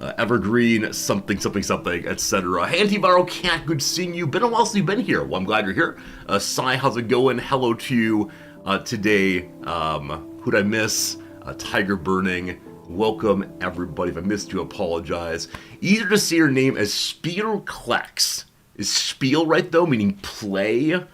Evergreen, something, something, something, etc. Hey, Antiviral Cat, good seeing you. Been a while since you've been here. Well, I'm glad you're here. Sai, how's it going? Hello to you today. Who'd I miss? Tiger Burning. Welcome, everybody. If I missed you, apologize. Easier to say your name as Spielklex. Is Spiel right, though, meaning play? Or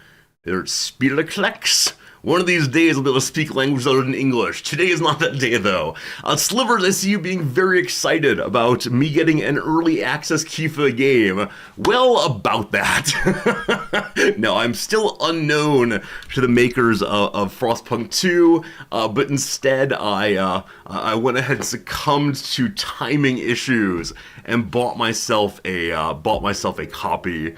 Spielklex? One of these days I'll be able to speak language other than English. Today is not that day, though. Slivers, I see you being very excited about me getting an early access key for the game. Well, about that. No, I'm still unknown to the makers of Frostpunk 2, but instead I went ahead and succumbed to timing issues and bought myself a copy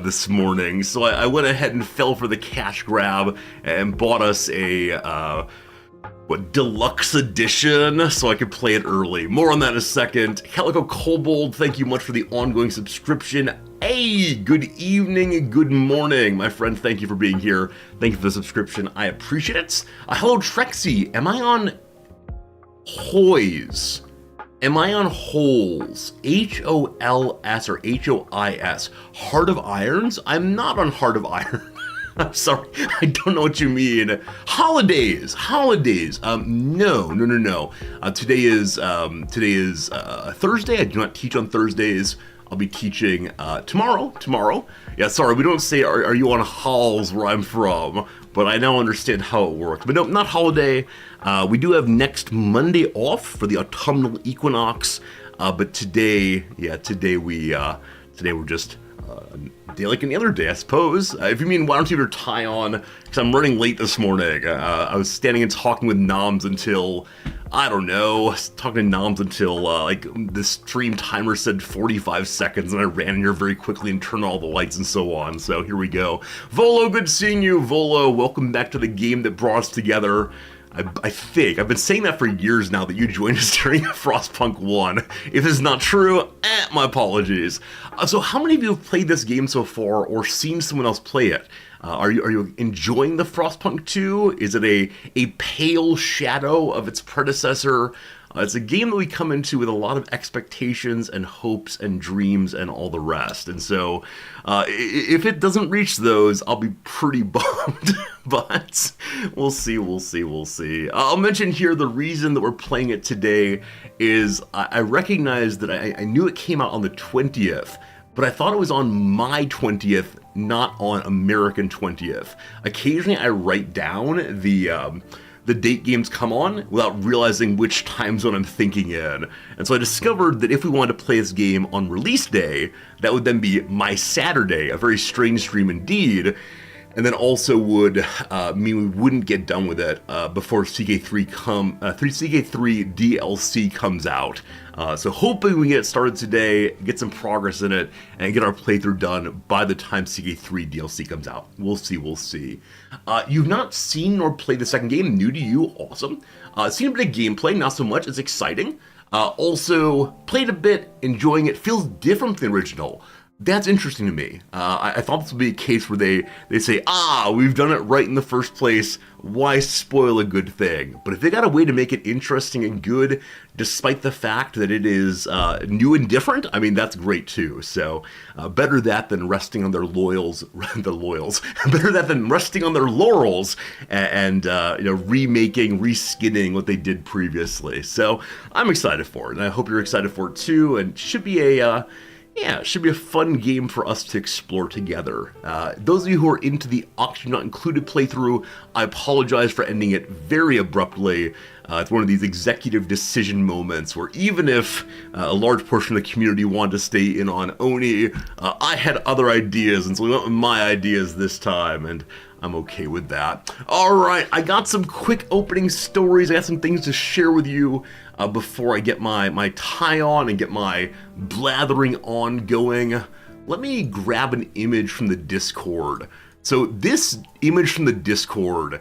this morning. So I went ahead and fell for the cash grab and bought us a deluxe edition so I could play it early. More on that in a second. Calico Kobold, thank you much for the ongoing subscription. Hey, good evening, good morning, my friend. Thank you for being here. Thank you for the subscription. I appreciate it. Hello, Trexie. Am I on Hoys? Am I on Holes? Hols or Hois? Heart of Irons? I'm not on Heart of Iron. I'm sorry, I don't know what you mean. Holidays. No. Today is Thursday. I do not teach on Thursdays. I'll be teaching tomorrow. Yeah, sorry, we don't say are you on Halls where I'm from, but I now understand how it works. But no, not holiday. We do have next Monday off for the autumnal equinox. But today we're just a day like any other day, I suppose. If you mean, why don't you have your tie on? Because I'm running late this morning. I was standing and talking with Noms until, I don't know, like the stream timer said 45 seconds, and I ran in here very quickly and turned all the lights and so on. So here we go. Volo, good seeing you. Volo, welcome back to the game that brought us together. I think, I've been saying that for years now, that you joined us during Frostpunk 1. If it's not true, my apologies. So how many of you have played this game so far, or seen someone else play it? Are you enjoying the Frostpunk 2? Is it a pale shadow of its predecessor? It's a game that we come into with a lot of expectations and hopes and dreams and all the rest. And so if it doesn't reach those, I'll be pretty bummed. But we'll see. I'll mention here the reason that we're playing it today is I recognize that I knew it came out on the 20th, but I thought it was on my 20th, not on American 20th. Occasionally I write down the date games come on without realizing which time zone I'm thinking in. And so I discovered that if we wanted to play this game on release day, that would then be my Saturday, a very strange stream indeed, and then also would mean we wouldn't get done with it before CK3 DLC comes out. So hoping we get it started today, get some progress in it, and get our playthrough done by the time CK3 DLC comes out. We'll see. You've not seen nor played the second game, new to you, awesome. Seen a bit of gameplay, not so much, it's exciting. Also, played a bit, enjoying it, feels different than the original. That's interesting to me. I thought this would be a case where they say, we've done it right in the first place, why spoil a good thing? But if they got a way to make it interesting and good, despite the fact that it is new and different, I mean, that's great too. So better that than resting on their better that than resting on their laurels and remaking, reskinning what they did previously. So I'm excited for it, and I hope you're excited for it too, and it should be a fun game for us to explore together. Those of you who are into the Oxygen Not Included playthrough, I apologize for ending it very abruptly. It's one of these executive decision moments where even if a large portion of the community wanted to stay in on Oni, I had other ideas, and so we went with my ideas this time, and I'm okay with that. Alright, I got some quick opening stories, I got some things to share with you before I get my tie on and get my blathering on going. Let me grab an image from the Discord. So this image from the Discord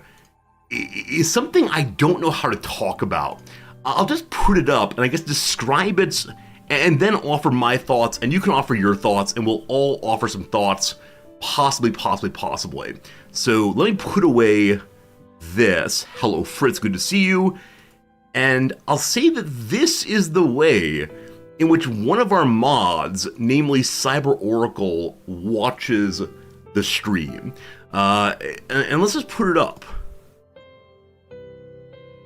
is something I don't know how to talk about. I'll just put it up and I guess describe it and then offer my thoughts, and you can offer your thoughts, and we'll all offer some thoughts, possibly. So let me put away this. Hello Fritz, good to see you. And I'll say that this is the way in which one of our mods, namely Cyber Oracle, watches the stream. And let's just put it up.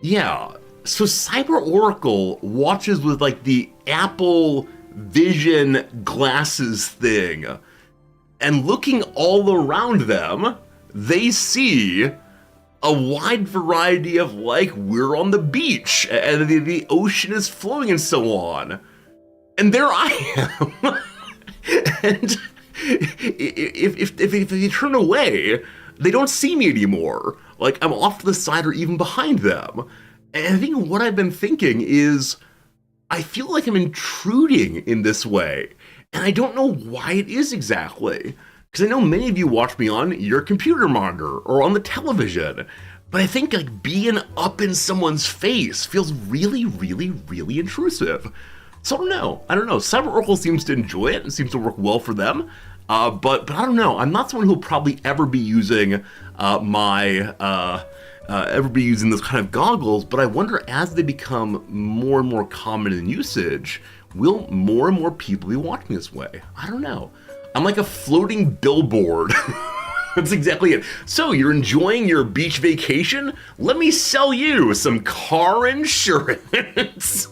Yeah, so Cyber Oracle watches with like the Apple Vision glasses thing, and looking all around them, they see a wide variety of, like, we're on the beach and the ocean is flowing and so on. And there I am. And if they turn away, they don't see me anymore. Like, I'm off to the side or even behind them. And I think what I've been thinking is, I feel like I'm intruding in this way. And I don't know why it is exactly. Because I know many of you watch me on your computer monitor or on the television. But I think like being up in someone's face feels really, really, really intrusive. So I don't know. Cyber Oracle seems to enjoy it and seems to work well for them. But I don't know. I'm not someone who will probably ever be using those kind of goggles. But I wonder, as they become more and more common in usage, will more and more people be watching this way? I don't know. I'm like a floating billboard. That's exactly it. So, you're enjoying your beach vacation? Let me sell you some car insurance.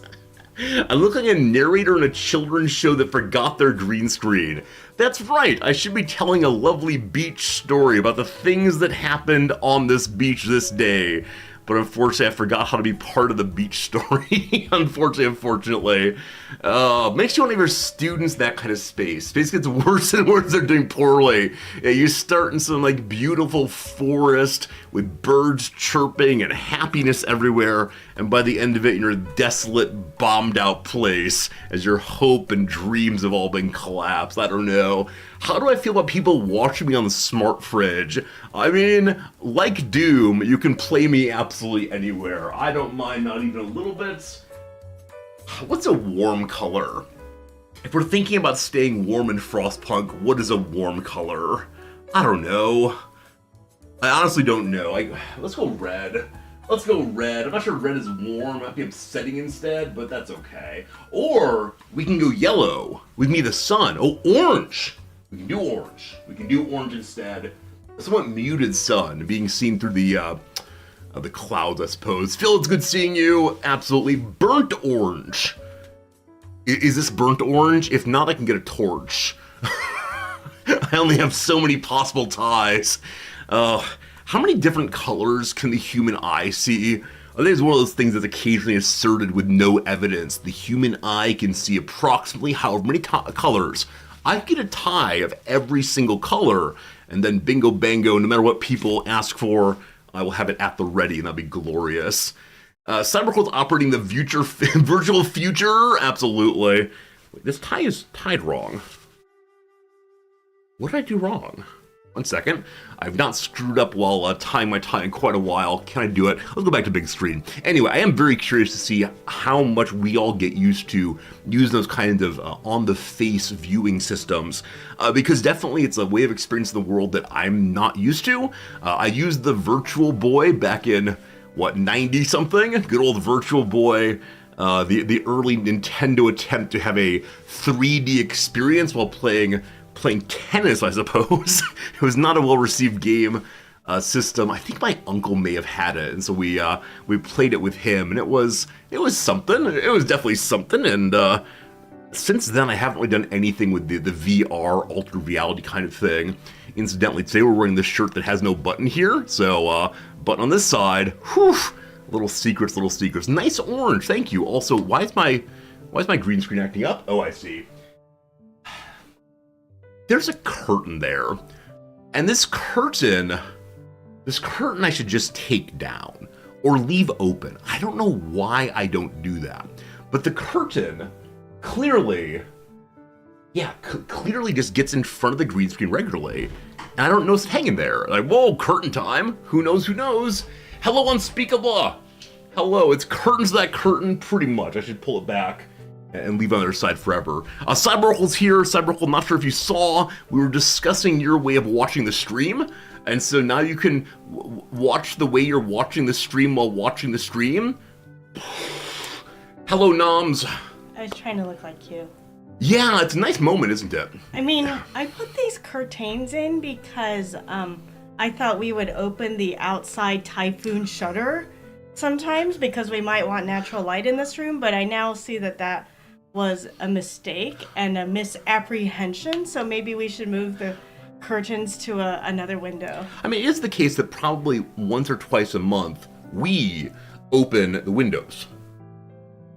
I look like a narrator in a children's show that forgot their green screen. That's right, I should be telling a lovely beach story about the things that happened on this beach this day. But unfortunately, I forgot how to be part of the beach story. Unfortunately. Makes you want to give your students that kind of space. Space gets worse and worse, they're doing poorly. Yeah, you start in some like beautiful forest with birds chirping and happiness everywhere, and by the end of it, you're in a desolate, bombed out place as your hope and dreams have all been collapsed. I don't know. How do I feel about people watching me on the smart fridge? I mean, like Doom, you can play me absolutely anywhere. I don't mind, not even a little bit. What's a warm color? If we're thinking about staying warm in Frostpunk, what is a warm color? I don't know. I honestly don't know. Let's go red. Let's go red. I'm not sure red is warm. It might be upsetting instead, but that's okay. Or we can go yellow. We can be the sun. Oh, orange. We can do orange. We can do orange instead. A somewhat muted sun being seen through the clouds, I suppose. Phil, it's good seeing you. Absolutely. Burnt orange. Is this burnt orange? If not, I can get a torch. I only have so many possible ties. How many different colors can the human eye see? I think it's one of those things that's occasionally asserted with no evidence. The human eye can see approximately however many colors. I get a tie of every single color, and then bingo bango, no matter what people ask for, I will have it at the ready, and that'll be glorious. Cybercold's operating the virtual future? Absolutely. Wait, this tie is tied wrong. What did I do wrong? 1 second. I've not screwed up while tying my tie in quite a while. Can I do it? Let's go back to big screen. Anyway, I am very curious to see how much we all get used to using those kinds of on-the-face viewing systems, because definitely it's a way of experiencing the world that I'm not used to. I used the Virtual Boy back in, 90-something? Good old Virtual Boy. The early Nintendo attempt to have a 3D experience while playing tennis, I suppose. It was not a well-received game system. I think my uncle may have had it, and so we played it with him, and it was something. It was definitely something, and since then I haven't really done anything with the VR altered reality kind of thing. Incidentally, today we're wearing this shirt that has no button here, so button on this side. Whew, little secrets. Nice orange, thank you. Also, why is my green screen acting up? Oh, I see. There's a curtain there, and this curtain I should just take down or leave open. I don't know why I don't do that, but the curtain clearly just gets in front of the green screen regularly, and I don't notice it hanging there. Like, whoa, curtain time. Who knows? Hello, Unspeakable. Hello, it's curtains that curtain, pretty much. I should pull it back and leave on the other side forever. Cyberoracle's here. Cyberoracle, not sure if you saw, we were discussing your way of watching the stream, and so now you can watch the way you're watching the stream while watching the stream. Hello, Noms. I was trying to look like you. Yeah, it's a nice moment, isn't it? I mean, I put these curtains in because I thought we would open the outside typhoon shutter sometimes because we might want natural light in this room, but I now see that that was a mistake and a misapprehension, so maybe we should move the curtains to another window. I mean, it is the case that probably once or twice a month we open the windows.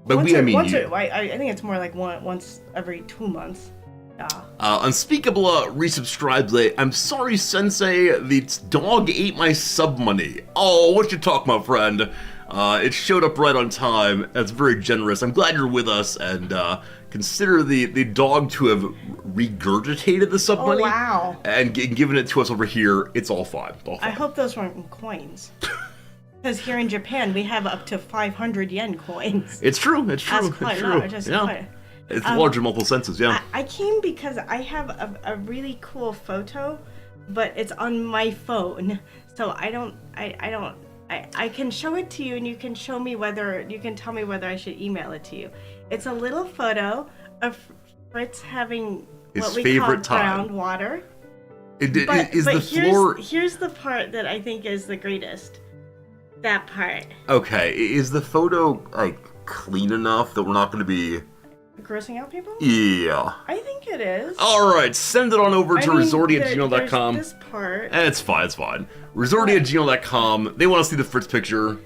But I think it's more like once every 2 months. Yeah. Unspeakable resubscribes. I'm sorry, Sensei. The dog ate my sub money. Oh, what you talk, my friend? It showed up right on time. That's very generous. I'm glad you're with us, and consider the dog to have regurgitated the sub money. Wow. And given it to us over here. It's all fine. I hope those weren't in coins. Because here in Japan, we have up to 500 yen coins. It's true. It's true. That's quite it's true. large. Yeah. It's large in multiple senses, yeah. I came because I have a really cool photo, but it's on my phone. So I can show it to you and you can tell me whether I should email it to you. It's a little photo of Fritz having his what we favorite call time. groundwater. Here's the part that I think is the greatest. That part. Okay, is the photo like clean enough that we're not going to be grossing out people? Yeah. I think it is. All right, send it on over to resorty@gmail.com. This part. It's fine. Resorty@gmail.com. They want to see the Fritz picture.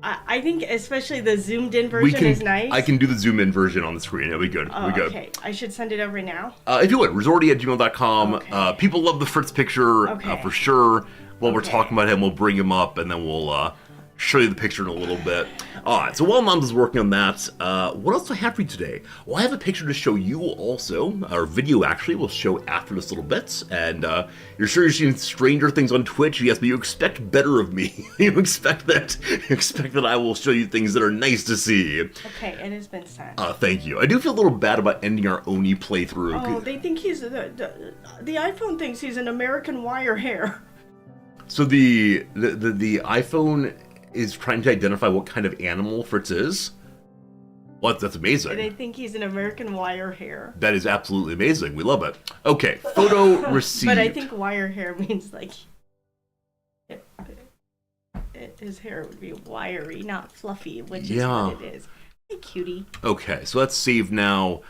I think especially the zoomed in version is nice. I can do the zoom in version on the screen. It'll be good. Okay, I should send it over now. If you would, resorty@gmail.com. Okay. People love the Fritz picture for sure. While we're talking about him, we'll bring him up and then we'll show you the picture in a little bit. Alright, so while Mom's working on that, what else do I have for you today? Well, I have a picture to show you also, or video actually, we'll show after this little bit, and you're sure you've seen Stranger Things on Twitch? Yes, but you expect better of me. you expect that I will show you things that are nice to see. Okay, it has been sent. Thank you. I do feel a little bad about ending our Oni playthrough. Oh, they think he's, the iPhone thinks he's an American wire hair. So the iPhone is trying to identify what kind of animal Fritz is? What? That's amazing. And I think he's an American wire hair. That is absolutely amazing. We love it. Okay, photo received. But I think wire hair means like his hair would be wiry, not fluffy, which is what it is. Hey, cutie. Okay, so that's saved now.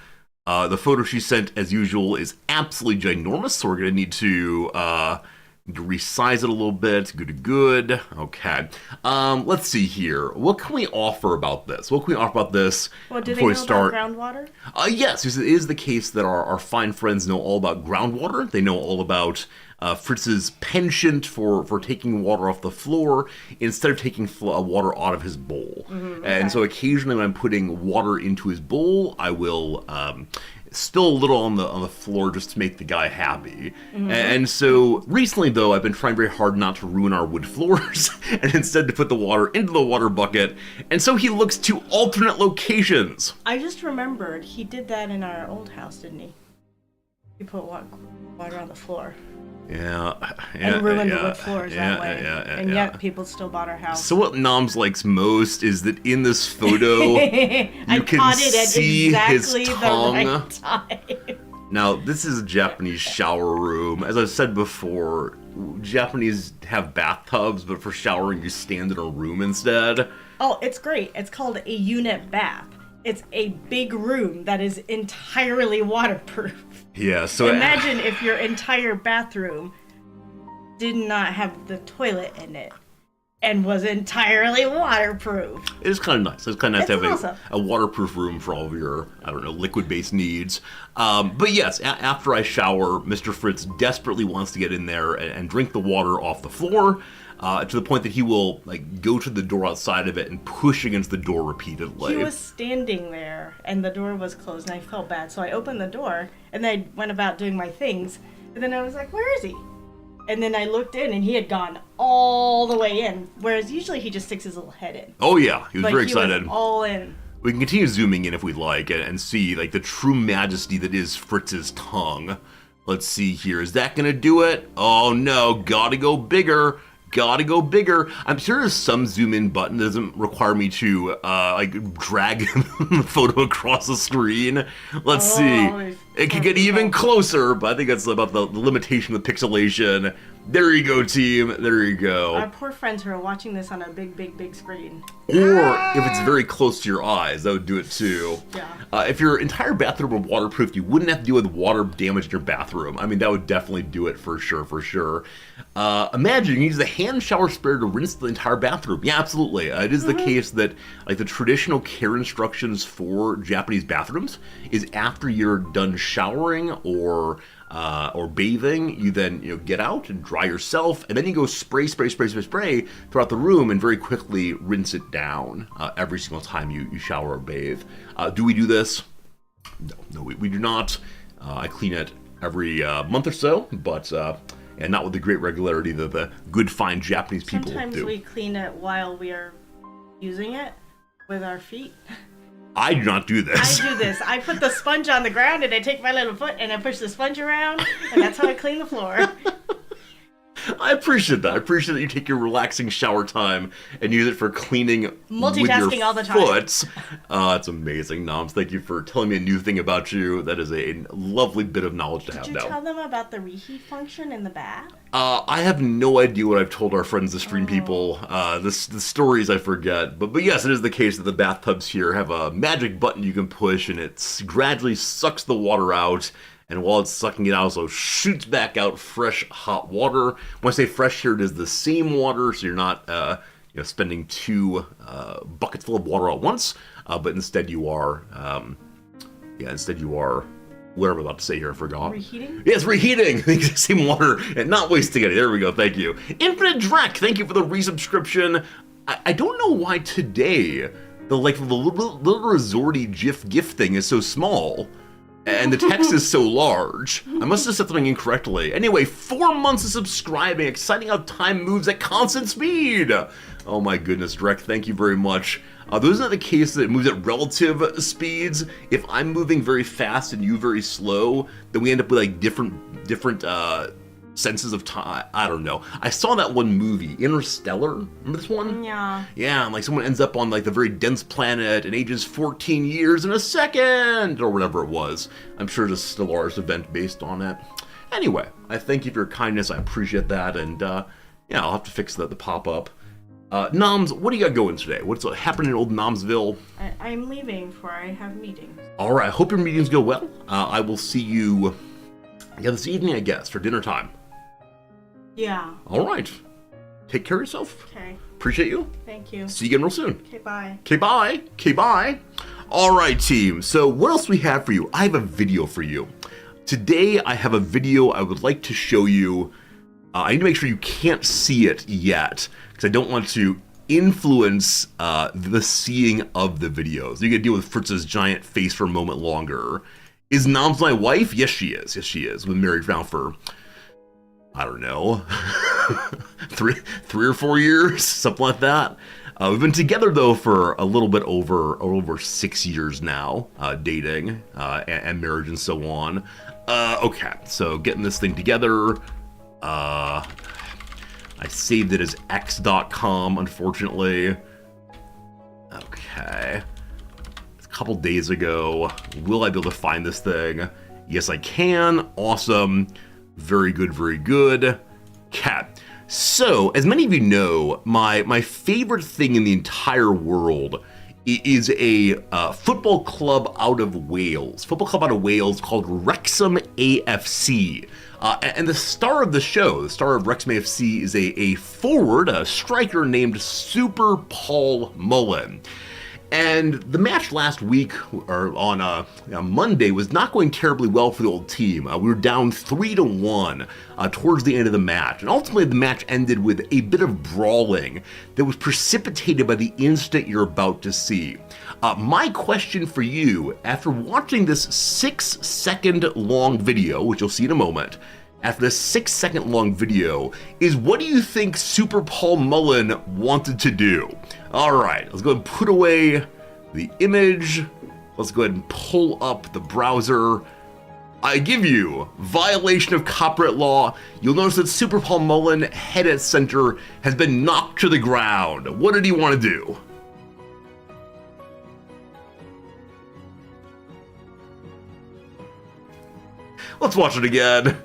The photo she sent, as usual, is absolutely ginormous, so we're going to need to resize it a little bit. Good. Okay. Let's see here. What can we offer about this? Well, do they know about groundwater? Yes, it is the case that our fine friends know all about groundwater. They know all about Fritz's penchant for taking water off the floor instead of taking water out of his bowl. Mm-hmm, okay. And so occasionally when I'm putting water into his bowl, I will spill a little on the floor just to make the guy happy. Mm-hmm. And so recently, though, I've been trying very hard not to ruin our wood floors and instead to put the water into the water bucket. And so he looks to alternate locations. I just remembered he did that in our old house, didn't he? He put water on the floor. And ruined the wood floors that way. Yet people still bought our house. So what Noms likes most is that in this photo, you can see his tongue. The right time. Now, this is a Japanese shower room. As I've said before, Japanese have bathtubs, but for showering, you stand in a room instead. Oh, it's great. It's called a unit bath. It's a big room that is entirely waterproof. Yeah, so imagine if your entire bathroom did not have the toilet in it and was entirely waterproof. It is kind of nice. It's kind of nice to have a waterproof room for all of your, liquid-based needs. But yes, after I shower, Mr. Fritz desperately wants to get in there and drink the water off the floor. To the point that he will go to the door outside of it and push against the door repeatedly. He was standing there and the door was closed and I felt bad. So I opened the door and then I went about doing my things. And then I was like, where is he? And then I looked in and he had gone all the way in. Whereas usually he just sticks his little head in. Oh yeah, he was very excited. He was all in. We can continue zooming in if we'd like and see the true majesty that is Fritz's tongue. Let's see here. Is that going to do it? Oh no, gotta go bigger. gotta go bigger. I'm sure there's some zoom in button that doesn't require me to like drag the photo across the screen. Let's see. It could get even closer, but I think that's about the limitation of Oh. pixelation. There you go, team. There you go. Our poor friends who are watching this on a big screen. Or if it's very close to your eyes, that would do it too. Yeah. If your entire bathroom were waterproof, you wouldn't have to deal with water damage in your bathroom. I mean, that would definitely do it for sure. Imagine you use a hand shower spray to rinse the entire bathroom. Yeah, absolutely. It is the case that like the traditional care instructions for Japanese bathrooms is after you're done showering or bathing, you then get out and dry yourself, and then you go spray throughout the room and very quickly rinse it down every single time you shower or bathe. Do we do this? No, we do not. I clean it every month or so, but and not with the great regularity that the good fine Japanese people Sometimes do. we clean it while we are using it with our feet. I do not do this. I do this. I put the sponge on the ground and I take my little foot and I push the sponge around, and that's how I clean the floor. I appreciate that. I appreciate that you take your relaxing shower time and use it for cleaning Multitasking with your all the time. foot. That's amazing, Noms. Thank you for telling me a new thing about you. That is a lovely bit of knowledge to have Did you now. tell them about the reheat function in the bath? I have no idea what I've told our friends, the stream people. The stories I forget. But yes, it is the case that the bathtubs here have a magic button you can push, and it gradually sucks the water out. And while it's sucking it out, also shoots back out fresh, hot water. When I say fresh here, it is the same water, so you're not spending two buckets full of water at once. But instead you are, what am I about to say here? I forgot. Reheating? Yes, reheating. The same water and not wasting any. There we go. Thank you. Infinite Drek, thank you for the resubscription. I don't know why today the little resorty GIF gift thing is so small. And the text is so large. I must have said something incorrectly. Anyway, 4 months of subscribing. Exciting how time moves at constant speed. Oh my goodness, Drek, thank you very much. Those are the case that it moves at relative speeds. If I'm moving very fast and you very slow, then we end up with like different senses of time. I don't know. I saw that one movie, Interstellar. Remember this one? Yeah. Yeah, and like someone ends up on like the very dense planet and ages 14 years in a second, or whatever it was. I'm sure it's a Stellaris event based on it. Anyway, I thank you for your kindness. I appreciate that, and I'll have to fix the pop-up. Noms, what do you got going today? What's happening in old Nomsville? I'm leaving for I have meetings. All right, I hope your meetings go well. I will see you this evening, I guess, for dinner time. Yeah. All right. Take care of yourself. Okay. Appreciate you. Thank you. See you again real soon. Okay, bye. Okay, bye. Okay, bye. All right, team. So what else do we have for you? I have a video for you. Today, I have a video I would like to show you. I need to make sure you can't see it yet, because I don't want to influence the seeing of the videos. You can deal with Fritz's giant face for a moment longer. Is Noms my wife? Yes, she is. Yes, she is. We've been married now for, I don't know, three or 4 years, something like that. We've been together though for a little bit over 6 years now, dating and marriage and so on. Okay, so getting this thing together. I saved it as x.com, unfortunately. Okay. A couple days ago. Will I be able to find this thing? Yes, I can. Awesome. Very good, very good. Cat. So, as many of you know, my favorite thing in the entire world is a football club out of Wales. Football club out of Wales called Wrexham AFC. And the star of the show, the star of Wrexham AFC, is a forward, a striker named Super Paul Mullen. And the match last week, or on Monday, was not going terribly well for the old team. We were down 3-1 towards the end of the match. And ultimately, the match ended with a bit of brawling that was precipitated by the incident you're about to see. My question for you, after watching this 6-second long video, which you'll see in a moment, after this 6-second long video, is what do you think Super Paul Mullen wanted to do? All right, let's go ahead and put away the image. Let's go ahead and pull up the browser. I give you violation of copyright law. You'll notice that Super Paul Mullen, head at center, has been knocked to the ground. What did he want to do? Let's watch it again.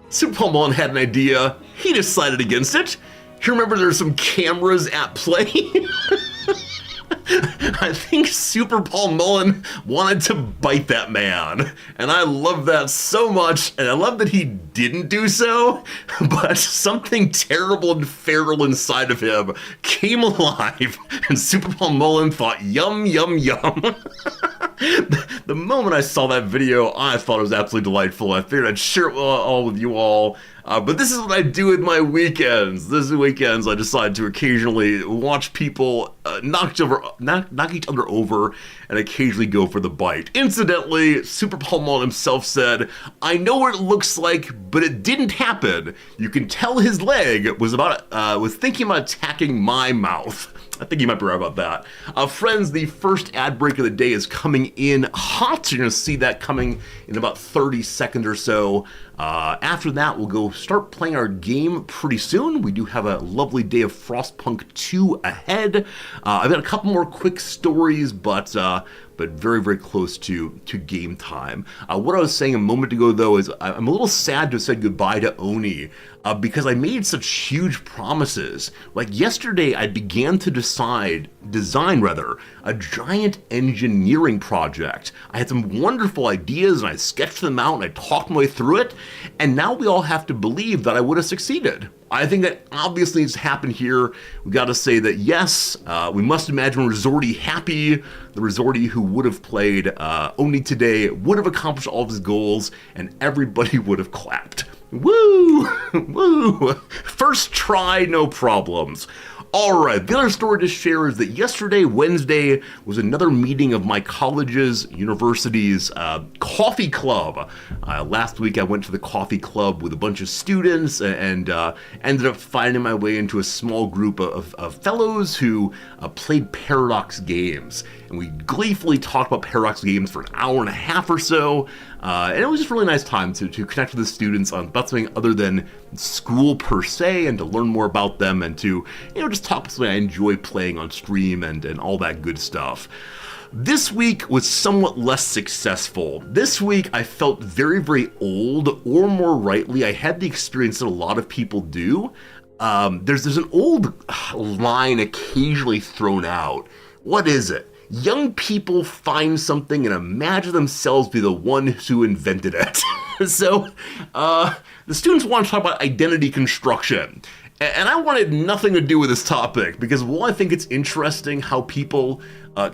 Super Paul Mullen had an idea. He decided against it. You remember there's some cameras at play? I think Super Paul Mullen wanted to bite that man, and I love that so much, and I love that he didn't do so, but something terrible and feral inside of him came alive, and Super Paul Mullen thought, yum, yum, yum. The moment I saw that video, I thought it was absolutely delightful. I figured I'd share it all with you all. But this is what I do with my weekends. This weekends, I decide to occasionally watch people knock each other over and occasionally go for the bite. Incidentally, Super Paul Mullen himself said, "I know what it looks like, but it didn't happen." You can tell his leg was thinking about attacking my mouth. I think you might be right about that. Friends, the first ad break of the day is coming in hot. You're going to see that coming in about 30 seconds or so. After that, we'll go start playing our game pretty soon. We do have a lovely day of Frostpunk 2 ahead. I've got a couple more quick stories, but very, very close to game time. What I was saying a moment ago, though, is I'm a little sad to have said goodbye to Oni because I made such huge promises. Like yesterday, I began to design a giant engineering project. I had some wonderful ideas, and I sketched them out, and I talked my way through it, and now we all have to believe that I would have succeeded. I think that obviously needs to happen here. We got to say that yes, we must imagine Resorty happy. The Resorty who would have played Oni today would have accomplished all of his goals, and everybody would have clapped. Woo! Woo! First try, no problems. Alright, the other story to share is that yesterday, Wednesday, was another meeting of my college's, university's coffee club. Last week I went to the coffee club with a bunch of students and ended up finding my way into a small group of fellows who played Paradox games. And we gleefully talked about Paradox games for an hour and a half or so. And it was just a really nice time to connect with the students on about something other than school per se, and to learn more about them, and to just talk about something I enjoy playing on stream and all that good stuff. This week was somewhat less successful. This week I felt very, very old, or more rightly, I had the experience that a lot of people do. There's an old line occasionally thrown out. What is it? Young people find something and imagine themselves be the one who invented it. So, the students want to talk about identity construction. And I wanted nothing to do with this topic because, well, I think it's interesting how people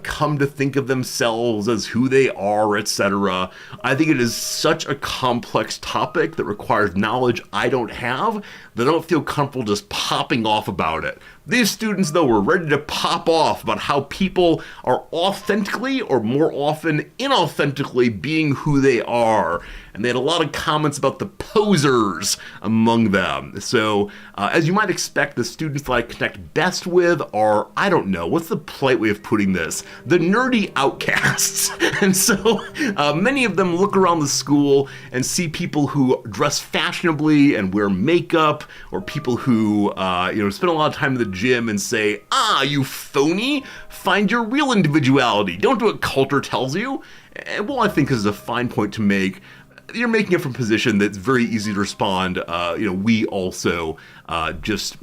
come to think of themselves as who they are, etc. I think it is such a complex topic that requires knowledge I don't have that I don't feel comfortable just popping off about it. These students, though, were ready to pop off about how people are authentically, or more often inauthentically, being who they are. And they had a lot of comments about the posers among them. So, as you might expect, the students that I connect best with are, I don't know, what's the polite way of putting this? The nerdy outcasts. And so, many of them look around the school and see people who dress fashionably and wear makeup, or people who, spend a lot of time in the gym and say, you phony, find your real individuality. Don't do what culture tells you. And well, I think this is a fine point to make. You're making it from a position that's very easy to respond. We also just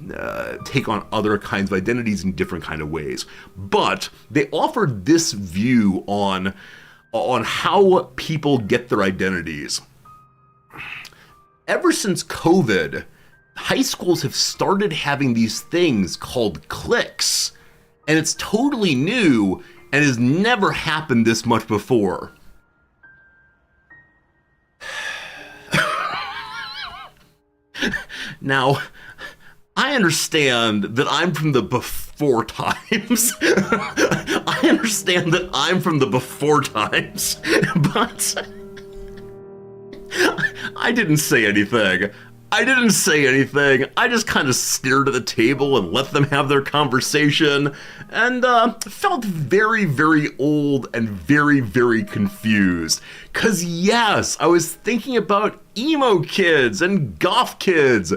take on other kinds of identities in different kind of ways. But they offered this view on how people get their identities. Ever since COVID, high schools have started having these things called cliques. And it's totally new and has never happened this much before. Now, I understand that I'm from the before times. I understand that I'm from the before times, but I didn't say anything. I didn't say anything. I just kind of stared at the table and let them have their conversation, and felt very, very old and very, very confused. Cause yes, I was thinking about emo kids and goth kids,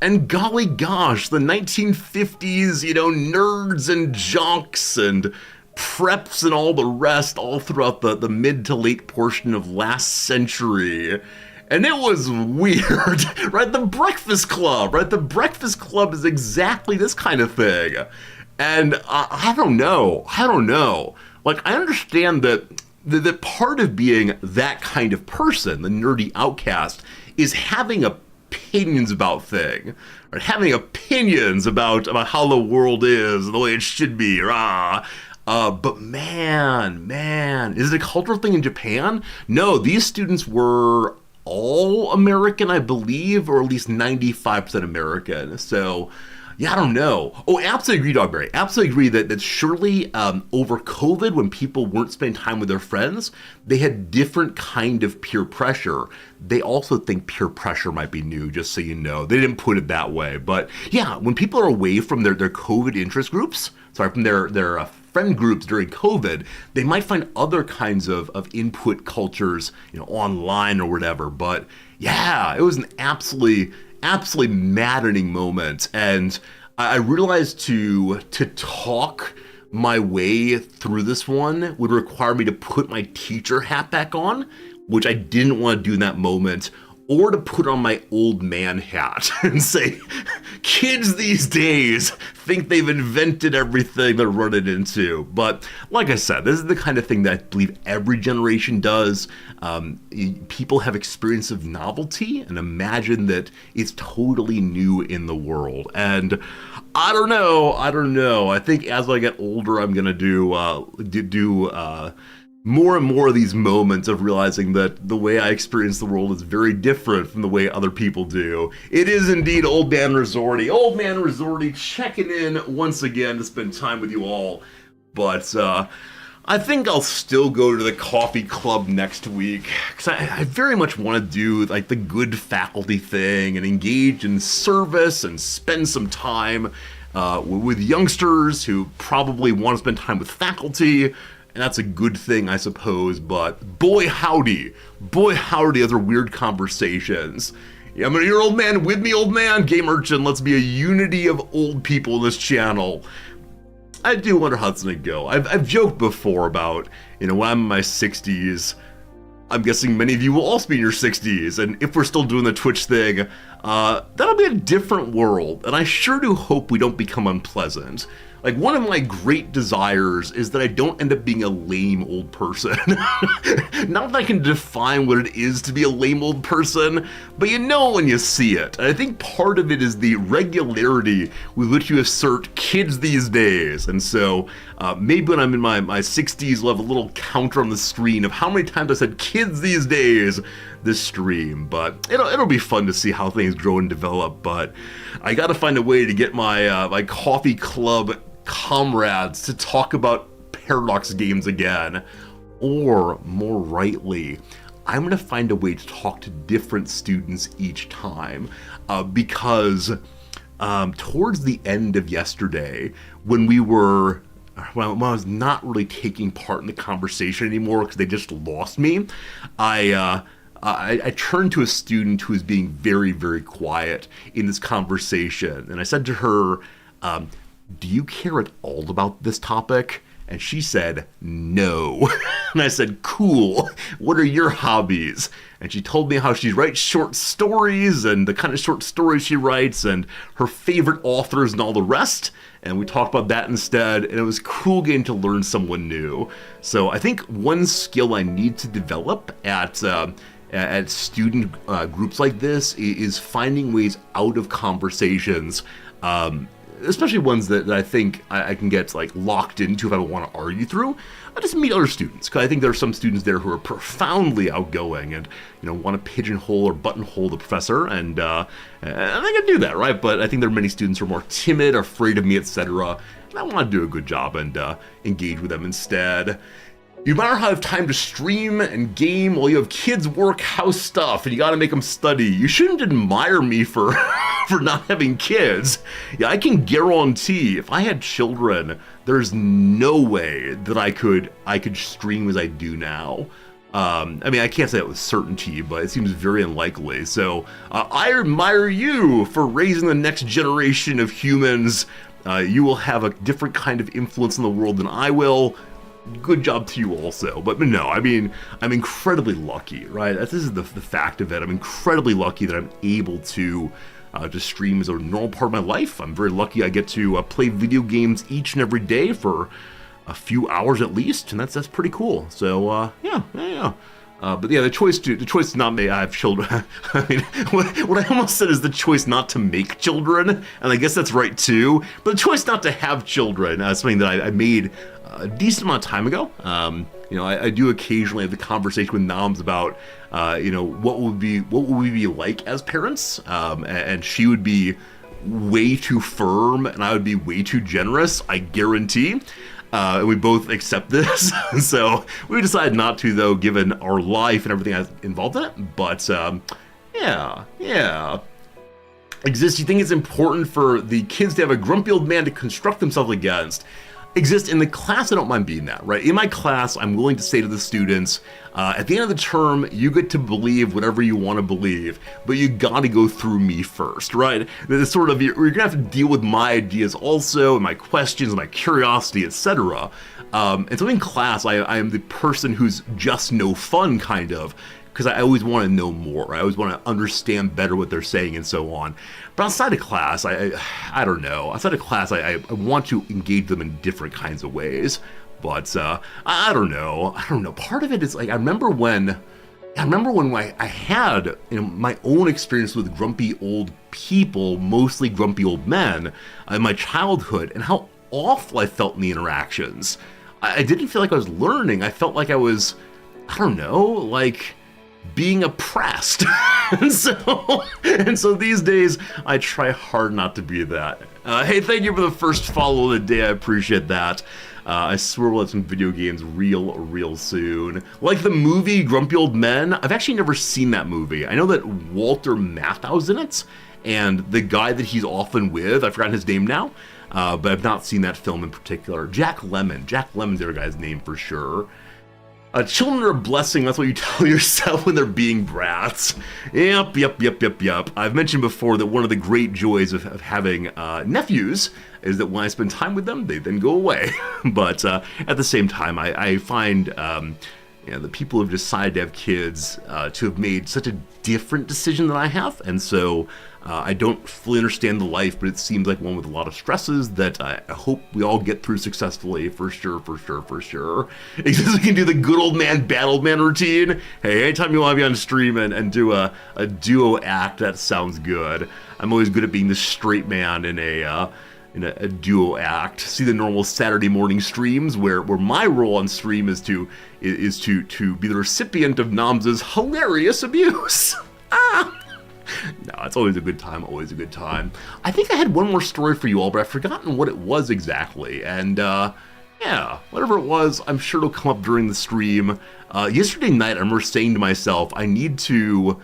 and golly gosh, the 1950s, nerds and jocks and preps and all the rest, all throughout the mid to late portion of last century. And it was weird, right? The Breakfast Club, right? The Breakfast Club is exactly this kind of thing. And I don't know. Like, I understand that part of being that kind of person, the nerdy outcast, is having opinions about things, right? Having opinions about how the world is, the way it should be, but man, is it a cultural thing in Japan? No, these students were all American, I believe, or at least 95% American. So, yeah, I don't know. Oh, absolutely agree, Dogberry. Absolutely agree that surely over COVID, when people weren't spending time with their friends, they had different kind of peer pressure. They also think peer pressure might be new, just so you know. They didn't put it that way. But yeah, when people are away from their COVID interest groups, from their friend groups during COVID, they might find other kinds of input cultures, online or whatever. But yeah, it was an absolutely maddening moment. And I realized to talk my way through this one would require me to put my teacher hat back on, which I didn't want to do in that moment, or to put on my old man hat and say, kids these days think they've invented everything they're running into. But like I said, this is the kind of thing that I believe every generation does. People have experience of novelty and imagine that it's totally new in the world. And I don't know. I think as I get older, I'm gonna do more and more of these moments of realizing that the way I experience the world is very different from the way other people do. It is indeed Old Man Resorty. Old Man Resorty checking in once again to spend time with you all. But I think I'll still go to the coffee club next week, because I very much want to do like the good faculty thing and engage in service and spend some time with youngsters who probably want to spend time with faculty. And that's a good thing, I suppose, but boy howdy, those are weird conversations. Yeah, I'm your old man with me, old man. Game Urchin, let's be a unity of old people in this channel. I do wonder how it's gonna go. I've joked before about, when I'm in my 60s, I'm guessing many of you will also be in your 60s, and if we're still doing the Twitch thing, that'll be a different world, and I sure do hope we don't become unpleasant. Like, one of my great desires is that I don't end up being a lame old person. Not that I can define what it is to be a lame old person, but you know when you see it. And I think part of it is the regularity with which you assert kids these days. And so maybe when I'm in my 60s, we'll have a little counter on the screen of how many times I said kids these days this stream. But it'll be fun to see how things grow and develop. But I gotta find a way to get my coffee club comrades to talk about Paradox games again. Or, more rightly, I'm going to find a way to talk to different students each time. Because towards the end of yesterday, when I was not really taking part in the conversation anymore because they just lost me, I turned to a student who was being very, very quiet in this conversation. And I said to her, do you care at all about this topic? And she said, no. And I said, cool, what are your hobbies? And she told me how she writes short stories and the kind of short stories she writes and her favorite authors and all the rest. And we talked about that instead, and it was cool getting to learn someone new. So I think one skill I need to develop at student groups like this is finding ways out of conversations, especially ones that I think I can get locked into if I want to argue through. I just meet other students, because I think there are some students there who are profoundly outgoing and want to pigeonhole or buttonhole the professor, and I can do that, right? But I think there are many students who are more timid, afraid of me, etc. And I want to do a good job and engage with them instead. You might not have time to stream and game while you have kids, work, house stuff, and you gotta make them study. You shouldn't admire me for for not having kids. Yeah, I can guarantee if I had children, there's no way that I could stream as I do now. I mean, I can't say that with certainty, but it seems very unlikely. So I admire you for raising the next generation of humans. You will have a different kind of influence in the world than I will. Good job to you also. But no, I mean, I'm incredibly lucky, right? This is the fact of it. I'm incredibly lucky that I'm able to stream as a normal part of my life. I'm very lucky I get to play video games each and every day for a few hours at least, and that's pretty cool. So yeah. But yeah, the choice to not make, I have children. I mean, what I almost said is the choice not to make children, and I guess that's right too. But the choice not to have children, something that I made a decent amount of time ago. I do occasionally have the conversation with Noms about, what would we be like as parents, and she would be way too firm, and I would be way too generous. I guarantee. And we both accept this, so we decided not to, though, given our life and everything that's involved in it. But yeah. You think it's important for the kids to have a grumpy old man to construct themselves against? Exist in the class, I don't mind being that, right? In my class, I'm willing to say to the students, at the end of the term, you get to believe whatever you want to believe, but you gotta go through me first, right? It's sort of, you're gonna have to deal with my ideas also, and my questions, and my curiosity, etc. And so in class, I am the person who's just no fun, kind of, because I always want to know more. I always want to understand better what they're saying and so on. But outside of class, I don't know. Outside of class, I want to engage them in different kinds of ways. But I don't know. Part of it is like I remember when I had my own experience with grumpy old people, mostly grumpy old men, in my childhood, and how awful I felt in the interactions. I didn't feel like I was learning. I felt like I was, I don't know, like being oppressed. and so these days I try hard not to be that. Hey, thank you for the first follow of the day. I appreciate that. I swear we'll have some video games real soon. Like the movie Grumpy Old Men. I've actually never seen that movie. I know that Walter Matthau's in it, and the guy that he's often with, I've forgotten his name now, but I've not seen that film in particular. Jack Lemmon. Jack Lemmon's the other guy's name for sure. Children are a blessing, that's what you tell yourself when they're being brats. Yep. I've mentioned before that one of the great joys of having nephews is that when I spend time with them, they then go away. But at the same time, I find the people who have decided to have kids to have made such a different decision than I have, and so I don't fully understand the life, but it seems like one with a lot of stresses that I hope we all get through successfully, for sure. Because we can do the good old man, bad old man routine. Hey, anytime you want to be on stream and do a duo act, that sounds good. I'm always good at being the straight man in a duo act. See the normal Saturday morning streams where my role on stream is to be the recipient of Noms's hilarious abuse. No, it's always a good time, I think I had one more story for you all, but I've forgotten what it was exactly. And whatever it was, I'm sure it'll come up during the stream. Yesterday night, I remember saying to myself, I need to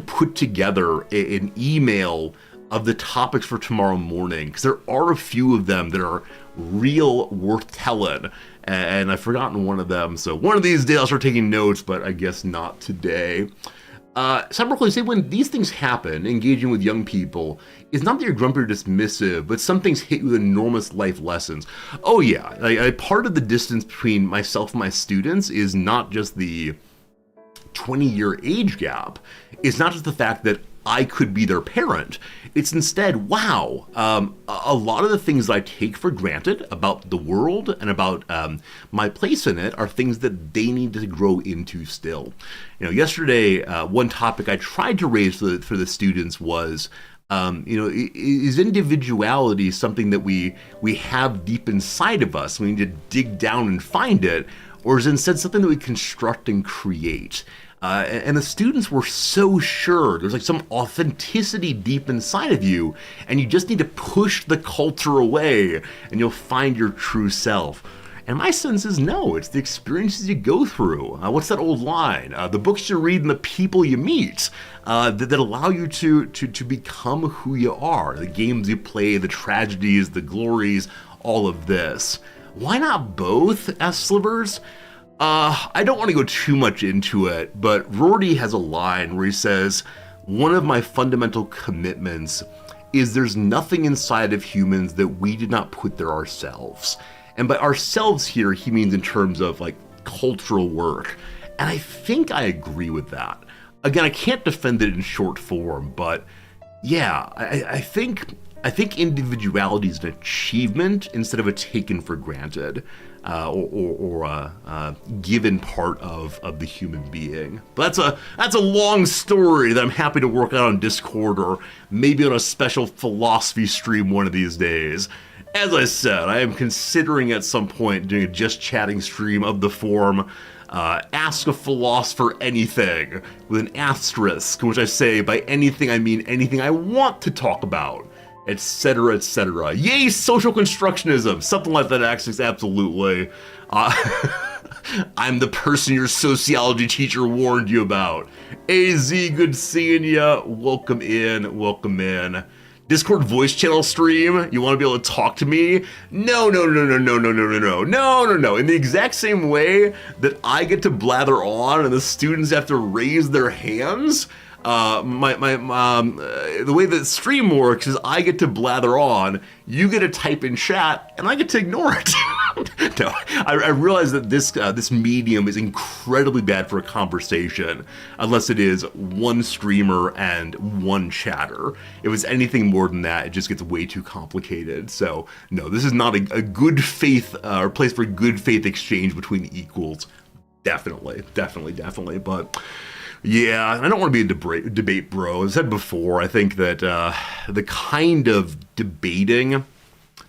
put together an email of the topics for tomorrow morning, because there are a few of them that are real worth telling, and I've forgotten one of them, so one of these days I'll start taking notes, but I guess not today. Some people say when these things happen, engaging with young people, it's not that you're grumpy or dismissive, but some things hit you with enormous life lessons. Oh yeah, part of the distance between myself and my students is not just the 20-year age gap. It's not just the fact that I could be their parent. It's instead, wow, a lot of the things I take for granted about the world and about my place in it are things that they need to grow into still. Yesterday, one topic I tried to raise for the students was, is individuality something that we have deep inside of us? We need to dig down and find it, or is it instead something that we construct and create? And the students were so sure there's like some authenticity deep inside of you, and you just need to push the culture away and you'll find your true self. And my sense is no, it's the experiences you go through. What's that old line? The books you read and the people you meet that allow you to become who you are. The games you play, the tragedies, the glories, all of this. Why not both? Asked Slivers. I don't want to go too much into it, but Rorty has a line where he says, one of my fundamental commitments is there's nothing inside of humans that we did not put there ourselves. And by ourselves here, he means in terms of like cultural work. And I think I agree with that. Again, I can't defend it in short form, but yeah, I think individuality is an achievement instead of a taken for granted or a given part of the human being. But that's a long story that I'm happy to work out on Discord or maybe on a special philosophy stream one of these days. As I said, I am considering at some point doing a just chatting stream of the form Ask a Philosopher Anything with an asterisk, in which I say by anything I mean anything I want to talk about, etc., etc. Yay, social constructionism! Something like that, Axis, absolutely. I'm the person your sociology teacher warned you about. AZ, good seeing ya. Welcome in, welcome in. Discord voice channel stream? You want to be able to talk to me? No. In the exact same way that I get to blather on and the students have to raise their hands, the way that stream works is I get to blather on, you get to type in chat, and I get to ignore it. No, I realize that this medium is incredibly bad for a conversation, unless it is one streamer and one chatter. If it's anything more than that, it just gets way too complicated. So no, this is not a good faith or place for good faith exchange between equals. Definitely. But yeah, I don't want to be a debate bro. As I said before, I think that the kind of debating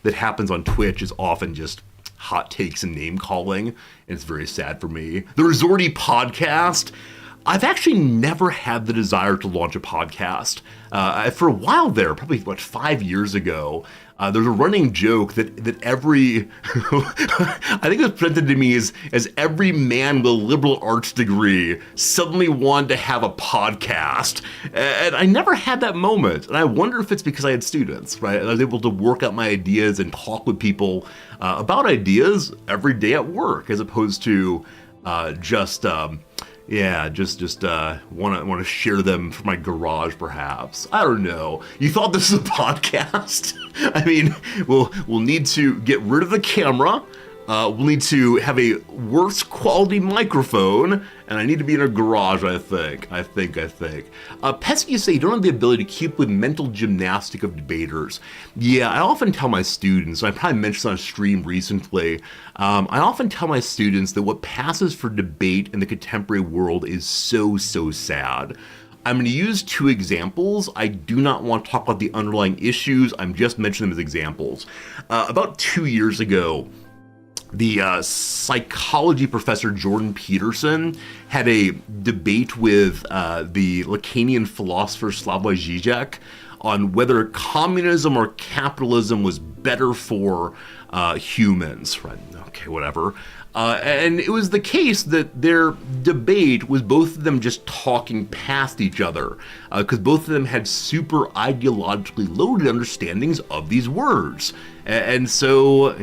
that happens on Twitch is often just hot takes and name calling, and it's very sad for me. The Resorty podcast, I've actually never had the desire to launch a podcast. For a while there, probably 5 years ago, there's a running joke that every, I think it was presented to me as every man with a liberal arts degree suddenly wanted to have a podcast. And I never had that moment. And I wonder if it's because I had students, right? I was able to work out my ideas and talk with people about ideas every day at work, as opposed to just want to share them from my garage, perhaps. I don't know. You thought this was a podcast? I mean, we'll need to get rid of the camera. We'll need to have a worse quality microphone, and I need to be in a garage, I think. Pesky, you say you don't have the ability to keep with mental gymnastic of debaters. Yeah, I often tell my students, and I probably mentioned this on a stream recently, I often tell my students that what passes for debate in the contemporary world is so sad. I'm going to use two examples. I do not want to talk about the underlying issues. I'm just mentioning them as examples. About 2 years ago, the psychology professor Jordan Peterson had a debate with the Lacanian philosopher Slavoj Žižek on whether communism or capitalism was better for humans. Right? Okay, whatever. And it was the case that their debate was both of them just talking past each other, because both of them had super ideologically loaded understandings of these words. And so,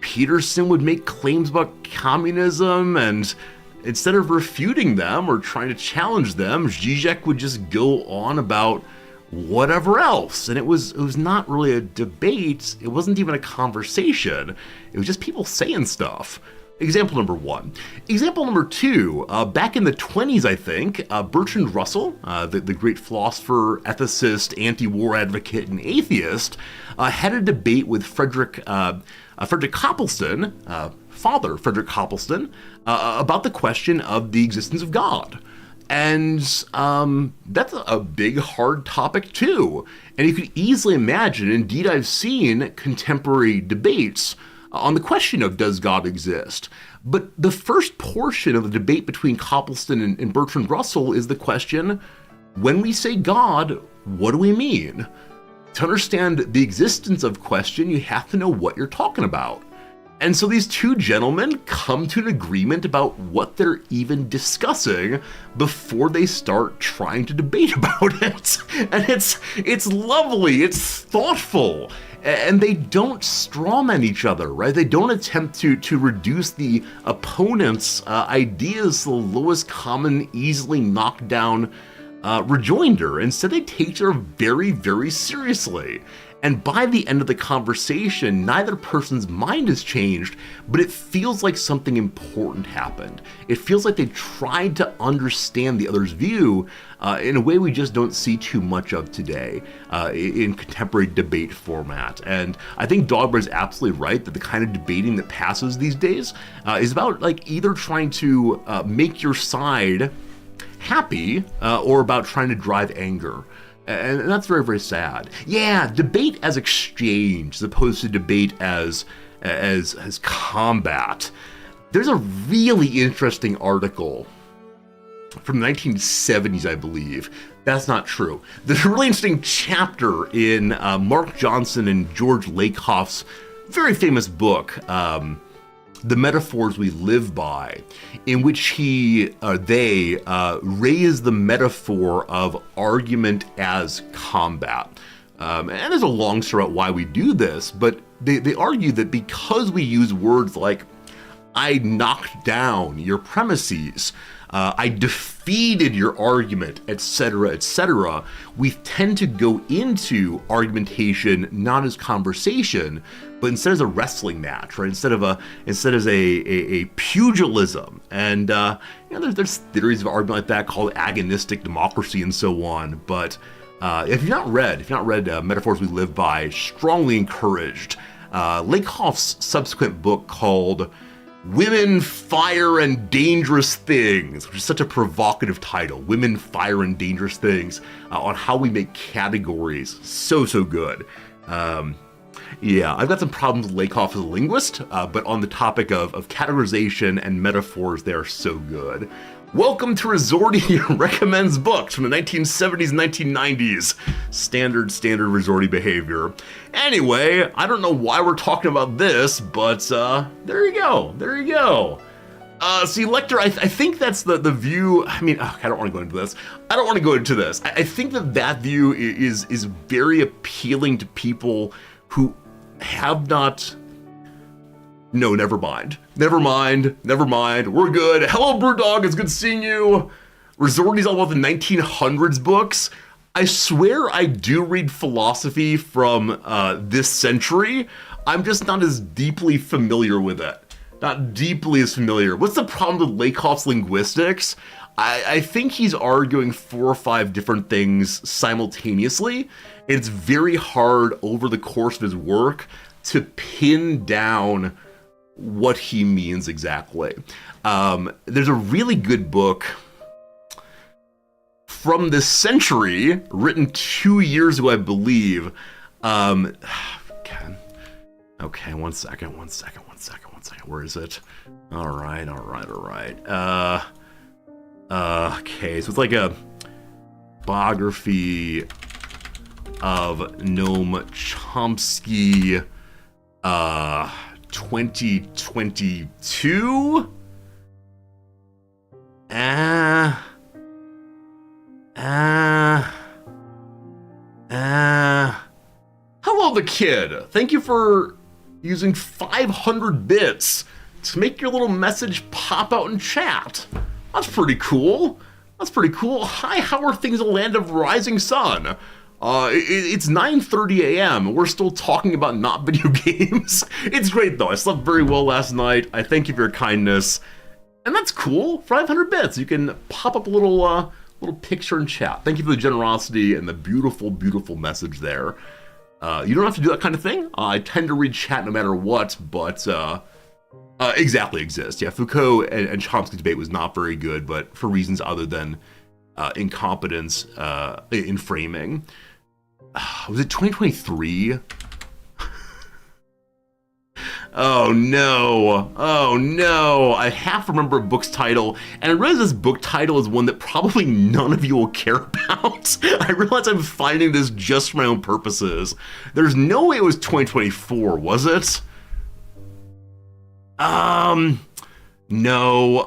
Peterson would make claims about communism, and instead of refuting them or trying to challenge them, Žižek would just go on about whatever else. And it was not really a debate. It wasn't even a conversation. It was just people saying stuff. Example number one. Example number two, back in the 20s, I think, Bertrand Russell, the great philosopher, ethicist, anti-war advocate, and atheist, had a debate with Frederick Copleston, Father Frederick Copleston, about the question of the existence of God. And that's a big, hard topic, too. And you could easily imagine, indeed I've seen contemporary debates on the question of does God exist. But the first portion of the debate between Copleston and Bertrand Russell is the question, when we say God, what do we mean? To understand the existence of question, you have to know what you're talking about. And so these two gentlemen come to an agreement about what they're even discussing before they start trying to debate about it. And it's lovely, it's thoughtful, and they don't strawman each other, right? They don't attempt to reduce the opponent's ideas to the lowest common, easily knocked down rejoinder. Instead, they take each other very, very seriously. And by the end of the conversation, neither person's mind has changed, but it feels like something important happened. It feels like they tried to understand the other's view in a way we just don't see too much of today in contemporary debate format. And I think Dogberry is absolutely right that the kind of debating that passes these days is about like either trying to make your side happy or about trying to drive anger. And that's very, very sad. Yeah, debate as exchange as opposed to debate as combat. There's a really interesting article from the 1970s, I believe. That's not true. There's a really interesting chapter in Mark Johnson and George Lakoff's very famous book, The Metaphors We Live By, in which they raise the metaphor of argument as combat. And there's a long story about why we do this, but they argue that because we use words like, I knocked down your premises, I defeated your argument, etc., we tend to go into argumentation not as conversation, but instead as a wrestling match, right? Instead as a pugilism. And there's theories of argument like that called agonistic democracy and so on. But if you've not read Metaphors We Live By, strongly encouraged. Lakoff's subsequent book called Women, Fire, and Dangerous Things, which is such a provocative title. Women, Fire, and Dangerous Things, on how we make categories. So good. Yeah, I've got some problems with Lakoff as a linguist, but on the topic of categorization and metaphors, they are so good. Welcome to Resorty Recommends Books from the 1970s and 1990s. Standard Resorty behavior. Anyway, I don't know why we're talking about this, but there you go. See, Lecter, I think that's the view. I mean, I don't want to go into this. I think that view is very appealing to people who have not... No, never mind. We're good. Hello, Brewdog. It's good seeing you. Resorty's all about the 1900s books. I swear I do read philosophy from this century. I'm just not as deeply familiar with it. Not deeply as familiar. What's the problem with Lakoff's linguistics? I think he's arguing 4 or 5 different things simultaneously. It's very hard over the course of his work to pin down what he means exactly. There's a really good book from this century, written 2 years ago, I believe. Okay, one second. Where is it? All right. Okay, so it's like a biography of Noam Chomsky, 2022? Hello, the kid. Thank you for using 500 bits to make your little message pop out in chat. That's pretty cool. Hi, how are things in the land of rising sun? It's 9:30 a.m. We're still talking about not video games. It's great though. I slept very well last night. I thank you for your kindness. And that's cool. 500 bits. You can pop up a little picture in chat. Thank you for the generosity and the beautiful, beautiful message there. You don't have to do that kind of thing. I tend to read chat no matter what, but exactly exists. Yeah, Foucault and Chomsky's debate was not very good, but for reasons other than incompetence in framing. Was it 2023? Oh no, I half remember a book's title, and I realize this book title is one that probably none of you will care about. I realize I'm finding this just for my own purposes. There's no way it was 2024, was it? No,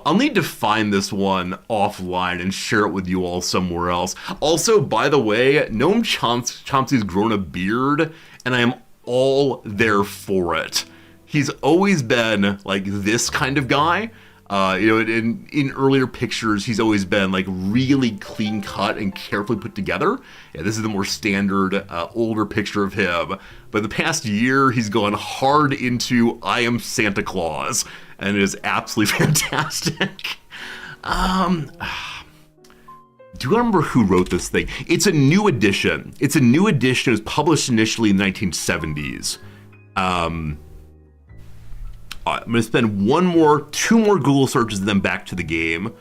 I'll need to find this one offline and share it with you all somewhere else. Also, by the way, Noam Chomsky's grown a beard, and I am all there for it. He's always been like this kind of guy. In earlier pictures, he's always been like really clean cut and carefully put together. Yeah, this is the more standard, older picture of him. But the past year, he's gone hard into I am Santa Claus, and it is absolutely fantastic. Do you remember who wrote this thing? It's a new edition. It was published initially in the 1970s. I'm going to spend two more Google searches and then back to the game.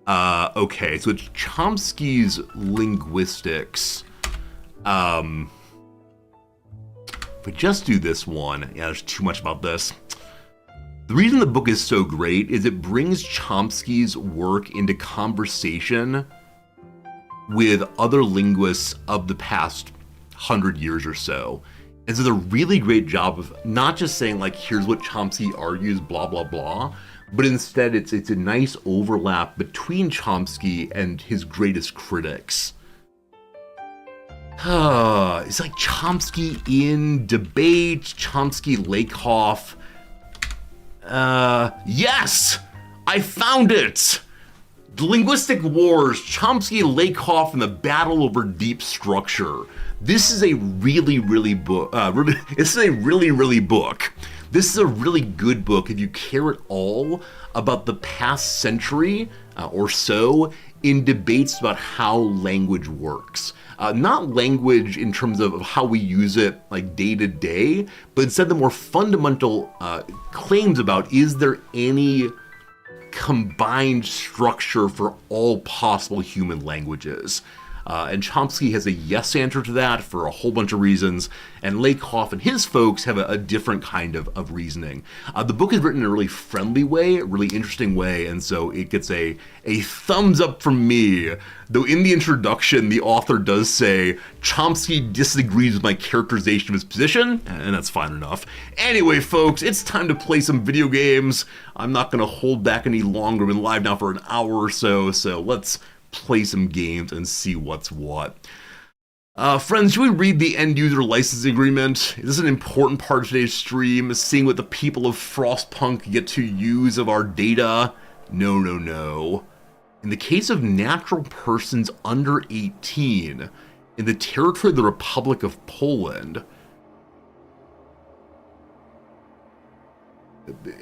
Okay, so it's Chomsky's Linguistics. If we just do this one, yeah, there's too much about this. The reason the book is so great is it brings Chomsky's work into conversation with other linguists of the past 100 years or so. And so, does a really great job of not just saying like, here's what Chomsky argues, blah, blah, blah, but instead it's a nice overlap between Chomsky and his greatest critics. It's like Chomsky in debate, Chomsky Lakoff. Yes! I found it! The Linguistic Wars, Chomsky, Lakoff, and the Battle Over Deep Structure. This is a really, really book. This is a really, really book. This is a really good book if you care at all about the past century or so in debates about how language works. Not language in terms of how we use it like day to day, but instead the more fundamental claims about, is there any combined structure for all possible human languages? And Chomsky has a yes answer to that for a whole bunch of reasons, and Lakoff and his folks have a different kind of reasoning. The book is written in a really friendly way, a really interesting way, and so it gets a thumbs up from me. Though in the introduction, the author does say, Chomsky disagrees with my characterization of his position, and that's fine enough. Anyway, folks, it's time to play some video games. I'm not going to hold back any longer. We've been live now for an hour or so let's play some games and see what's what. Friends, should we read the end user license agreement? This is an important part of today's stream, seeing what the people of Frostpunk get to use of our data. No. In the case of natural persons under 18 in the territory of the Republic of Poland,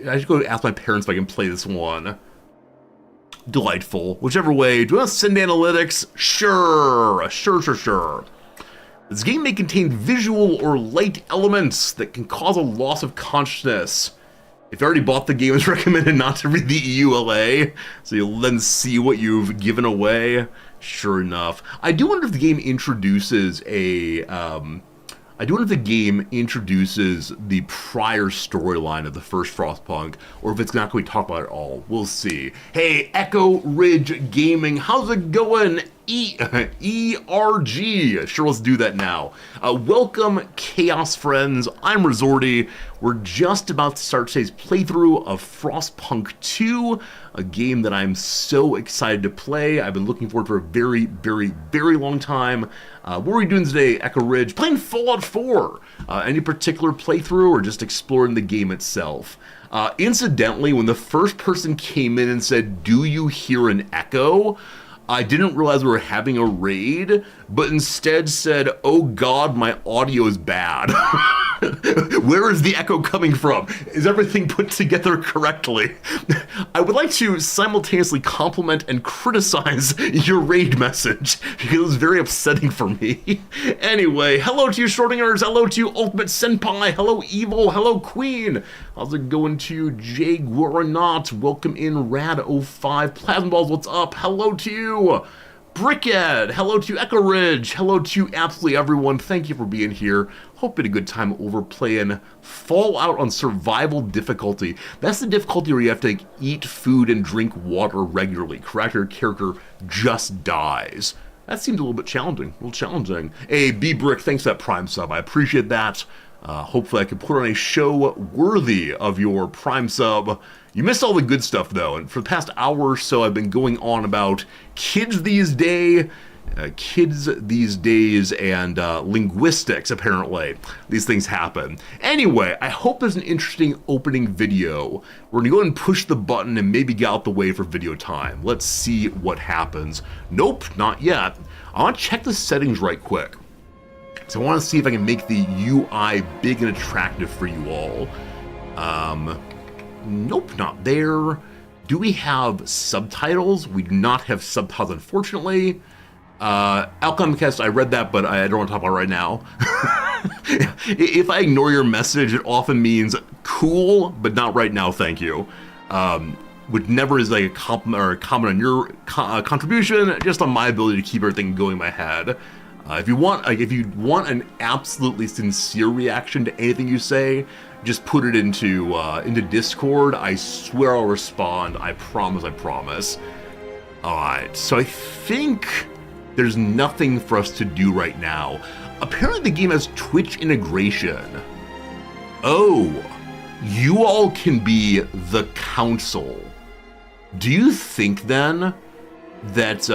I should go ask my parents if I can play this one. Delightful. Whichever way. Do you want to send analytics? Sure. This game may contain visual or light elements that can cause a loss of consciousness. If you already bought the game, it's recommended not to read the EULA, so you'll then see what you've given away. Sure enough. I do wonder if the game introduces the prior storyline of the first Frostpunk, or if it's not going to be talked about at all. We'll see. Hey, Echo Ridge Gaming, how's it going? ERG. Sure, let's do that now. Welcome, Chaos friends. I'm Resorty. We're just about to start today's playthrough of Frostpunk 2, a game that I'm so excited to play. I've been looking forward for a very, very, very long time. What are we doing today, Echo Ridge? Playing Fallout 4. Any particular playthrough or just exploring the game itself? Incidentally, when the first person came in and said, "Do you hear an echo?" I didn't realize we were having a raid, but instead said, "Oh God, my audio is bad." Where is the echo coming from? Is everything put together correctly? I would like to simultaneously compliment and criticize your raid message, because it was very upsetting for me. Anyway, hello to you Schrodinger's, hello to you Ultimate Senpai, hello Evil, hello Queen. How's it going to you Jaguaranot? Welcome in Rad05. Plasma Balls, what's up? Hello to you. Brickhead, hello to you, Echo Ridge, hello to you, absolutely everyone. Thank you for being here. Hope you had a good time over playing Fallout on survival difficulty. That's the difficulty where you have to like, eat food and drink water regularly. Correct? Your character just dies. That seems a little bit challenging. Hey, B-Brick, thanks for that Prime sub. I appreciate that. Hopefully I can put on a show worthy of your Prime sub. You missed all the good stuff, though, and for the past hour or so I've been going on about kids these days and linguistics, apparently. These things happen. Anyway, I hope there's an interesting opening video. We're gonna go ahead and push the button and maybe get out the way for video time. Let's see what happens. Nope, not yet. I want to check the settings right quick. So I want to see if I can make the UI big and attractive for you all. Nope, not there. Do we have subtitles? We do not have subtitles, unfortunately. Alchemicast, I read that, but I don't want to talk about it right now. If I ignore your message, it often means cool, but not right now, thank you. Which never is like a compliment or a comment on your contribution, just on my ability to keep everything going in my head. If you want an absolutely sincere reaction to anything you say, just put it into Discord. I swear I'll respond. I promise. Alright, so I think there's nothing for us to do right now. Apparently the game has Twitch integration. Oh, you all can be the council. Do you think then that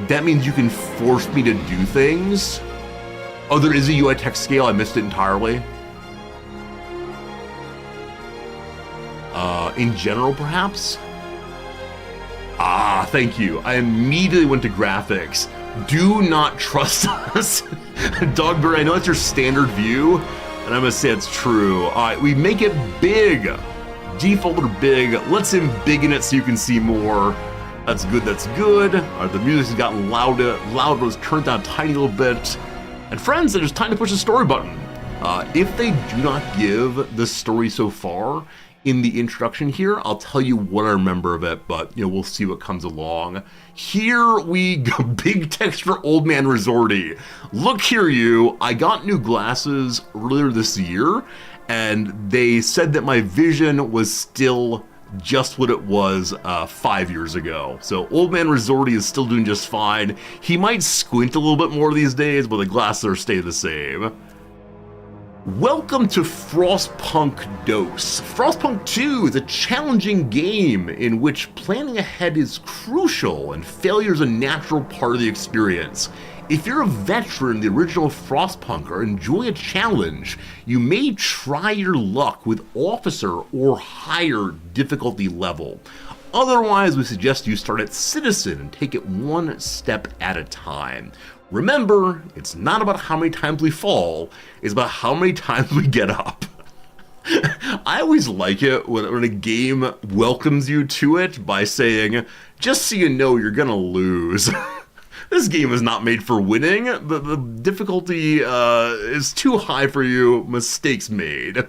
that means you can force me to do things? Oh, there is a UI text scale. I missed it entirely. In general, perhaps? Ah, thank you. I immediately went to graphics. Do not trust us. Dogberry, I know that's your standard view, and I'm gonna say it's true. All right, we make it big. Default or big. Let's embiggen it so you can see more. That's good, that's good. All right, the music's gotten louder. It's turned down a tiny little bit. And friends, it's time to push the story button. If they do not give the story so far in the introduction here, I'll tell you what I remember of it, but we'll see what comes along. Here we go, big text for Old Man Resorty. Look here, you, I got new glasses earlier this year, and they said that my vision was still just what it was 5 years ago. So Old Man Resorty is still doing just fine. He might squint a little bit more these days, but the glasses are stay the same. Welcome to Frostpunk Dose. Frostpunk 2 is a challenging game in which planning ahead is crucial and failure is a natural part of the experience. If you're a veteran in the original Frostpunk or enjoy a challenge, you may try your luck with Officer or higher difficulty level. Otherwise, we suggest you start at Citizen and take it one step at a time. Remember, it's not about how many times we fall, it's about how many times we get up. I always like it when a game welcomes you to it by saying, just so you know you're gonna lose. This game is not made for winning. The difficulty is too high for you. Mistakes made.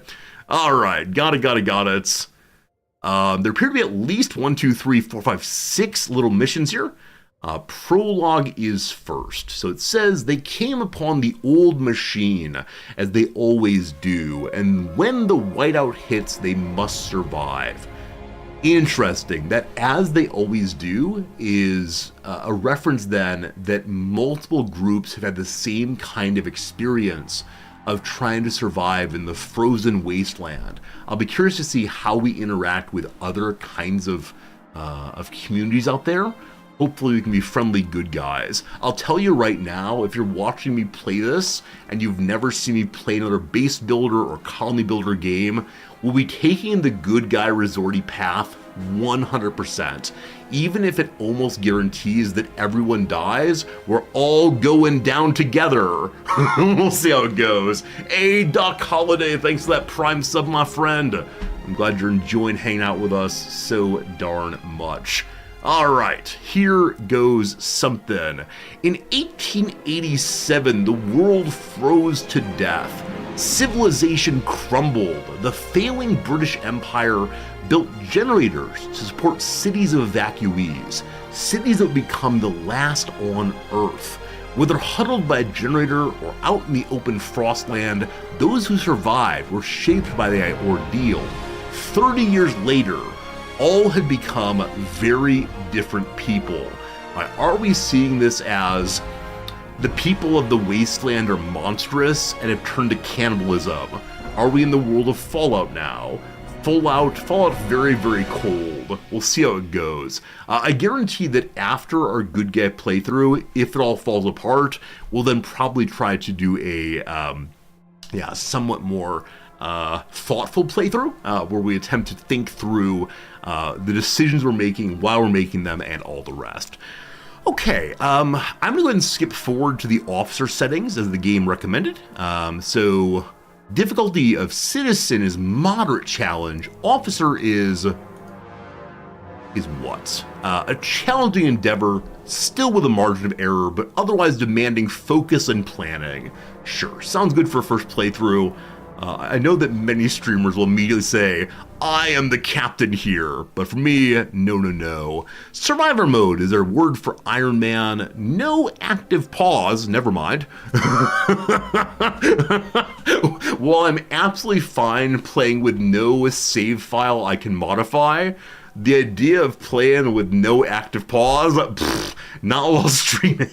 Alright, got it. There appear to be at least 1, 2, 3, 4, 5, 6 little missions here. Prologue is first. So it says, they came upon the old machine, as they always do, and when the whiteout hits, they must survive. Interesting that as they always do is a reference then that multiple groups have had the same kind of experience of trying to survive in the frozen wasteland. I'll be curious to see how we interact with other kinds of communities out there. Hopefully we can be friendly good guys. I'll tell you right now, if you're watching me play this and you've never seen me play another base builder or colony builder game, we'll be taking the good guy resorty path 100%. Even if it almost guarantees that everyone dies, we're all going down together. We'll see how it goes. Hey, Doc Holiday, thanks for that Prime sub, my friend. I'm glad you're enjoying hanging out with us so darn much. Alright, here goes something. In 1887, the world froze to death. Civilization crumbled. The failing British Empire built generators to support cities of evacuees, cities that would become the last on Earth. Whether huddled by a generator or out in the open frostland, those who survived were shaped by the ordeal. 30 years later, all had become very different people. Are we seeing this as The people of the wasteland are monstrous and have turned to cannibalism. Are we in the world of Fallout now? Fallout very, very cold. We'll see how it goes. I guarantee that after our good guy playthrough, if it all falls apart, we'll then probably try to do a somewhat more thoughtful playthrough, where we attempt to think through the decisions we're making, while we're making them, and all the rest. Okay, I'm going to go ahead and skip forward to the officer settings as the game recommended. So, difficulty of Citizen is moderate challenge. Officer is what? A challenging endeavor, still with a margin of error, but otherwise demanding focus and planning. Sure, sounds good for a first playthrough. I know that many streamers will immediately say, I am the captain here, but for me, no. Survivor mode is their word for Iron Man. No active pause, never mind. While I'm absolutely fine playing with no save file I can modify, the idea of playing with no active pause, not while streaming.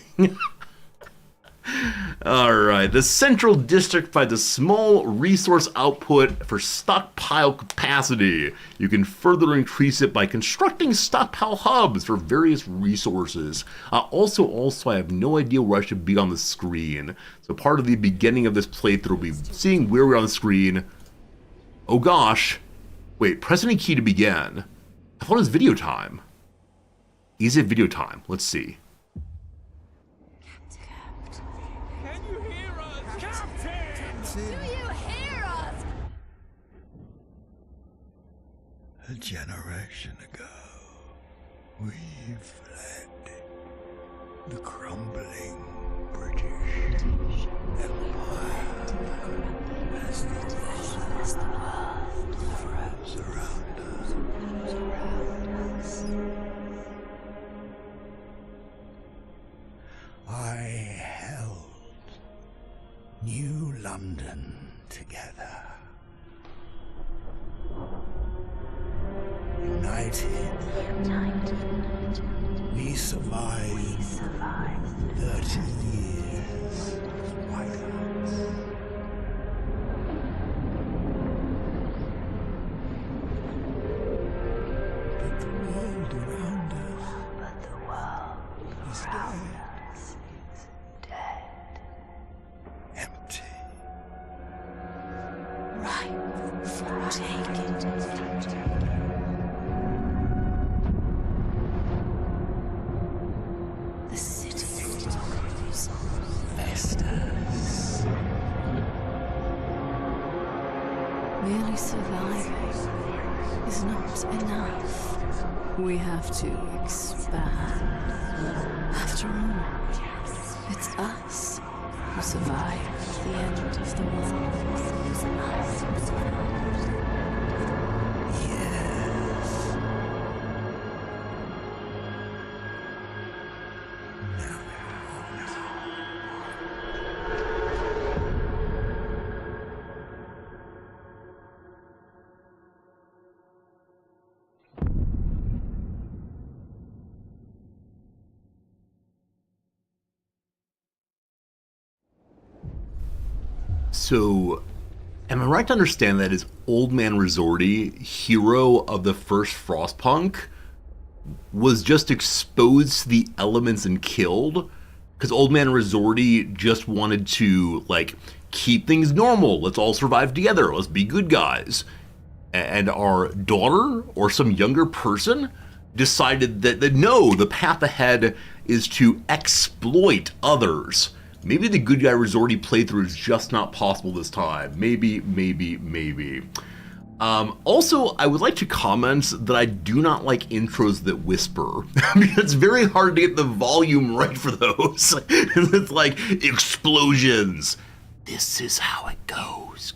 Alright, the Central District provides a small resource output for stockpile capacity. You can further increase it by constructing stockpile hubs for various resources. Also, I have no idea where I should be on the screen. So part of the beginning of this playthrough will be seeing where we're on the screen. Oh gosh. Wait, press any key to begin. I thought it was video time. Is it video time? Let's see. A generation ago, we fled the crumbling British Empire as the world froze around us. I held New London together. United, we survived 30 years of violence. But the world around us is dead. Empty. Ripe for taking. Merely surviving is not enough. We have to expand. After all, it's us who survived the end of the world. Yes. Now. So, am I right to understand that is Old Man Resorty, hero of the first Frostpunk, was just exposed to the elements and killed? Because Old Man Resorty just wanted to, like, keep things normal. Let's all survive together. Let's be good guys. And our daughter, or some younger person, decided that no, the path ahead is to exploit others. Maybe the good guy Resorty playthrough is just not possible this time. Maybe. Also, I would like to comment that I do not like intros that whisper. Because it's very hard to get the volume right for those. It's like, explosions. This is how it goes.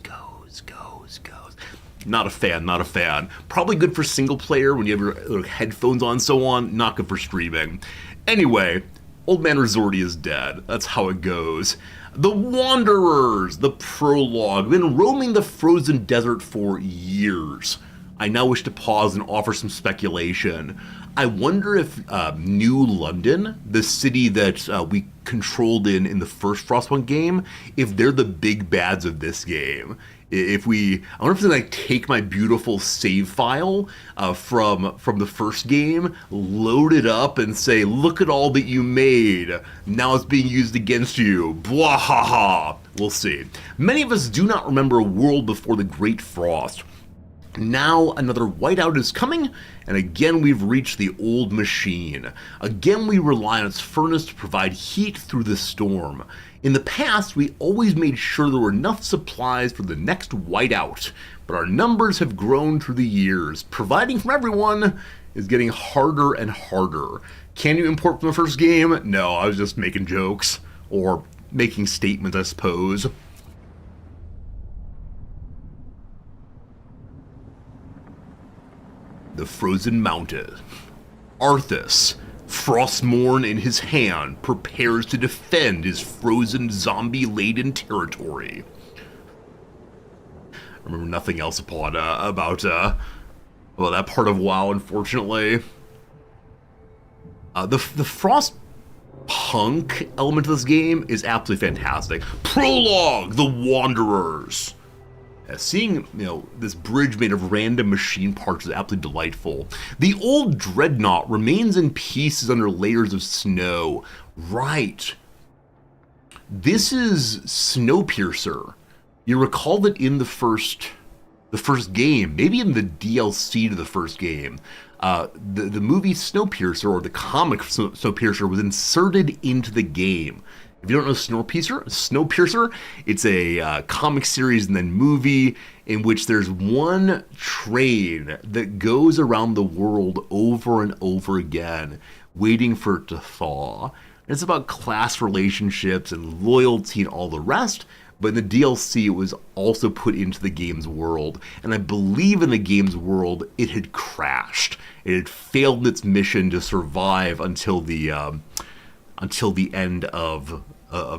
Not a fan. Probably good for single player when you have your headphones on and so on. Not good for streaming. Anyway, Old Man Resorty is dead. That's how it goes. The Wanderers, the prologue, been roaming the frozen desert for years. I now wish to pause and offer some speculation. I wonder if New London, the city that we controlled in the first Frostpunk game, if they're the big bads of this game. I wonder if they like take my beautiful save file from the first game, load it up, and say, "Look at all that you made. Now it's being used against you." Blah ha ha. We'll see. Many of us do not remember a world before the Great Frost. Now another whiteout is coming, and again we've reached the old machine. Again we rely on its furnace to provide heat through the storm. In the past, we always made sure there were enough supplies for the next whiteout, but our numbers have grown through the years. Providing from everyone is getting harder and harder. Can you import from the first game? No, I was just making jokes, or making statements, I suppose. The Frozen Mountain. Arthas, Frostmourne in his hand, prepares to defend his frozen zombie-laden territory. I remember nothing else about that part of WoW, unfortunately. The Frostpunk element of this game is absolutely fantastic. Prologue: The Wanderers. Seeing, this bridge made of random machine parts is absolutely delightful. The old dreadnought remains in pieces under layers of snow. Right. This is Snowpiercer. You recall that in the first game, maybe in the DLC to the first game, the movie Snowpiercer, or the comic Snowpiercer, was inserted into the game. If you don't know Snowpiercer, it's a comic series and then movie in which there's one train that goes around the world over and over again, waiting for it to thaw. And it's about class relationships and loyalty and all the rest, but in the DLC it was also put into the game's world. And I believe in the game's world it had crashed. It had failed its mission to survive until the end of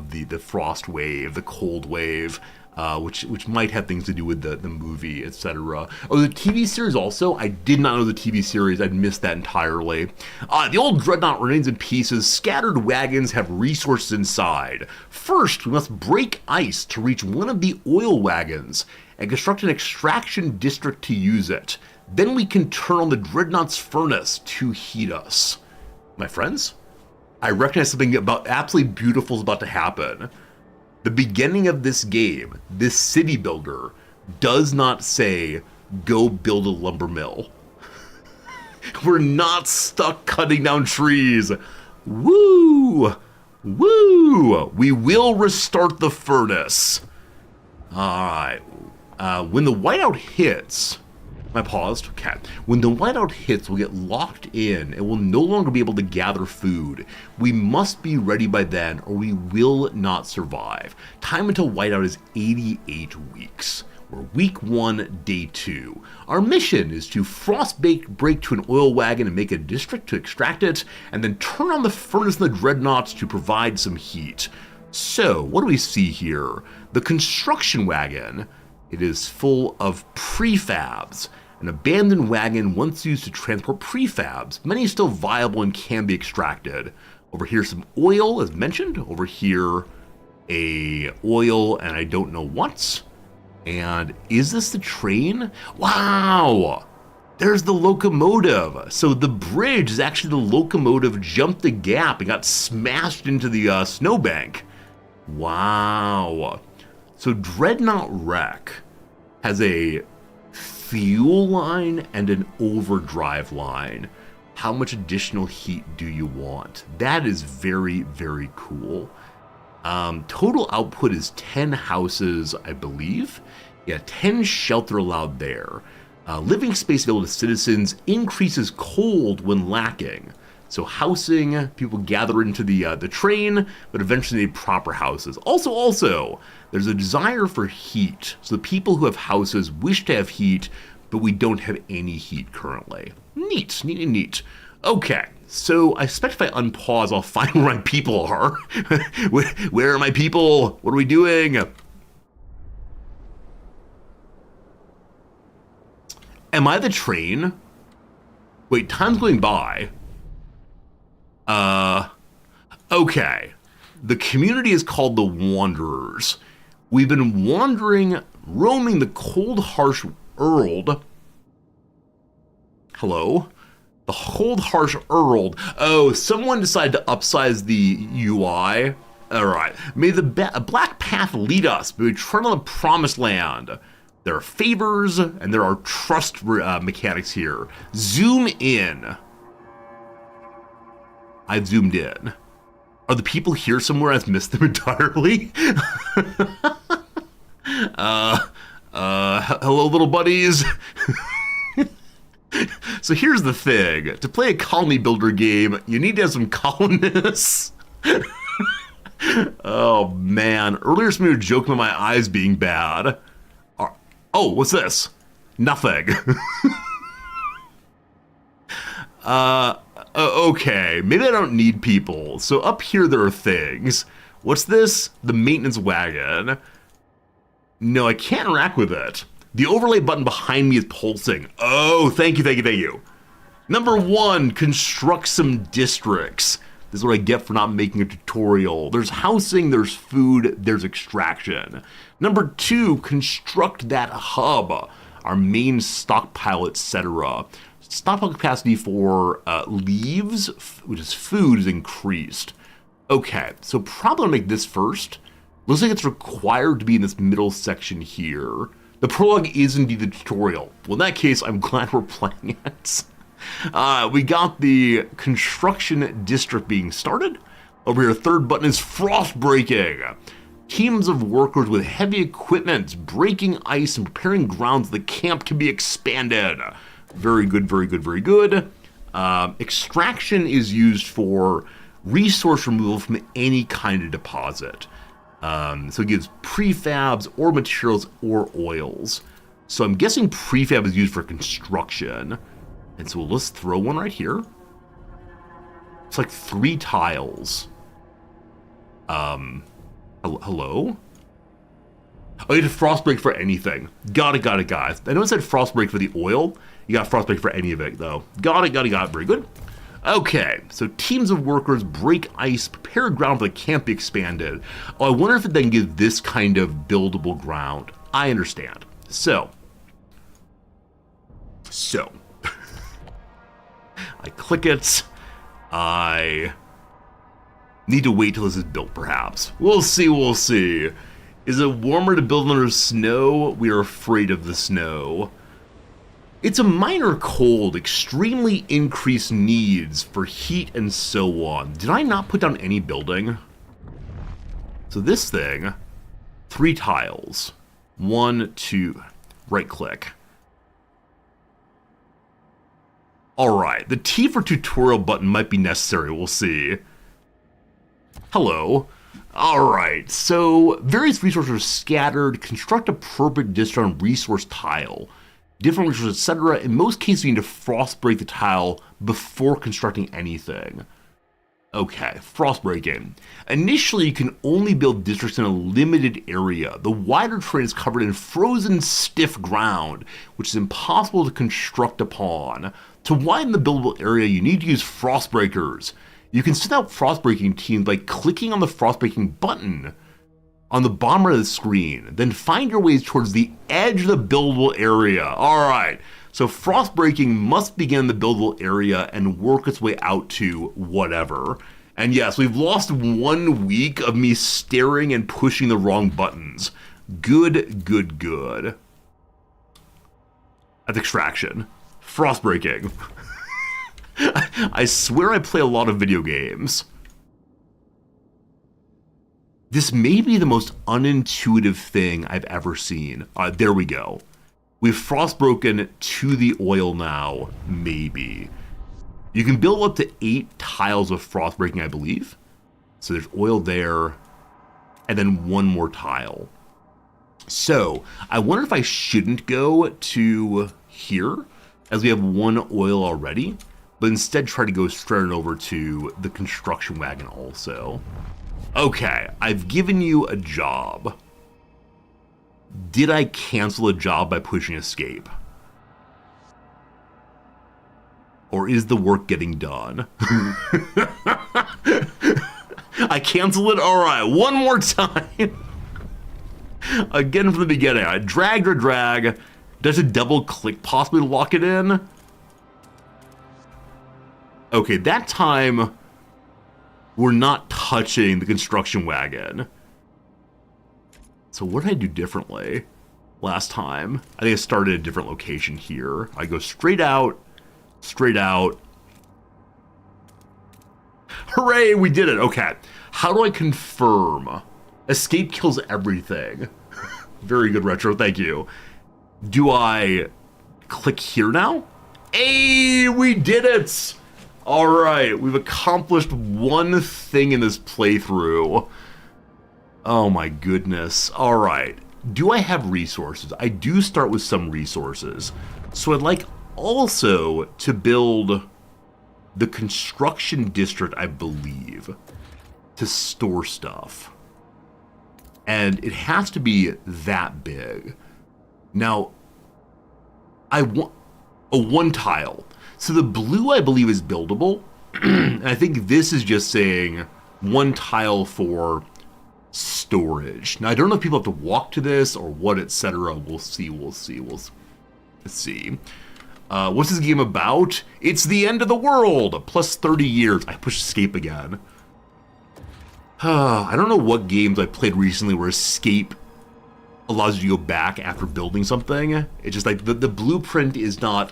the frost wave, the cold wave, which might have things to do with the movie, etc. Oh, the TV series also? I did not know the TV series. I'd missed that entirely. The old dreadnought remains in pieces. Scattered wagons have resources inside. First, we must break ice to reach one of the oil wagons and construct an extraction district to use it. Then we can turn on the dreadnought's furnace to heat us. My friends? I recognize something absolutely beautiful is about to happen. The beginning of this game, this city builder, does not say, "Go build a lumber mill." We're not stuck cutting down trees. Woo! Woo! We will restart the furnace. Alright. When the whiteout hits... I paused. Okay. When the whiteout hits, we'll get locked in and we'll no longer be able to gather food. We must be ready by then or we will not survive. Time until whiteout is 88 weeks. We're week 1, day 2. Our mission is to break to an oil wagon and make a district to extract it, and then turn on the furnace and the dreadnoughts to provide some heat. So, what do we see here? The construction wagon. It is full of prefabs. An abandoned wagon once used to transport prefabs, many still viable and can be extracted. Over here some oil, as mentioned. Over here a oil and I don't know what. And is this the train? Wow! There's the locomotive. So the bridge is actually the locomotive jumped a gap and got smashed into the snowbank. Wow. So Dreadnought Wreck has a fuel line and an overdrive line. How much additional heat do you want? That is very, very cool. Total output is 10 houses, I believe. Yeah, 10 shelter allowed there. Living space available to citizens increases cold when lacking. So housing, people gather into the train, but eventually need proper houses. Also, there's a desire for heat. So the people who have houses wish to have heat, but we don't have any heat currently. Neat. Okay, so I suspect if I unpause, I'll find where my people are. Where are my people? What are we doing? Am I the train? Wait, time's going by. Okay. The community is called the Wanderers. We've been wandering, roaming the cold, harsh world. Hello? The cold, harsh world. Oh, someone decided to upsize the UI. Alright. May the black path lead us. May we tread on the promised land. There are favors, and there are trust mechanics here. Zoom in. I've zoomed in. Are the people here somewhere? I've missed them entirely. Hello, little buddies. So here's the thing. To play a colony builder game, you need to have some colonists. Oh, man. Earlier, somebody was joking about my eyes being bad. Oh, what's this? Nothing. Okay, maybe I don't need people. So up here there are things. What's this? The maintenance wagon. No, I can't interact with it. The overlay button behind me is pulsing. Oh, thank you, thank you, thank you. Number 1, construct some districts. This is what I get for not making a tutorial. There's housing, there's food, there's extraction. Number 2, construct that hub. Our main stockpile, etc. Stockpile capacity for leaves, which is food, is increased. Okay, so probably I'll make this first. Looks like it's required to be in this middle section here. The prologue is indeed the tutorial. Well, in that case, I'm glad we're playing it. We got the construction district being started. Over here, third button is frost breaking. Teams of workers with heavy equipment breaking ice and preparing grounds so the camp can be expanded. Very good, very good, very good. Extraction is used for resource removal from any kind of deposit. So it gives prefabs or materials or oils. So I'm guessing prefab is used for construction. And so let's throw one right here. It's like 3 tiles. Hello? Oh, you have frostbreak for anything. Got it, guys. I know it said frostbreak for the oil. You got frostbreak for any of it, though. Got it. Very good. Okay, so teams of workers break ice, prepare ground for the camp be expanded. Oh, I wonder if it then gives this kind of buildable ground. I understand. So. I click it. I need to wait till this is built, perhaps. We'll see. Is it warmer to build under snow? We are afraid of the snow. It's a minor cold, extremely increased needs for heat and so on. Did I not put down any building? So this thing, 3 tiles. 1, 2, right click. Alright, the T for tutorial button might be necessary, we'll see. Hello. Alright, so various resources are scattered. Construct appropriate district on resource tile. Different resources, etc. In most cases, you need to frost break the tile before constructing anything. Okay, frost breaking. Initially, you can only build districts in a limited area. The wider terrain is covered in frozen, stiff ground, which is impossible to construct upon. To widen the buildable area, you need to use frost breakers. You can set out frost breaking teams by clicking on the frost breaking button on the bottom right of the screen, then find your ways towards the edge of the buildable area. Alright, so frost breaking must begin in the buildable area and work its way out to whatever. And yes, we've lost 1 week of me staring and pushing the wrong buttons. Good. That's extraction. Frost breaking. I swear I play a lot of video games. This may be the most unintuitive thing I've ever seen. There we go. We've frostbroken to the oil now, maybe. You can build up to 8 tiles of frostbreaking, I believe. So there's oil there, and then 1 more tile. So I wonder if I shouldn't go to here, as we have 1 oil already, but instead try to go straight over to the construction wagon also. Okay, I've given you a job. Did I cancel a job by pushing escape? Or is the work getting done? I cancel it? Alright, one more time. Again from the beginning. I drag or drag. Does a double click possibly lock it in? Okay, that time we're not touching the construction wagon. So what did I do differently last time? I think I started at a different location here. I go straight out. Hooray, we did it. Okay. How do I confirm? Escape kills everything. Very good, Retro. Thank you. Do I click here now? Hey, we did it! All right, we've accomplished one thing in this playthrough. Oh my goodness. All right. Do I have resources? I do start with some resources. So I'd like also to build the construction district, I believe, to store stuff. And it has to be that big. Now, I want a one tile. So the blue, I believe, is buildable. And I think this is just saying one tile for storage. Now, I don't know if people have to walk to this or what, etc. We'll see. Let's see. What's this game about? It's the end of the world, plus 30 years. I push escape again. I don't know what games I played recently where escape allows you to go back after building something. It's just like the blueprint is not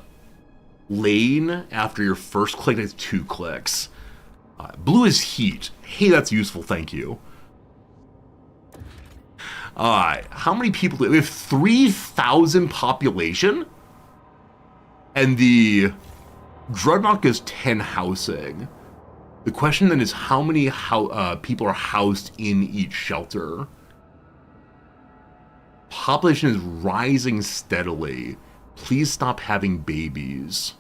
laying after your first click, it's 2 clicks. Blue is heat. Hey, that's useful, thank you. Alright, how many people do we have? 3,000 population? And the Dreadnought is 10 housing. The question then is how many people are housed in each shelter? Population is rising steadily. Please stop having babies.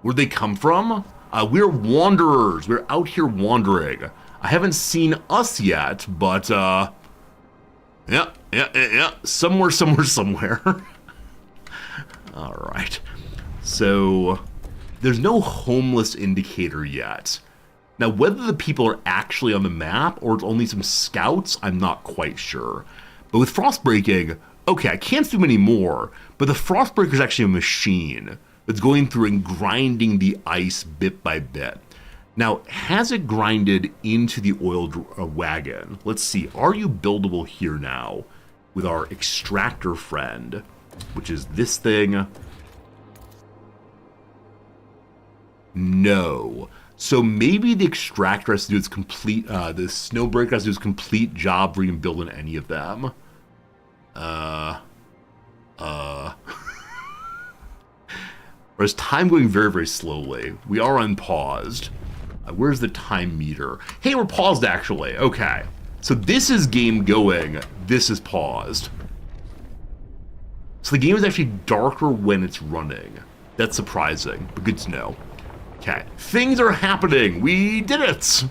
Where'd they come from? We're wanderers. We're out here wandering. I haven't seen us yet, but yeah. Somewhere. All right. So there's no homeless indicator yet. Now, whether the people are actually on the map or it's only some scouts, I'm not quite sure. But with Frostbreaking, okay, I can't do many more, but the Frostbreaker is actually a machine that's going through and grinding the ice bit by bit. Now, has it grinded into the oiled wagon? Let's see, are you buildable here now with our extractor friend, which is this thing? No. So maybe the extractor has to do its complete, the snowbreaker has to do its complete job for even building any of them. Or is time going very, very slowly? We are unpaused. Where's the time meter? Hey, we're paused actually. Okay. So this is game going. This is paused. So the game is actually darker when it's running. That's surprising, but good to know. Okay, things are happening. We did it.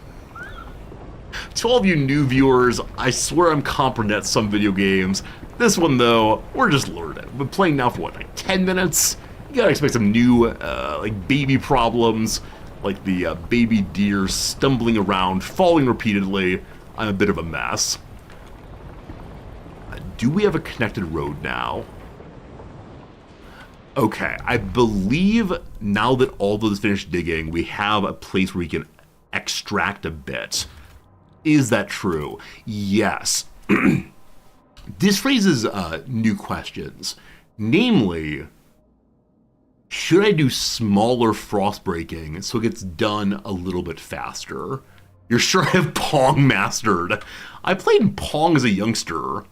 To all of you new viewers, I swear I'm competent at some video games. This one, though, we're just learning. We've been playing now for, what, like 10 minutes? You gotta expect some new, like, baby problems, like the baby deer stumbling around, falling repeatedly. I'm a bit of a mess. Do we have a connected road now? Okay, I believe now that all those finished digging, we have a place where we can extract a bit. Is that true? Yes. This raises new questions. Namely, should I do smaller frost breaking so it gets done a little bit faster? You're sure I have Pong mastered? I played Pong as a youngster.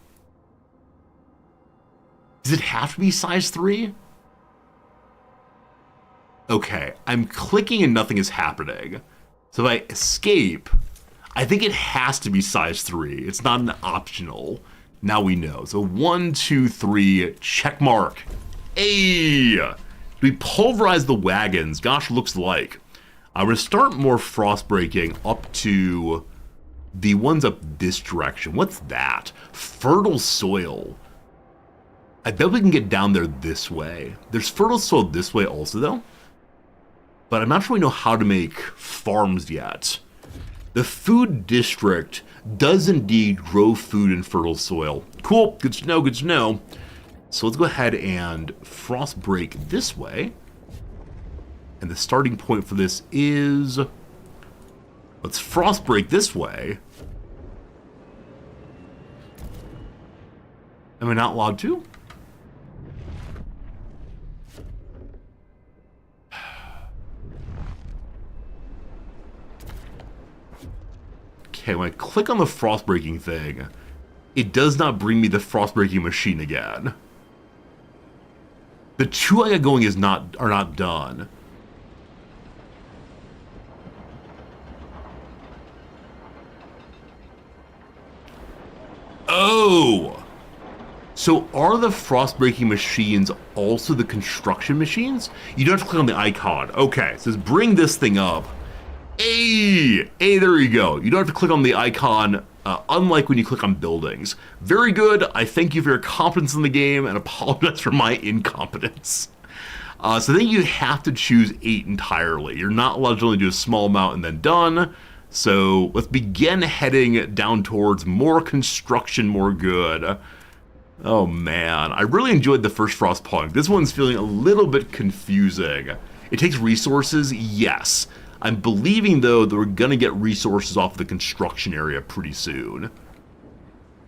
Does it have to be size 3? Okay, I'm clicking and nothing is happening. So if I escape, I think it has to be size 3. It's not an optional. Now we know. So 1, 2, 3, check mark. Hey! Do we pulverize the wagons? Gosh, looks like. I'm going to start more frost breaking up to the ones up this direction. What's that? Fertile soil. I bet we can get down there this way. There's fertile soil this way also, though. but I'm not sure we know how to make farms yet. The food district does indeed grow food in fertile soil. Cool, good to know, good to know. So let's go ahead and frost break this way. And the starting point for this is... let's frost break this way. Am I not allowed to? Okay, when I click on the frost breaking thing, it does not bring me the frost breaking machine again. The two I got going are not done. Oh! So are the frost breaking machines also the construction machines? You don't have to click on the icon. Okay, it says bring this thing up. Hey, there you go. You don't have to click on the icon, unlike when you click on buildings. Very good. I thank you for your competence in the game and apologize for my incompetence. So then you have to choose 8 entirely. You're not allowed to only do a small amount and then done. So let's begin heading down towards more construction, more good. Oh man, I really enjoyed the first Frostpunk. This one's feeling a little bit confusing. It takes resources, yes. I'm believing, though, that we're going to get resources off the construction area pretty soon.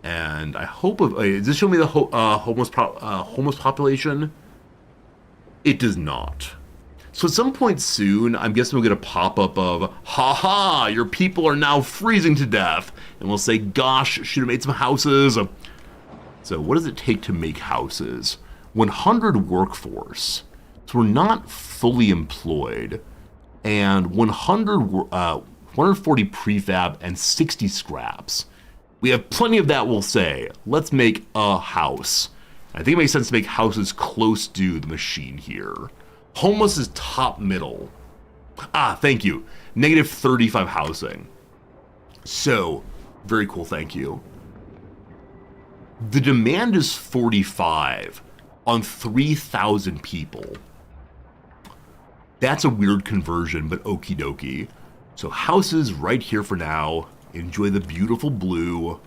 And I hope... does this show me the homeless population? It does not. So at some point soon, I'm guessing we'll get a pop-up of, haha, your people are now freezing to death. And we'll say, gosh, should have made some houses. So what does it take to make houses? 100 workforce. So we're not fully employed. And 140 prefab and 60 scraps. We have plenty of that, we'll say. Let's make a house. I think it makes sense to make houses close to the machine here. Homeless is top middle. Thank you. Negative 35 housing. So, very cool, thank you. The demand is 45 on 3,000 people. That's a weird conversion, but okie dokie. So houses right here for now. Enjoy the beautiful blue.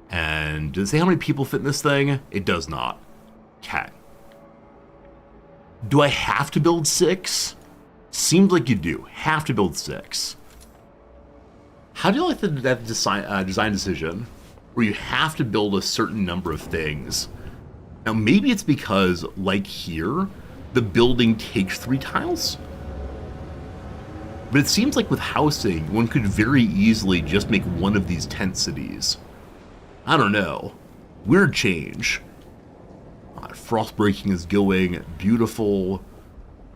And does it say how many people fit in this thing? It does not. Okay. Do I have to build 6? Seems like you do. Have to build 6. How do you like that design decision? Where you have to build a certain number of things. Now maybe it's because, like here, the building takes 3 tiles? But it seems like with housing, one could very easily just make one of these tent cities. I don't know. Weird change. Frost breaking is going. Beautiful.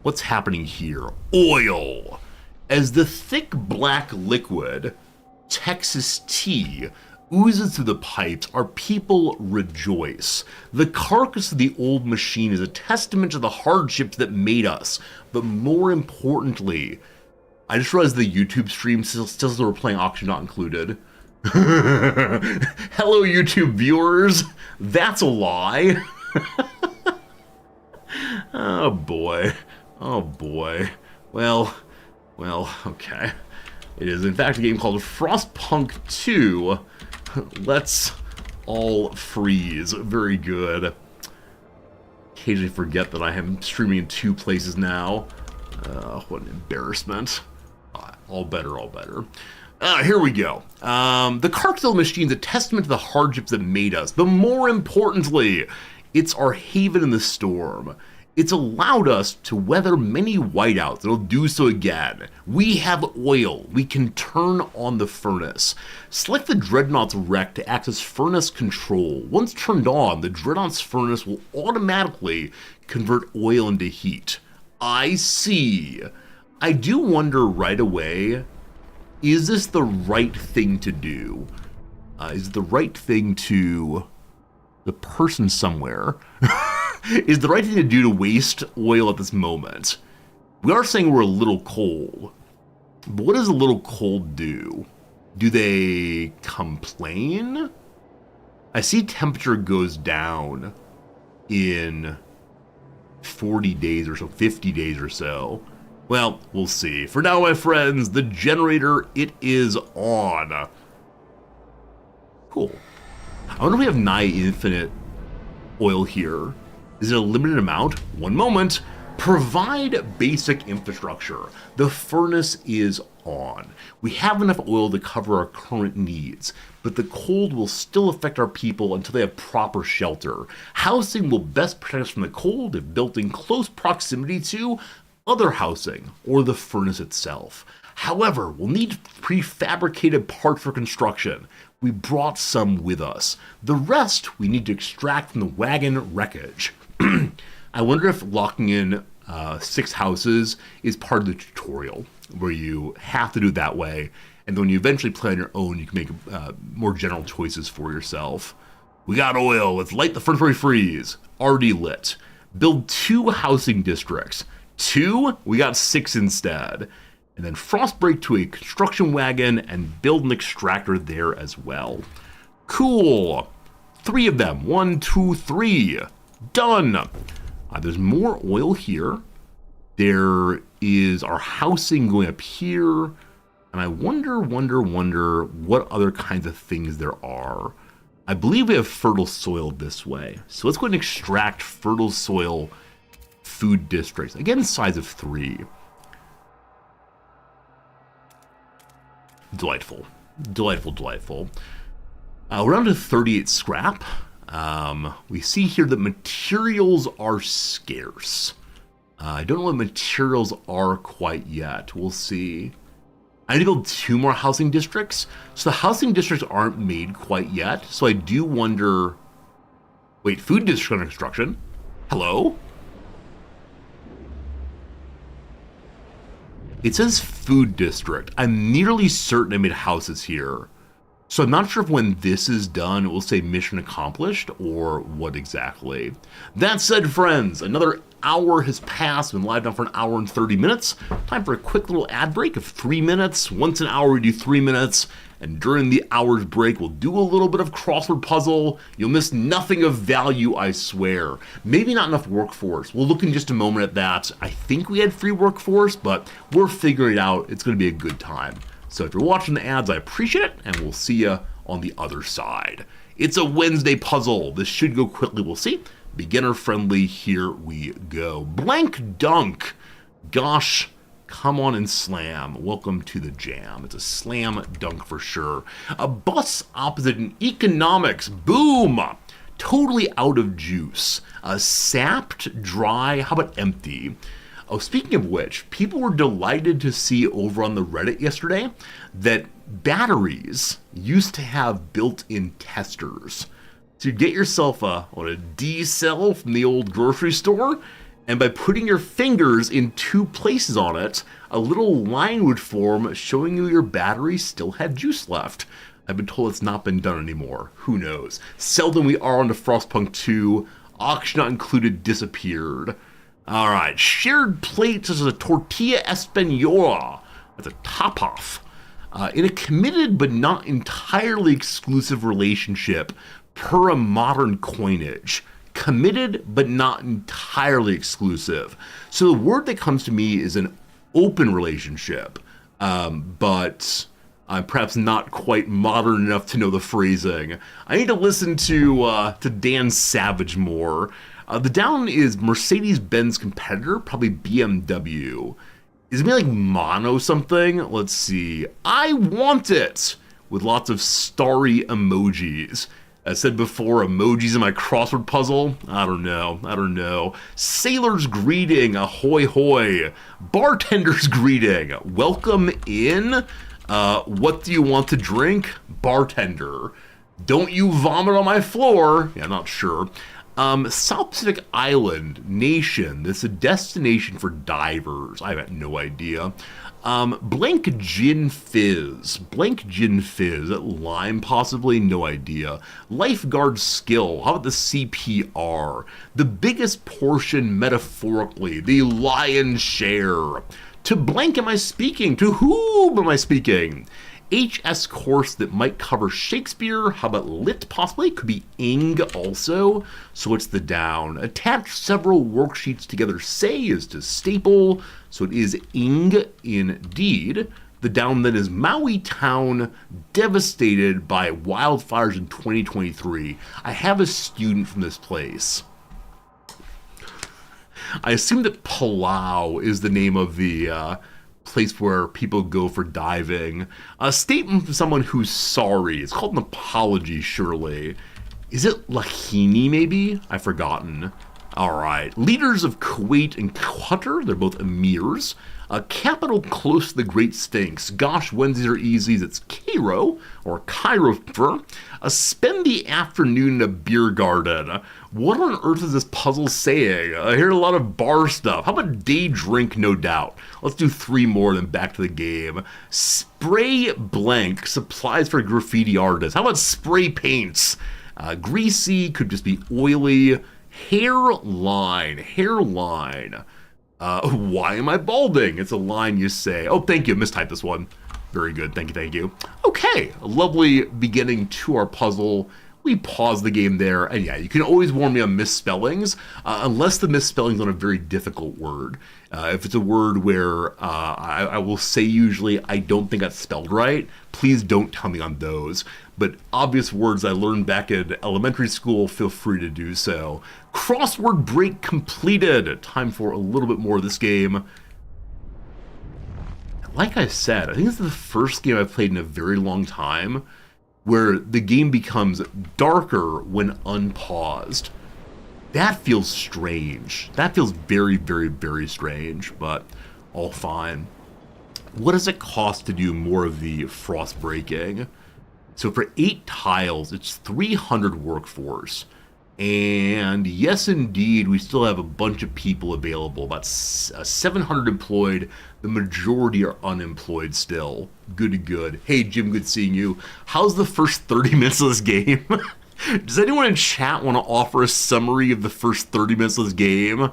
What's happening here? Oil! As the thick black liquid, Texas tea, oozes through the pipes, our people rejoice. The carcass of the old machine is a testament to the hardships that made us. But more importantly, I just realized the YouTube stream still says we're playing Auction Not Included. Hello, YouTube viewers. That's a lie. Oh boy. Oh boy. Well, okay. It is in fact a game called Frostpunk 2. Let's all freeze. Very good. Occasionally forget that I am streaming in 2 places now. What an embarrassment. All better, all better. Here we go. The Carkville machine's a testament to the hardships that made us, but more importantly, it's our haven in the storm. It's allowed us to weather many whiteouts, and it'll do so again. We have oil. We can turn on the furnace. Select the Dreadnought's wreck to access furnace control. Once turned on, the Dreadnought's furnace will automatically convert oil into heat. I see. I do wonder right away, is this the right thing to do? Is it the right thing to... the person somewhere... is the right thing to do to waste oil at this moment? We are saying we're a little cold. But what does a little cold do? Do they complain? I see temperature goes down in 40 days or so, 50 days or so. Well, we'll see. For now, my friends, the generator, it is on. Cool. I wonder if we have nigh infinite oil here. Is it a limited amount? One moment. Provide basic infrastructure. The furnace is on. We have enough oil to cover our current needs, but the cold will still affect our people until they have proper shelter. Housing will best protect us from the cold if built in close proximity to other housing or the furnace itself. However, we'll need prefabricated parts for construction. We brought some with us. The rest we need to extract from the wagon wreckage. I wonder if locking in 6 houses is part of the tutorial, where you have to do it that way, and then when you eventually play on your own, you can make more general choices for yourself. We got oil, let's light the furnace where we freeze. Already lit. Build 2 housing districts. 2? We got 6 instead. And then frostbreak to a construction wagon and build an extractor there as well. Cool. 3 of them. 1, 2, 3. Done. There's more oil here. There is our housing going up here. And I wonder what other kinds of things there are. I believe we have fertile soil this way. So let's go ahead and extract fertile soil food districts. Again, size of 3. Delightful. Delightful. We're down to 38 scrap. We see here that materials are scarce. I don't know what materials are quite yet. We'll see. I need to build 2 more housing districts. So the housing districts aren't made quite yet. So I do wonder... Wait, food district under construction? Hello? It says food district. I'm nearly certain I made houses here. So I'm not sure if when this is done, it will say mission accomplished or what exactly. That said, friends, another hour has passed. Been live now for an hour and 30 minutes. Time for a quick little ad break of 3 minutes. Once an hour, we do 3 minutes. And during the hour's break, we'll do a little bit of crossword puzzle. You'll miss nothing of value, I swear. Maybe not enough workforce. We'll look in just a moment at that. I think we had free workforce, but we're figuring it out. It's going to be a good time. So if you're watching the ads, I appreciate it, and we'll see you on the other side. It's a Wednesday puzzle. This should go quickly, we'll see. Beginner friendly, here we go. Blank dunk. Gosh, come on and slam. Welcome to the jam. It's a slam dunk for sure. A bus opposite in economics. Boom. Totally out of juice. Sapped, dry, how about empty? Oh, speaking of which, people were delighted to see over on the Reddit yesterday that batteries used to have built-in testers. So you get yourself a D cell from the old grocery store, and by putting your fingers in 2 places on it, a little line would form showing you your battery still had juice left. I've been told it's not been done anymore. Who knows? Seldom we are on to Frostpunk 2. Auction not included disappeared. Alright, shared plates as a tortilla española. That's a top-off. In a committed but not entirely exclusive relationship per a modern coinage. Committed but not entirely exclusive. So the word that comes to me is an open relationship, but I'm perhaps not quite modern enough to know the phrasing. I need to listen to Dan Savage more. The down is Mercedes-Benz competitor, probably BMW. Is it maybe like mono something? Let's see. I want it! With lots of starry emojis. As said before, emojis in my crossword puzzle? I don't know. Sailor's greeting, ahoy hoy. Bartender's greeting, welcome in. What do you want to drink? Bartender. Don't you vomit on my floor? Yeah, I'm not sure. South Pacific Island Nation. This is a destination for divers. I have no idea. Blank Gin Fizz. Blank Gin Fizz. That lime possibly? No idea. Lifeguard skill. How about the CPR? The biggest portion metaphorically. The lion's share. To blank am I speaking? To whom am I speaking? HS course that might cover Shakespeare. How about Lit, possibly? Could be Ing also. So it's the down. Attach several worksheets together, say, is to staple. So it is Ing indeed. The down then is Maui town devastated by wildfires in 2023. I have a student from this place. I assume that Palau is the name of the place where people go for diving. A statement from someone who's sorry. It's called an apology, surely. Is it Lahini, maybe? I've forgotten. All right. Leaders of Kuwait and Qatar, they're both emirs. A capital close to the Great Sphinx. Gosh, Wednesdays are easy. It's Cairo, or Cairo for. Spend the afternoon in a beer garden. What on earth is this puzzle saying? I hear a lot of bar stuff. How about day drink, no doubt? Let's do 3 more, then back to the game. Spray blank, supplies for graffiti artists. How about spray paints? Greasy, could just be oily. Hairline. Why am I balding? It's a line you say. Oh, thank you. Mistyped this one. Very good. Thank you. Okay, a lovely beginning to our puzzle. We pause the game there, and yeah, you can always warn me on misspellings, unless the misspelling's on a very difficult word. If it's a word where I will say usually I don't think that's spelled right, please don't tell me on those. But obvious words I learned back in elementary school, feel free to do so. Crossword break completed. Time for a little bit more of this game. Like I said, I think this is the first game I've played in a very long time where the game becomes darker when unpaused. That feels strange. That feels very, very, very strange, but all fine. What does it cost to do more of the frost breaking? So for 8 tiles, it's 300 workforce. And yes, indeed, we still have a bunch of people available, about 700 employed. The majority are unemployed still. Good. Hey, Jim, good seeing you. How's the first 30 minutes of this game? Does anyone in chat want to offer a summary of the first 30 minutes of this game?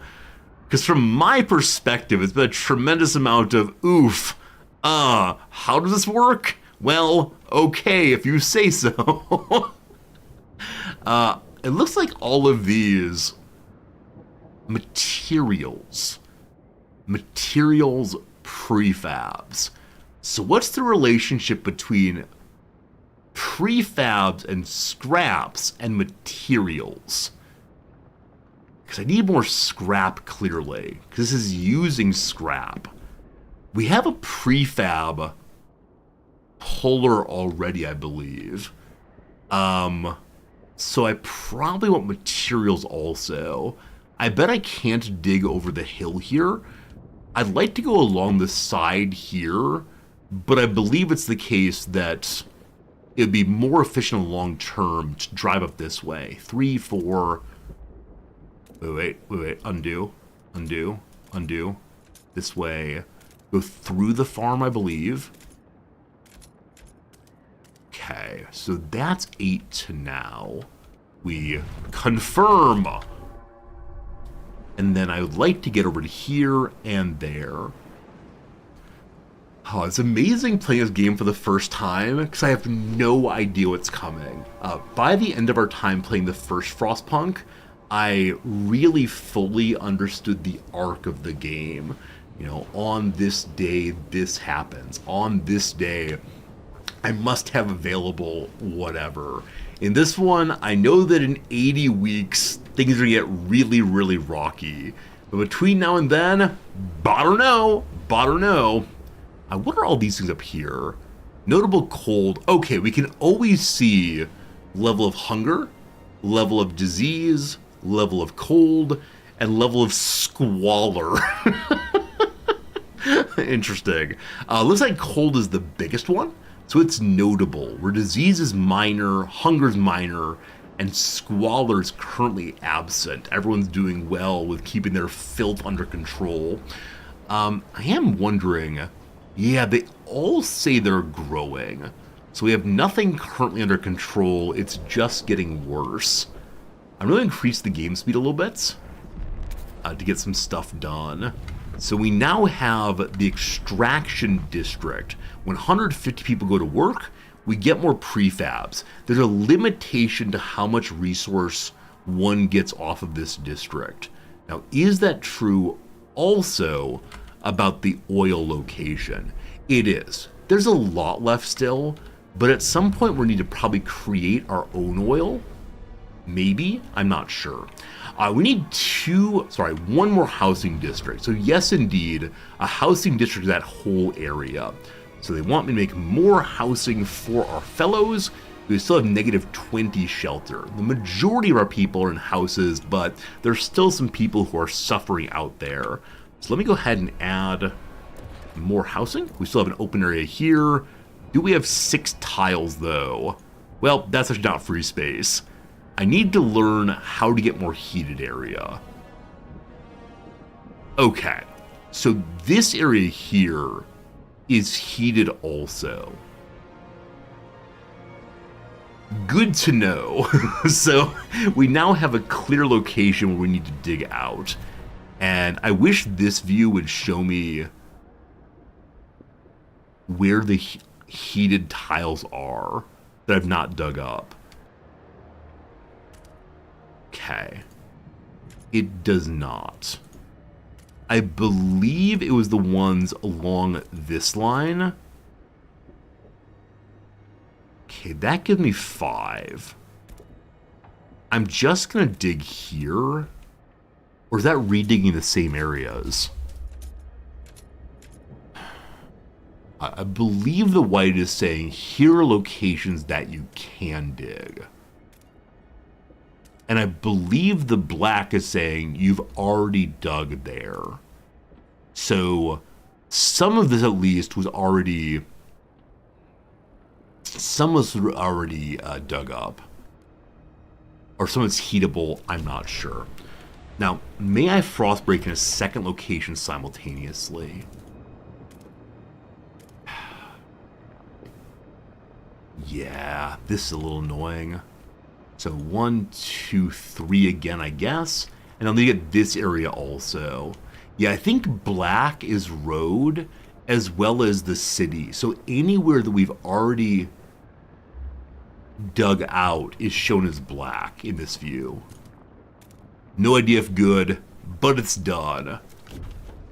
Because from my perspective, it's been a tremendous amount of oof. How does this work? Well, okay, if you say so. It looks like all of these materials prefabs. So what's the relationship between prefabs and scraps and materials? Because I need more scrap, clearly, because this is using scrap. We have a prefab puller already, I believe. So I probably want materials also. I bet I can't dig over the hill here. I'd like to go along the side here, but I believe it's the case that it'd be more efficient long term to drive up this way. 3, 4. Wait. Undo. This way. Go through the farm, I believe. Okay, so that's 8 to now. We confirm. And then I would like to get over to here and there. Oh, it's amazing playing this game for the first time because I have no idea what's coming. By the end of our time playing the first Frostpunk, I really fully understood the arc of the game. You know, on this day, this happens. On this day, I must have available whatever. In this one, I know that in 80 weeks, things are going to get really, really rocky. But between now and then, bother no. What are all these things up here? Notable cold. Okay, we can always see level of hunger, level of disease, level of cold, and level of squalor. Interesting. Looks like cold is the biggest one. So it's notable, where disease is minor, hunger's minor, and squalor is currently absent. Everyone's doing well with keeping their filth under control. I am wondering, yeah, they all say they're growing. So we have nothing currently under control, it's just getting worse. I'm going to increase the game speed a little bit to get some stuff done. So we now have the extraction district. When 150 people go to work, we get more prefabs. There's a limitation to how much resource one gets off of this district. Now, is that true also about the oil location? It is. There's a lot left still, but at some point we need to probably create our own oil. Maybe, I'm not sure. We need one more housing district. So yes, indeed, a housing district is that whole area. So they want me to make more housing for our fellows. We still have -20 shelter. The majority of our people are in houses, but there's still some people who are suffering out there. So let me go ahead and add more housing. We still have an open area here. Do we have 6 tiles though? Well, that's actually not free space. I need to learn how to get more heated area. Okay, so this area here is heated also. Good to know. So we now have a clear location where we need to dig out. And I wish this view would show me where the heated tiles are that I've not dug up. Okay. It does not. I believe it was the ones along this line. Okay, that gives me 5. I'm just gonna dig here. Or is that redigging the same areas? I believe the white is saying here are locations that you can dig. And I believe the black is saying you've already dug there. So some of this at least was already... Some was already dug up. Or some is heatable, I'm not sure. Now, may I frostbreak in a second location simultaneously? Yeah, this is a little annoying. So 1, 2, 3 again, I guess. And I'll need to get this area also. Yeah, I think black is road as well as the city. So anywhere that we've already dug out is shown as black in this view. No idea if good, but it's done.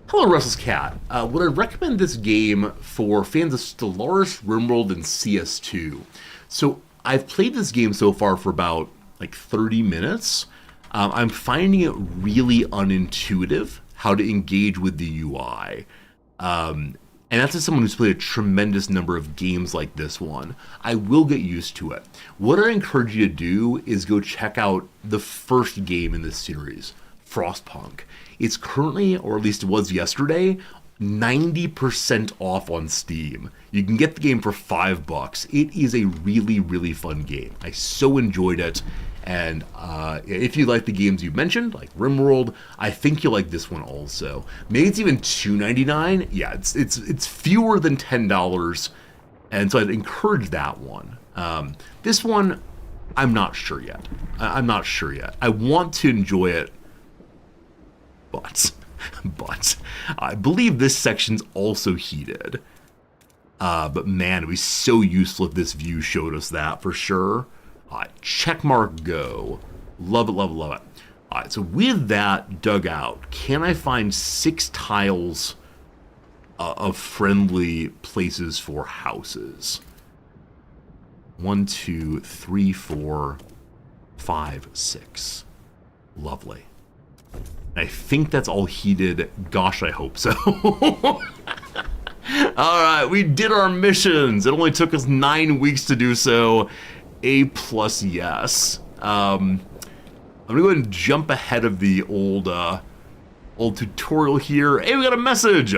Hello, Restless Cat. Would I recommend this game for fans of Stellaris, RimWorld, and CS2? So I've played this game so far for about like 30 minutes. I'm finding it really unintuitive how to engage with the UI. And that's as someone who's played a tremendous number of games like this one. I will get used to it. What I encourage you to do is go check out the first game in this series, Frostpunk. It's currently, or at least it was yesterday, 90% off on Steam. You can get the game for $5. It is a really, really fun game. I so enjoyed it. And if you like the games you mentioned, like RimWorld, I think you'll like this one also. Maybe it's even $2.99. Yeah, it's fewer than $10, and so I'd encourage that one. This one, I'm not sure yet. I'm not sure yet. I want to enjoy it, but I believe this section's also heated. But man, it'd be so useful if this view showed us that for sure. Checkmark go. Love it, love it, love it. All right, so with that dug out, can I find 6 tiles of friendly places for houses? 1, 2, 3, 4, 5, 6. Lovely. I think that's all heated. Gosh, I hope so. All right, we did our missions. It only took us 9 weeks to do so. A+, yes. I'm gonna go ahead and jump ahead of the old tutorial here. Hey, we got a message.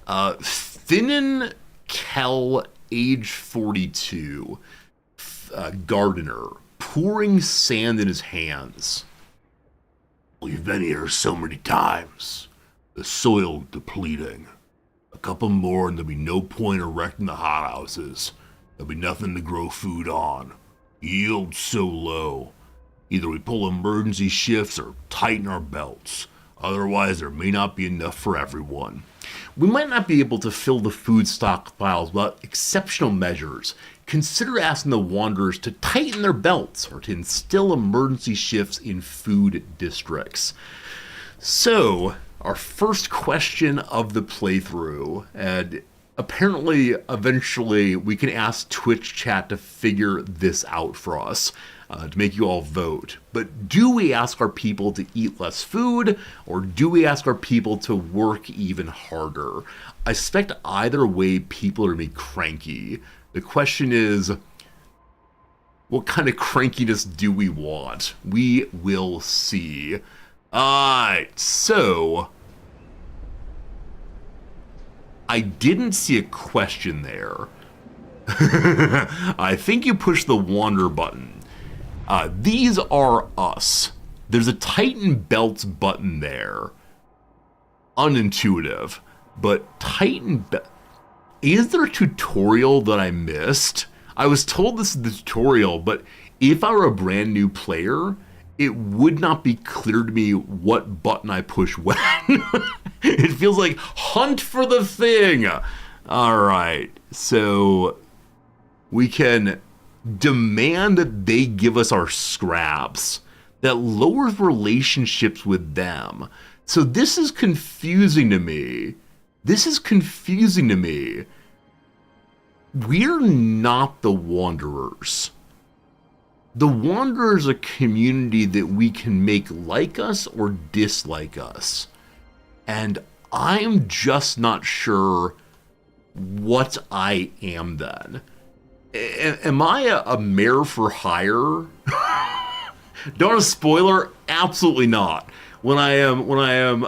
Finnan Kell, age 42, gardener, pouring sand in his hands. We've been here so many times. The soil depleting. A couple more and there'll be no point erecting the hothouses. There'll be nothing to grow food on. Yield so low. Either we pull emergency shifts or tighten our belts. Otherwise, there may not be enough for everyone. We might not be able to fill the food stockpiles without exceptional measures. Consider asking the Wanderers to tighten their belts or to instill emergency shifts in food districts. So, our first question of the playthrough, and apparently, eventually, we can ask Twitch chat to figure this out for us, to make you all vote. But do we ask our people to eat less food, or do we ask our people to work even harder? I suspect either way, people are going to be cranky. The question is, what kind of crankiness do we want? We will see. Alright, so I didn't see a question there. I think you push the wander button. These are us. There's a tighten belts button there. Unintuitive, but tighten is there a tutorial that I missed? I was told this is the tutorial, but if I were a brand new player, it would not be clear to me what button I push when. It feels like hunt for the thing. All right, so we can demand that they give us our scraps. That lowers relationships with them. So this is confusing to me. We're not the Wanderers. The Wanderers are a community that we can make like us or dislike us. And I'm just not sure what I am then. Am I a mayor for hire? Don't a spoiler? Absolutely not. When I am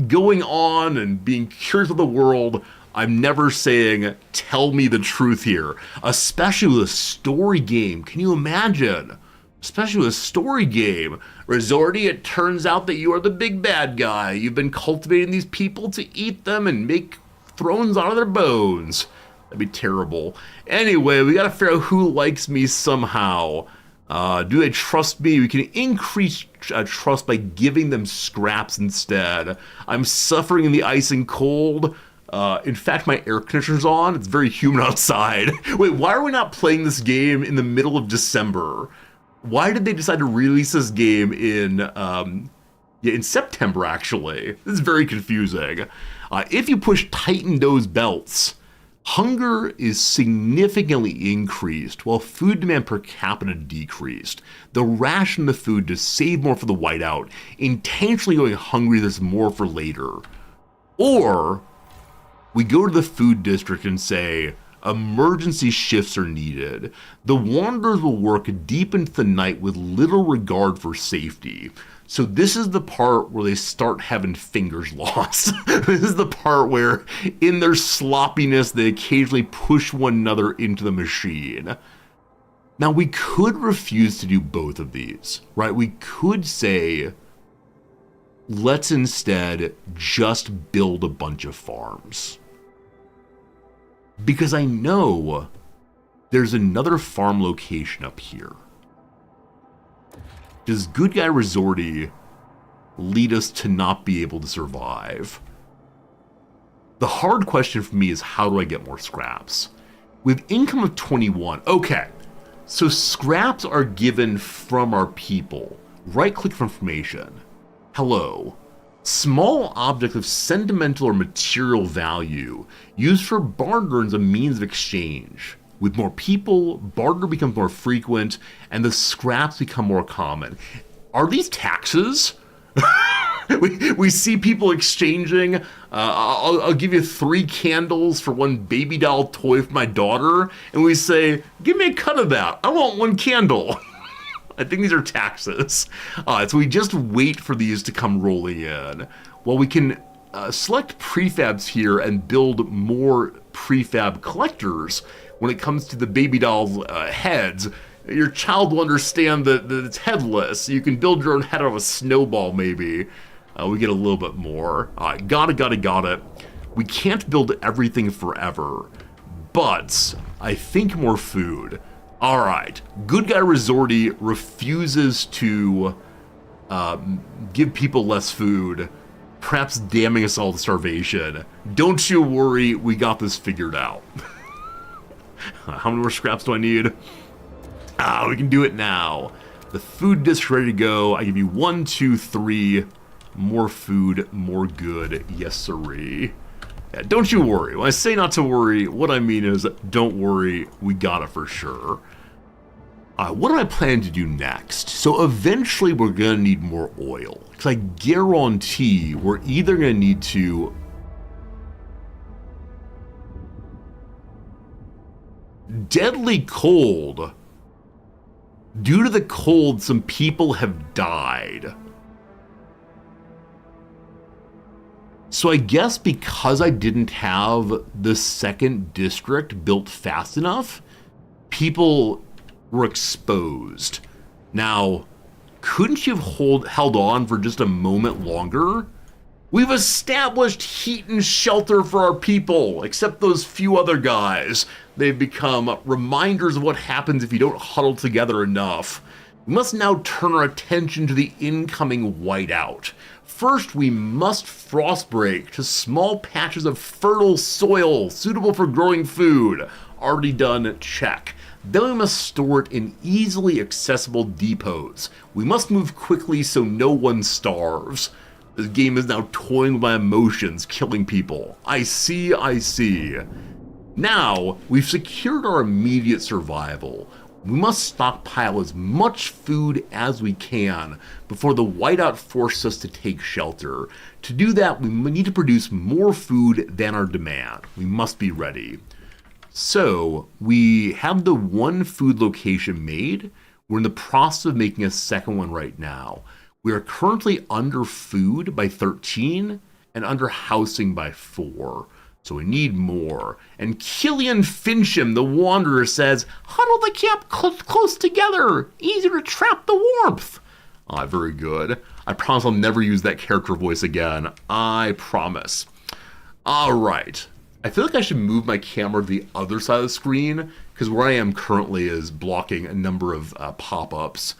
going on and being curious of the world, I'm never saying, tell me the truth here. Especially with a story game. Can you imagine? Especially with a story game. Resorty, it turns out that you are the big bad guy. You've been cultivating these people to eat them and make thrones out of their bones. That'd be terrible. Anyway, we gotta figure out who likes me somehow. Do they trust me? We can increase trust by giving them scraps instead. I'm suffering in the ice and cold. In fact, my air conditioner's on. It's very humid outside. Wait, why are we not playing this game in the middle of December? Why did they decide to release this game in September, actually? This is very confusing. If you push tighten those belts, hunger is significantly increased while food demand per capita decreased. The ration the food to save more for the whiteout, intentionally going hungry there's more for later. Or we go to the food district and say, emergency shifts are needed. The Wanderers will work deep into the night with little regard for safety. So this is the part where they start having fingers lost. This is the part where, in their sloppiness, they occasionally push one another into the machine. Now, we could refuse to do both of these, right? We could say, let's instead just build a bunch of farms. Because I know there's another farm location up here. Does Good Guy Resorty lead us to not be able to survive? The hard question for me is, how do I get more scraps? With income of 21, okay, so scraps are given from our people. Right-click for information. Hello. Small object of sentimental or material value used for barter as a means of exchange. With more people, barter becomes more frequent, and the scraps become more common. Are these taxes? we see people exchanging. I'll give you 3 candles for 1 baby doll toy for my daughter, and we say, give me a cut of that. I want 1 candle. I think these are taxes. So we just wait for these to come rolling in. Well, we can select prefabs here and build more prefab collectors. When it comes to the baby doll's heads, your child will understand that it's headless. You can build your own head out of a snowball, maybe. We get a little bit more. Got it. We can't build everything forever, but I think more food. All right, Good Guy Resorty refuses to give people less food, perhaps damning us all to starvation. Don't you worry, we got this figured out. How many more scraps do I need? We can do it now. The food dish ready to go. I give you 1, 2, 3. More food, more good. Yes, sirree. Yeah, don't you worry. When I say not to worry, what I mean is don't worry, we got it for sure. What do I plan to do next? So eventually we're going to need more oil. Because I guarantee we're either going to need to... Deadly cold. Due to the cold, some people have died. So I guess because I didn't have the second district built fast enough, people were exposed. Now, couldn't you have held on for just a moment longer? We've established heat and shelter for our people, except those few other guys. They've become reminders of what happens if you don't huddle together enough. We must now turn our attention to the incoming whiteout. First, we must frostbreak to small patches of fertile soil suitable for growing food. Already done, check. Then we must store it in easily accessible depots. We must move quickly so no one starves. This game is now toying with my emotions, killing people. I see, I see. Now, we've secured our immediate survival. We must stockpile as much food as we can before the whiteout forces us to take shelter. To do that, we need to produce more food than our demand. We must be ready. So, we have the one food location made. We're in the process of making a second one right now. We are currently under food by 13 and under housing by 4. So we need more. And Killian Fincham, the Wanderer, says, huddle the camp close together. Easier to trap the warmth. Ah, very good. I promise I'll never use that character voice again. I promise. All right. I feel like I should move my camera to the other side of the screen because where I am currently is blocking a number of pop-ups.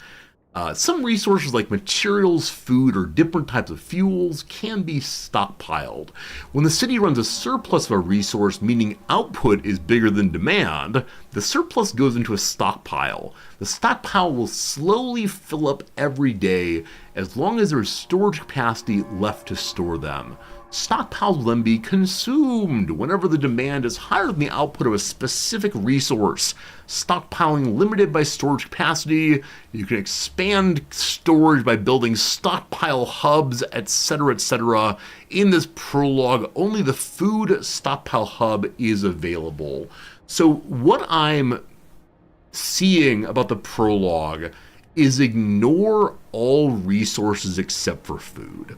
Some resources like materials, food, or different types of fuels can be stockpiled. When the city runs a surplus of a resource, meaning output is bigger than demand, the surplus goes into a stockpile. The stockpile will slowly fill up every day as long as there is storage capacity left to store them. Stockpiles will then be consumed whenever the demand is higher than the output of a specific resource. Stockpiling limited by storage capacity. You can expand storage by building stockpile hubs, etc., etc. In this prologue, only the food stockpile hub is available. So what I'm seeing about the prologue is ignore all resources except for food.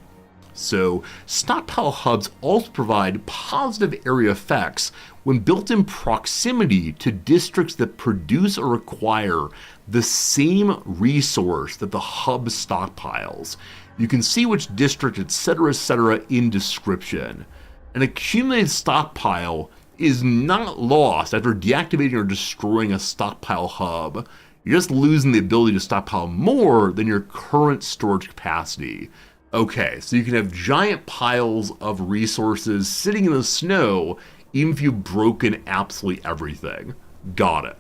So, stockpile hubs also provide positive area effects when built in proximity to districts that produce or require the same resource that the hub stockpiles. You can see which district, etc., in description. An accumulated stockpile is not lost after deactivating or destroying a stockpile hub. You're just losing the ability to stockpile more than your current storage capacity. Okay, so you can have giant piles of resources sitting in the snow even if you've broken absolutely everything. Got it.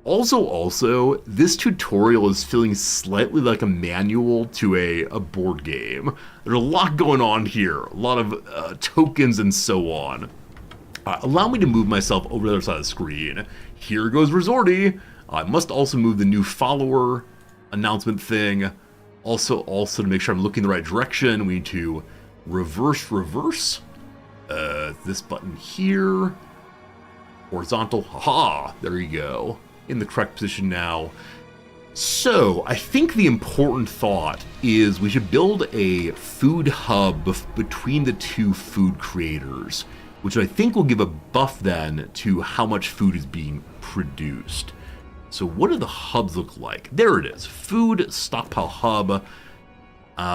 Also, this tutorial is feeling slightly like a manual to a board game. There's a lot going on here, a lot of tokens and so on. Allow me to move myself over to the other side of the screen. Here goes Resorty. I must also move the new follower announcement thing. Also to make sure I'm looking the right direction, we need to reverse. This button here. Horizontal, haha, there you go. In the correct position now. So, I think the important thought is we should build a food hub between the two food creators, which I think will give a buff then to how much food is being produced. So what do the hubs look like? There it is, food stockpile hub.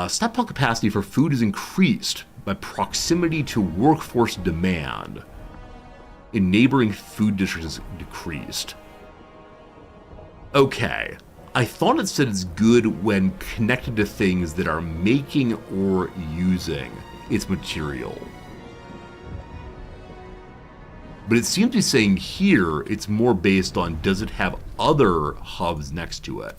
Stockpile capacity for food is increased by proximity to workforce demand. In neighboring food districts is decreased. Okay, I thought it said it's good when connected to things that are making or using its material. But it seems to be saying here it's more based on does it have other hubs next to it.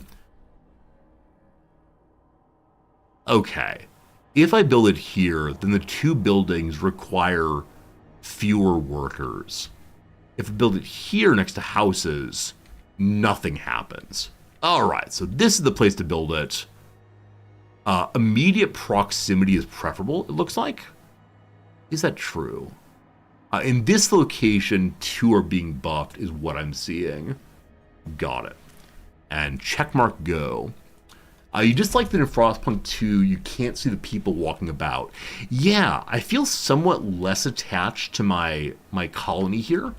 Okay, if I build it here, then the two buildings require fewer workers. If I build it here next to houses, nothing happens. Alright, so this is the place to build it. Immediate proximity is preferable, it looks like. Is that true? In this location, two are being buffed, is what I'm seeing. Got it. And checkmark go. You just like that in Frostpunk 2, you can't see the people walking about. Yeah, I feel somewhat less attached to my colony here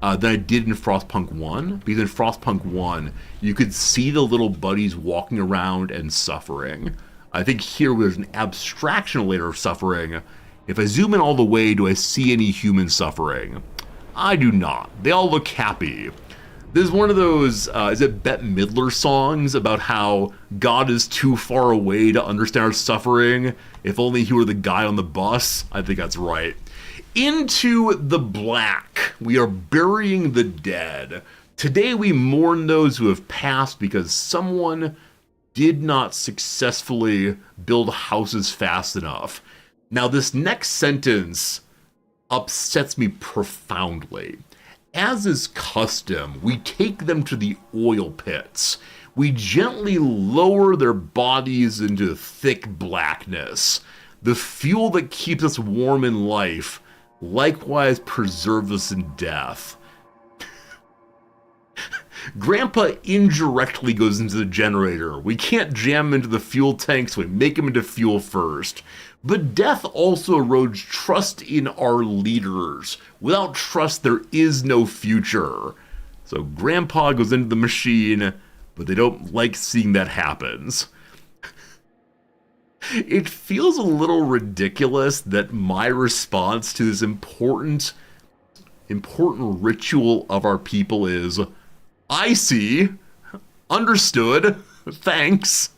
than I did in Frostpunk 1. Because in Frostpunk 1, you could see the little buddies walking around and suffering. I think here there's an abstraction layer of suffering. If I zoom in all the way, do I see any human suffering? I do not. They all look happy. This is one of those, is it Bette Midler songs about how God is too far away to understand our suffering? If only he were the guy on the bus? I think that's right. Into the black. We are burying the dead. Today we mourn those who have passed because someone did not successfully build houses fast enough. Now this next sentence upsets me profoundly. As is custom, we take them to the oil pits. We gently lower their bodies into thick blackness. The fuel that keeps us warm in life likewise preserves us in death. Grandpa indirectly goes into the generator. We can't jam him into the fuel tank, so we make him into fuel first. But death also erodes trust in our leaders. Without trust, there is no future. So Grandpa goes into the machine, but they don't like seeing that happens. It feels a little ridiculous that my response to this important ritual of our people is, I see, understood, thanks.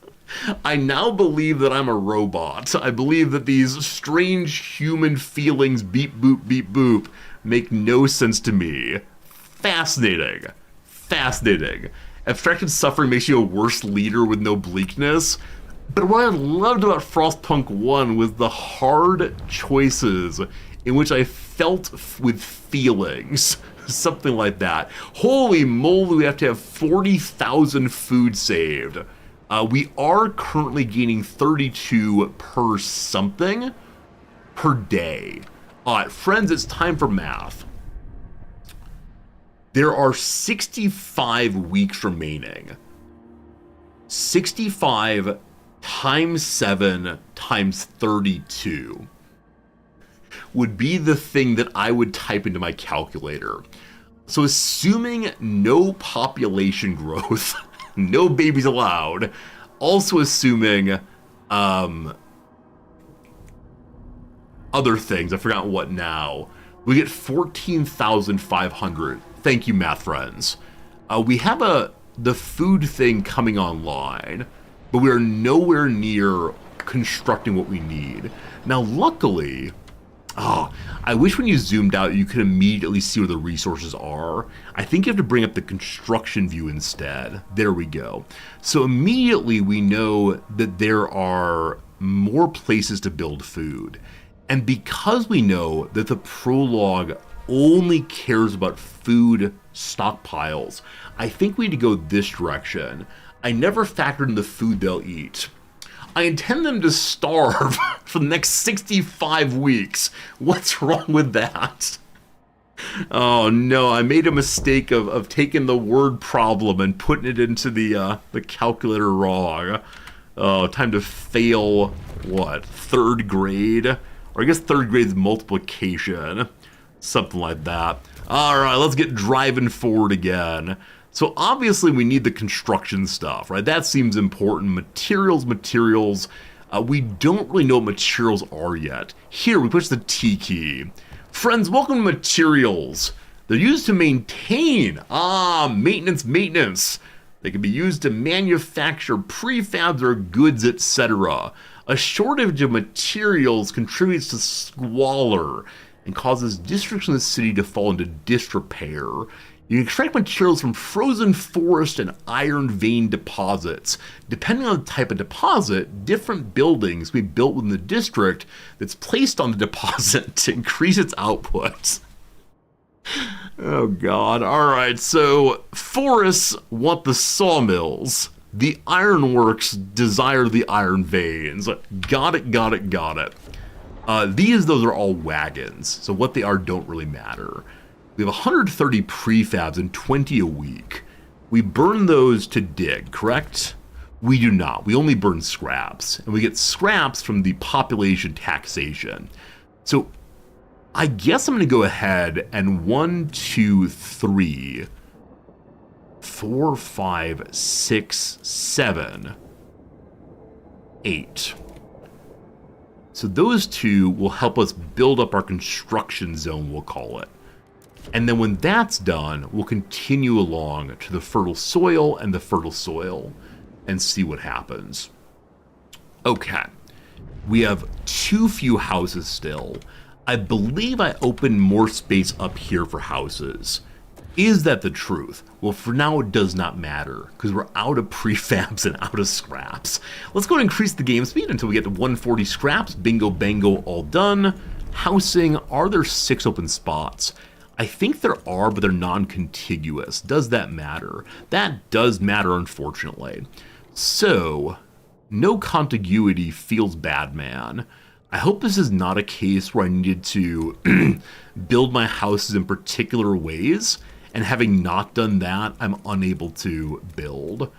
I now believe that I'm a robot. I believe that these strange human feelings, beep boop, beep boop, make no sense to me. Fascinating. Fascinating. Abstracted suffering makes you a worse leader with no bleakness. But what I loved about Frostpunk 1 was the hard choices in which I felt with feelings. Something like that. Holy moly, we have to have 40,000 food saved. We are currently gaining 32 per something per day. Friends, it's time for math. There are 65 weeks remaining. 65 times 7 times 32 would be the thing that I would type into my calculator. So assuming no population growth, no babies allowed, also assuming other things, I forgot what now, we get 14,500. Thank you, math friends. We have the food thing coming online, but we are nowhere near constructing what we need. Now, luckily, I wish when you zoomed out, you could immediately see where the resources are. I think you have to bring up the construction view instead. There we go. So immediately we know that there are more places to build food. And because we know that the prologue only cares about food stockpiles, I think we need to go this direction. I never factored in the food they'll eat. I intend them to starve for the next 65 weeks. What's wrong with that? Oh no, I made a mistake of taking the word problem and putting it into the calculator wrong. Oh, time to fail, what, 3rd grade? Or I guess 3rd grade is multiplication. Something like that. Alright, let's get driving forward again. So obviously we need the construction stuff, right? That seems important. Materials. We don't really know what materials are yet. Here, we push the T key. Friends, welcome to materials. They're used to maintain. Maintenance. They can be used to manufacture prefabs or goods, etc. A shortage of materials contributes to squalor and causes districts in the city to fall into disrepair. You can extract materials from frozen forest and iron vein deposits. Depending on the type of deposit, different buildings will be built within the district that's placed on the deposit to increase its output. Oh god. Alright, so forests want the sawmills. The ironworks desire the iron veins. Got it. Those are all wagons, so what they are don't really matter. We have 130 prefabs and 20 a week. We burn those to dig, correct? We do not. We only burn scraps, and we get scraps from the population taxation. So I guess I'm going to go ahead and 1, 2, 3, 4, 5, 6, 7, 8. So those two will help us build up our construction zone, we'll call it. And then when that's done, we'll continue along to the fertile soil and the fertile soil and see what happens. Okay, we have too few houses still. I believe I opened more space up here for houses. Is that the truth? Well, for now it does not matter, because we're out of prefabs and out of scraps. Let's go and increase the game speed until we get to 140 scraps. Bingo bango, all done. Housing, are there 6 open spots? I think there are, but they're non-contiguous. Does that matter? That does matter, unfortunately. So, no contiguity feels bad, man. I hope this is not a case where I needed to build my houses in particular ways, and having not done that, I'm unable to build.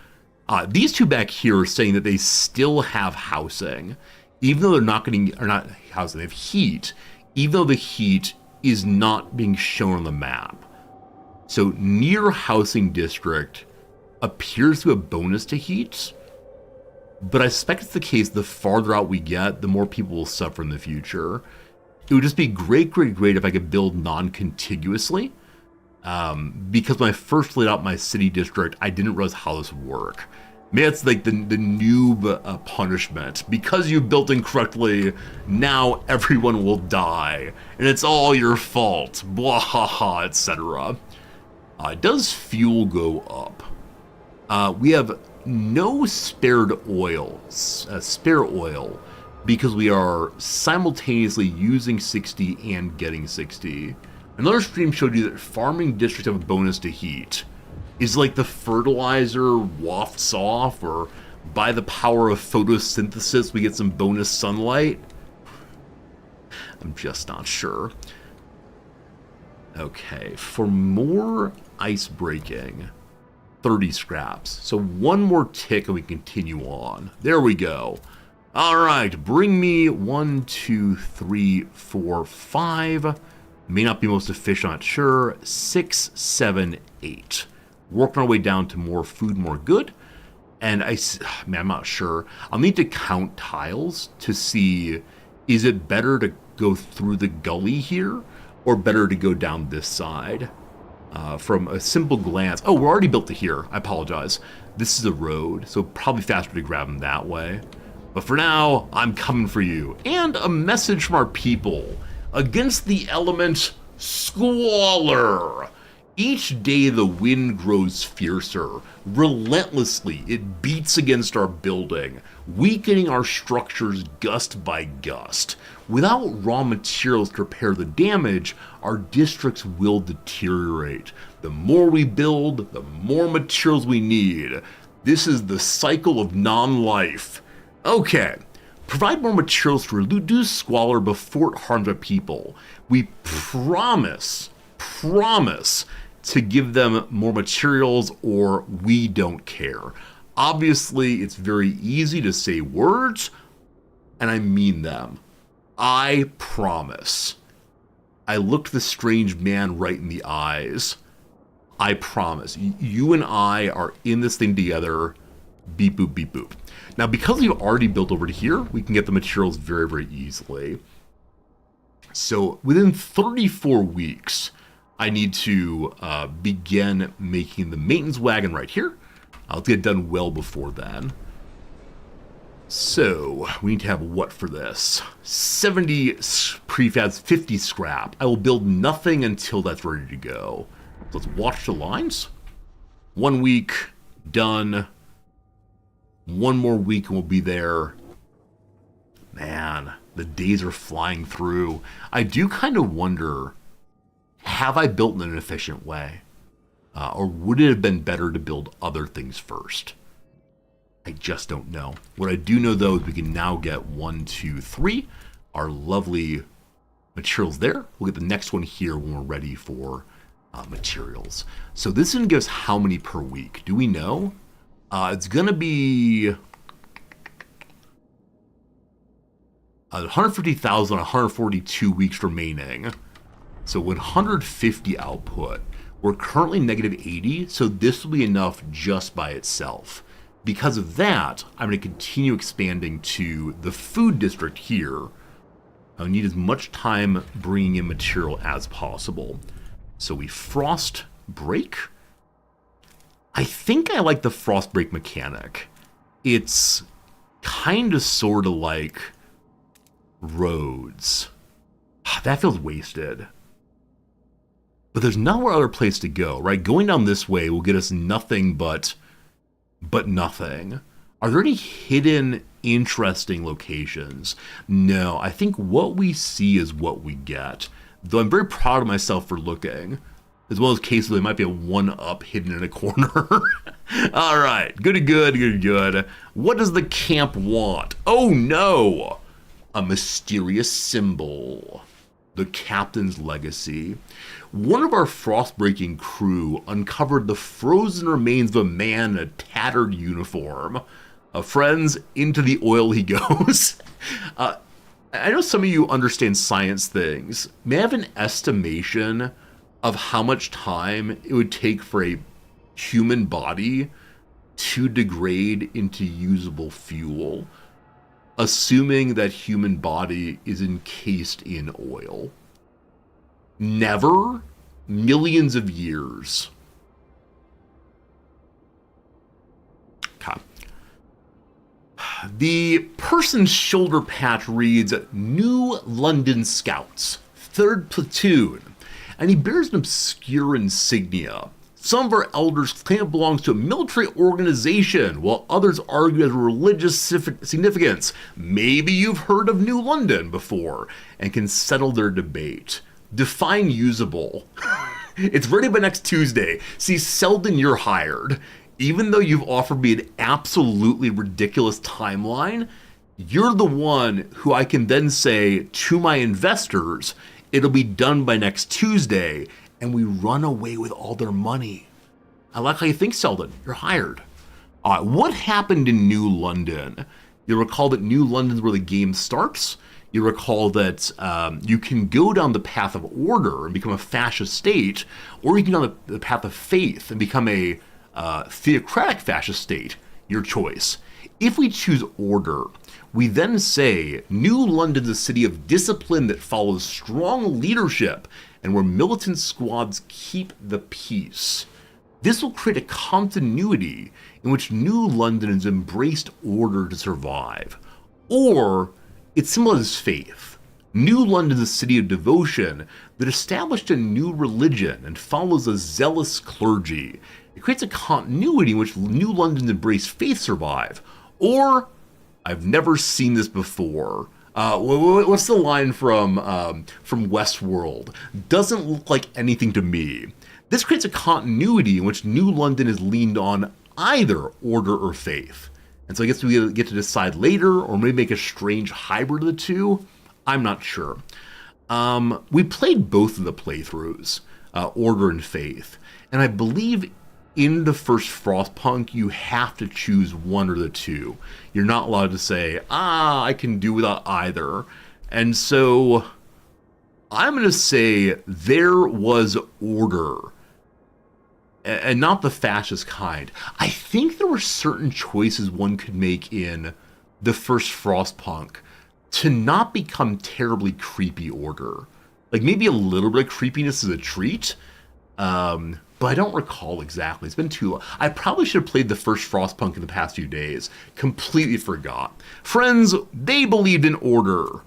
These two back here are saying that they still have housing, even though they're not getting, or not housing, they have heat, even though the heat is not being shown on the map. So near housing district appears to have a bonus to heat, but I suspect it's the case the farther out we get, the more people will suffer in the future. It would just be great if I could build non-contiguously, because when I first laid out my city district, I didn't realize how this would work. Maybe it's like the noob punishment. Because you built incorrectly, now everyone will die, and it's all your fault, blah ha ha, etc. Does fuel go up? We have no spare oil, because we are simultaneously using 60 and getting 60. Another stream showed you that farming districts have a bonus to heat. Is like the fertilizer wafts off, or by the power of photosynthesis we get some bonus sunlight? I'm just not sure. Okay, for more ice breaking, 30 scraps. So one more tick and we continue on. There we go. Alright, bring me 1, 2, 3, 4, 5. May not be most efficient, not sure. 6, 7, 8. Working our way down to more food, more good. And I'm not sure. I'll need to count tiles to see, is it better to go through the gully here or better to go down this side? From a simple glance, oh, we're already built to here. I apologize. This is a road, so probably faster to grab them that way. But for now, I'm coming for you. And a message from our people. Against the element squalor. Each day the wind grows fiercer. Relentlessly, it beats against our building, weakening our structures gust by gust. Without raw materials to repair the damage, our districts will deteriorate. The more we build, the more materials we need. This is the cycle of non-life. Okay, provide more materials to reduce squalor before it harms our people. We promise to give them more materials, or we don't care. Obviously, it's very easy to say words, and I mean them. I promise. I looked the strange man right in the eyes. I promise. You and I are in this thing together. Beep boop, beep boop. Now, because we've already built over to here, we can get the materials very, very easily. So within 34 weeks, I need to begin making the maintenance wagon right here. Let's get it done well before then. So, we need to have what for this? 70 prefabs, 50 scrap. I will build nothing until that's ready to go. So let's watch the lines. 1 week, done. 1 more week and we'll be there. Man, the days are flying through. I do kind of wonder, have I built in an efficient way? Or would it have been better to build other things first? I just don't know. What I do know, though, is we can now get 1, 2, 3, our lovely materials there. We'll get the next one here when we're ready for materials. So this is going to give us how many per week? Do we know? It's going to be 150,000, 142 weeks remaining. So 150 output. We're currently negative 80, so this will be enough just by itself. Because of that, I'm going to continue expanding to the food district here. I need as much time bringing in material as possible. So we frost break. I think I like the frost break mechanic. It's kind of sort of like roads. That feels wasted. But there's nowhere other place to go, right? Going down this way will get us nothing but nothing. Are there any hidden, interesting locations? No, I think what we see is what we get. Though I'm very proud of myself for looking. As well as cases there might be a 1-up hidden in a corner. All right, good. What does the camp want? Oh no! A mysterious symbol. The captain's legacy. One of our frost-breaking crew uncovered the frozen remains of a man in a tattered uniform. Friends, into the oil he goes. I know some of you understand science things. May I have an estimation of how much time it would take for a human body to degrade into usable fuel, assuming that human body is encased in oil? Never. Millions of years. Okay. The person's shoulder patch reads New London Scouts, 3rd Platoon, and he bears an obscure insignia. Some of our elders claim it belongs to a military organization, while others argue it has religious significance. Maybe you've heard of New London before and can settle their debate. Define usable. It's ready by next Tuesday. See, Selden, you're hired. Even though you've offered me an absolutely ridiculous timeline, you're the one who I can then say to my investors, it'll be done by next Tuesday, and we run away with all their money. I like how you think, Selden. You're hired. All right, what happened in New London? You'll recall that New London's where the game starts. You recall that you can go down the path of order and become a fascist state, or you can go down the path of faith and become a theocratic fascist state, your choice. If we choose order, we then say New London's a city of discipline that follows strong leadership and where militant squads keep the peace. This will create a continuity in which New London has embraced order to survive. Or it's similar as faith. New London is a city of devotion that established a new religion and follows a zealous clergy. It creates a continuity in which New London's embraced faith survive. Or, I've never seen this before. What's the line from Westworld? Doesn't look like anything to me. This creates a continuity in which New London is leaned on either order or faith. And so I guess we get to decide later, or maybe make a strange hybrid of the two. I'm not sure. We played both of the playthroughs, Order and Faith. And I believe in the first Frostpunk, you have to choose one or the two. You're not allowed to say, I can do without either. And so I'm going to say there was order. And not the fascist kind. I think there were certain choices one could make in the first Frostpunk to not become terribly creepy order. Like maybe a little bit of creepiness is a treat, But I don't recall exactly. It's been too long. I probably should have played the first Frostpunk in the past few days. Completely forgot. Friends, they believed in order.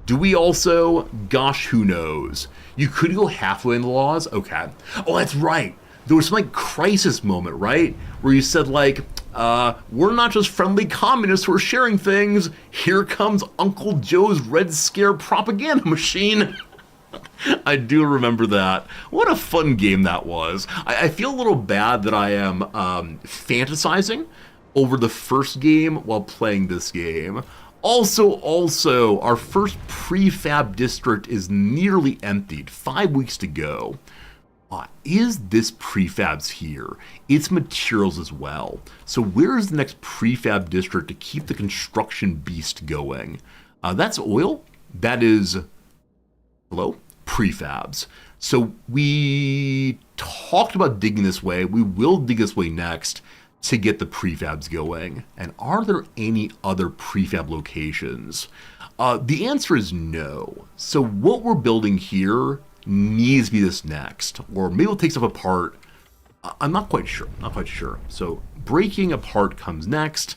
Do we also? Gosh, who knows? You could go halfway in the laws? Okay. Oh, that's right. There was some like crisis moment, right? Where you said like, we're not just friendly communists who are sharing things. Here comes Uncle Joe's Red Scare propaganda machine. I do remember that. What a fun game that was. I feel a little bad that I am fantasizing over the first game while playing this game. Also, our first prefab district is nearly emptied. 5 weeks to go. Is this prefabs here? It's materials as well. So where is the next prefab district to keep the construction beast going? That's oil. That is... Hello? Prefabs. So we talked about digging this way. We will dig this way next to get the prefabs going. And are there any other prefab locations? The answer is no. So what we're building here needs to be this next. Or maybe we'll take stuff apart. I'm not quite sure. So breaking apart comes next.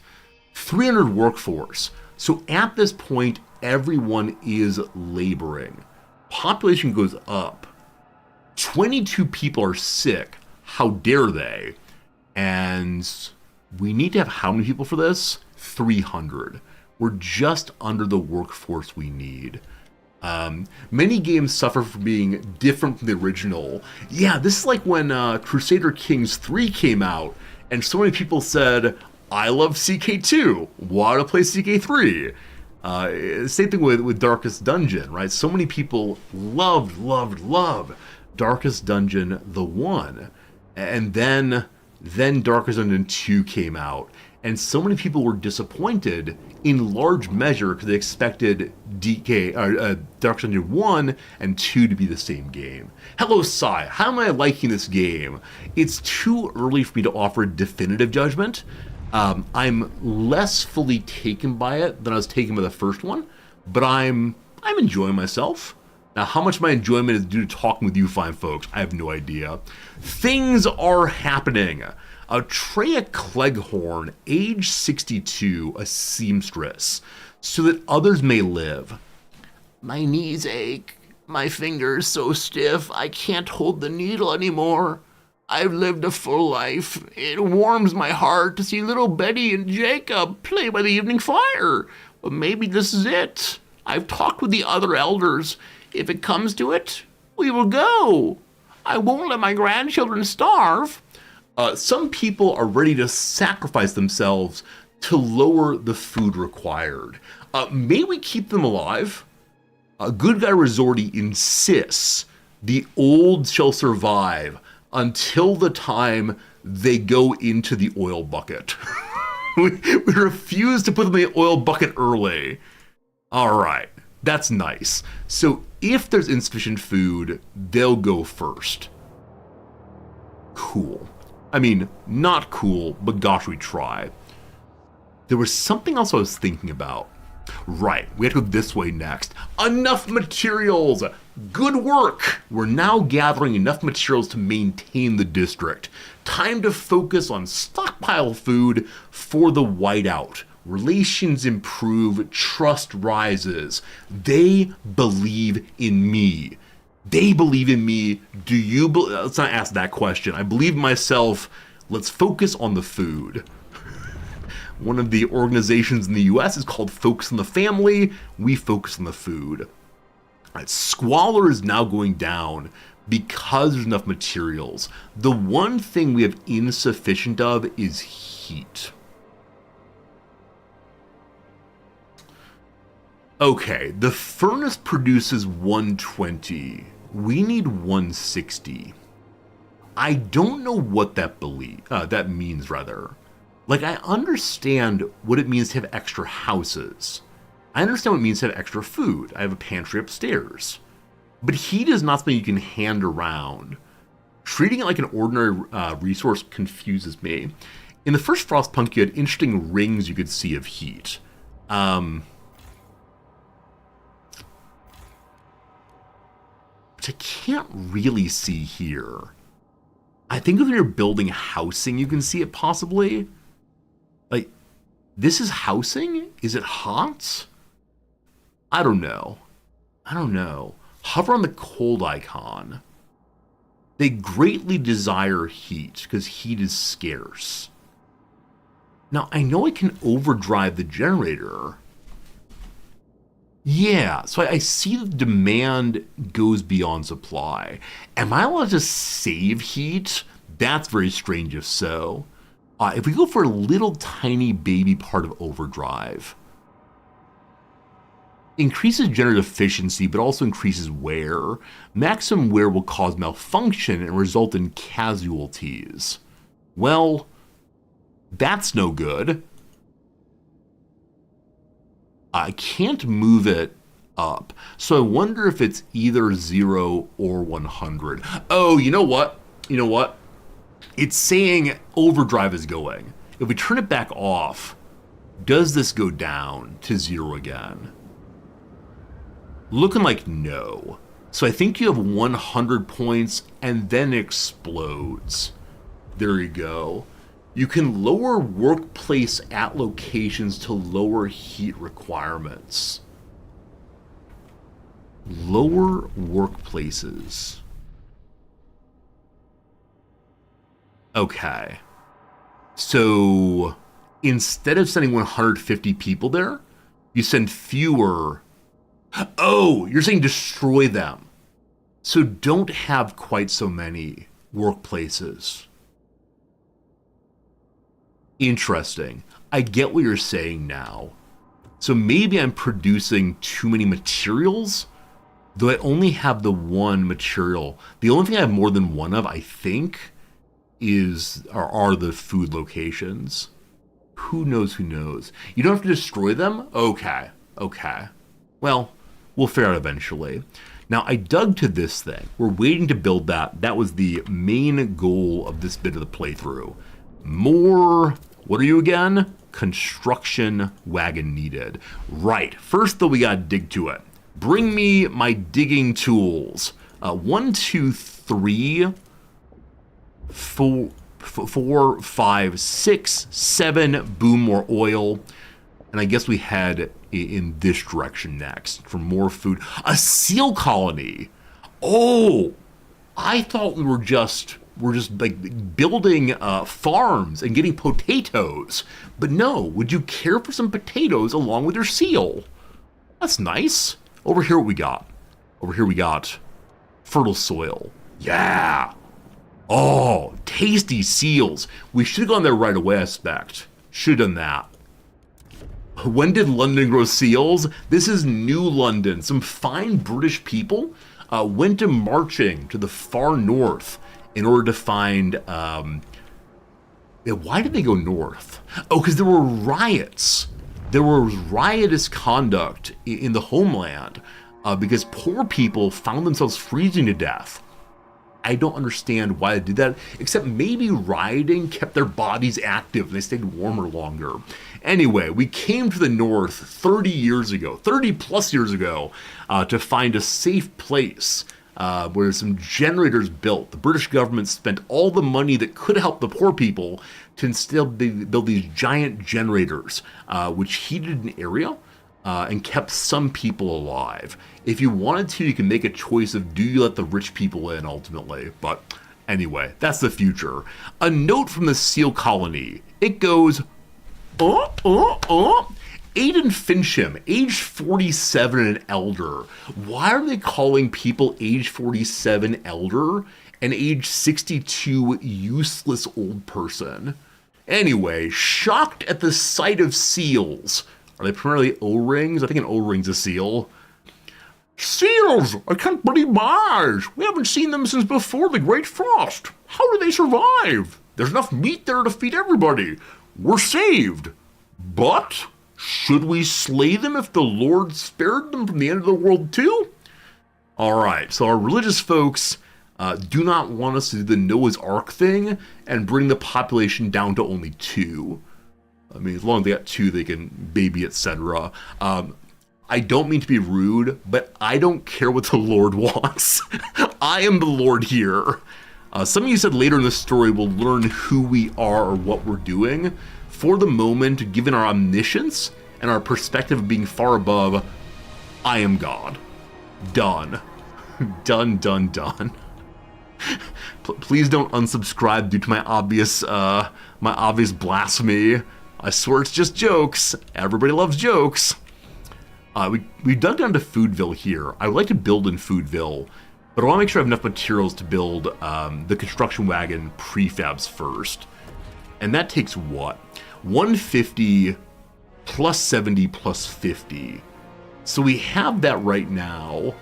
300 workforce. So at this point, everyone is laboring. Population goes up. 22 people are sick. How dare they? And we need to have how many people for this? 300. We're just under the workforce we need. Many games suffer from being different from the original. Yeah, this is like when Crusader Kings 3 came out, and so many people said, I love CK2. Why do I play CK3? Same thing with Darkest Dungeon, right? So many people loved Darkest Dungeon the 1. And then Darkest Dungeon 2 came out. And so many people were disappointed in large measure because they expected Darkest Dungeon 1 and 2 to be the same game. Hello, Sai. How am I liking this game? It's too early for me to offer a definitive judgment. I'm less fully taken by it than I was taken by the first one, but I'm enjoying myself. Now, how much of my enjoyment is due to talking with you fine folks, I have no idea. Things are happening. Treya Cleghorn, age 62, a seamstress, so that others may live. My knees ache. My fingers so stiff I can't hold the needle anymore. I've lived a full life. It warms my heart to see little Betty and Jacob play by the evening fire. But maybe this is it. I've talked with the other elders. If it comes to it, we will go. I won't let my grandchildren starve. Some people are ready to sacrifice themselves to lower the food required. May we keep them alive? Good Guy Resorti insists the old shall survive until the time they go into the oil bucket. we refuse to put them in the oil bucket early. All right, that's nice. So if there's insufficient food, they'll go first. Cool. I mean, not cool, but gosh, we try. There was something else I was thinking about. Right, we have to go this way next. Enough materials! Good work! We're now gathering enough materials to maintain the district. Time to focus on stockpile food for the whiteout. Relations improve, trust rises. They believe in me. They believe in me. Do you let's not ask that question. I believe in myself. Let's focus on the food. One of the organizations in the US is called Focus on the Family. We focus on the food. Right, squalor is now going down because there's enough materials. The one thing we have insufficient of is heat. Okay, the furnace produces 120. We need 160. I don't know what that means. Like, I understand what it means to have extra houses. I understand what it means to have extra food. I have a pantry upstairs. But heat is not something you can hand around. Treating it like an ordinary resource confuses me. In the first Frostpunk, you had interesting rings you could see of heat. Which I can't really see here. I think if you're building housing, you can see it possibly. Like, this is housing? Is it hot? I don't know. Hover on the cold icon. They greatly desire heat because heat is scarce. Now, I know I can overdrive the generator. Yeah, so I see the demand goes beyond supply. Am I allowed to save heat? That's very strange if so. If we go for a little tiny baby part of overdrive, increases generator efficiency, but also increases wear. Maximum wear will cause malfunction and result in casualties. Well, that's no good. I can't move it up, so I wonder if it's either 0 or 100. Oh, you know what? It's saying overdrive is going. If we turn it back off, does this go down to 0 again? Looking like no. So I think you have 100 points and then explodes. There you go. You can lower workplace at locations to lower heat requirements. Lower workplaces. Okay. So instead of sending 150 people there, you send fewer. Oh, you're saying destroy them. So don't have quite so many workplaces. Interesting. I get what you're saying now. So maybe I'm producing too many materials, though I only have the one material. The only thing I have more than one of, I think, are the food locations. Who knows? You don't have to destroy them? Okay. Well, we'll figure out eventually. Now, I dug to this thing. We're waiting to build that. That was the main goal of this bit of the playthrough. More, what are you again? Construction wagon needed. Right, first though we gotta dig to it. Bring me my digging tools. 1, 2, 3, 4, 5, 6, 7, boom, more oil. And I guess we head in this direction next for more food. A seal colony. Oh, I thought we're just like building farms and getting potatoes. But no, would you care for some potatoes along with your seal? That's nice. Over here, what we got? Over here we got fertile soil. Yeah. Oh, tasty seals. We should have gone there right away, I expect. Should have done that. When did London grow seals? This is New London. Some fine British people went to marching to the far north in order to find... why did they go north? Oh, because there were riots. There was riotous conduct in the homeland because poor people found themselves freezing to death. I don't understand why they did that, except maybe rioting kept their bodies active and they stayed warmer longer. Anyway, we came to the north 30 plus years ago, to find a safe place where some generators built. The British government spent all the money that could help the poor people to instead build these giant generators, which heated an area and kept some people alive. If you wanted to, you can make a choice of do you let the rich people in ultimately, but anyway, that's the future. A note from the seal colony. It goes, Aiden Fincham, age 47 and elder. Why are they calling people age 47 elder and age 62 useless old person? Anyway, shocked at the sight of seals. Are they primarily O-rings? I think an O-ring's a seal. Seals! I can't believe my eyes. We haven't seen them since before the Great Frost. How do they survive? There's enough meat there to feed everybody. We're saved. But should we slay them if the Lord spared them from the end of the world too? Alright, so our religious folks do not want us to do the Noah's Ark thing and bring the population down to only 2. I mean, as long as they got 2, they can baby, etc. I don't mean to be rude, but I don't care what the Lord wants. I am the Lord here. Some of you said later in the story we'll learn who we are or what we're doing. For the moment, given our omniscience and our perspective of being far above, I am God. Done. Done, done, done. Please don't unsubscribe due to my obvious blasphemy. I swear it's just jokes. Everybody loves jokes. We dug down to Foodville here. I would like to build in Foodville, but I want to make sure I have enough materials to build the construction wagon prefabs first. And that takes what? 150 plus 70 plus 50. So we have that right now.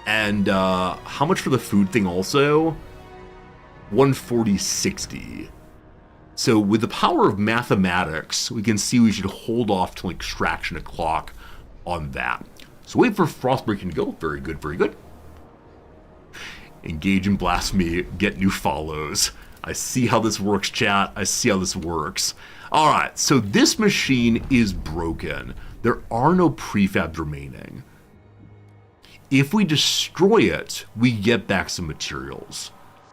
And how much for the food thing also? 140.60. So with the power of mathematics, we can see we should hold off till extraction o'clock on that. So wait for Frostbreaking to go. Very good, very good. Engage in blasphemy, get new follows. I see how this works, chat. I see how this works. All right, so this machine is broken. There are no prefabs remaining. If we destroy it, we get back some materials.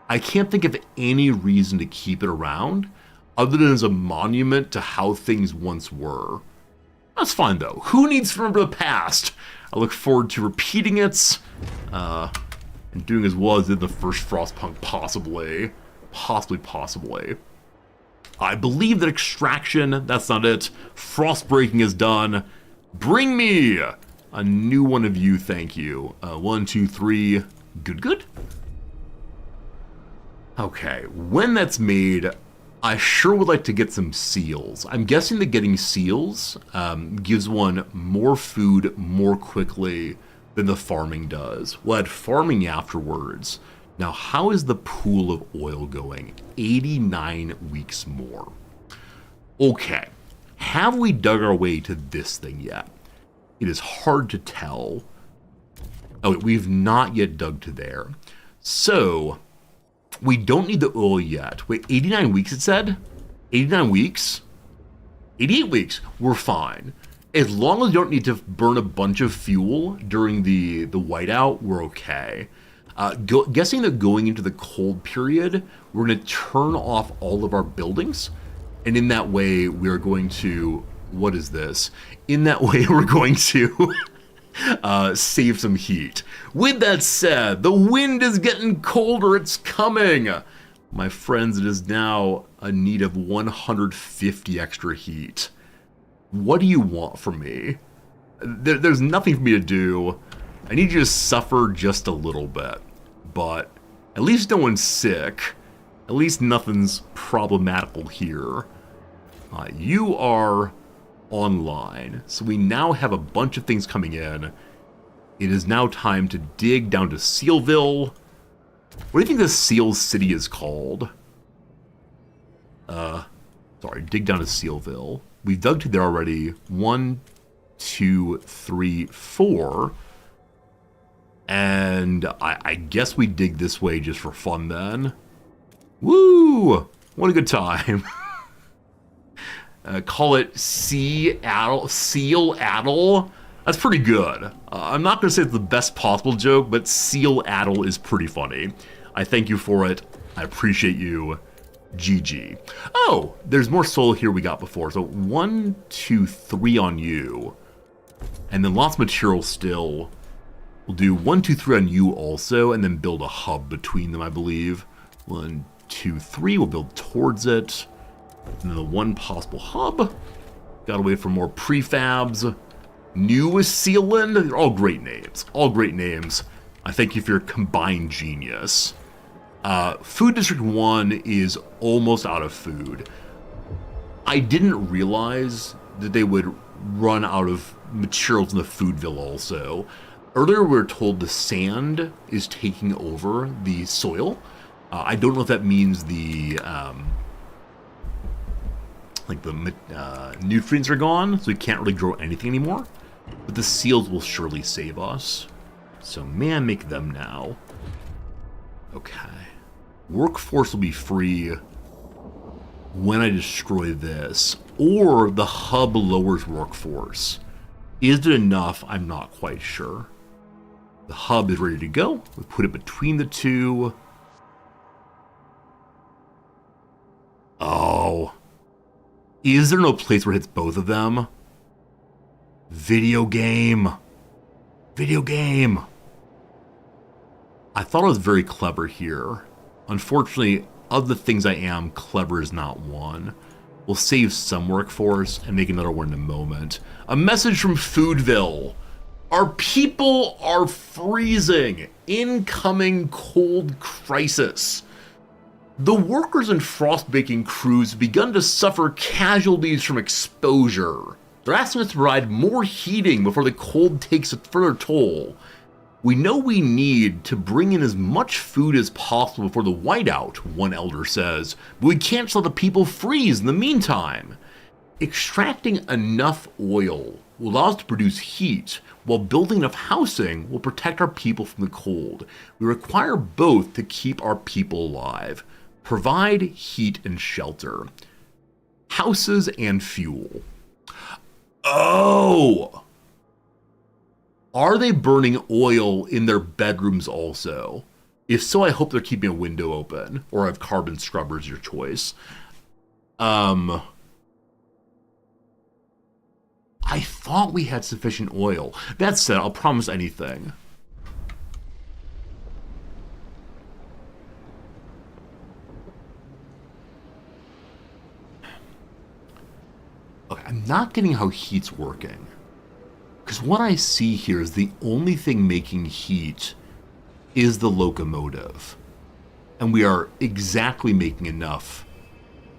I can't think of any reason to keep it around other than as a monument to how things once were. That's fine though. Who needs to remember the past? I look forward to repeating it and doing as well as did the first Frostpunk, possibly. I believe that extraction, that's not it. Frostbreaking is done. Bring me a new one of you, thank you. 1, 2, 3, good. Okay, when that's made, I sure would like to get some seals. I'm guessing that getting seals gives one more food more quickly than the farming does. We'll add farming afterwards. Now, how is the pool of oil going? 89 weeks more. Okay, have we dug our way to this thing yet? It is hard to tell. Oh, we've not yet dug to there. So, we don't need the oil yet. Wait, 89 weeks it said? 89 weeks? 88 weeks, we're fine. As long as we don't need to burn a bunch of fuel during the whiteout, we're okay. Guessing that going into the cold period, we're going to turn off all of our buildings. And in that way, we're going to... What is this? In that way, we're going to save some heat. With that said, the wind is getting colder. It's coming. My friends, it is now a need of 150 extra heat. What do you want from me? There's nothing for me to do. I need you to suffer just a little bit. But at least no one's sick. At least nothing's problematical here. You are online. So we now have a bunch of things coming in. It is now time to dig down to Sealville. What do you think this Seal City is called? Sorry, dig down to Sealville. We've dug to there already. 1, 2, 3, 4. And I guess we dig this way just for fun then. Woo! What a good time. Call it Seal-Addle. That's pretty good. I'm not going to say it's the best possible joke, but Seal-Addle is pretty funny. I thank you for it. I appreciate you. GG. Oh, there's more soil here we got before. So 1, 2, 3 on you. And then lots of material still. We'll do 1, 2, 3 on you also, and then build a hub between them, I believe. 1, 2, 3, we'll build towards it. And then the one possible hub. Gotta wait for more prefabs. New Sealand. They're all great names. All great names. I thank you for your combined genius. Food District 1 is almost out of food. I didn't realize that they would run out of materials in the Foodville also. Earlier we were told the sand is taking over the soil. I don't know if that means the nutrients are gone, so we can't really grow anything anymore. But the seals will surely save us. So may I make them now? Okay. Workforce will be free when I destroy this. Or the hub lowers workforce. Is it enough? I'm not quite sure. The hub is ready to go. We put it between the two. Is there no place where it hits both of them? Video game. Video game. I thought I was very clever here. Unfortunately, of the things I am, clever is not one. We'll save some work for us and make another one in a moment. A message from Foodville. Our people are freezing. Incoming cold crisis. The workers in frostbaking crews have begun to suffer casualties from exposure. They're asking us to provide more heating before the cold takes a further toll. We know we need to bring in as much food as possible before the whiteout, one elder says, but we can't let the people freeze in the meantime. Extracting enough oil will allow us to produce heat, while building enough housing will protect our people from the cold. We require both to keep our people alive. Provide heat and shelter. Houses and fuel. Oh! Are they burning oil in their bedrooms also? If so, I hope they're keeping a window open, or have carbon scrubbers, your choice. I thought we had sufficient oil. That said, I'll promise anything. Okay, I'm not getting how heat's working. Because what I see here is the only thing making heat is the locomotive. And we are exactly making enough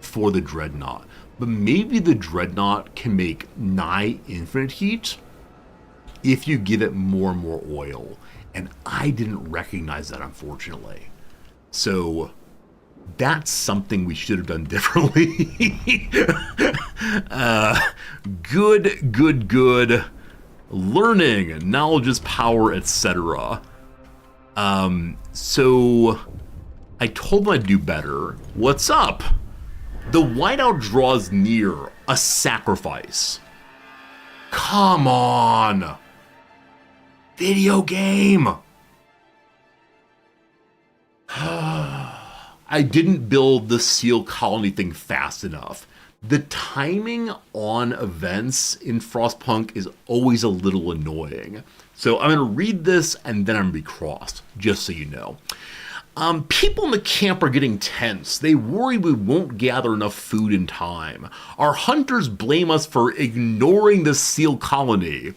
for the dreadnought. But maybe the dreadnought can make nigh infinite heat if you give it more and more oil. And I didn't recognize that, unfortunately. So that's something we should have done differently. Good. Learning, knowledge is power, etc. So I told them I'd do better. What's up? The whiteout draws near. A sacrifice. Come on. Video game. I didn't build the seal colony thing fast enough. The timing on events in Frostpunk is always a little annoying. So I'm going to read this and then I'm going to be crossed, just so you know. People in the camp are getting tense. They worry we won't gather enough food in time. Our hunters blame us for ignoring the seal colony.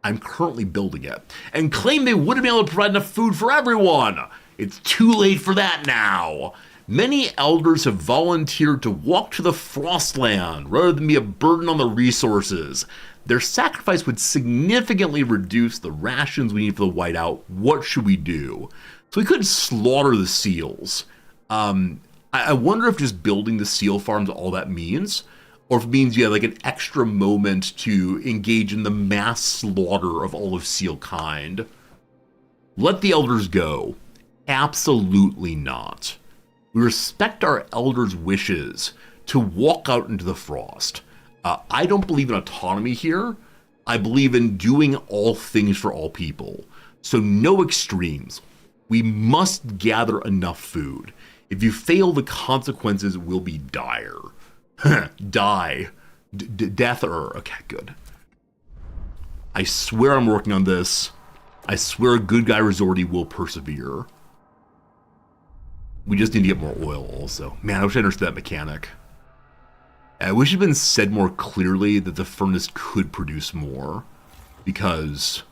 I'm currently building it. And claim they wouldn't be able to provide enough food for everyone. It's too late for that now. Many elders have volunteered to walk to the Frostland rather than be a burden on the resources. Their sacrifice would significantly reduce the rations we need for the whiteout. What should we do? So we could slaughter the seals. I wonder if just building the seal farms all that means, or if it means you have like an extra moment to engage in the mass slaughter of all of seal kind. Let the elders go. Absolutely not. We respect our elders' wishes to walk out into the frost. I don't believe in autonomy here. I believe in doing all things for all people. So no extremes. We must gather enough food. If you fail, the consequences will be dire. Die. Death or... Okay, good. I swear I'm working on this. I swear Good Guy Resorty will persevere. We just need to get more oil also. Man, I wish I understood that mechanic. I wish it had been said more clearly that the furnace could produce more. Because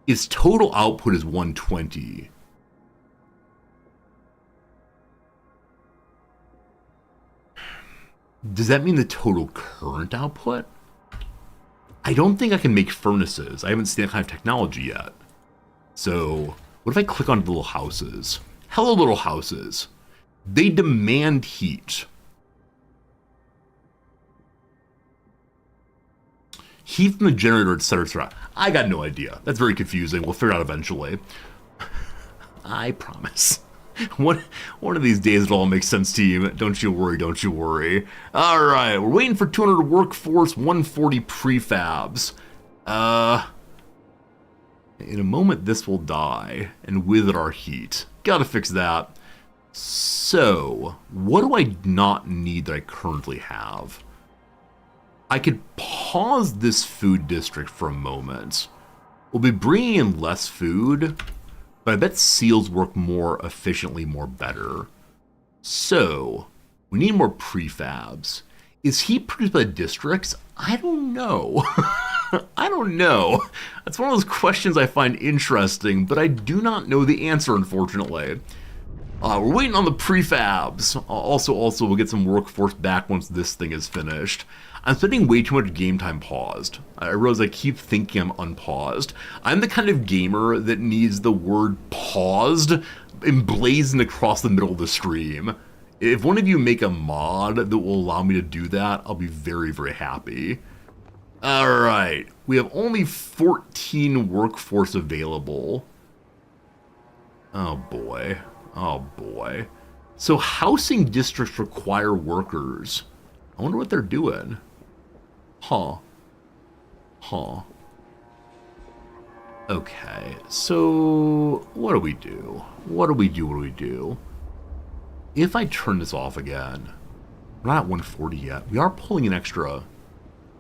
its total output is 120. Does that mean the total current output? I don't think I can make furnaces. I haven't seen that kind of technology yet. So what if I click on little houses? Hello, little houses. They demand heat. Heat from the generator, etc., etc. I got no idea. That's very confusing. We'll figure it out eventually. I promise. One of these days it'll all make sense to you. Don't you worry, don't you worry. All right, we're waiting for 200 workforce, 140 prefabs. In a moment, this will die, and with it our heat. Gotta fix that. So, what do I not need that I currently have? I could pause this food district for a moment. We'll be bringing in less food, but I bet seals work more efficiently, more better. So, we need more prefabs. Is heat produced by districts? I don't know. I don't know. That's one of those questions I find interesting, but I do not know the answer, unfortunately. We're waiting on the prefabs. Also, we'll get some workforce back once this thing is finished. I'm spending way too much game time paused. I realize I keep thinking I'm unpaused. I'm the kind of gamer that needs the word paused emblazoned across the middle of the stream. If one of you make a mod that will allow me to do that, I'll be very, very happy. Alright, we have only 14 workforce available. Oh boy. Oh boy. So housing districts require workers. I wonder what they're doing. Huh. Okay, so what do we do? What do we do? If I turn this off again, we're not at 140 yet. We are pulling an extra,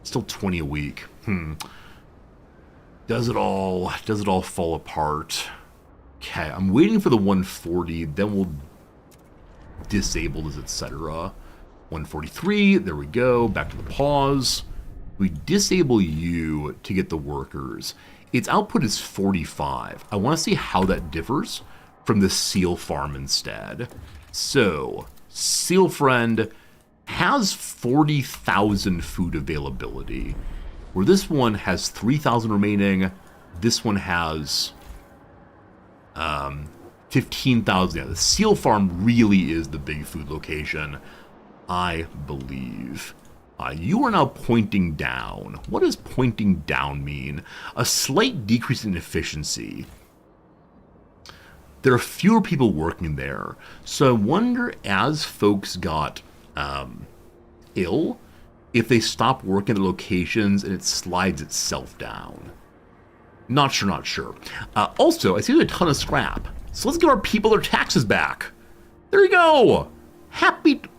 still 20 a week. Does it all fall apart? Okay, I'm waiting for the 140, then we'll disable this, etc. 143, there we go, back to the pause. We disable you to get the workers. Its output is 45. I want to see how that differs from the seal farm instead. So, seal friend has 40,000 food availability, where this one has 3,000 remaining. This one has 15,000. Yeah, the seal farm really is the big food location, I believe. You are now pointing down. What does pointing down mean? A slight decrease in efficiency. There are fewer people working there. So I wonder, as folks got ill, if they stop working at locations and it slides itself down. Not sure. Also, I see there's a ton of scrap. So let's give our people their taxes back. There you go.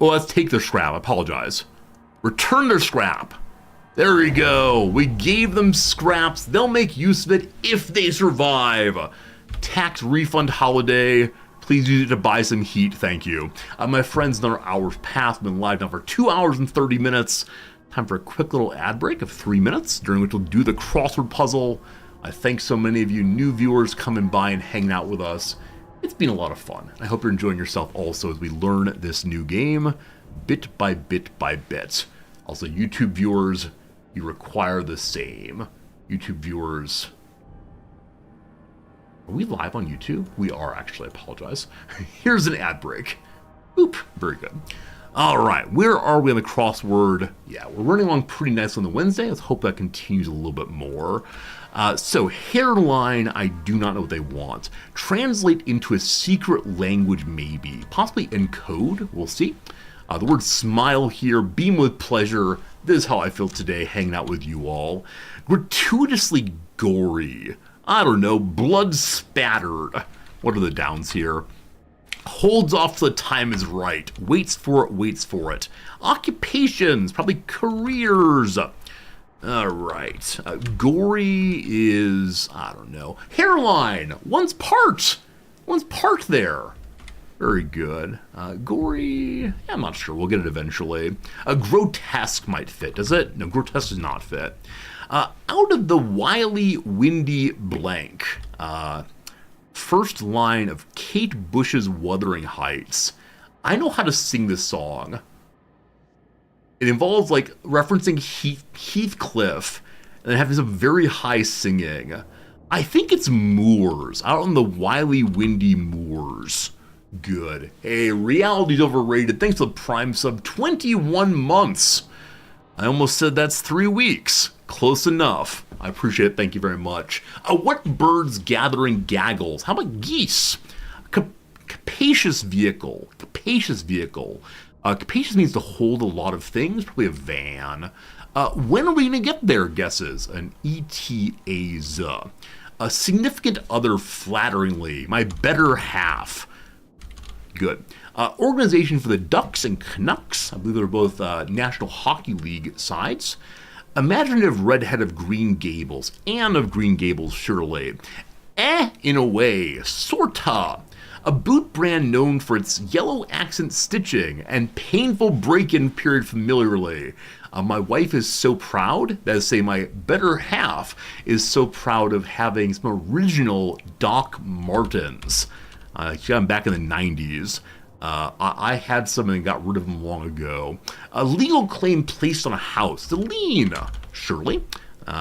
Let's take their scrap. I apologize. Return their scrap. There we go. We gave them scraps. They'll make use of it if they survive. Tax refund holiday. Please use it to buy some heat. Thank you. My friends, another hour's passed. Been live now for 2 hours and 30 minutes. Time for a quick little ad break of 3 minutes, during which we'll do the crossword puzzle. I thank so many of you new viewers coming by and hanging out with us. It's been a lot of fun. I hope you're enjoying yourself also as we learn this new game bit by bit by bit. Also, YouTube viewers, you require the same. YouTube viewers... Are we live on YouTube? We are, actually. I apologize. Here's an ad break. Oop. Very good. All right. Where are we on the crossword? Yeah, we're running along pretty nice on the Wednesday. Let's hope that continues a little bit more. So, hairline, I do not know what they want. Translate into a secret language, maybe. Possibly encode. We'll see. The word smile here. Beam with pleasure. This is how I feel today, hanging out with you all. Gratuitously gory. I don't know, blood spattered. What are the downs here? Holds off till the time is right. Waits for it. Occupations, probably careers. All right. Gory is, I don't know. Hairline, one's part there. Very good. Gory, yeah, I'm not sure. We'll get it eventually. Grotesque might fit, does it? No, grotesque does not fit. Out of the wily, windy blank. First line of Kate Bush's Wuthering Heights. I know how to sing this song. It involves, like, referencing Heathcliff and having some very high singing. I think it's moors. Out on the wily, windy moors. Good. Hey, reality's overrated. Thanks for the Prime sub. 21 months. I almost said that's 3 weeks. Close enough. I appreciate it. Thank you very much. What birds gathering gaggles? How about geese? Capacious vehicle. Capacious means to hold a lot of things. Probably a van. When are we going to get there? Guesses. An ETA's. A significant other flatteringly. My better half. Good. Organization for the Ducks and Canucks. I believe they're both National Hockey League sides. Imaginative redhead of Green Gables. Anne of Green Gables, surely. In a way, sorta. A boot brand known for its yellow accent stitching and painful break-in period familiarly. My wife is so proud, that is to say my better half, is so proud of having some original Doc Martens. She got them back in the 90s. I had some and got rid of them long ago. A legal claim placed on a house. The lien, surely.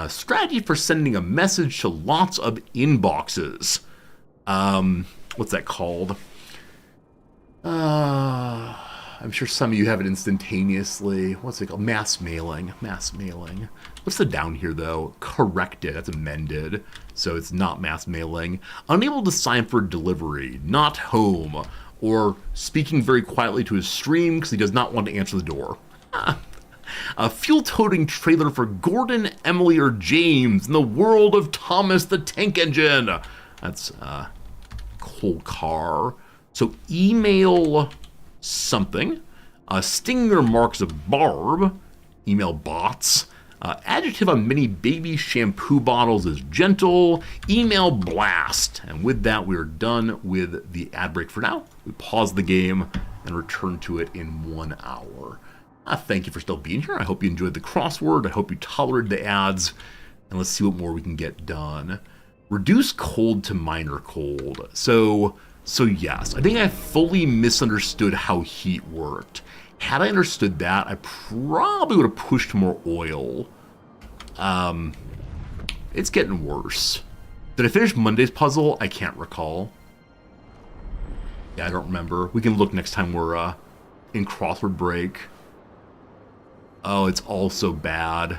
Strategy for sending a message to lots of inboxes. What's that called? I'm sure some of you have it instantaneously. What's it called? Mass mailing. Mass mailing. What's the down here, though? Corrected. That's amended. So it's not mass mailing. Unable to sign for delivery. Not home. Or speaking very quietly to his stream because he does not want to answer the door. A fuel-toting trailer for Gordon, Emily, or James in the world of Thomas the Tank Engine. That's coal car. So email something. Stinging remarks of Barb. Email bots. Adjective on many baby shampoo bottles is gentle. Email blast. And with that, we are done with the ad break for now. We pause the game and return to it in 1 hour. Thank you for still being here. I hope you enjoyed the crossword. I hope you tolerated the ads. And let's see what more we can get done. Reduce cold to minor cold. So yes, I think I fully misunderstood how heat worked. Had I understood that, I probably would have pushed more oil. It's getting worse. Did I finish Monday's puzzle? I can't recall. Yeah, I don't remember. We can look next time we're in crossword break. Oh, it's all so bad.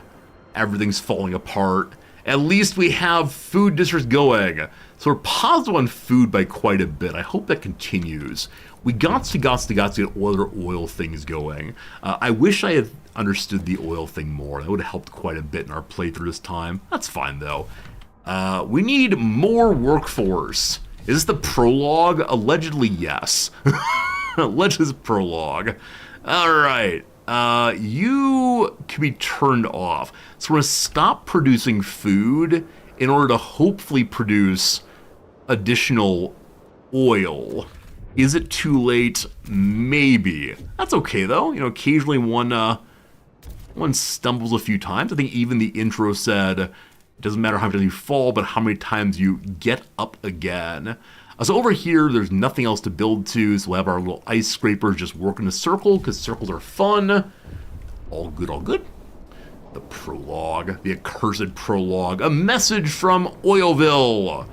Everything's falling apart. At least we have food districts going. So we're positive on food by quite a bit. I hope that continues. We got to get other oil things going. I wish I had understood the oil thing more. That would have helped quite a bit in our playthrough this time. That's fine, though. We need more workforce. Is this the prologue? Allegedly, yes. Allegedly, prologue. All right. You can be turned off. So we're going to stop producing food in order to hopefully produce additional oil. Is it too late? Maybe. That's okay, though. You know, occasionally one stumbles a few times. I think even the intro said, it doesn't matter how many times you fall, but how many times you get up again. So over here, there's nothing else to build to, so we'll have our little ice scrapers just work in a circle, because circles are fun. All good, all good. The prologue, the accursed prologue. A message from Oilville.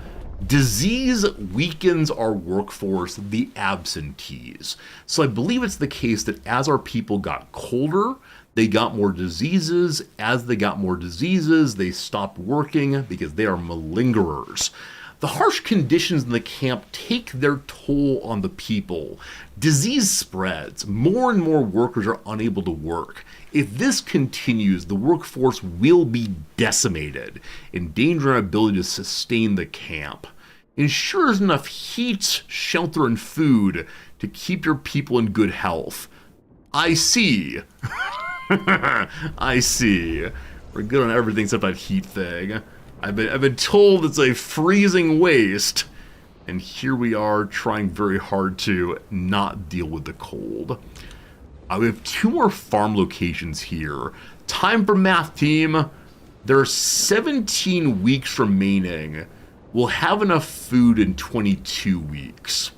Disease weakens our workforce, the absentees. So I believe it's the case that as our people got colder, they got more diseases. As they got more diseases, they stopped working because they are malingerers. The harsh conditions in the camp take their toll on the people. Disease spreads. More and more workers are unable to work. If this continues, the workforce will be decimated, endangering our ability to sustain the camp. Ensures enough heat, shelter, and food to keep your people in good health. I see. I see. We're good on everything except that heat thing. I've been told it's a freezing waste, and here we are trying very hard to not deal with the cold. We have 2 more farm locations here. Time for math, team. There are 17 weeks remaining. We'll have enough food in 22 weeks.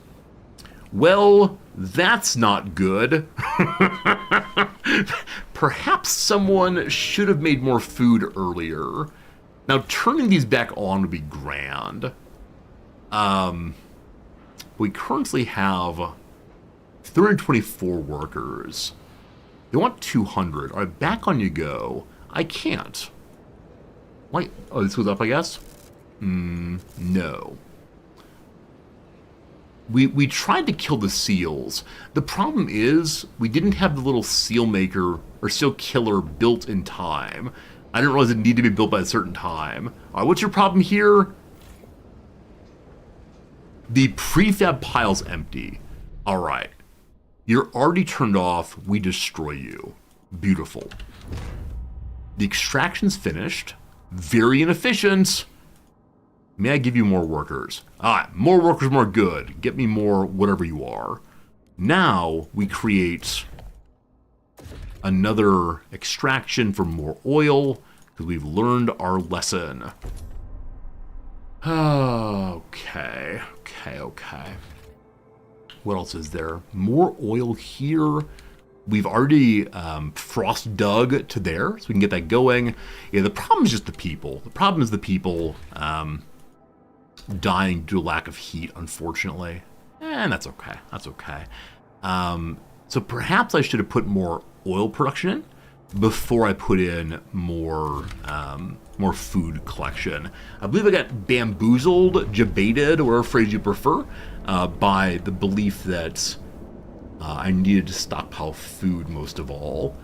Well, that's not good. Perhaps someone should have made more food earlier. Now, turning these back on would be grand. We currently have 324 workers. They want 200. All right, back on you go. I can't. Wait, oh, this goes up, I guess? No. We tried to kill the seals. The problem is we didn't have the little seal maker or seal killer built in time. I didn't realize it needed to be built by a certain time. All right, what's your problem here? The prefab pile's empty. Alright. You're already turned off. We destroy you. Beautiful. The extraction's finished. Very inefficient. May I give you more workers? Alright, more workers, more good. Get me more whatever you are. Now, we create another extraction for more oil, because we've learned our lesson. Okay. What else is there? More oil here. We've already frost dug to there, so we can get that going. Yeah, the problem is just the people. The problem is the people dying due to lack of heat, unfortunately. And that's okay. That's okay. So perhaps I should have put more oil production in before I put in more food collection. I believe I got bamboozled, jebaited, whatever phrase you prefer, by the belief that I needed to stockpile food most of all.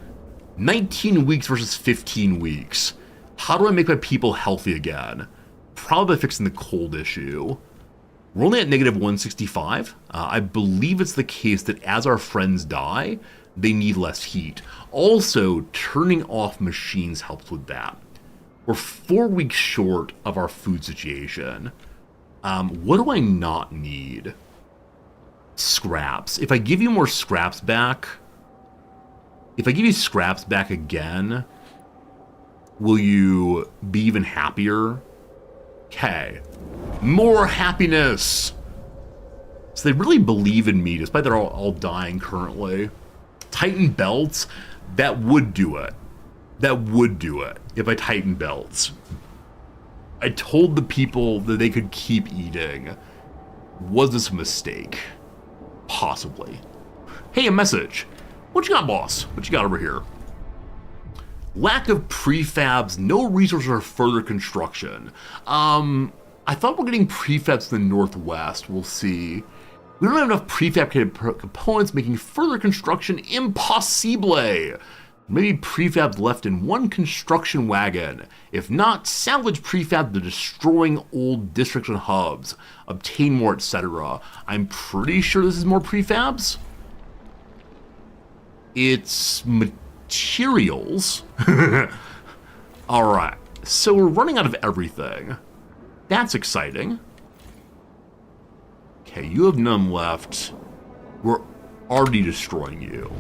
19 weeks versus 15 weeks. How do I make my people healthy again? Probably by fixing the cold issue. We're only at negative 165. I believe it's the case that as our friends die, they need less heat. Also, turning off machines helps with that. We're 4 weeks short of our food situation. What do I not need? Scraps. If I give you more scraps back, if I give you scraps back again, will you be even happier? Okay. More happiness! So they really believe in me, despite they're all dying currently. Tighten belts, that would do it. That would do it, if I tighten belts. I told the people that they could keep eating. Was this a mistake? Possibly. Hey, a message. What you got, boss? What you got over here? Lack of prefabs, no resources for further construction. I thought we're getting prefabs in the northwest. We'll see. We don't have enough prefabricated components, making further construction impossible. Maybe prefabs left in one construction wagon. If not, salvage prefab to destroying old districts and hubs. Obtain more, etc. I'm pretty sure this is more prefabs. It's materials. Alright, so we're running out of everything. That's exciting. Okay, you have none left. We're already destroying you.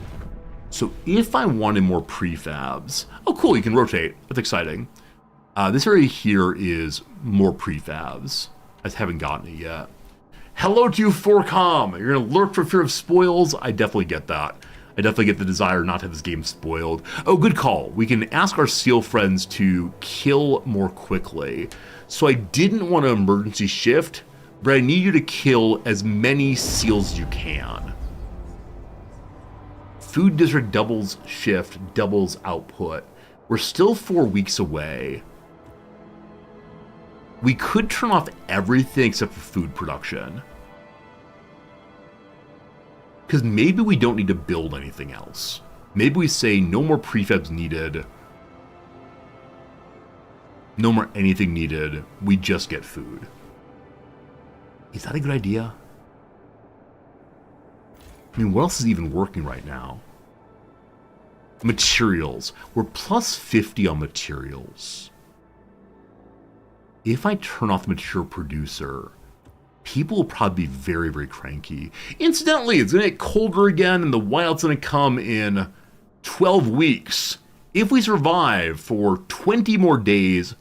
So if I wanted more prefabs... Oh, cool, you can rotate. That's exciting. This area here is more prefabs. I just haven't gotten it yet. Hello to you, Forcom! You're gonna lurk for fear of spoils? I definitely get that. I definitely get the desire not to have this game spoiled. Oh, good call. We can ask our seal friends to kill more quickly. So I didn't want to emergency shift, but I need you to kill as many seals as you can. Food district doubles shift, doubles output. We're still 4 weeks away. We could turn off everything except for food production. Because maybe we don't need to build anything else. Maybe we say no more prefabs needed. No more anything needed. We just get food. Is that a good idea? I mean, what else is even working right now? Materials. We're plus 50 on materials. If I turn off the material producer, people will probably be very, very cranky. Incidentally, it's going to get colder again, and the wild's going to come in 12 weeks. If we survive for 20 more days,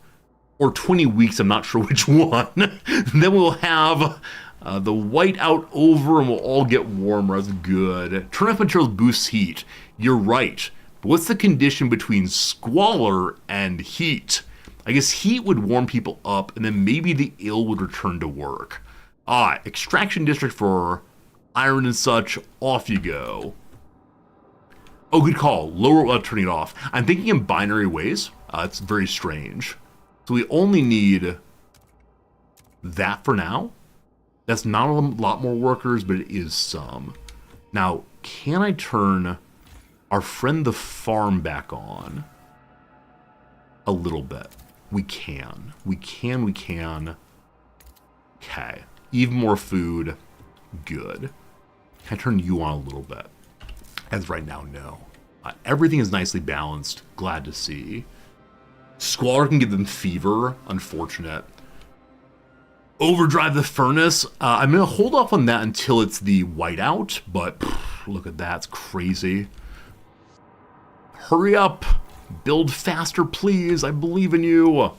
or 20 weeks, I'm not sure which one, then we'll have the whiteout over and we'll all get warmer. That's good. Turn off materials boosts heat. You're right. But what's the condition between squalor and heat? I guess heat would warm people up, and then maybe the ill would return to work. Extraction district for iron and such. Off you go. Oh, good call. Lower turning it off. I'm thinking in binary ways. It's very strange. So we only need that for now. That's not a lot more workers, but it is some. Now, can I turn our friend the farm back on? A little bit. We can. We can. Okay. Even more food. Good. Can I turn you on a little bit? As right now, no. Everything is nicely balanced. Glad to see. Squalor can give them fever. Unfortunate. Overdrive the furnace. I'm going to hold off on that until it's the whiteout, but look at that. It's crazy. Hurry up. Build faster, please. I believe in you.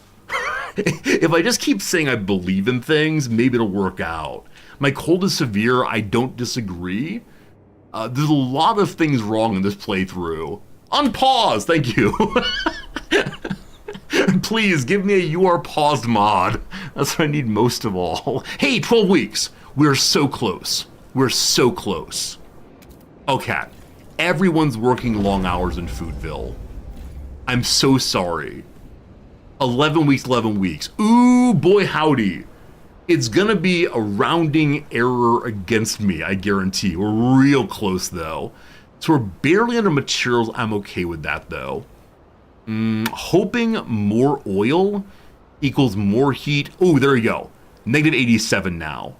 If I just keep saying I believe in things, maybe it'll work out. My cold is severe. I don't disagree. There's a lot of things wrong in this playthrough. Unpause, thank you. Please, give me a You Are Paused mod. That's what I need most of all. Hey, 12 weeks. We're so close. We're so close. Okay. Everyone's working long hours in Foodville. I'm so sorry. 11 weeks, 11 weeks. Ooh, boy howdy. It's gonna be a rounding error against me, I guarantee. We're real close, though. So we're barely under materials. I'm okay with that, though. Hoping more oil equals more heat. Oh, there you go. Negative 87 now.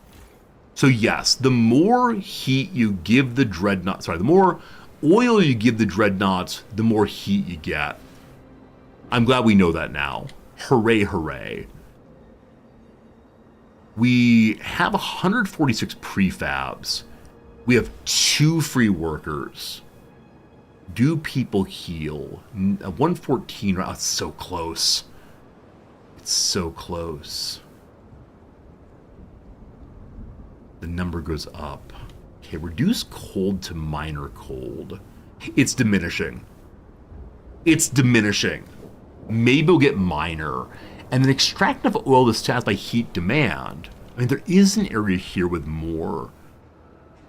So yes, the more heat you give the dreadnought, the more oil you give the dreadnoughts, the more heat you get. I'm glad we know that now. Hooray, hooray. We have 146 prefabs. We have 2 free workers. Do people heal? 114, oh, it's so close. It's so close. The number goes up. Okay, reduce cold to minor cold. It's diminishing. It's diminishing. Maybe we'll get minor. And then extract enough oil to satisfy heat demand. I mean, there is an area here with more.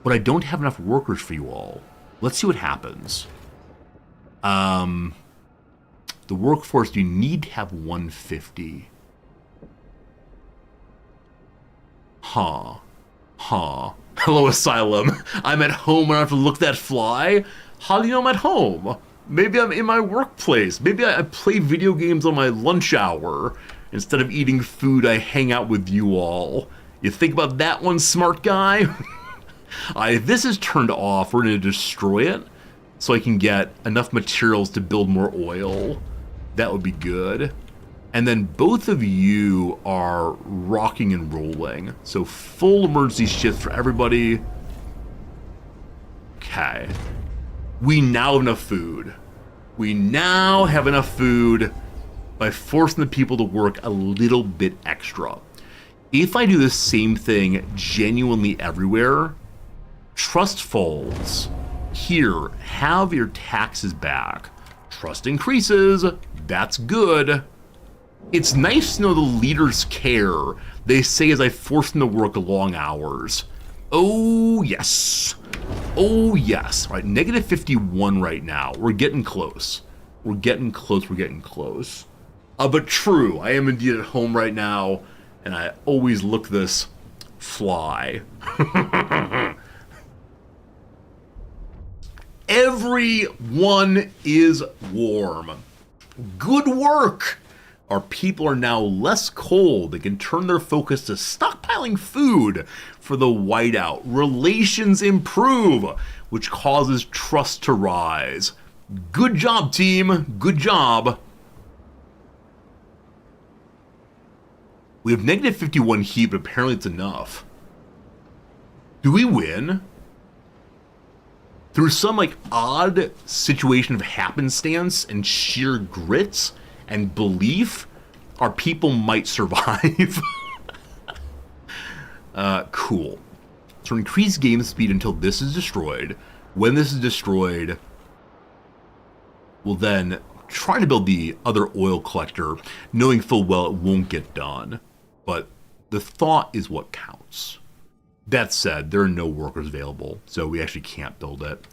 But I don't have enough workers for you all. Let's see what happens. The workforce, you need to have 150. Huh. Hello, Asylum. I'm at home when I have to look that fly. How do you know I'm at home? Maybe I'm in my workplace. Maybe I play video games on my lunch hour. Instead of eating food, I hang out with you all. You think about that one, smart guy? If this is turned off, we're going to destroy it so I can get enough materials to build more oil. That would be good. And then both of you are rocking and rolling. So full emergency shifts for everybody. Okay. We now have enough food. We now have enough food by forcing the people to work a little bit extra. If I do the same thing genuinely everywhere, trust falls. Here, have your taxes back. Trust increases. That's good. It's nice to know the leaders care. They say as I force them to work long hours. Oh, yes. Oh, yes. All right, negative 51 right now. We're getting close. We're getting close. But true, I am indeed at home right now, and I always look this fly. Everyone is warm. Good work! Our people are now less cold. They can turn their focus to stockpiling food for the whiteout. Relations improve, which causes trust to rise. Good job, team. Good job. We have negative 51 heat, but apparently it's enough. Do we win? Through some odd situation of happenstance and sheer grit and belief, our people might survive. Cool. So increase game speed until this is destroyed. When this is destroyed, we'll then try to build the other oil collector, knowing full well it won't get done. But the thought is what counts. That said, there are no workers available, so we actually can't build it.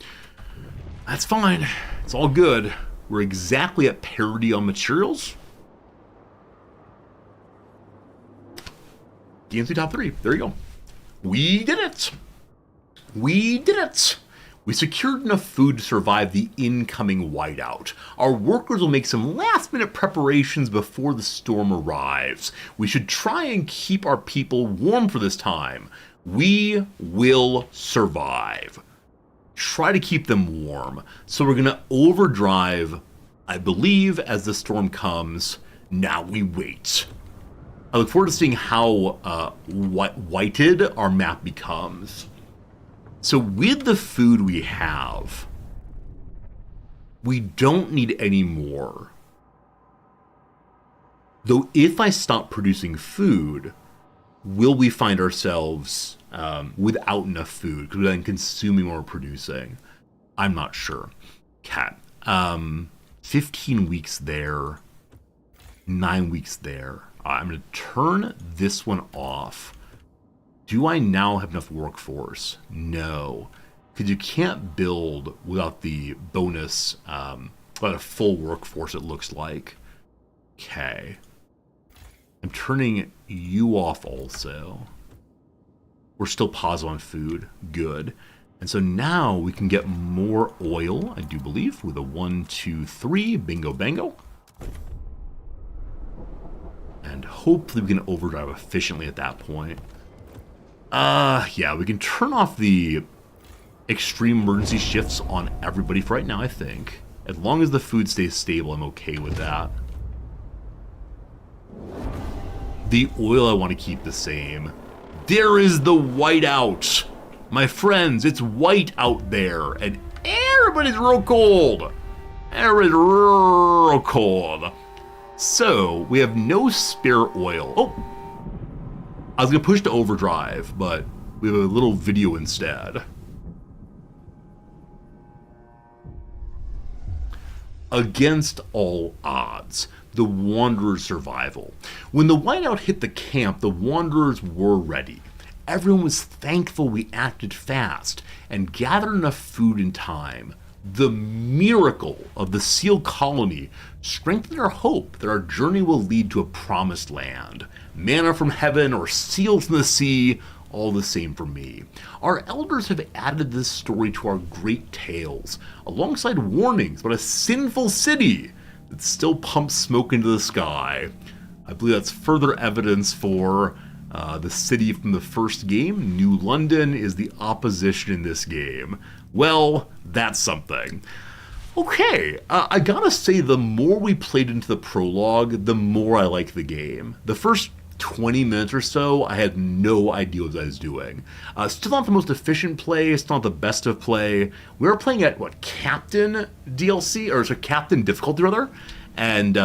That's fine. It's all good. We're exactly at parity on materials. DMC top 3. There you go. We did it. We did it. We secured enough food to survive the incoming whiteout. Our workers will make some last-minute preparations before the storm arrives. We should try and keep our people warm for this time. We will survive. Try to keep them warm. So we're going to overdrive, I believe, as the storm comes. Now we wait. I look forward to seeing how whited our map becomes. So with the food we have, we don't need any more. Though if I stop producing food, will we find ourselves without enough food because we're then consuming more producing? I'm not sure. Cat. 15 weeks there, 9 weeks there. I'm going to turn this one off. Do I now have enough workforce? No. Because you can't build without the bonus, without a full workforce, it looks like. Okay. I'm turning you off also. We're still positive on food. Good. And so now we can get more oil, I do believe, with a 1, 2, 3. Bingo, bango. And hopefully we can overdrive efficiently at that point. Yeah, we can turn off the extreme emergency shifts on everybody for right now, I think. As long as the food stays stable, I'm okay with that. The oil I want to keep the same. There is the whiteout. My friends, it's white out there, and everybody's real cold. Everybody's real cold. So, we have no spare oil. Oh, I was going to push to overdrive, but we have a little video instead. Against all odds, the Wanderer's survival. When the whiteout hit the camp, the Wanderers were ready. Everyone was thankful we acted fast and gathered enough food in time. The miracle of the seal colony strengthened our hope that our journey will lead to a promised land. Manna from heaven or seals in the sea, all the same for me. Our elders have added this story to our great tales, alongside warnings about a sinful city that still pumps smoke into the sky. I believe that's further evidence for the city from the first game. New London is the opposition in this game. Well, that's something. Okay, I gotta say, the more we played into the prologue, the more I like the game. The first 20 minutes or so, I had no idea what I was doing. Still not the most efficient play, still not the best of play. We were playing at, Captain DLC, or Captain difficulty rather, and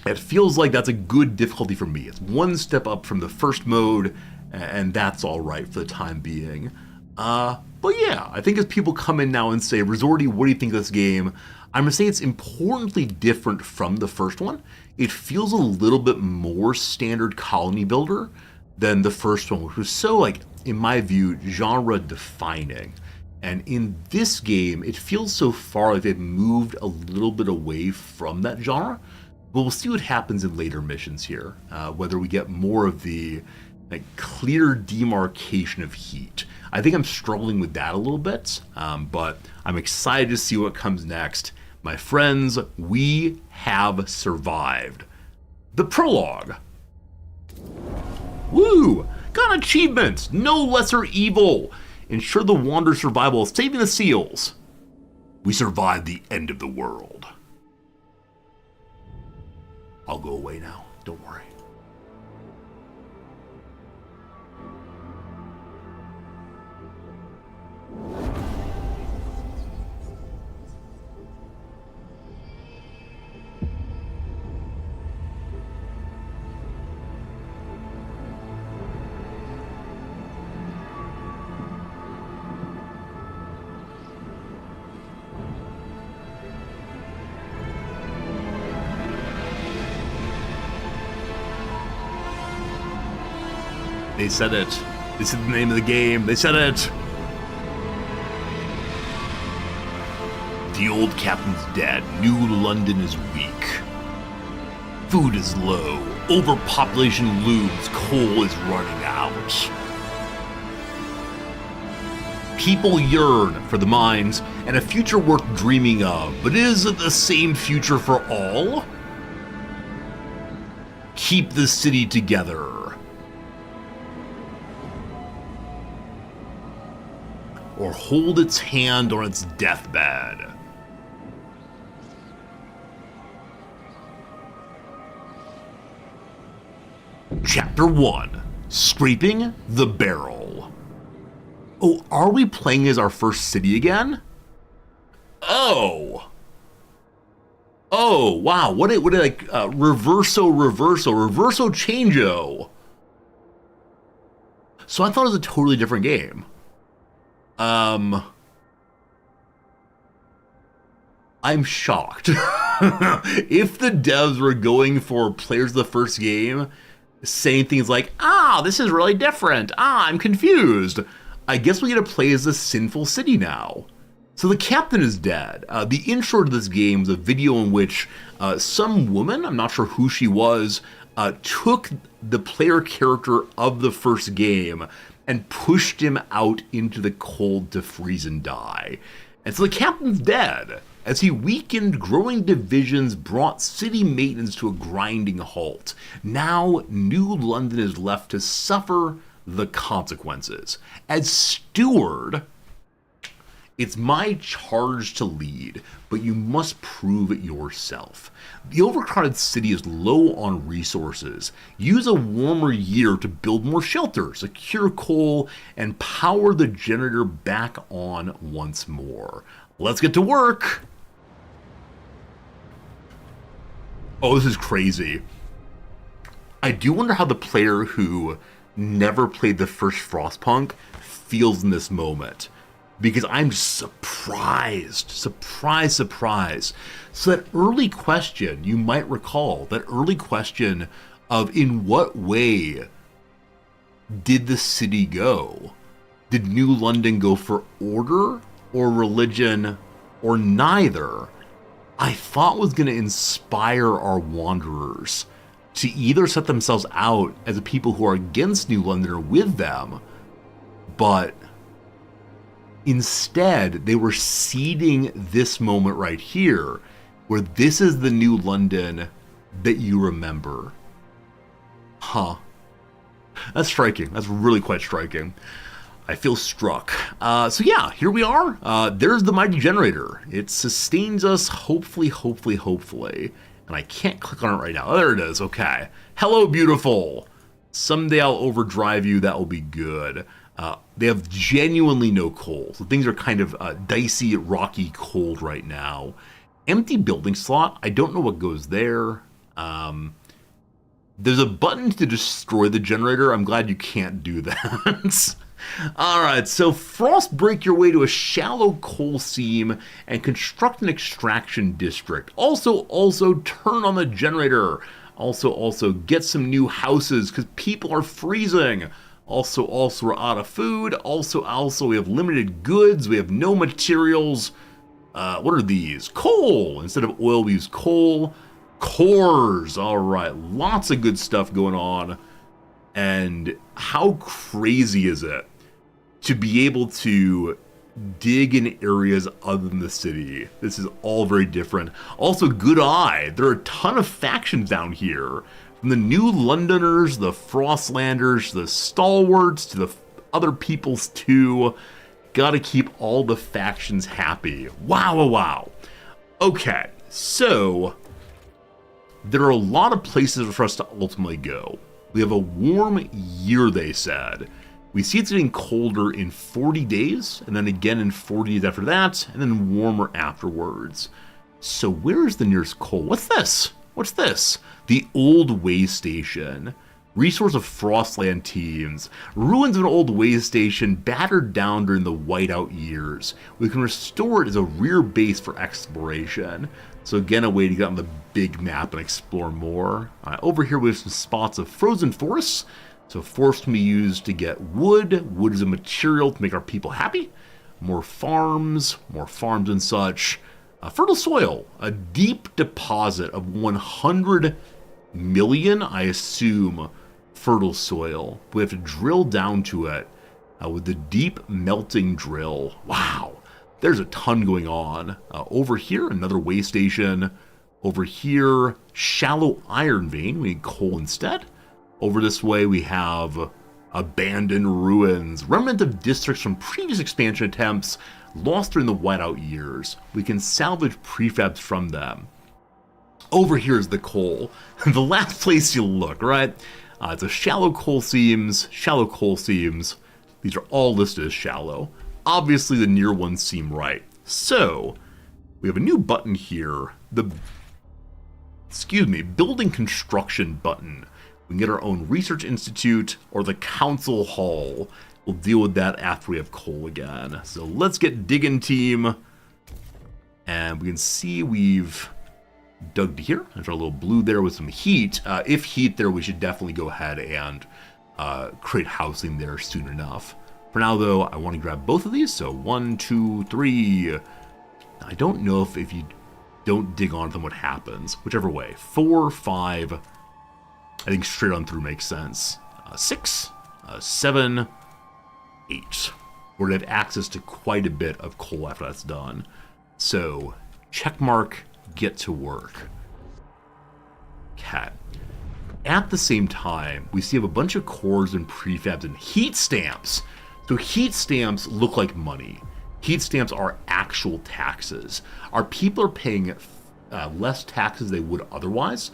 it feels like that's a good difficulty for me. It's one step up from the first mode, and that's alright for the time being. But yeah, I think as people come in now and say, Resorty, what do you think of this game? I'm going to say it's importantly different from the first one. It feels a little bit more standard colony builder than the first one, which was so, in my view, genre defining. And in this game, it feels so far like they've moved a little bit away from that genre. But we'll see what happens in later missions here, whether we get more of the clear demarcation of heat. I think I'm struggling with that a little bit, but I'm excited to see what comes next. My friends, we have survived. The prologue. Woo! Got achievements! No lesser evil! Ensure the Wanderer's survival, saving the seals. We survived the end of the world. I'll go away now, don't worry. They said it. They said the name of the game. They said it. The old captain's dead. New London is weak. Food is low. Overpopulation looms. Coal is running out. People yearn for the mines and a future worth dreaming of. But is it the same future for all? Keep the city together. or hold its hand on its deathbed. Chapter 1, Scraping the Barrel. Oh, are we playing as our first city again? Oh, wow, what like, reverso, changeo. So I thought it was a totally different game. I'm shocked. If the devs were going for players of the first game, saying things like, this is really different, I'm confused, I guess we get to play as a sinful city now. So the captain is dead. The intro to this game was a video in which some woman, I'm not sure who she was, took the player character of the first game and pushed him out into the cold to freeze and die. And so the captain's dead. As he weakened, growing divisions brought city maintenance to a grinding halt. Now, New London is left to suffer the consequences. As steward, it's my charge to lead, but you must prove it yourself. The overcrowded city is low on resources. Use a warmer year to build more shelter, secure coal, and power the generator back on once more. Let's get to work! Oh, this is crazy. I do wonder how the player who never played the first Frostpunk feels in this moment. Because I'm just surprised. So that early question, you might recall, that early question of in what way did the city go? Did New London go for order or religion or neither? I thought was going to inspire our wanderers to either set themselves out as the people who are against New London or with them, but instead they were seeding this moment right here, where this is the New London that you remember. Huh. That's striking. That's really quite striking. I feel struck. So yeah, here we are. There's the mighty generator. It sustains us, hopefully. And I can't click on it right now. Oh, there it is. Okay. Hello, beautiful. Someday I'll overdrive you. That will be good. They have genuinely no coal. So things are kind of dicey, rocky, cold right now. Empty building slot. I don't know what goes there. There's a button to destroy the generator. I'm glad you can't do that. Alright, so frost break your way to a shallow coal seam and construct an extraction district. Also turn on the generator. Also get some new houses because people are freezing. Also we're out of food. Also we have limited goods. We have no materials. What are these? Coal. Instead of oil, we use coal. Cores. Alright, lots of good stuff going on. And how crazy is it to be able to dig in areas other than the city? This is all very different. Also, good eye. There are a ton of factions down here. From the New Londoners, the Frostlanders, the Stalwarts, to the other peoples too. Gotta keep all the factions happy. Wow. Okay, so there are a lot of places for us to ultimately go. We have a warm year, they said. We see it's getting colder in 40 days, and then again in 40 days after that, and then warmer afterwards. So where is the nearest coal? What's this? The old way station. Resource of Frostland teams. Ruins of an old way station battered down during the whiteout years. We can restore it as a rear base for exploration. So again, a way to get on the big map and explore more. Over here we have some spots of frozen forests. So forests can be used to get wood. Wood is a material to make our people happy. More farms and such. Fertile soil, a deep deposit of 100 million, I assume, fertile soil. We have to drill down to it with the deep melting drill. Wow, there's a ton going on. Over here, another way station. Over here, shallow iron vein. We need coal instead. Over this way, we have Abandoned ruins, remnant of districts from previous expansion attempts lost during the whiteout years. We can salvage prefabs from them. Over here is the coal. The last place you look, right? It's a shallow coal seams. These are all listed as shallow. Obviously, the near ones seem right. So, we have a new button here. Building construction button. We can get our own research institute or the council hall. We'll deal with that after we have coal again. So let's get digging, team. And we can see we've dug to here. There's our little blue there with some heat. If heat there, we should definitely go ahead and create housing there soon enough. For now, though, I want to grab both of these. So 1, 2, 3. I don't know if you don't dig onto them what happens. Whichever way. 4, 5. I think straight on through makes sense. 6, 7, 8. We're going to have access to quite a bit of coal after that's done. So, check mark, get to work. Okay. At the same time, we see a bunch of cores and prefabs and heat stamps. So heat stamps look like money. Heat stamps are actual taxes. Our people are paying less taxes they would otherwise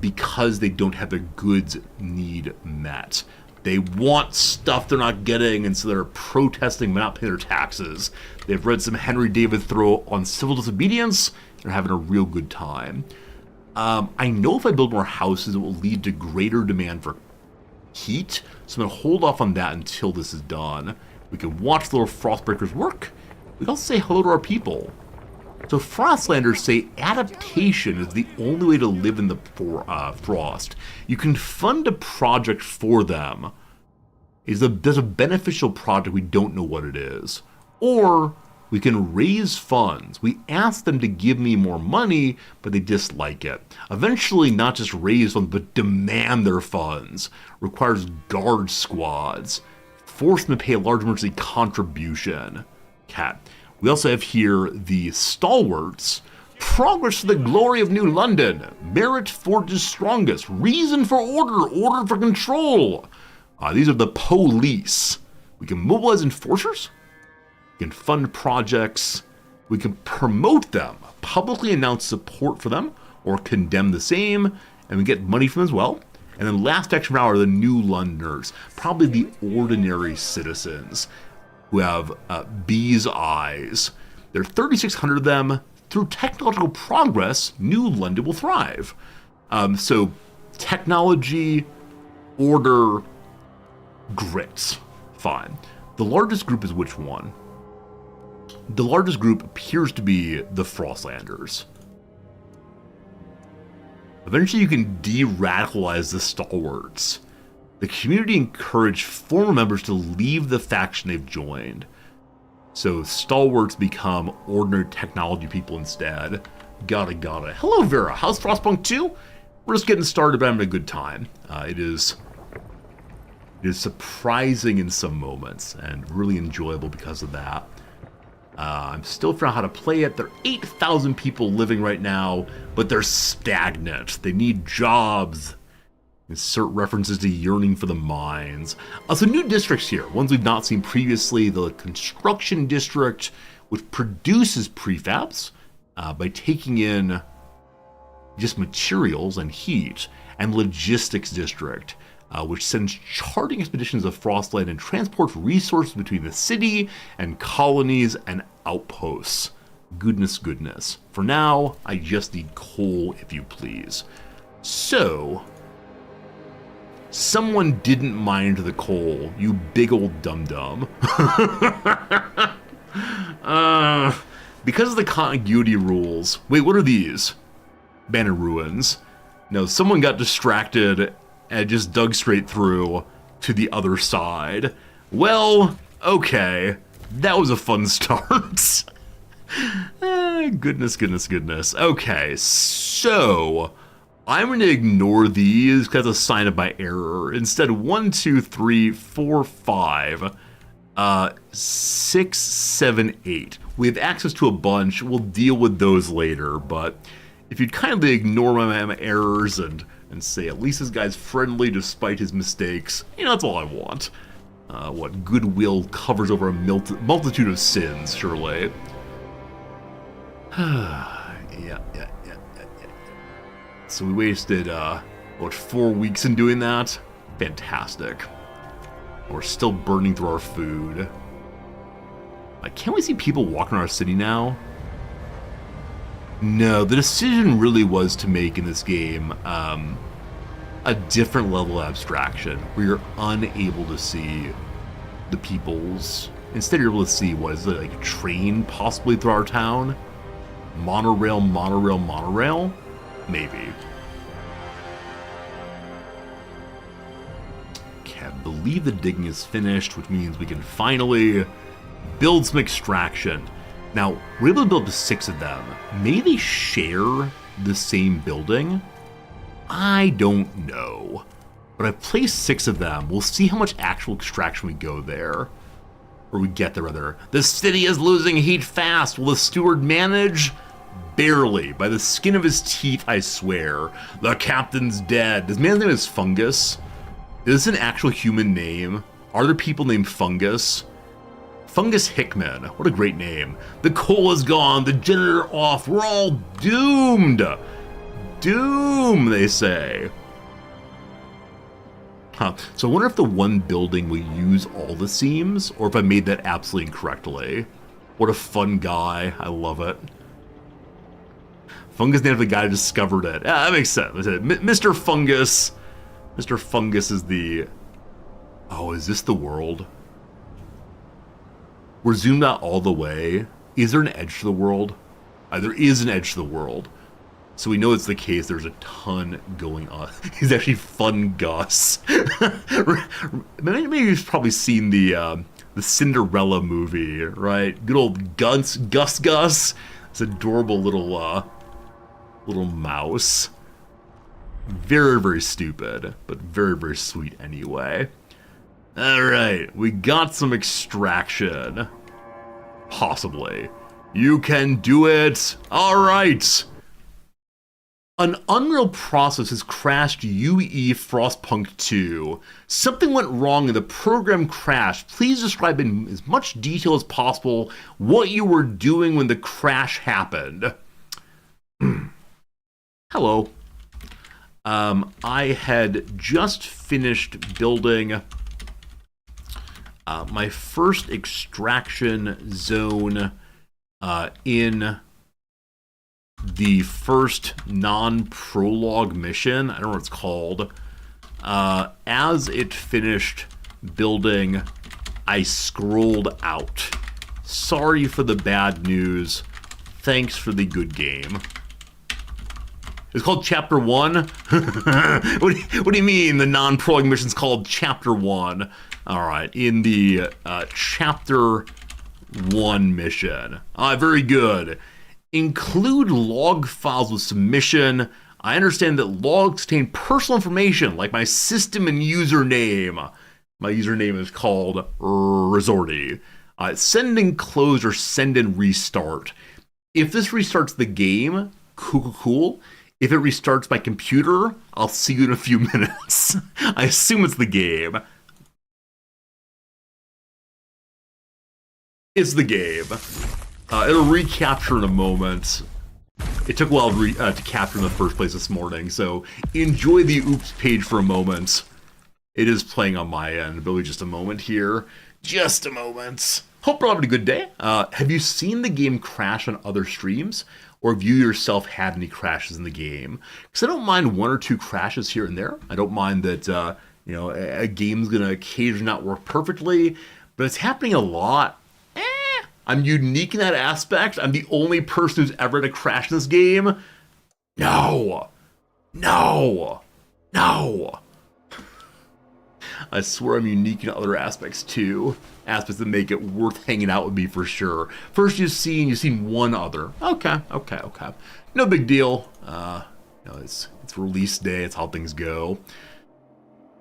because they don't have their goods need met. They want stuff they're not getting, and so they're protesting but not paying their taxes. They've read some Henry David Thoreau on civil disobedience. They're having a real good time. I know if I build more houses, it will lead to greater demand for heat, so I'm going to hold off on that until this is done. We can watch the little Frostbreakers work. We can also say hello to our people. So Frostlanders say adaptation is the only way to live in the frost. You can fund a project for them. There's a beneficial project, we don't know what it is. Or we can raise funds. We ask them to give me more money, but they dislike it. Eventually, not just raise funds, but demand their funds. Requires guard squads. Force them to pay a large emergency contribution. Cat. We also have here the stalwarts. Progress to the glory of New London. Merit forges strongest. Reason for order. Order for control. These are the police. We can mobilize enforcers. We can fund projects. We can promote them. Publicly announce support for them or condemn the same. And we get money from them as well. And then last action hour are the New Londoners. Probably the ordinary citizens who have bee's eyes. There are 3,600 of them. Through technological progress, New London will thrive. So, technology, order, grit. Fine. The largest group is which one? The largest group appears to be the Frostlanders. Eventually you can de-radicalize the stalwarts. The community encouraged former members to leave the faction they've joined. So stalwarts become ordinary technology people instead. Got it. Hello, Vera. How's Frostpunk 2? We're just getting started, but I'm having a good time. It is surprising in some moments and really enjoyable because of that. I'm still figuring out how to play it. There are 8,000 people living right now, but they're stagnant. They need jobs. Insert references to yearning for the mines. So new districts here, ones we've not seen previously. The construction district, which produces prefabs by taking in just materials and heat, and logistics district, which sends charting expeditions of Frostland and transports resources between the city and colonies and outposts. Goodness. For now, I just need coal, if you please. So, someone didn't mind the coal, you big old dum-dum. Because of the continuity rules... Wait, what are these? Banner ruins. No, someone got distracted and just dug straight through to the other side. Well, okay. That was a fun start. Goodness. Okay, so... I'm going to ignore these because it's a sign of my error. Instead, 1, 2, 3, 4, 5, 6, 7, 8. We have access to a bunch. We'll deal with those later, but if you'd kindly ignore my errors and and say, at least this guy's friendly despite his mistakes. You know, that's all I want. What goodwill covers over a multitude of sins, surely. Yeah. So we wasted, 4 weeks in doing that? Fantastic. We're still burning through our food. Can't we see people walking around our city now? No, the decision really was to make in this game a different level of abstraction where you're unable to see the peoples. Instead, you're able to see, what is it, like a train possibly through our town? Monorail? Maybe. Okay, I believe the digging is finished, which means we can finally build some extraction. Now, we're able to build to 6 of them. Maybe they share the same building? I don't know. But I've placed 6 of them. We'll see how much actual extraction we go there. Or we get there, rather. The city is losing heat fast. Will the steward manage? Barely. By the skin of his teeth, I swear. The captain's dead. This man's name is Fungus. Is this an actual human name? Are there people named Fungus? Fungus Hickman. What a great name. The coal is gone. The generator off. We're all doomed. Doom, they say. Huh. So I wonder if the one building will use all the seams, or if I made that absolutely incorrectly. What a fun guy. I love it. Fungus named the guy who discovered it. Yeah, that makes sense. Mr. Fungus. Mr. Fungus is the... Oh, is this the world? We're zoomed out all the way. Is there an edge to the world? There is an edge to the world. So we know it's the case. There's a ton going on. He's actually Fun Gus. Maybe you've probably seen the Cinderella movie, right? Good old Gus. This adorable little mouse. Very, very stupid, but very, very sweet anyway. Alright, we got some extraction. Possibly. You can do it! Alright! An Unreal process has crashed UE Frostpunk 2. Something went wrong and the program crashed. Please describe in as much detail as possible what you were doing when the crash happened. Hello. I had just finished building my first extraction zone in the first non-prologue mission. I don't know what it's called. As it finished building, I scrolled out. Sorry for the bad news. Thanks for the good game. It's called Chapter 1? What do you mean the non-prologue mission's called Chapter 1? Alright, in the Chapter 1 mission. Very good. Include log files with submission. I understand that logs contain personal information, like my system and username. My username is called Resorty. Send and close or send and restart. If this restarts the game, cool. If it restarts my computer, I'll see you in a few minutes. I assume it's the game. It's the game. It'll recapture in a moment. It took a while to capture in the first place this morning, so enjoy the oops page for a moment. It is playing on my end, but just a moment here. Just a moment. Hope you're having a good day. Have you seen the game crash on other streams? Or have you yourself had any crashes in the game? Because I don't mind 1 or 2 crashes here and there. I don't mind that a game's going to occasionally not work perfectly, but it's happening a lot. I'm unique in that aspect. I'm the only person who's ever had a crash in this game. No. I swear I'm unique in other aspects too. Aspects that make it worth hanging out with me for sure. First you've seen one other. Okay. No big deal. It's release day, it's how things go.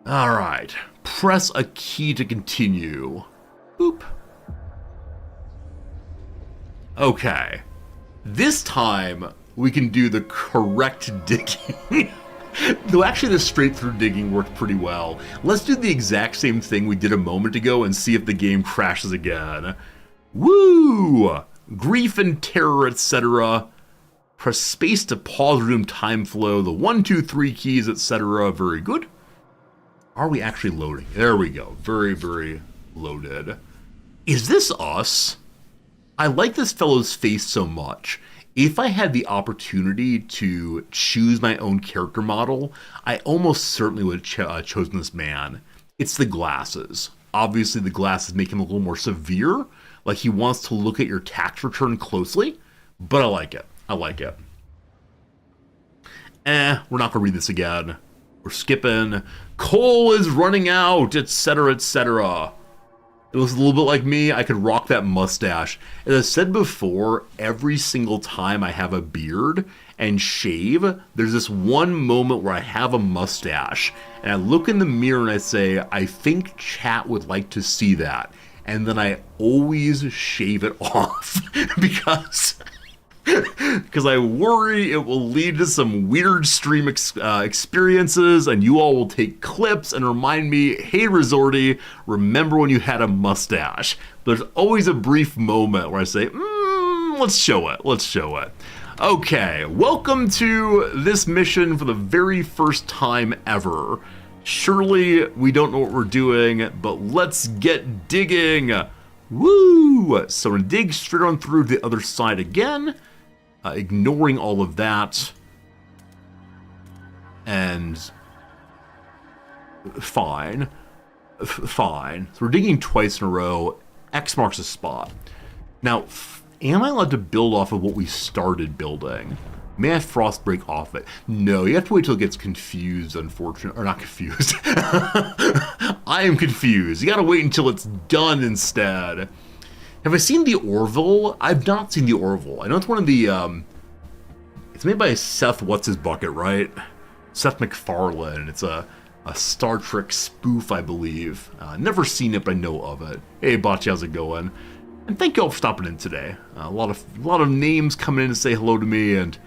Alright. Press a key to continue. Boop. Okay. This time we can do the correct digging. Though actually the straight through digging worked pretty well. Let's do the exact same thing we did a moment ago and see if the game crashes again. Woo! Grief and terror, etc. Press space to pause, resume time flow, the 1, 2, 3 keys, etc. Very good. Are we actually loading? There we go. Very, very loaded. Is this us? I like this fellow's face so much. If I had the opportunity to choose my own character model, I almost certainly would have chosen this man. It's the glasses. Obviously, the glasses make him a little more severe, like he wants to look at your tax return closely, but I like it. I like it. We're not gonna read this again. We're skipping. Coal is running out, etc., etc. It was a little bit like me. I could rock that mustache. As I said before, every single time I have a beard and shave, there's this one moment where I have a mustache. And I look in the mirror and I say, I think chat would like to see that. And then I always shave it off because I worry it will lead to some weird stream experiences, and you all will take clips and remind me, hey Resorty, remember when you had a mustache? There's always a brief moment where I say, let's show it. Okay, welcome to this mission for the very first time ever. Surely we don't know what we're doing, but let's get digging. Woo! So we're gonna dig straight on through to the other side again. Ignoring all of that, and fine. So we're digging twice in a row. X marks the spot. Now, am I allowed to build off of what we started building? May I frost break off it? No, you have to wait till it gets confused, unfortunately. Or not confused. I am confused. You gotta wait until it's done instead. Have I seen the Orville? I've not seen the Orville. I know it's one of the, it's made by Seth What's-His-Bucket, right? Seth MacFarlane. It's a Star Trek spoof, I believe. Never seen it, but I know of it. Hey, Bocce, how's it going? And thank you all for stopping in today. A lot of names coming in to say hello to me, and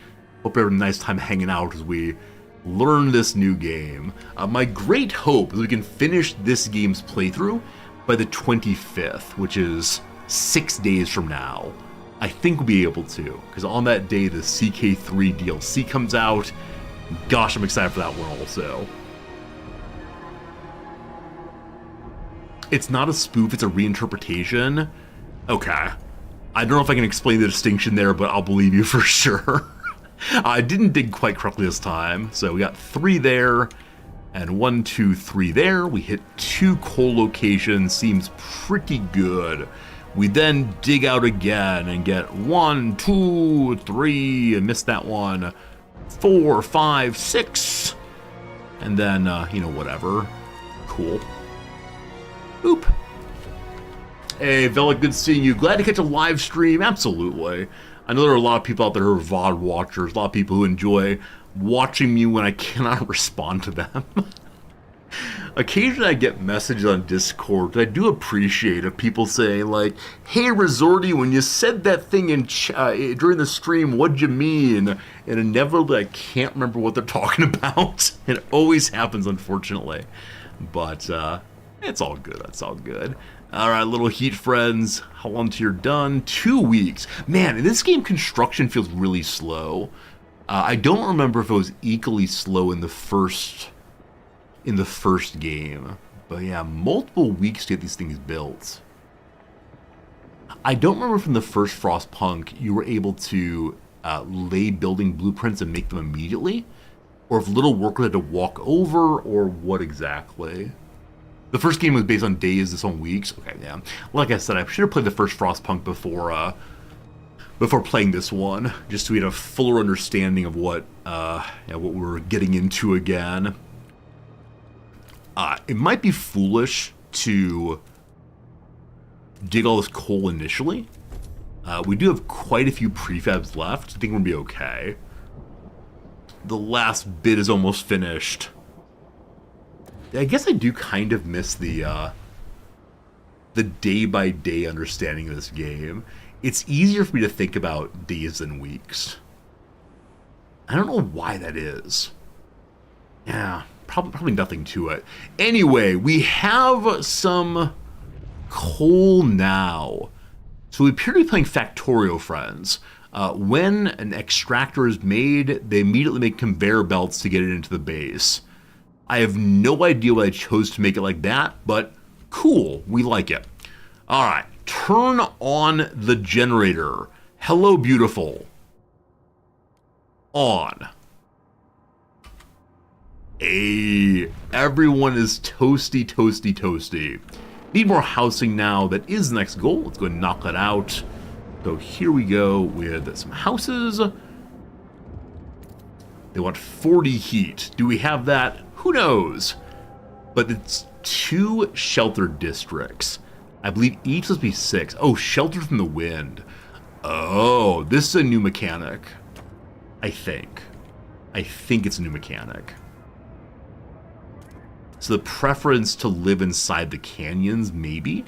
hope you have a nice time hanging out as we learn this new game. My great hope is we can finish this game's playthrough by the 25th, which is 6 days from now. I think we'll be able to, because on that day the CK3 DLC comes out. Gosh, I'm excited for that one also. It's not a spoof, it's a reinterpretation. Okay. I don't know if I can explain the distinction there, but I'll believe you for sure. I didn't dig quite correctly this time, so we got 3 there, and 1, 2, 3 there. We hit 2 coal locations, seems pretty good. We then dig out again and get 1, 2, 3, and missed that one. 4, 5, 6, and then, whatever. Cool. Oop. Hey, Vela, good seeing you. Glad to catch a live stream. Absolutely. I know there are a lot of people out there who are VOD watchers, a lot of people who enjoy watching me when I cannot respond to them. Occasionally I get messages on Discord that I do appreciate of people saying like, hey Resorty, when you said that thing in during the stream, what'd you mean? And inevitably I can't remember what they're talking about. It always happens, unfortunately. But it's all good, it's all good. Alright, little heat friends, how long till you're done? 2 weeks. Man, in this game construction feels really slow. I don't remember if it was equally slow in the first game, but yeah, multiple weeks to get these things built. I don't remember from the first Frostpunk you were able to lay building blueprints and make them immediately, or if little workers had to walk over, or what exactly. The first game was based on days, this on weeks. Okay, yeah. Like I said, I should have played the first Frostpunk before playing this one, just so we had a fuller understanding of what we're getting into again. It might be foolish to dig all this coal initially. We do have quite a few prefabs left. I think we'll be okay. The last bit is almost finished. I guess I do kind of miss the day-by-day understanding of this game. It's easier for me to think about days than weeks. I don't know why that is. Yeah, probably nothing to it. Anyway, we have some coal now. So we appear to be playing Factorio, friends. When an extractor is made, they immediately make conveyor belts to get it into the base. I have no idea why I chose to make it like that, but cool, we like it. All right, turn on the generator. Hello, beautiful. On. Hey, everyone is toasty, toasty, toasty. Need more housing now. That is the next goal. Let's go and knock that out. So here we go with some houses. They want 40 heat. Do we have that? Who knows? But it's 2 shelter districts. I believe each must be 6. Oh, shelter from the wind. Oh, this is a new mechanic. I think it's a new mechanic. So the preference to live inside the canyons, maybe?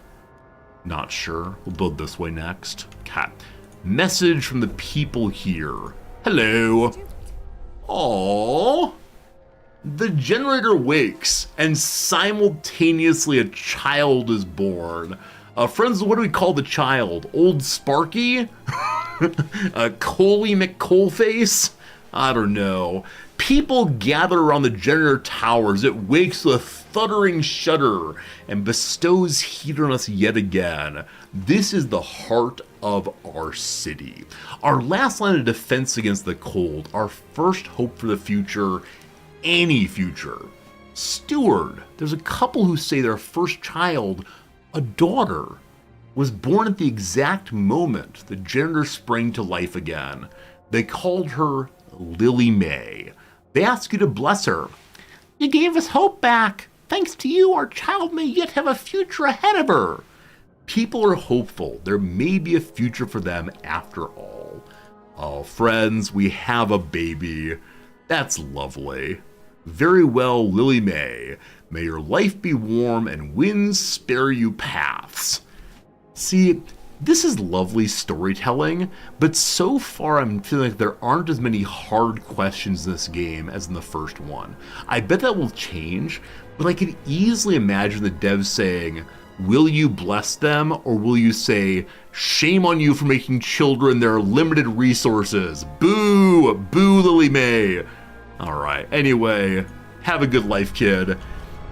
Not sure. We'll build this way next. Okay. Message from the people here. Hello. Aww. The generator wakes, and simultaneously a child is born. Friends, what do we call the child? Old Sparky? Coley McCoalface? I don't know. People gather around the generator towers. It wakes with a thudding shudder and bestows heat on us yet again. This is the heart of our city. Our last line of defense against the cold. Our first hope for the future. Any future. Steward. There's a couple who say their first child, a daughter, was born at the exact moment the generator sprang to life again. They called her Lily May. They ask you to bless her. You gave us hope back. Thanks to you, our child may yet have a future ahead of her. People are hopeful. There may be a future for them after all. Oh, friends, we have a baby. That's lovely. Very well, Lily May. May your life be warm and winds spare you paths. See, this is lovely storytelling, but so far I'm feeling like there aren't as many hard questions in this game as in the first one. I bet that will change, but I can easily imagine the devs saying, will you bless them, or will you say, shame on you for making children, there are limited resources. Boo! Boo, Lily May! Alright, anyway, have a good life, kid.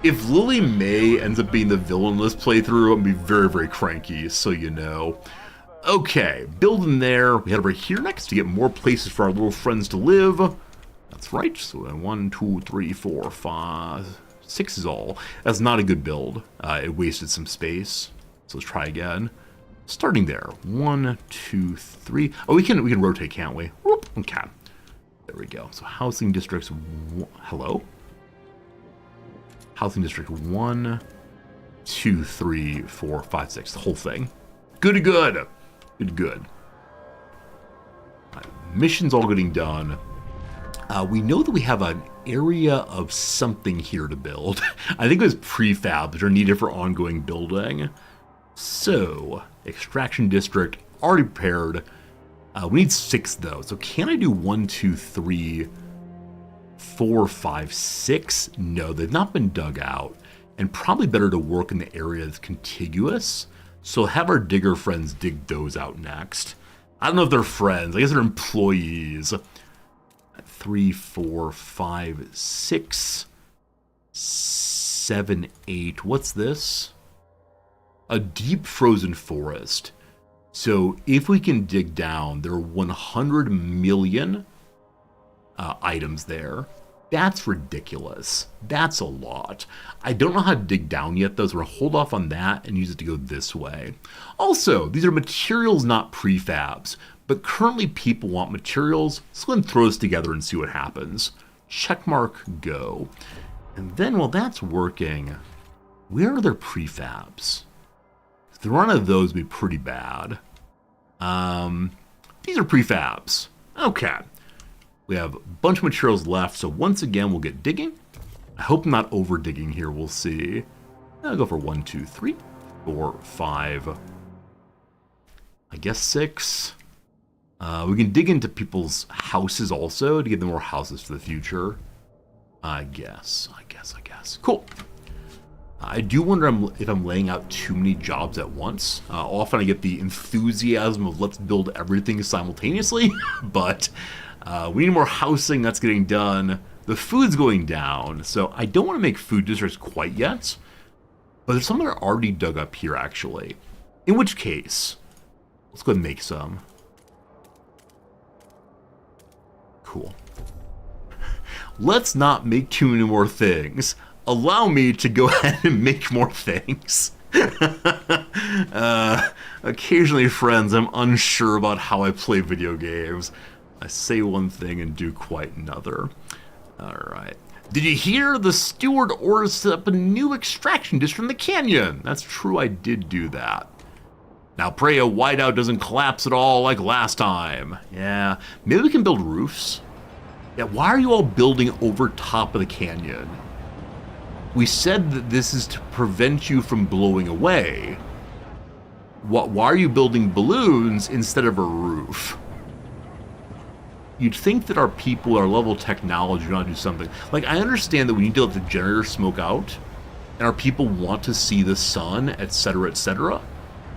If Lily May ends up being the villain in this playthrough, I'm gonna be very, very cranky, so you know. Okay, building there. We head over here next to get more places for our little friends to live. That's right, so 1, 2, 3, 4, 5, 6 is all. That's not a good build. It wasted some space, so let's try again. Starting there, 1, 2, 3. Oh, we can rotate, can't we? Whoop. Okay, there we go. So housing districts, hello? Housing district 1, 2, 3, 4, 5, 6. The whole thing. Good. Good. Missions all getting done. We know that we have an area of something here to build. I think it was prefab that are needed for ongoing building. So, extraction district already prepared. We need 6 though. So can I do 1, 2, 3, 4, 5, 6? No, they've not been dug out. And probably better to work in the area that's contiguous. So have our digger friends dig those out next. I don't know if they're friends. I guess they're employees. 3, 4, 5, 6, 7, 8. What's this? A deep frozen forest. So if we can dig down, there are 100 million items there. That's ridiculous. That's a lot. I don't know how to dig down yet, though, so we're going to hold off on that and use it to go this way. Also, these are materials, not prefabs, but currently people want materials, so let's throw this together and see what happens. Checkmark, go. And then while that's working, where are their prefabs? If there are none of those, would be pretty bad. These are prefabs. Okay. We have a bunch of materials left, so once again, we'll get digging. I hope I'm not over digging here, we'll see. I'll go for 1, 2, 3, 4, 5, I guess 6. We can dig into people's houses also to give them more houses for the future. I guess. Cool. I do wonder if I'm laying out too many jobs at once. Often I get the enthusiasm of let's build everything simultaneously, but we need more housing, that's getting done. The food's going down, so I don't want to make food districts quite yet, but there's some that are already dug up here, actually. In which case, let's go ahead and make some. Cool. Let's not make too many more things. Allow me to go ahead and make more things. Occasionally, friends, I'm unsure about how I play video games. I say one thing and do quite another. Alright. Did you hear? The steward orders to set up a new extraction district in the canyon. That's true, I did do that. Now pray a whiteout doesn't collapse at all like last time. Yeah, maybe we can build roofs. Yeah, why are you all building over top of the canyon? We said that this is to prevent you from blowing away. Why are you building balloons instead of a roof? You'd think that our people, our level of technology, want to do something. Like, I understand that we need to let the generator smoke out, and our people want to see the sun, etc., etc.,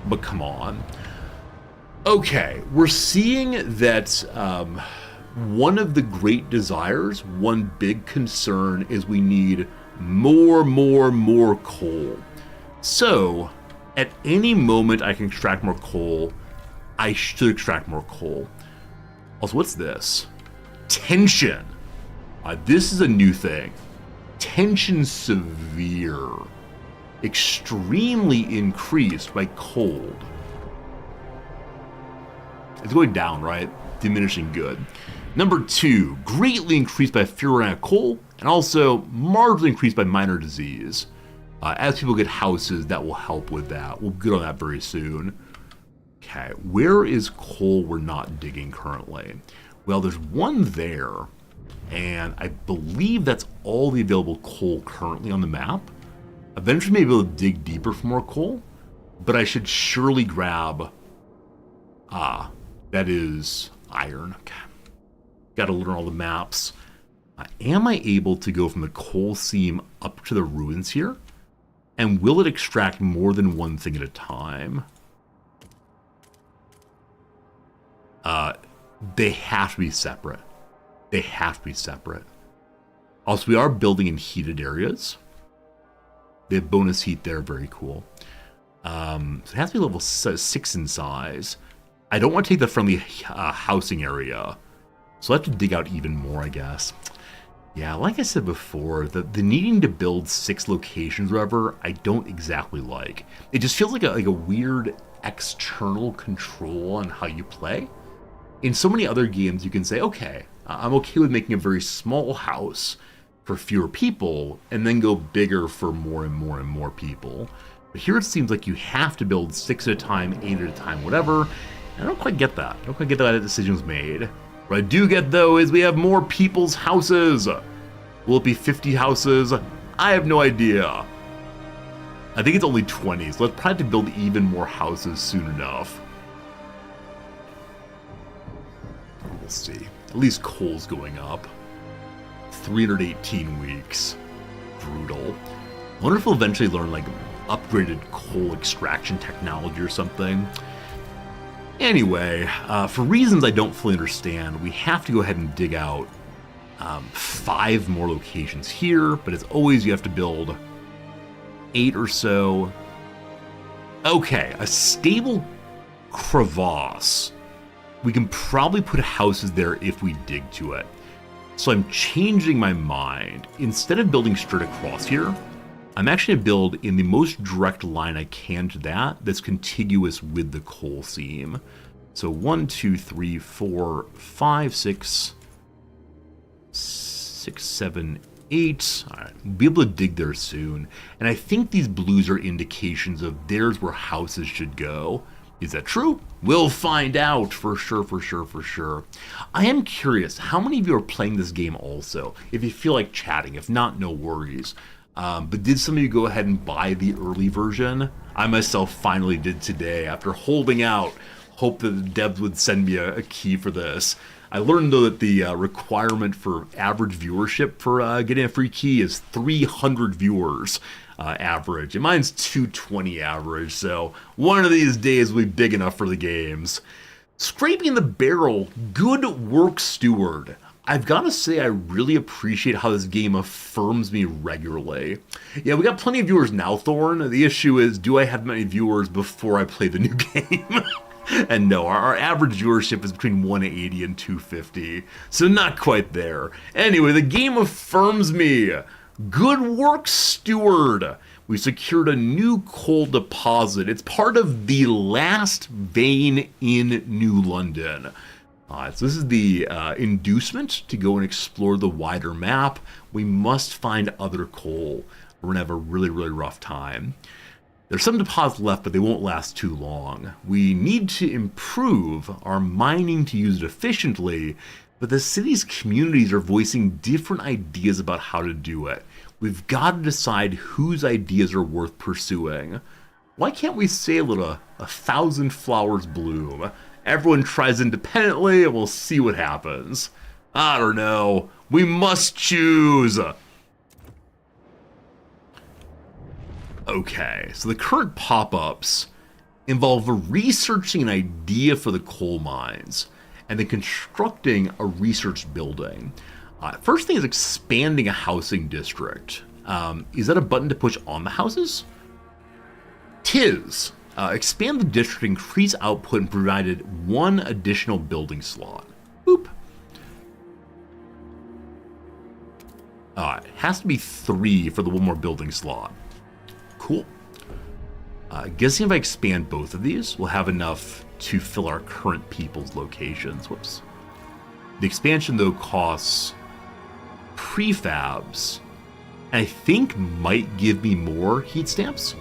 but come on. Okay, we're seeing that one of the great desires, one big concern, is we need more coal. So, at any moment I can extract more coal, I should extract more coal. Also, what's this? Tension. This is a new thing. Tension severe. Extremely increased by cold. It's going down, right? Diminishing good. Number 2, greatly increased by furanic coal, and also marginally increased by minor disease. As people get houses, that will help with that. We'll get on that very soon. Okay, where is coal we're not digging currently? Well, there's one there, and I believe that's all the available coal currently on the map. Eventually, maybe we'll dig deeper for more coal, but I should surely grab... that is iron. Okay. Gotta learn all the maps. Am I able to go from the coal seam up to the ruins here? And will it extract more than one thing at a time? They have to be separate. They have to be separate. Also, we are building in heated areas. They have bonus heat there, very cool. So it has to be level 6 in size. I don't want to take the friendly housing area. So I have to dig out even more, I guess. Yeah, like I said before, the needing to build 6 locations, whatever, I don't exactly like. It just feels like a weird external control on how you play. In so many other games, you can say, okay, I'm okay with making a very small house for fewer people, and then go bigger for more and more people. But here it seems like you have to build 6 at a time, 8 at a time, whatever. And I don't quite get that. I don't quite get that decision was made. What I do get, though, is we have more people's houses. Will it be 50 houses? I have no idea. I think it's only 20, so let's probably have to build even more houses soon enough. We'll see. At least coal's going up. 318 weeks. Brutal. I wonder if we'll eventually learn, like, upgraded coal extraction technology or something. Anyway, for reasons I don't fully understand, we have to go ahead and dig out 5 more locations here, but as always, you have to build 8 or so. Okay, a stable crevasse. We can probably put houses there if we dig to it. So I'm changing my mind. Instead of building straight across here, I'm actually going to build in the most direct line I can to that's contiguous with the coal seam. So 1, 2, 3, 4, 5, 6, 7, 8. All right, we'll be able to dig there soon. And I think these blues are indications of there's where houses should go. Is that true? We'll find out for sure. I am curious, how many of you are playing this game also? If you feel like chatting, if not, no worries. But did some of you go ahead and buy the early version? I myself finally did today after holding out Hope that the devs would send me a key for this. I learned, though, that the requirement for average viewership for getting a free key is 300 viewers average. And mine's 220 average, so one of these days will be big enough for the games. Scraping the barrel, good work, Steward. I've got to say, I really appreciate how this game affirms me regularly. Yeah, we got plenty of viewers now, Thorn. The issue is, do I have many viewers before I play the new game? And no, our average viewership is between 180 and 250, so not quite there. Anyway, the game affirms me. Good work, Steward. We secured a new coal deposit. It's part of the last vein in New London. So this is the inducement to go and explore the wider map. We must find other coal. We're gonna have a really, really rough time. There's some deposits left, but they won't last too long. We need to improve our mining to use it efficiently, but the city's communities are voicing different ideas about how to do it. We've got to decide whose ideas are worth pursuing. Why can't we say let a 1,000 flowers bloom? Everyone tries independently and we'll see what happens. I don't know. We must choose. Okay, so the current pop-ups involve researching an idea for the coal mines and then constructing a research building. First thing is expanding a housing district. Is that a button to push on the houses? Tis. Expand the district, increase output, and provided one additional building slot. Boop. It has to be 3 for the one more building slot. Cool. Guessing if I expand both of these, we'll have enough to fill our current people's locations. Whoops. The expansion, though, costs prefabs, and I think might give me more heat stamps.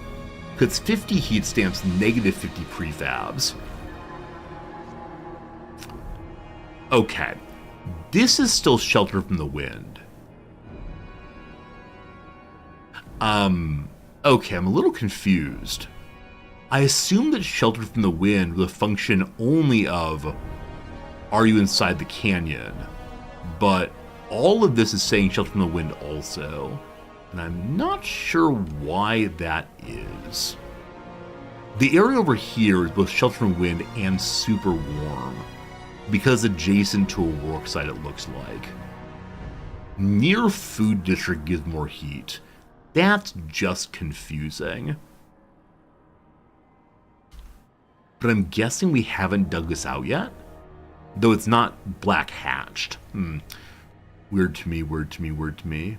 Because 50 heat stamps, negative 50 prefabs. Okay. This is still shelter from the wind. Okay, I'm a little confused. I assume that shelter from the wind will function only of, are you inside the canyon? But all of this is saying shelter from the wind also. And I'm not sure why that is. The area over here is both shelter from wind and super warm, because adjacent to a work site, it looks like. Near food district gives more heat. That's just confusing. But I'm guessing we haven't dug this out yet? Though it's not black hatched. Weird to me, weird to me, weird to me.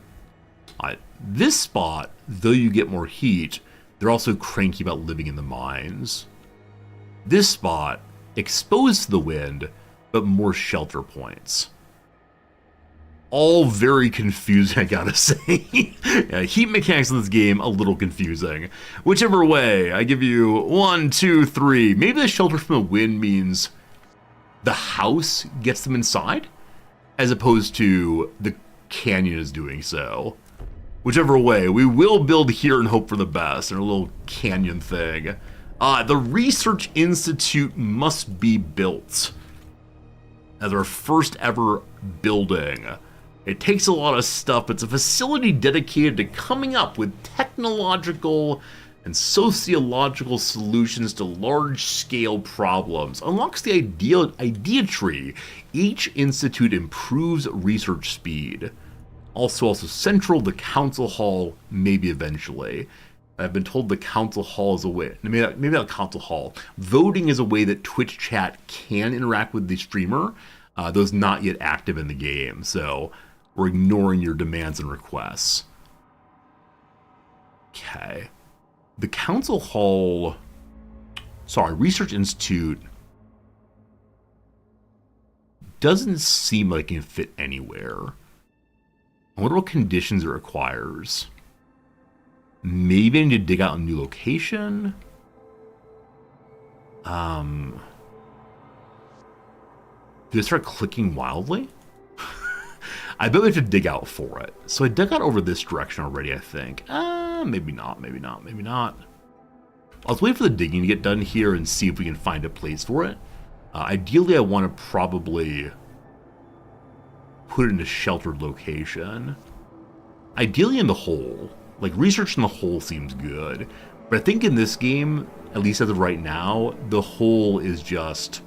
This spot, though you get more heat, they're also cranky about living in the mines. This spot, exposed to the wind, but more shelter points. All very confusing, I gotta say. Yeah, heat mechanics in this game, a little confusing. Whichever way, I give you 1, 2, 3. Maybe the shelter from the wind means the house gets them inside, as opposed to the canyon is doing so. Whichever way, we will build here and hope for the best, in a little canyon thing. The Research Institute must be built as our first ever building. It takes a lot of stuff. It's a facility dedicated to coming up with technological and sociological solutions to large-scale problems. Unlocks the idea tree. Each institute improves research speed. Also central, the council hall, maybe eventually. I've been told the council hall is a way, maybe not council hall. Voting is a way that Twitch chat can interact with the streamer, though it's not yet active in the game, so we're ignoring your demands and requests. Okay. The council hall, Research Institute doesn't seem like it can fit anywhere. I wonder what conditions it requires. Maybe I need to dig out a new location. Did I start clicking wildly? I bet we have to dig out for it. So I dug out over this direction already, I think. Maybe not, maybe not, maybe not. Let's wait for the digging to get done here and see if we can find a place for it. Ideally, I want to probably put it in a sheltered location. Ideally in the hole. Like, research in the hole seems good. But I think in this game, at least as of right now, the hole is just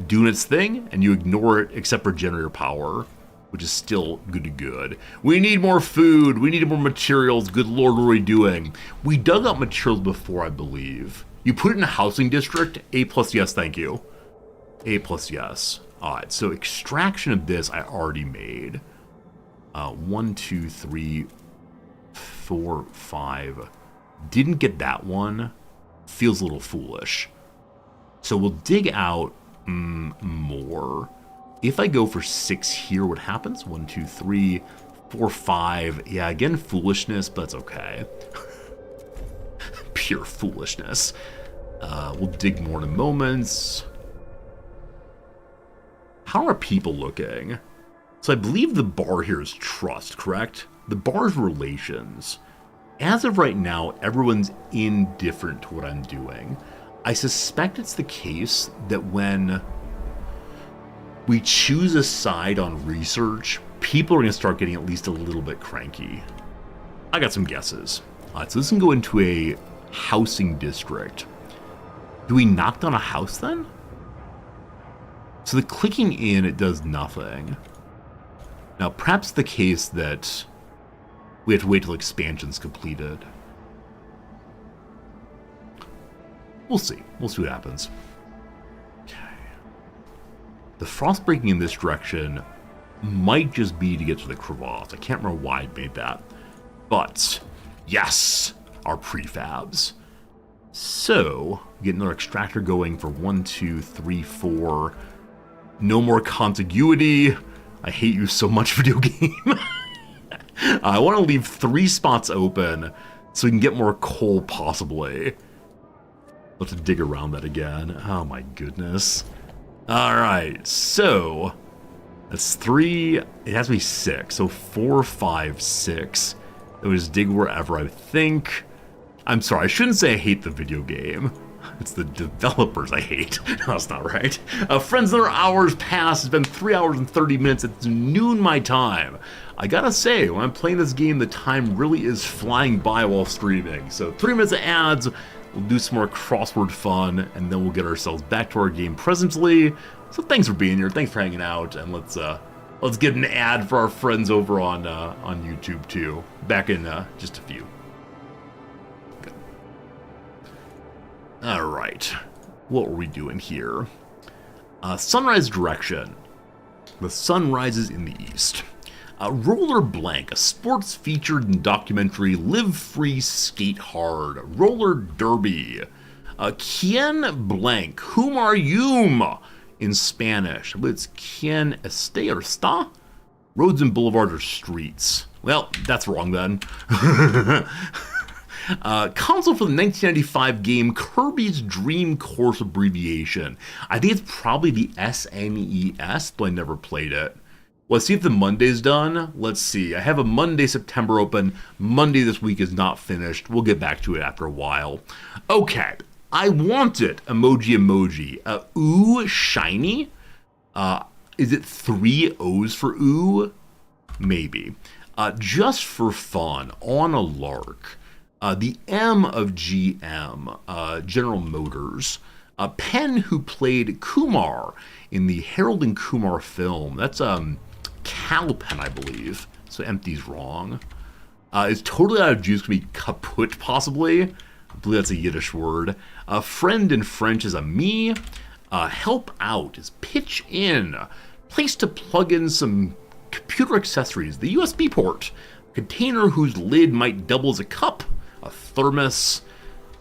doing its thing, and you ignore it except for generator power, which is still good to good. We need more food. We need more materials. Good lord, what are we doing? We dug up materials before, I believe. You put it in a housing district. A plus yes, thank you. A plus yes. Alright, so extraction of this I already made. 1, 2, 3, 4, 5. Didn't get that one. Feels a little foolish. So we'll dig out more. If I go for 6 here, what happens? 1, 2, 3, 4, 5. Yeah, again, foolishness, but that's okay. Pure foolishness. We'll dig more in a moment. How are people looking? So I believe the bar here is trust, correct? The bar's relations. As of right now, everyone's indifferent to what I'm doing. I suspect it's the case that when we choose a side on research, people are going to start getting at least a little bit cranky. I got some guesses. Alright, so this can go into a housing district. Do we knock down a house then? So the clicking in, it does nothing. Now, perhaps the case that we have to wait till expansion's completed. We'll see. We'll see what happens. Okay. The frost breaking in this direction might just be to get to the crevasse. I can't remember why I made that. But, yes! Our prefabs. So, get another extractor going for 1, 2, 3, 4. No more contiguity. I hate you so much, video game. I want to leave 3 spots open so we can get more coal, possibly. Let's dig around that again. Oh my goodness. Alright, so that's 3. It has to be 6. So 4, 5, 6. Then we just dig wherever I think. I'm sorry, I shouldn't say I hate the video game. It's the developers I hate. No, that's not right. Friends, another hour's passed. It's been 3 hours and 30 minutes. It's noon my time. I gotta say, when I'm playing this game, the time really is flying by while streaming. So 3 minutes of ads, we'll do some more crossword fun, and then we'll get ourselves back to our game presently. So thanks for being here, thanks for hanging out, and let's get an ad for our friends over on YouTube too. Back in just a few. Alright, what were we doing here? Sunrise direction. The sun rises in the east. Roller Blank, a sports-featured documentary, live free, skate hard. Roller Derby. Quien Blank, whom are you? In Spanish. I believe it's Quien este or sta? Roads and boulevards are streets. Well, that's wrong then. Console for the 1995 game Kirby's Dream Course abbreviation. I think it's probably the SNES, but I never played it. Let's see if the Monday's done. Let's see. I have a Monday, September open. Monday this week is not finished. We'll get back to it after a while. Okay. I want it. Emoji. Ooh, shiny? Is it 3 O's for ooh? Maybe. Just for fun, on a lark. The M of GM, General Motors. Penn, who played Kumar in the Harold and Kumar film. That's Cal Penn, I believe. So empty's wrong. Is totally out of juice, could be kaput, possibly. I believe that's a Yiddish word. Friend in French is ami. Help out is pitch in. Place to plug in some computer accessories. The USB port. Container whose lid might double as a cup. A thermos.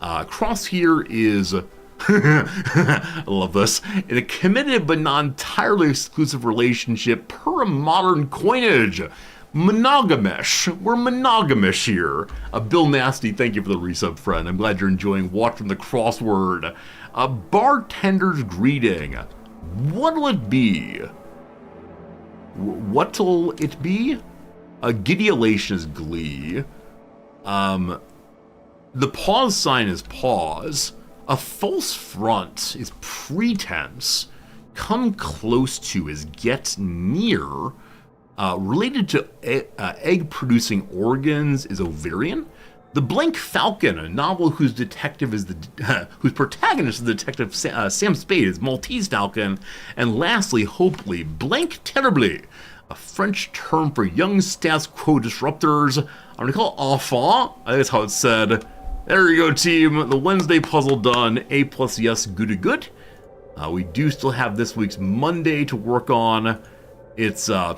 Across here is... I love this. In a committed but not entirely exclusive relationship per modern coinage. Monogamish. We're monogamish here. Bill Nasty, thank you for the resub, friend. I'm glad you're enjoying watching the crossword. A bartender's greeting. What'll it be? What'll it be? A giddy-elation is glee. The pause sign is pause. A false front is pretense. Come close to is get near. Related to egg-producing organs is ovarian. The Blank Falcon, a novel whose whose protagonist is Detective Sam Spade, is Maltese Falcon. And lastly, hopefully, Blank Terribly, a French term for young status quo disruptors. I'm gonna call it enfant. I think that's how it's said. There you go, team. The Wednesday puzzle done. A plus yes, good. We do still have this week's Monday to work on. It's a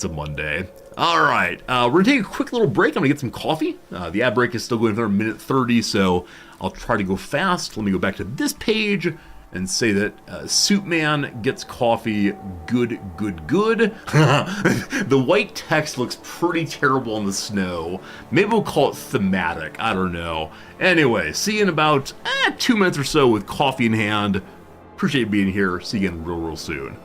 Monday. All right, we're gonna take a quick little break. I'm gonna get some coffee. The ad break is still going for a minute 30, so I'll try to go fast. Let me go back to this page and say that Suitman gets coffee. Good. The white text looks pretty terrible in the snow. Maybe we'll call it thematic. I don't know. Anyway, see you in about 2 minutes or so with coffee in hand. Appreciate being here. See you again real soon.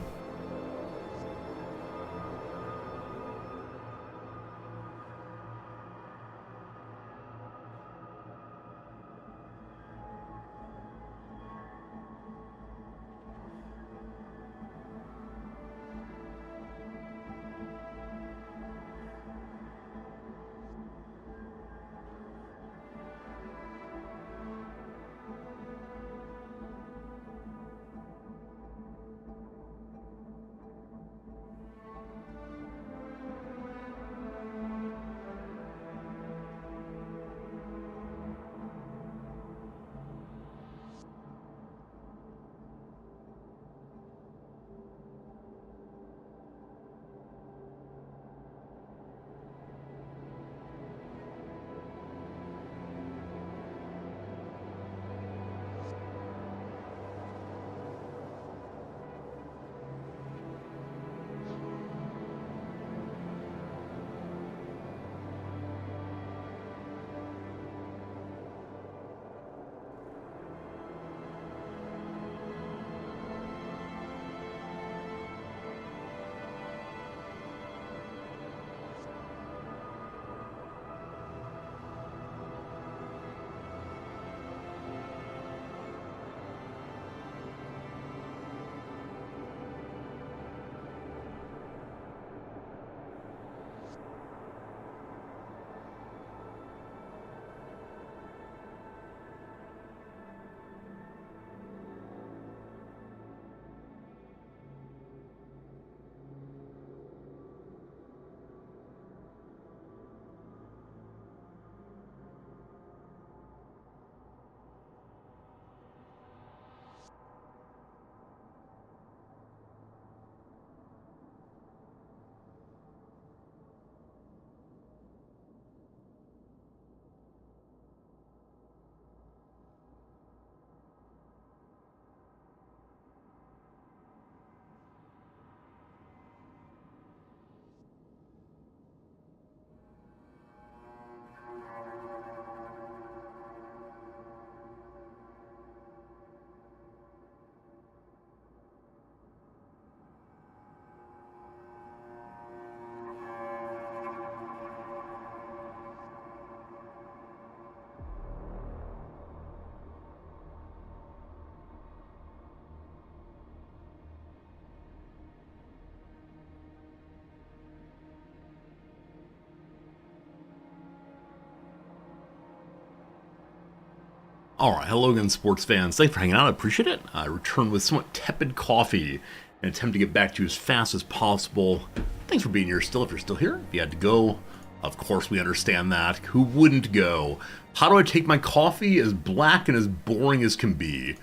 Alright, hello again, sports fans. Thanks for hanging out, I appreciate it. I return with somewhat tepid coffee and attempt to get back to you as fast as possible. Thanks for being here still, if you're still here. If you had to go, of course we understand that. Who wouldn't go? How do I take my coffee? As black and as boring as can be.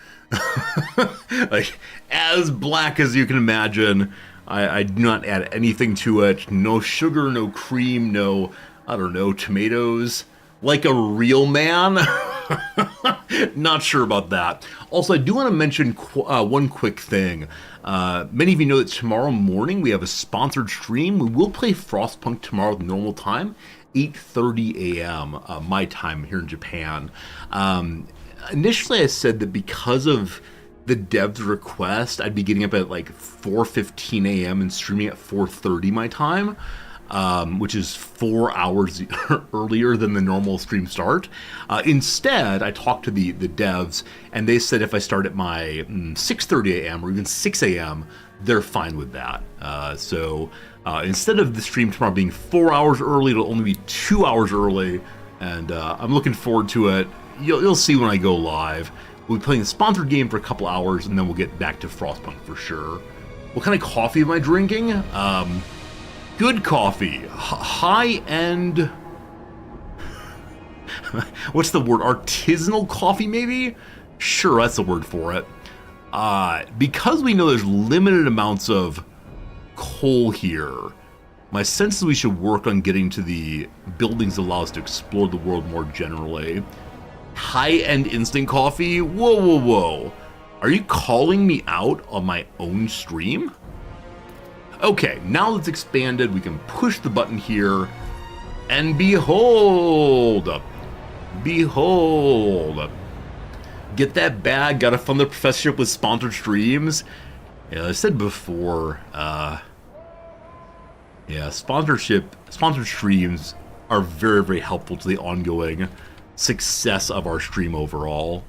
Like, as black as you can imagine. I do not add anything to it. No sugar, no cream, no, I don't know, tomatoes. Like a real man? Not sure about that. Also, I do want to mention one quick thing. Many of you know that tomorrow morning we have a sponsored stream. We will play Frostpunk tomorrow at normal time, 8:30 a.m. My time here in Japan. Initially, I said that because of the dev's request, I'd be getting up at like 4:15 a.m. and streaming at 4:30 my time. which is 4 hours earlier than the normal stream start. Instead, I talked to the devs, and they said if I start at my 6:30 a.m. or even 6 a.m., they're fine with that. So instead of the stream tomorrow being 4 hours early, it'll only be 2 hours early, and I'm looking forward to it. You'll see when I go live. We'll be playing a sponsored game for a couple hours, and then we'll get back to Frostpunk for sure. What kind of coffee am I drinking? Good coffee. High-end... What's the word? Artisanal coffee, maybe? Sure, that's the word for it. Because we know there's limited amounts of coal here, my sense is we should work on getting to the buildings that allow us to explore the world more generally. High-end instant coffee? Whoa, whoa, whoa. Are you calling me out on my own stream? Okay, now that's expanded, we can push the button here, and behold! Behold! Get that bag, gotta fund the professorship with sponsored streams. Yeah, I said before, sponsored streams are very, very helpful to the ongoing success of our stream overall.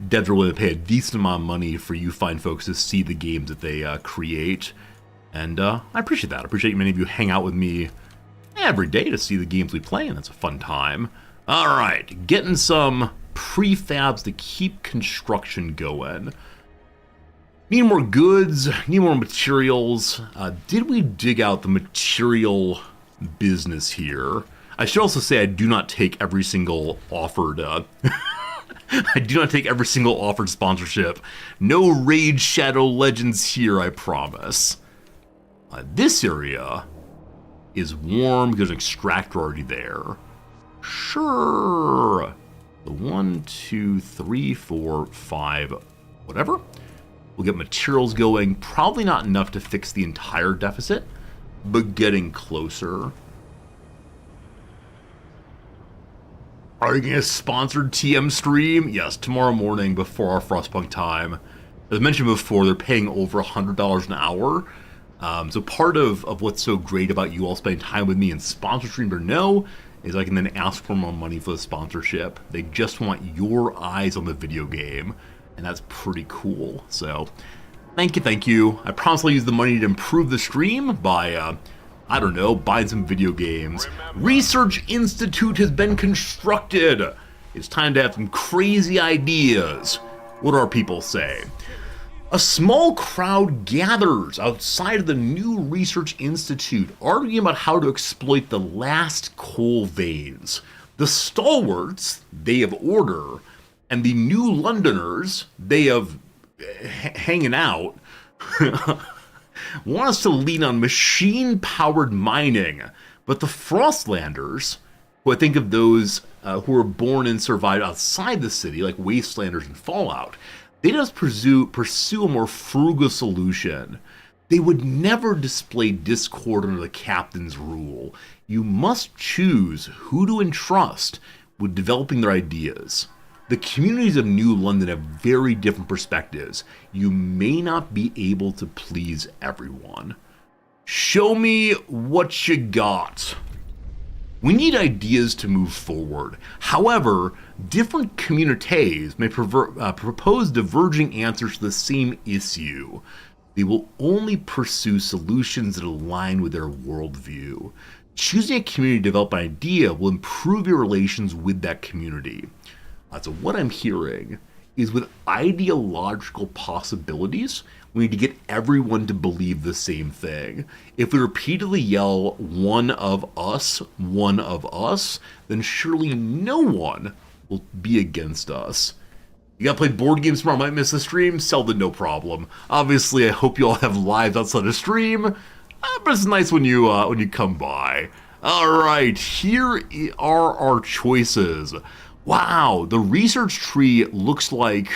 Devs are willing to pay a decent amount of money for you fine folks to see the games that they create. And I appreciate that. I appreciate many of you hang out with me every day to see the games we play, and that's a fun time. All right, getting some prefabs to keep construction going. Need more goods, need more materials. Did we dig out the material business here? I should also say I do not take every single offered... I do not take every single offered sponsorship. No Raid Shadow Legends here, I promise. This area is warm because an extractor already there. Sure. The 1, 2, 3, 4, 5, whatever. We'll get materials going. Probably not enough to fix the entire deficit, but getting closer. Are you getting a sponsored TM stream? Yes, tomorrow morning before our Frostpunk time. As mentioned before, they're paying over $100 an hour. So part of what's so great about you all spending time with me in sponsor stream or no is I can then ask for more money for the sponsorship. They just want your eyes on the video game, and that's pretty cool. So thank you. I promise I'll use the money to improve the stream by, I don't know, buying some video games. Research Institute has been constructed. It's time to have some crazy ideas. What do our people say? A small crowd gathers outside of the new Research Institute, arguing about how to exploit the last coal veins. The stalwarts, they of order, and the new Londoners, they of hanging out, want us to lean on machine-powered mining. But the Frostlanders, who I think of those who were born and survived outside the city, like Wastelanders and Fallout, they just pursue a more frugal solution. They would never display discord under the captain's rule. You must choose who to entrust with developing their ideas. The communities of New London have very different perspectives. You may not be able to please everyone. Show me what you got. We need ideas to move forward. However, different communities may propose diverging answers to the same issue. They will only pursue solutions that align with their worldview. Choosing a community to develop an idea will improve your relations with that community. So what I'm hearing is with ideological possibilities, we need to get everyone to believe the same thing. If we repeatedly yell, one of us, then surely no one will be against us. You gotta play board games tomorrow, might miss the stream? Selden, no problem. Obviously, I hope you all have lives outside of stream, but it's nice when you come by. Alright, here are our choices. Wow, the research tree looks like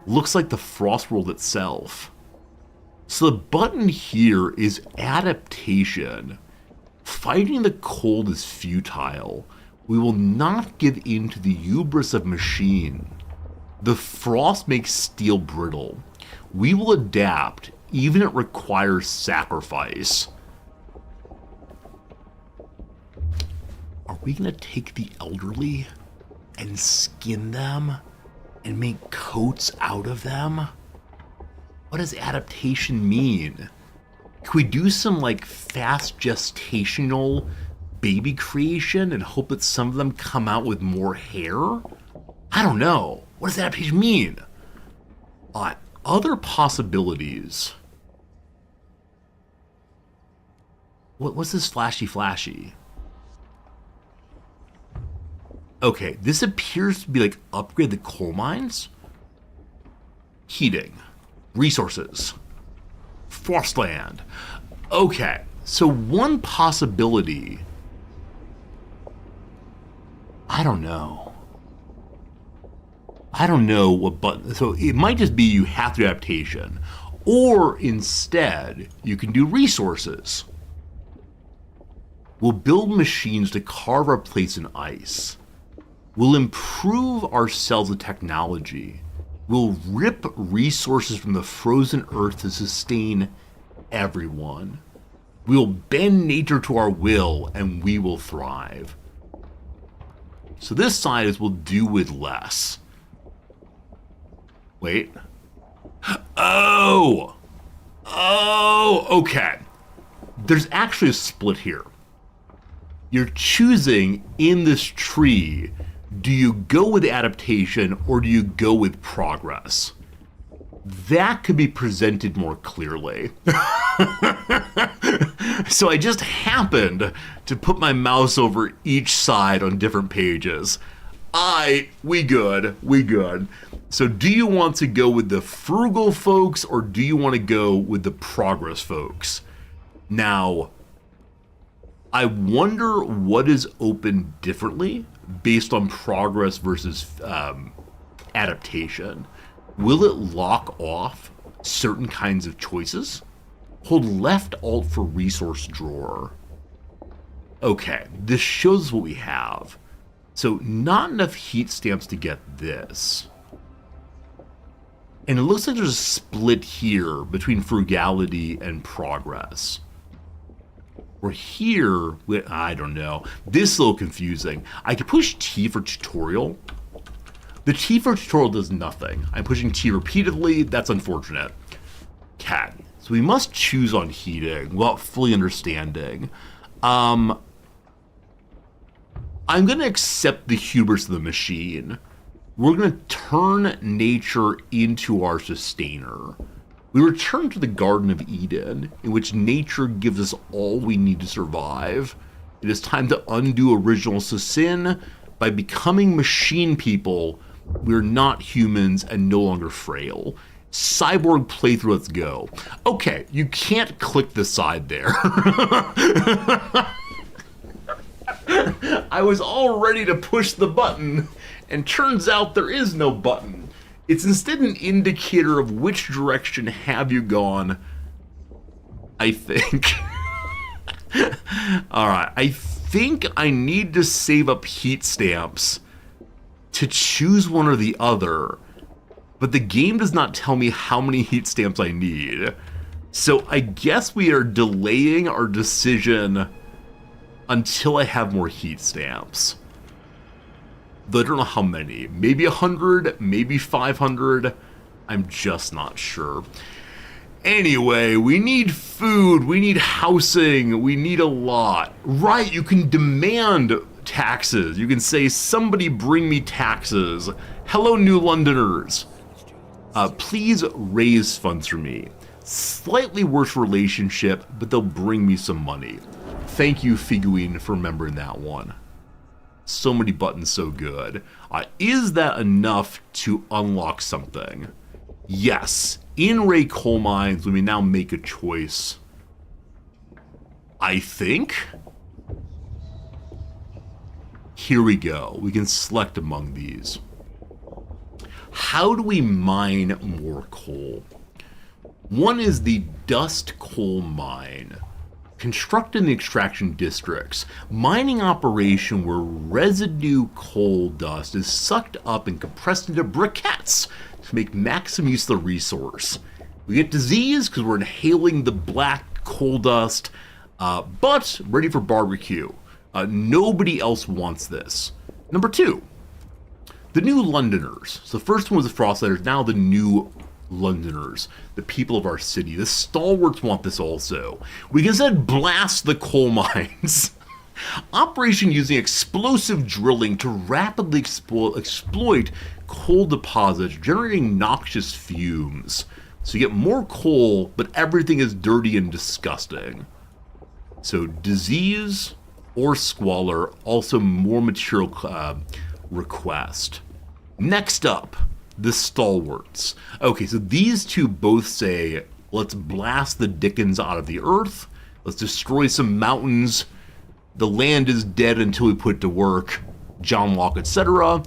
the Frost world itself. So the button here is adaptation. Fighting the cold is futile. We will not give in to the hubris of machine. The frost makes steel brittle. We will adapt, even if it requires sacrifice. we gonna take the elderly and skin them and make coats out of them? What does adaptation mean? Can we do some like fast gestational baby creation and hope that some of them come out with more hair? I don't know. What does adaptation mean? Other possibilities. What's this flashy? Okay, this appears to be like upgrade the coal mines. Heating. Resources. Frostland. Okay, so one possibility. I don't know what button. So it might just be you have to do adaptation. Or instead, you can do resources. We'll build machines to carve our place in ice. We'll improve ourselves with technology. We'll rip resources from the frozen earth to sustain everyone. We'll bend nature to our will, and we will thrive. So this side is we'll do with less. Wait. Oh, okay. There's actually a split here. You're choosing in this tree, do you go with adaptation or do you go with progress? That could be presented more clearly. So I just happened to put my mouse over each side on different pages. We good. So do you want to go with the frugal folks or do you want to go with the progress folks? Now, I wonder what is open differently based on progress versus adaptation. Will it lock off certain kinds of choices? Hold left alt for resource drawer. Okay, this shows what we have. So not enough heat stamps to get this. And it looks like there's a split here between frugality and progress. Or here, I don't know. This is a little confusing. I could push T for tutorial. The T for tutorial does nothing. I'm pushing T repeatedly. That's unfortunate. Cat. So we must choose on heating without fully understanding. I'm going to accept the hubris of the machine. We're going to turn nature into our sustainer. We return to the Garden of Eden, in which nature gives us all we need to survive. It is time to undo original sin. By becoming machine people, we're not humans and no longer frail. Cyborg playthrough, let's go. Okay, you can't click the side there. I was all ready to push the button, and turns out there is no button. It's instead an indicator of which direction have you gone, I think. Alright, I think I need to save up heat stamps to choose one or the other, but the game does not tell me how many heat stamps I need. So I guess we are delaying our decision until I have more heat stamps. Though I don't know how many. Maybe 100, maybe 500. I'm just not sure. Anyway, we need food, we need housing, we need a lot. Right, you can demand taxes. You can say, somebody bring me taxes. Hello, New Londoners. Please raise funds for me. Slightly worse relationship, but they'll bring me some money. Thank you, Figuine, for remembering that one. So many buttons, so good. Is that enough to unlock something? Yes. In Ray Coal Mines, we may now make a choice. I think. Here we go. We can select among these. How do we mine more coal? One is the Dust Coal Mine. Constructed in the extraction districts, mining operation where residue coal dust is sucked up and compressed into briquettes to make maximum use of the resource. We get disease because we're inhaling the black coal dust, but ready for barbecue. Nobody else wants this. Number 2, the New Londoners. So the first one was the Frostlanders, now the New Londoners, the people of our city. The stalwarts want this also. We can instead blast the coal mines. Operation using explosive drilling to rapidly exploit coal deposits, generating noxious fumes. So you get more coal, but everything is dirty and disgusting. So disease or squalor, also more material request. Next up, the stalwarts. Okay, so these two both say, let's blast the dickens out of the earth. Let's destroy some mountains. The land is dead until we put it to work. John Locke, etc.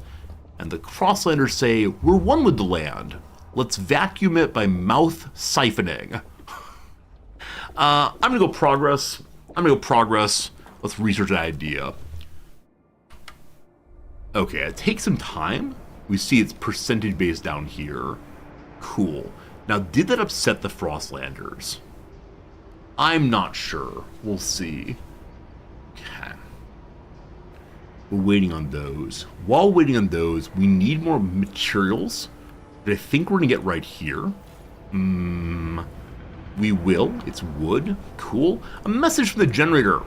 And the Crosslanders say, we're one with the land. Let's vacuum it by mouth siphoning. I'm gonna go progress. Let's research that idea. Okay, it takes some time. We see it's percentage based down here. Cool. Now, did that upset the Frostlanders? I'm not sure. We'll see. Okay. We're waiting on those. While waiting on those, we need more materials that I think we're gonna get right here. We will. It's wood. Cool. A message from the generator.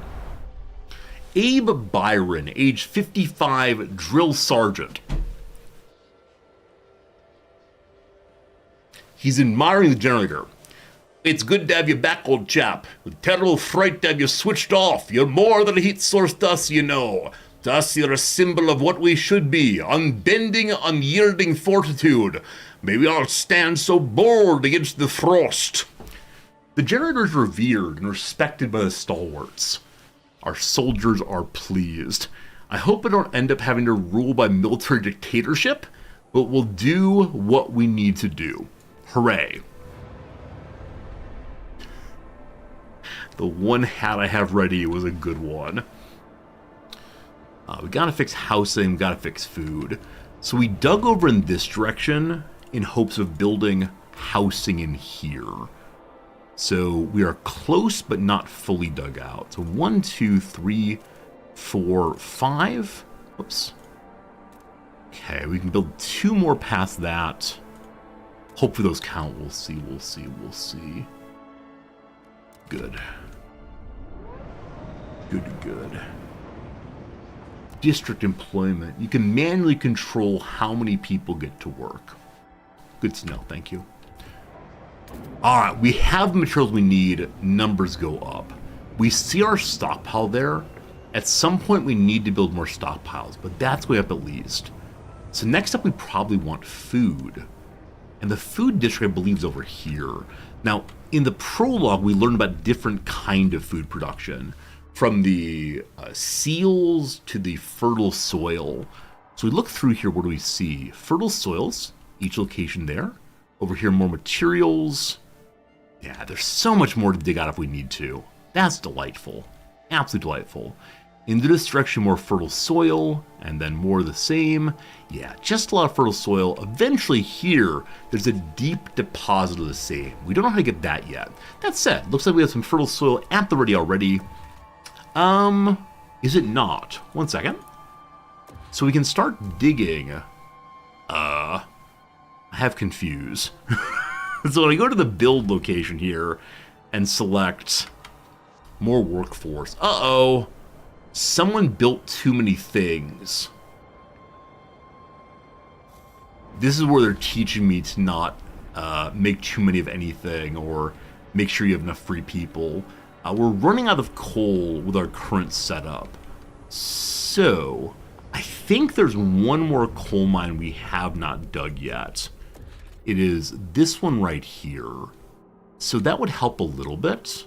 Abe Byron, age 55, drill sergeant. He's admiring the generator. It's good to have you back, old chap. With terrible fright to have you switched off. You're more than a heat source to us, you know. To us, you're a symbol of what we should be. Unbending, unyielding fortitude. May we all stand so bold against the frost. The generator is revered and respected by the stalwarts. Our soldiers are pleased. I hope I don't end up having to rule by military dictatorship, but we'll do what we need to do. Hooray. The one hat I have ready was a good one. We gotta fix housing, we gotta fix food. So we dug over in this direction in hopes of building housing in here. So we are close but not fully dug out. So 1, 2, 3, 4, 5. Oops. Okay, we can build 2 more past that. Hopefully those count. We'll see. Good. Good. District employment. You can manually control how many people get to work. Good to know, thank you. Alright, we have the materials we need. Numbers go up. We see our stockpile there. At some point we need to build more stockpiles, but that's way up at least. So next up we probably want food. And the food district, I believe, is over here. Now, in the prologue, we learned about different kind of food production. From the seals to the fertile soil. So we look through here, what do we see? Fertile soils, each location there. Over here, more materials. Yeah, there's so much more to dig out if we need to. That's delightful. Absolutely delightful. In this direction, more fertile soil, and then more of the same. Yeah, just a lot of fertile soil. Eventually here, there's a deep deposit of the same. We don't know how to get that yet. That said, looks like we have some fertile soil at the ready already. Is it not? One second. So we can start digging. I have confused. So when I go to the build location here and select more workforce. Uh-oh. Someone built too many things. This is where they're teaching me to not make too many of anything or make sure you have enough free people. We're running out of coal with our current setup. So, I think there's one more coal mine we have not dug yet. It is this one right here. So that would help a little bit.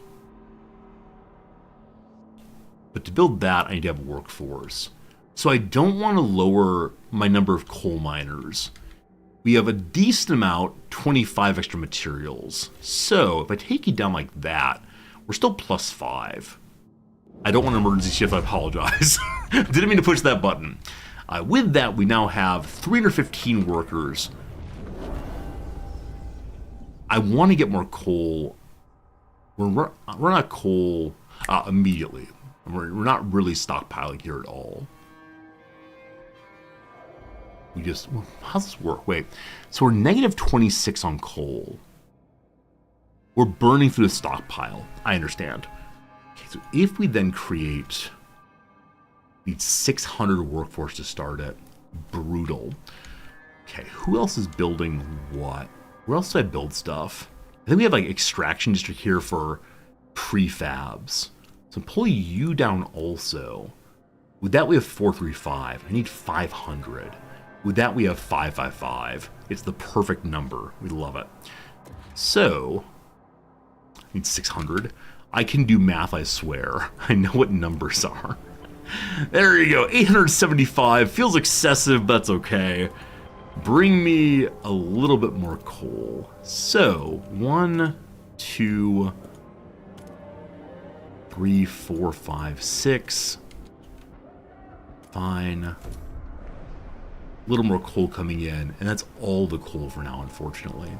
But to build that, I need to have a workforce. So I don't want to lower my number of coal miners. We have a decent amount, 25 extra materials. So if I take you down like that, we're still +5. I don't want an emergency shift, I apologize. Didn't mean to push that button. With that, we now have 315 workers. I want to get more coal. We're out of coal immediately. And we're not really stockpiling here at all. Well, how's this work? Wait, so we're negative 26 on coal. We're burning through the stockpile. I understand. Okay, so if we then create, need 600 workforce to start it. Brutal. Okay, who else is building what? Where else do I build stuff? I think we have like extraction district here for prefabs. So pull you down also. With that we have 435. I need 500. With that we have 555. It's the perfect number. We love it. So, I need 600. I can do math, I swear. I know what numbers are. There you go. 875. Feels excessive, but that's okay. Bring me a little bit more coal. So, 1, 2, 3, 4, 5, 6. Fine. A little more coal coming in, and that's all the coal for now, unfortunately.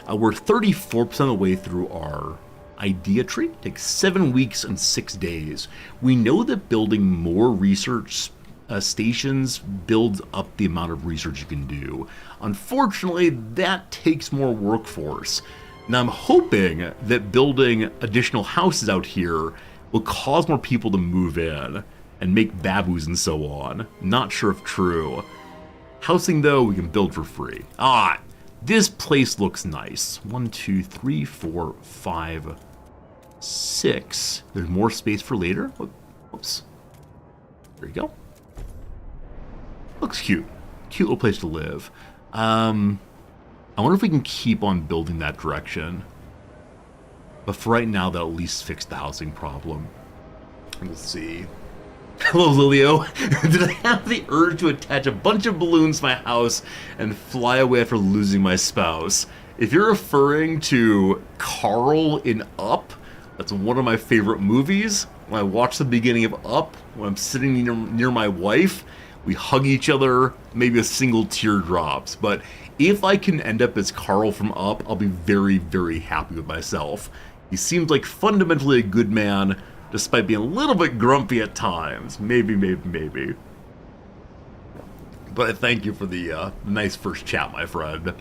We're 34% of the way through our idea tree. It takes 7 weeks and 6 days. We know that building more research stations builds up the amount of research you can do. Unfortunately, that takes more workforce. Now I'm hoping that building additional houses out here will cause more people to move in and make babus and so on. Not sure if true. Housing though, we can build for free. This place looks nice. 1, 2, 3, 4, 5, 6. There's more space for later. Whoops. There you go. Looks cute. Cute little place to live. I wonder if we can keep on building that direction. But for right now, that'll at least fix the housing problem. Let's see. Hello, Lilio. Did I have the urge to attach a bunch of balloons to my house and fly away after losing my spouse? If you're referring to Carl in Up, that's one of my favorite movies. When I watch the beginning of Up, when I'm sitting near my wife, we hug each other, maybe a single tear drops. But if I can end up as Carl from Up, I'll be very, very happy with myself. He seems like fundamentally a good man, despite being a little bit grumpy at times. Maybe. But I thank you for the nice first chat, my friend.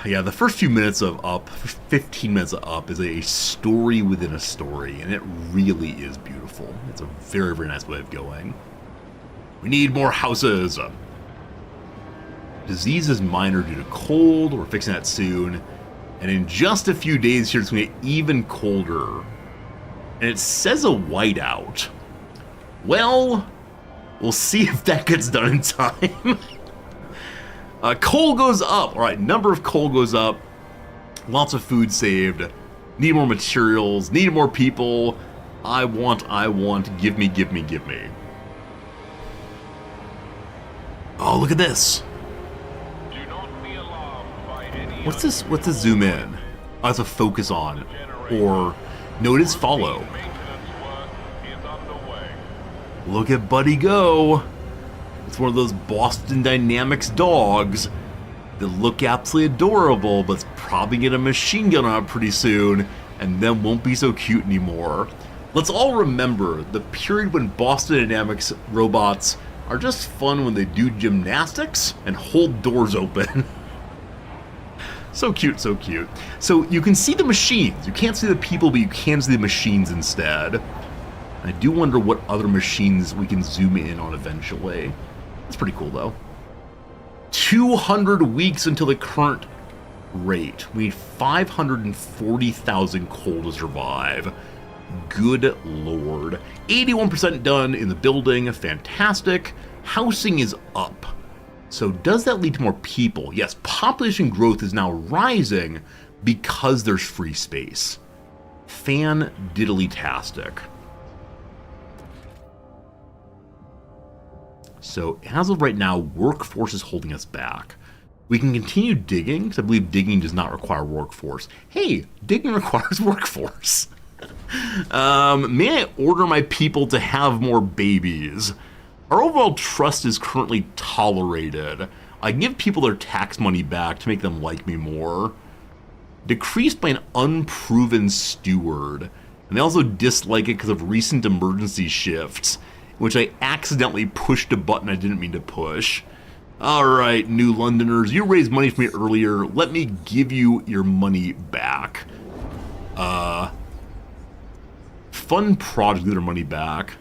Yeah, the first few minutes of Up, 15 minutes of Up, is a story within a story, and it really is beautiful. It's a very, very nice way of going. We need more houses. Disease is minor due to cold. We're fixing that soon. And in just a few days here, it's going to get even colder. And it says a whiteout. Well, we'll see if that gets done in time. Coal goes up. All right, number of coal goes up. Lots of food saved. Need more materials. Need more people. I want. Give me. Oh, look at this. What's this? What's this zoom in? Oh, it's a focus on. Or, no, it is follow. Look at Buddy go. It's one of those Boston Dynamics dogs that look absolutely adorable, but it's probably get a machine gun on it pretty soon, and then won't be so cute anymore. Let's all remember the period when Boston Dynamics robots are just fun when they do gymnastics and hold doors open. So cute, so cute. So you can see the machines. You can't see the people, but you can see the machines instead. I do wonder what other machines we can zoom in on eventually. That's pretty cool, though. 200 weeks until the current rate. We need 540,000 coal to survive. Good lord. 81% done in the building. Fantastic. Housing is up. So does that lead to more people? Yes, population growth is now rising because there's free space. Fan-diddly-tastic. So as of right now, workforce is holding us back. We can continue digging, because I believe digging does not require workforce. Hey, digging requires workforce. May I order my people to have more babies? Our overall trust is currently tolerated. I can give people their tax money back to make them like me more. Decreased by an unproven steward. And I also dislike it because of recent emergency shifts, in which I accidentally pushed a button I didn't mean to push. Alright, New Londoners, you raised money for me earlier. Let me give you your money back. Fun project, get their money back.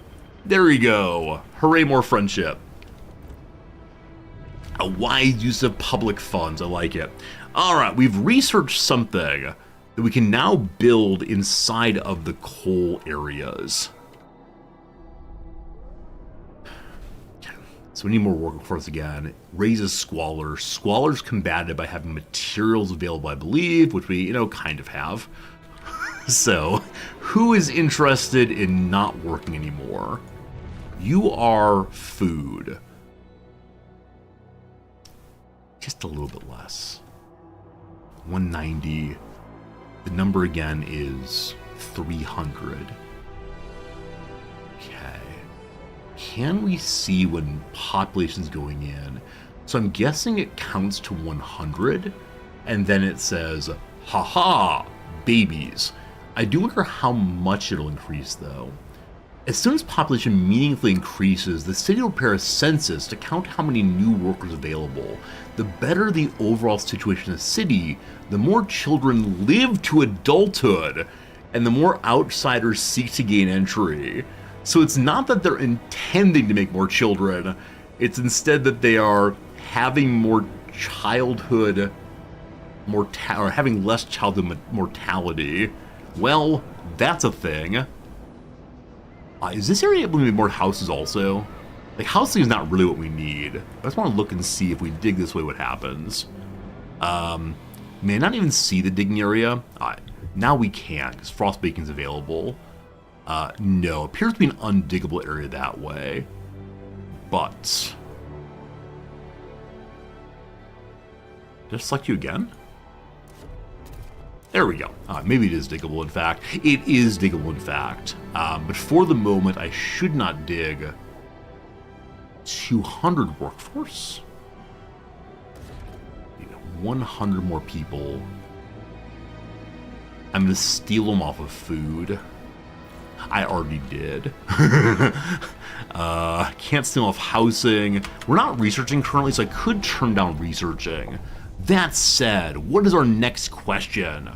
There we go. Hooray, more friendship. A wise use of public funds, I like it. Alright, we've researched something that we can now build inside of the coal areas. So we need more workforce again. Raises squalor. Squalor's combated by having materials available, I believe, which we, kind of have. So, who is interested in not working anymore? You are food. Just a little bit less. 190. The number again is 300. Okay. Can we see when population's going in? So I'm guessing it counts to 100, and then it says, haha, babies. I do wonder how much it'll increase, though. As soon as population meaningfully increases, the city will prepare a census to count how many new workers available. The better the overall situation in the city, the more children live to adulthood, and the more outsiders seek to gain entry. So it's not that they're intending to make more children, it's instead that they are having more childhood or having less childhood mortality. Well, that's a thing. Is this area able to make more houses also? Like, housing is not really what we need. I just want to look and see if we dig this way what happens. May I not even see the digging area? Now we can, because frost bacon's available. No, appears to be an undiggable area that way. But... did I select you again? There we go. Maybe it is diggable, in fact. It is diggable, in fact. But for the moment, I should not dig 200 workforce. 100 more people. I'm going to steal them off of food. I already did. Can't steal off housing. We're not researching currently, so I could turn down researching. That said, what is our next question?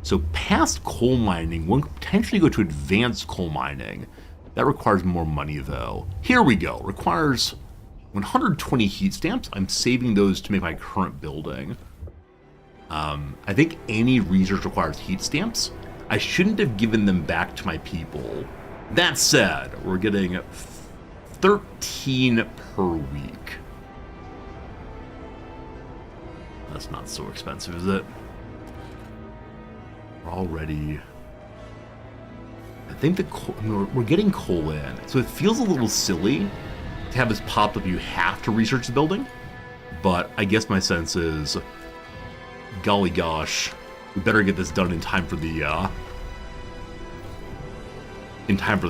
So past coal mining, one could potentially go to advanced coal mining. That requires more money, though. Here we go. Requires 120 heat stamps. I'm saving those to make my current building. I think any research requires heat stamps. I shouldn't have given them back to my people. That said, we're getting 13 per week. That's not so expensive, is it? We're already... I think we're getting coal in, so it feels a little silly to have this popped up. You have to research the building, but I guess my sense is, golly gosh, we better get this done in time for the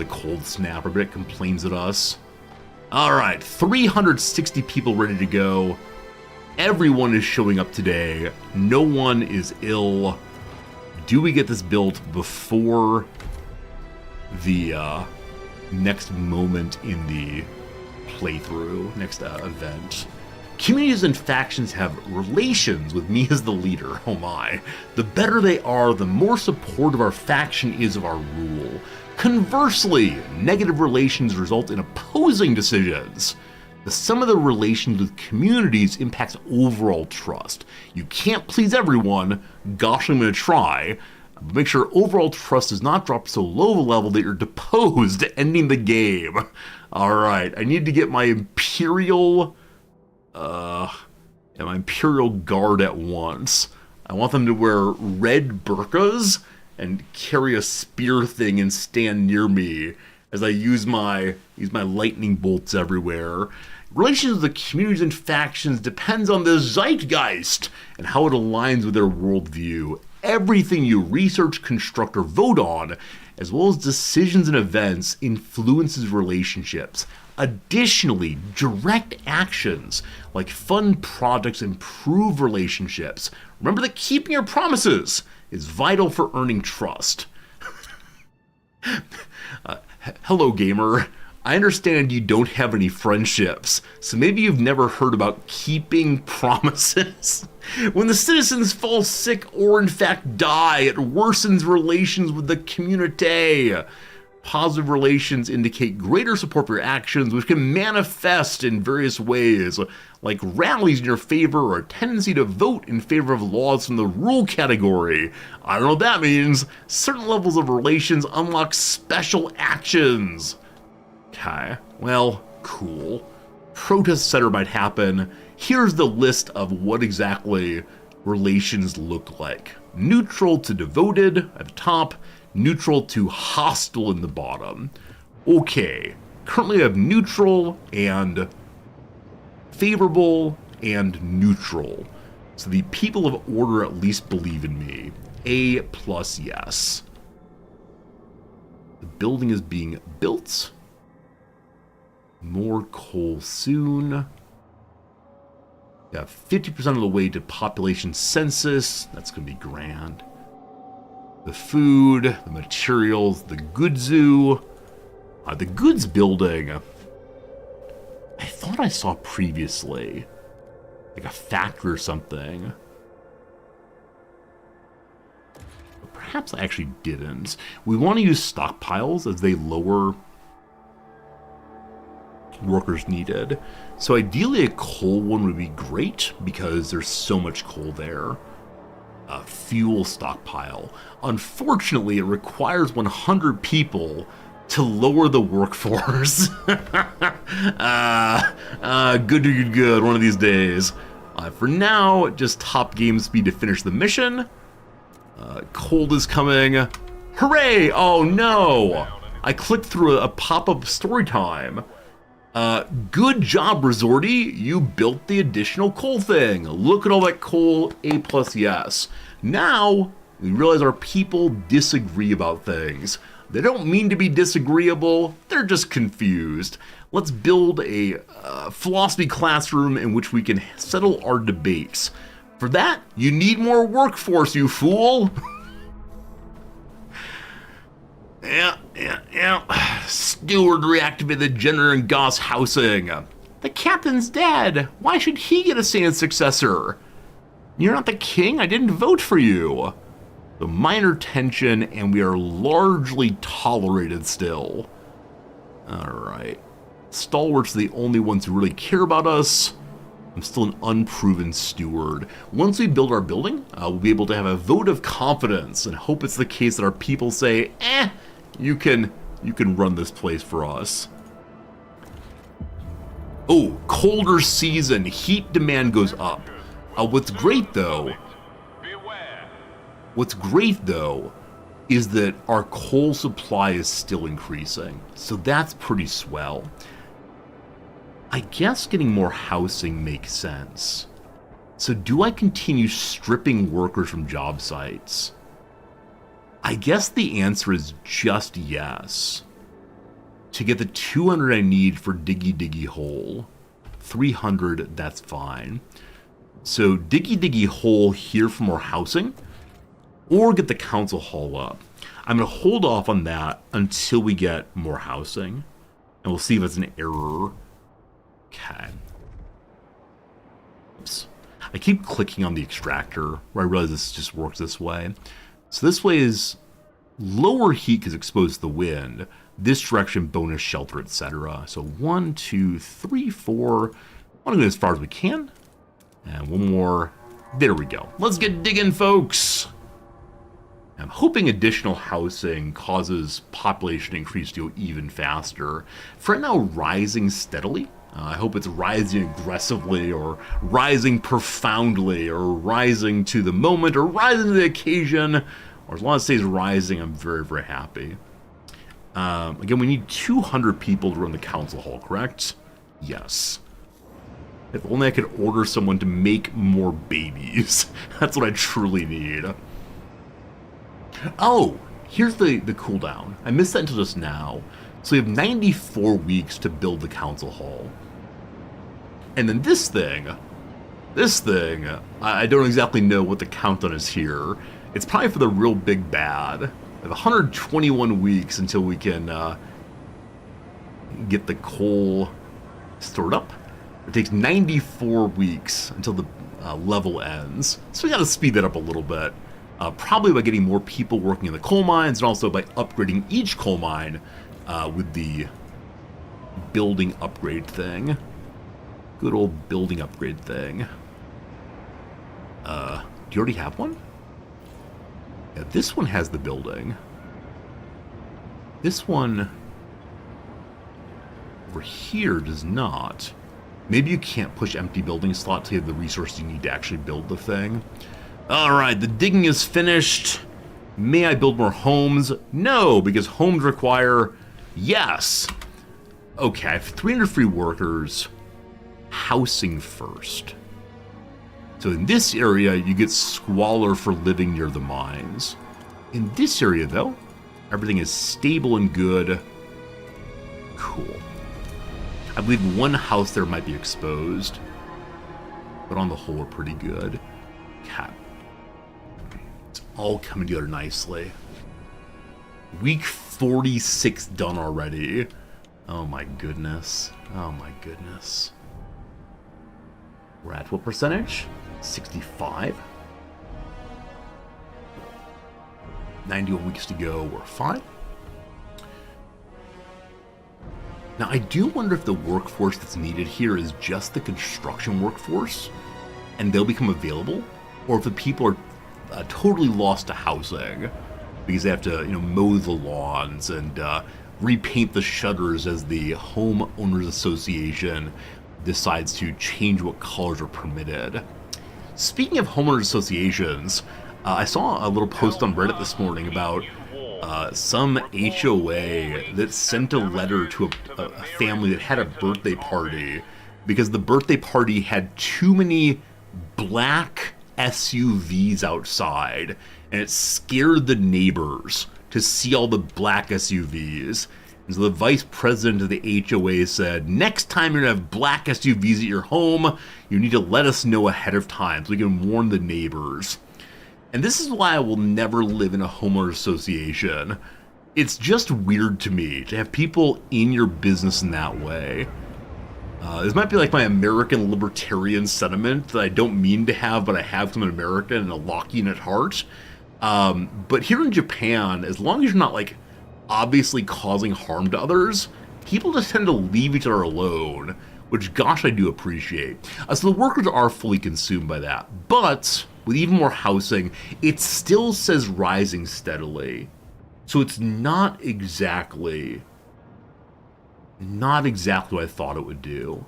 cold snap. Or it complains at us. All right, 360 people ready to go. Everyone is showing up today. No one is ill. Do we get this built before the next moment in the playthrough, next event? Communities and factions have relations with me as the leader. Oh my. The better they are, the more supportive our faction is of our rule. Conversely, negative relations result in opposing decisions. The sum of the relations with communities impacts overall trust. You can't please everyone. Gosh, I'm going to try. But make sure overall trust does not drop so low a level that you're deposed, ending the game. Alright, I need to get my Imperial... my Imperial Guard at once. I want them to wear red burqas and carry a spear thing and stand near me as I use my lightning bolts everywhere. Relations with the communities and factions depends on the zeitgeist and how it aligns with their worldview. Everything you research, construct, or vote on, as well as decisions and events, influences relationships. Additionally, direct actions like fund projects improve relationships. Remember that keeping your promises is vital for earning trust. Hello, gamer. I understand you don't have any friendships, so maybe you've never heard about keeping promises. When the citizens fall sick or in fact die, it worsens relations with the community. Positive relations indicate greater support for your actions, which can manifest in various ways, like rallies in your favor or a tendency to vote in favor of laws from the rule category. I don't know what that means. Certain levels of relations unlock special actions. Okay, well, cool. Protests, etc. might happen. Here's the list of what exactly relations look like. Neutral to devoted at the top, neutral to hostile in the bottom. Okay, currently I have neutral and favorable and neutral. So the people of order at least believe in me. A plus yes. The building is being built. More coal soon. Yeah, 50% of the way to population census. That's going to be grand. The food, the materials, the goods zoo. The goods building. I thought I saw previously. Like a factory or something. But perhaps I actually didn't. We want to use stockpiles as they lower workers needed. So ideally a coal one would be great because there's so much coal there. Fuel stockpile. Unfortunately, it requires 100 people to lower the workforce. Good, one of these days. For now, just top game speed to finish the mission. Cold is coming. Hooray! Oh no! I clicked through a pop-up story time. Good job, Resorty. You built the additional coal thing. Look at all that coal. A plus yes. Now, we realize our people disagree about things. They don't mean to be disagreeable. They're just confused. Let's build a philosophy classroom in which we can settle our debates. For that, you need more workforce, you fool. Yeah. Steward reactivated the Jenner and Goss housing. The captain's dead. Why should he get a sand successor? You're not the king. I didn't vote for you. The minor tension, and we are largely tolerated still. Alright. Stalwarts are the only ones who really care about us. I'm still an unproven steward. Once we build our building, we'll be able to have a vote of confidence and hope it's the case that our people say, you can run this place for us. Oh, colder season. Heat demand goes up. What's great though is that our coal supply is still increasing. So that's pretty swell. I guess getting more housing makes sense. So do I continue stripping workers from job sites? I guess the answer is just yes. To get the 200 I need for Diggy Hole. 300, that's fine. So Diggy Hole here for more housing, or get the council hall up. I'm going to hold off on that until we get more housing, and we'll see if it's an error. Okay. Oops. I keep clicking on the extractor where I realize this just works this way. So this way is lower heat because exposed to the wind. This direction, bonus shelter, etc. So 1, 2, 3, 4. I want to go as far as we can. And one more. There we go. Let's get digging, folks. I'm hoping additional housing causes population increase to go even faster. For right now, rising steadily. I hope it's rising aggressively, or rising profoundly, or rising to the moment, or rising to the occasion. Or as long as it stays rising, I'm very, very happy. Again, we need 200 people to run the council hall, correct? Yes. If only I could order someone to make more babies. That's what I truly need. Oh, here's the cooldown. I missed that until just now. So we have 94 weeks to build the council hall. And then this thing, I don't exactly know what the countdown is here. It's probably for the real big bad. We have 121 weeks until we can get the coal stored up. It takes 94 weeks until the level ends. So we got to speed that up a little bit. Probably by getting more people working in the coal mines, and also by upgrading each coal mine with the building upgrade thing. Good old building upgrade thing. Do you already have one? Yeah, this one has the building. This one over here does not. Maybe you can't push empty building slots to have the resources you need to actually build the thing. Alright, the digging is finished. May I build more homes? No, because homes require yes. Okay, I have 300 free workers. Housing first. So in this area, you get squalor for living near the mines. In this area, though, everything is stable and good. Cool. I believe one house there might be exposed, but on the whole, we're pretty good. God. It's all coming together nicely. Week 46 done already. Oh my goodness. Oh my goodness. We're at what percentage? 65. 91 weeks to go. We're fine. Now, I do wonder if the workforce that's needed here is just the construction workforce, and they'll become available, or if the people are totally lost to housing because they have to, mow the lawns and repaint the shutters as the homeowners association decides to change what colors are permitted. Speaking of homeowners associations, I saw a little post on Reddit this morning about some HOA that sent a letter to a family that had a birthday party because the birthday party had too many black SUVs outside, and it scared the neighbors to see all the black SUVs. And so the vice president of the HOA said, next time you're going to have black SUVs at your home, you need to let us know ahead of time so we can warn the neighbors. And this is why I will never live in a homeowner association. It's just weird to me to have people in your business in that way. This might be like my American libertarian sentiment that I don't mean to have, but I have because I'm an American and a Lockean at heart. But here in Japan, as long as you're not obviously causing harm to others, people just tend to leave each other alone, which, gosh, I do appreciate. So the workers are fully consumed by that. But with even more housing, it still says rising steadily. So it's not exactly what I thought it would do.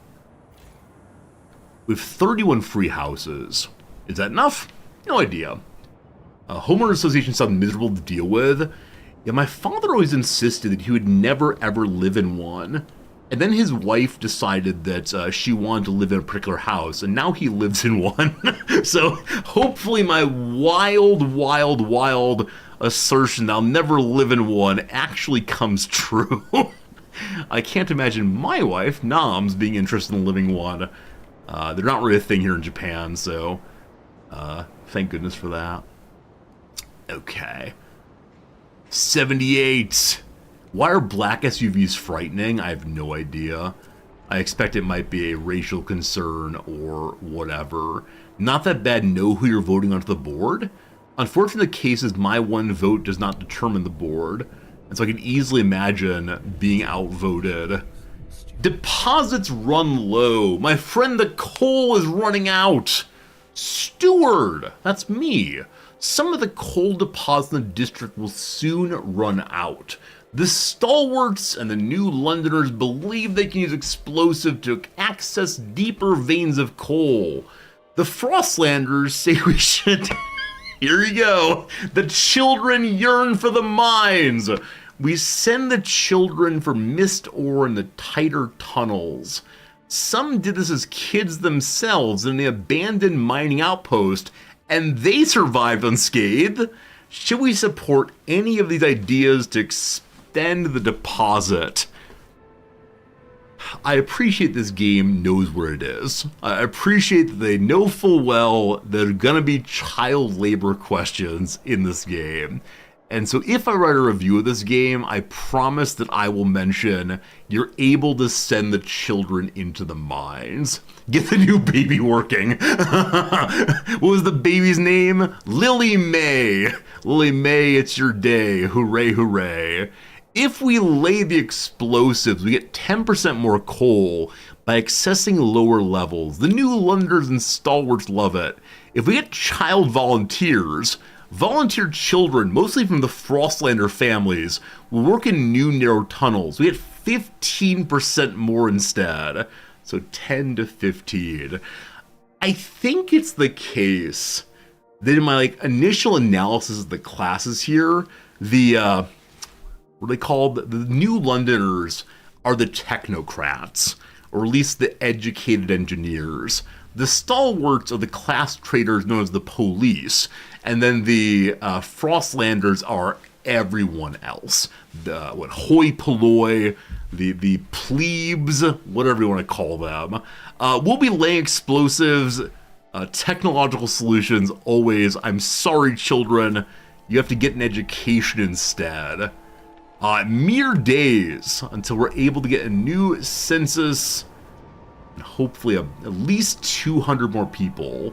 We have 31 free houses. Is that enough? No idea. Homeowner association sound miserable to deal with. Yeah, my father always insisted that he would never ever live in one. And then his wife decided that she wanted to live in a particular house, and now he lives in one. So hopefully my wild assertion that I'll never live in one actually comes true. I can't imagine my wife, Noms, being interested in living one. They're not really a thing here in Japan, so thank goodness for that. Okay. 78. Why are black SUVs frightening? I have no idea. I expect it might be a racial concern or whatever. Not that bad, know who you're voting onto the board. Unfortunately, the case is my one vote does not determine the board. And so I can easily imagine being outvoted. Deposits run low. My friend, the coal is running out. Steward, that's me. Some of the coal deposits in the district will soon run out. The stalwarts and the new Londoners believe they can use explosive to access deeper veins of coal. The Frostlanders say we should... Here you go. The children yearn for the mines. We send the children for mist ore in the tighter tunnels. Some did this as kids themselves in the abandoned mining outpost, and they survived unscathed. Should we support any of these ideas to extend the deposit? I appreciate this game knows where it is. I appreciate that they know full well there are gonna be child labor questions in this game. And so if I write a review of this game, I promise that I will mention you're able to send the children into the mines. Get the new baby working. What was the baby's name? Lily May. Lily May, it's your day. Hooray, hooray. If we lay the explosives, we get 10% more coal by accessing lower levels. The new Londoners and stalwarts love it. If we get child volunteers, volunteer children, mostly from the Frostlander families, will work in new narrow tunnels. We get 15% more instead. So 10 to 15. I think it's the case that in my initial analysis of the classes here, the what are they called? The new Londoners are the technocrats, or at least the educated engineers. The stalwarts are the class traitors known as the police, and then the Frostlanders are everyone else. The hoi polloi, the plebes, whatever you want to call them. We'll be laying explosives, technological solutions always. I'm sorry, children. You have to get an education instead. Mere days until we're able to get a new census and hopefully at least 200 more people.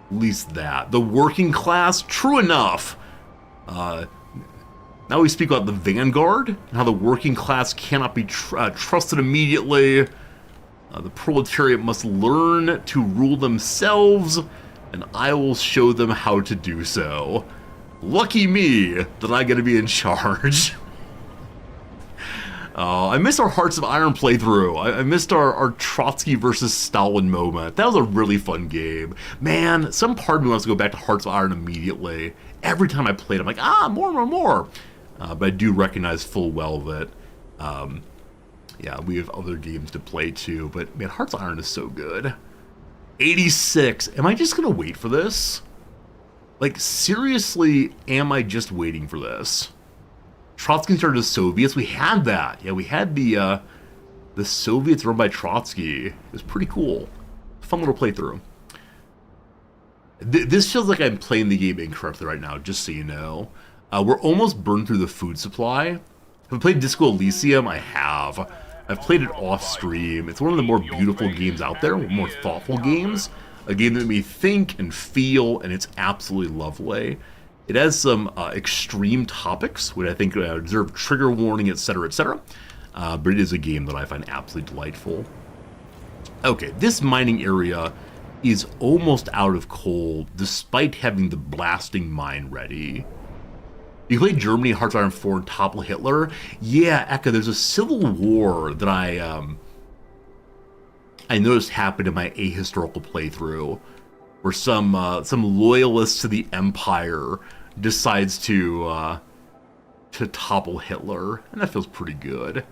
At least that. The working class, true enough. Now we speak about the vanguard and how the working class cannot be trusted immediately. The proletariat must learn to rule themselves, and I will show them how to do so. Lucky me that I get to be in charge. I missed our Hearts of Iron playthrough. I missed our Trotsky versus Stalin moment. That was a really fun game. Man, some part of me wants to go back to Hearts of Iron immediately. Every time I played, I'm like, more. But I do recognize full well that, yeah, we have other games to play too. But man, Hearts of Iron is so good. 86. Am I just gonna wait for this? Seriously, am I just waiting for this? Trotsky started the Soviets. We had that. Yeah, we had the Soviets run by Trotsky. It was pretty cool. Fun little playthrough. This feels like I'm playing the game incorrectly right now, just so you know. We're almost burned through the food supply. Have I played Disco Elysium? I have. I've played it off stream. It's one of the more beautiful games out there, more thoughtful games. A game that made me think and feel, and it's absolutely lovely. It has some extreme topics, which I think deserve trigger warning, etc., etc. But it is a game that I find absolutely delightful. Okay, this mining area is almost out of coal, despite having the blasting mine ready. You play Germany, Hearts of Iron 4, and topple Hitler? Yeah, Eka, there's a civil war that I noticed happened in my ahistorical playthrough, where some loyalists to the Empire decides to topple Hitler, and that feels pretty good.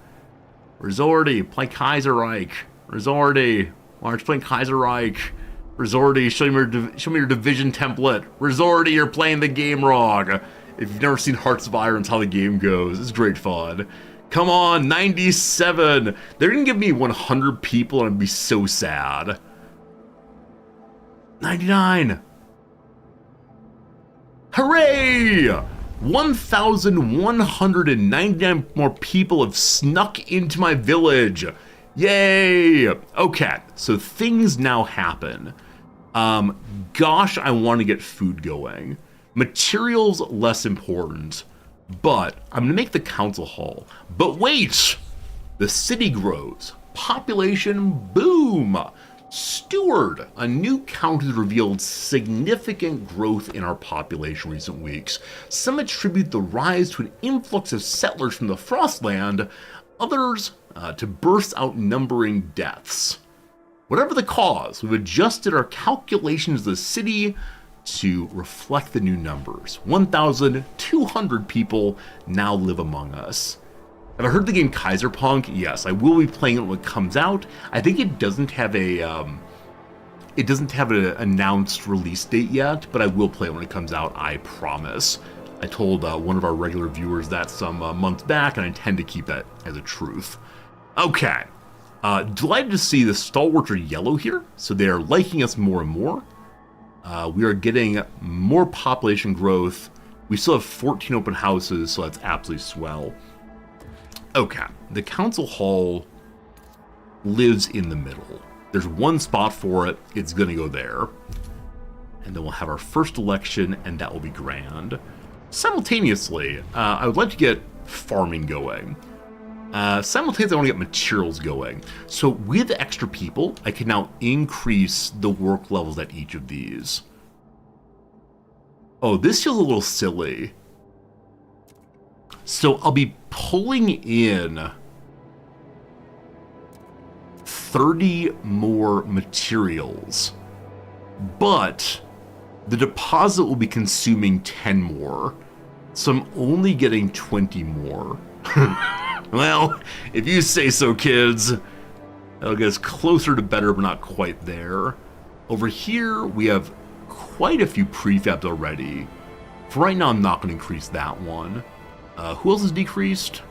Resorti, play Kaiserreich. Resorti, why aren't you playing Kaiserreich? Resorti, show me your division template. Resorti, you're playing the game wrong. If you've never seen Hearts of Iron, it's how the game goes. It's great fun. Come on, 97. They're gonna give me 100 people and I'd be so sad. 99. Hooray! 1,199 more people have snuck into my village. Yay! Okay, so things now happen. Gosh, I want to get food going. Materials less important, but I'm gonna make the council hall. But wait! The city grows. Population boom! Steward, a new count has revealed significant growth in our population in recent weeks. Some attribute the rise to an influx of settlers from the Frostland, others to bursts outnumbering deaths. Whatever the cause, we've adjusted our calculations of the city to reflect the new numbers. 1,200 people now live among us. Have I heard the game Kaiserpunk? Yes, I will be playing it when it comes out. I think it doesn't have an announced release date yet, but I will play it when it comes out, I promise. I told one of our regular viewers that some months back, and I intend to keep that as a truth. Okay, delighted to see the stalwarts are yellow here, so they are liking us more and more. We are getting more population growth We still have 14 open houses, so that's absolutely swell. Okay, the council hall lives in the middle. There's one spot for it, it's gonna go there. And then we'll have our first election, and that will be grand. Simultaneously, I would like to get farming going. Simultaneously, I want to get materials going. So with extra people, I can now increase the work levels at each of these. Oh, this feels a little silly. So I'll be pulling in 30 more materials, but the deposit will be consuming 10 more, so I'm only getting 20 more. Well, if you say so, kids. That'll get us closer to better, but not quite there. Over here, we have quite a few prefabs already. For right now, I'm not going to increase that one. Who else is decreased?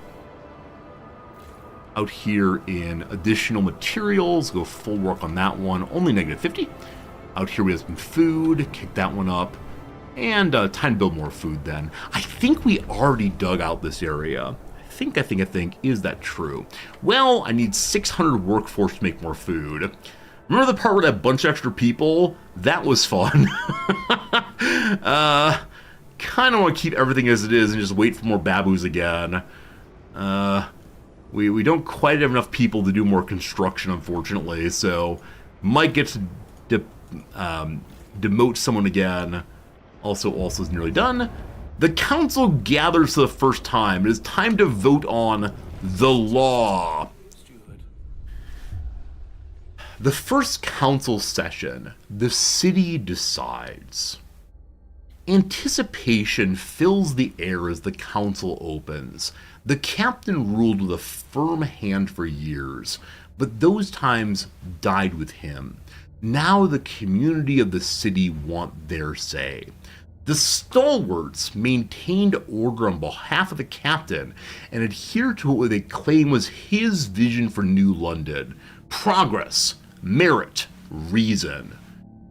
Out here in additional materials, go full work on that one, only negative 50. Out here we have some food, kick that one up, and time to build more food then. I think we already dug out this area. I think, is that true? Well, I need 600 workforce to make more food. Remember the part where that bunch of extra people? That was fun. Kind of want to keep everything as it is and just wait for more babus again. We don't quite have enough people to do more construction, unfortunately, so might get to demote someone again. Also is nearly done. The council gathers for the first time. It is time to vote on the law. The first council session, the city decides. Anticipation fills the air as the council opens. The captain ruled with a firm hand for years, but those times died with him. Now the community of the city want their say. The stalwarts maintained order on behalf of the captain and adhered to what they claim was his vision for New London: progress, merit, reason.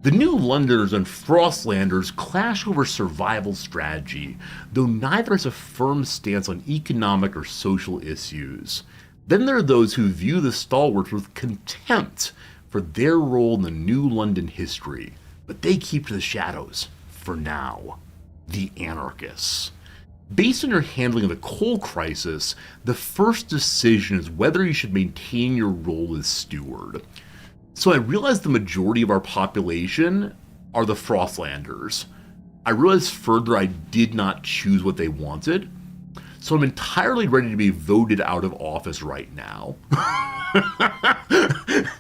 The New Londoners and Frostlanders clash over survival strategy, though neither has a firm stance on economic or social issues. Then there are those who view the stalwarts with contempt for their role in the New London history, but they keep to the shadows for now. The anarchists. Based on your handling of the coal crisis, the first decision is whether you should maintain your role as steward. So I realized the majority of our population are the Frostlanders. I realized further I did not choose what they wanted, so I'm entirely ready to be voted out of office right now.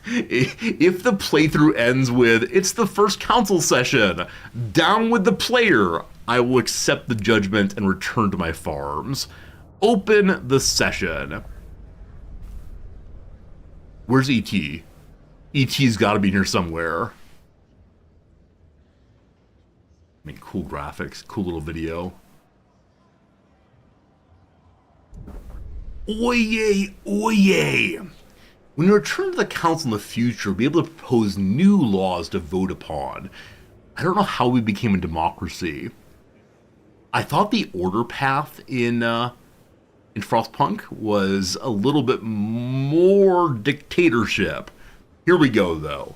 If the playthrough ends with, it's the first council session, down with the player, I will accept the judgment and return to my farms. Open the session. Where's E.T.? E.T.'s gotta be here somewhere. I mean, cool graphics, cool little video. Oyez, oyez! When you return to the council in the future, we'll be able to propose new laws to vote upon. I don't know how we became a democracy. I thought the order path in Frostpunk was a little bit more dictatorship. Here we go, though.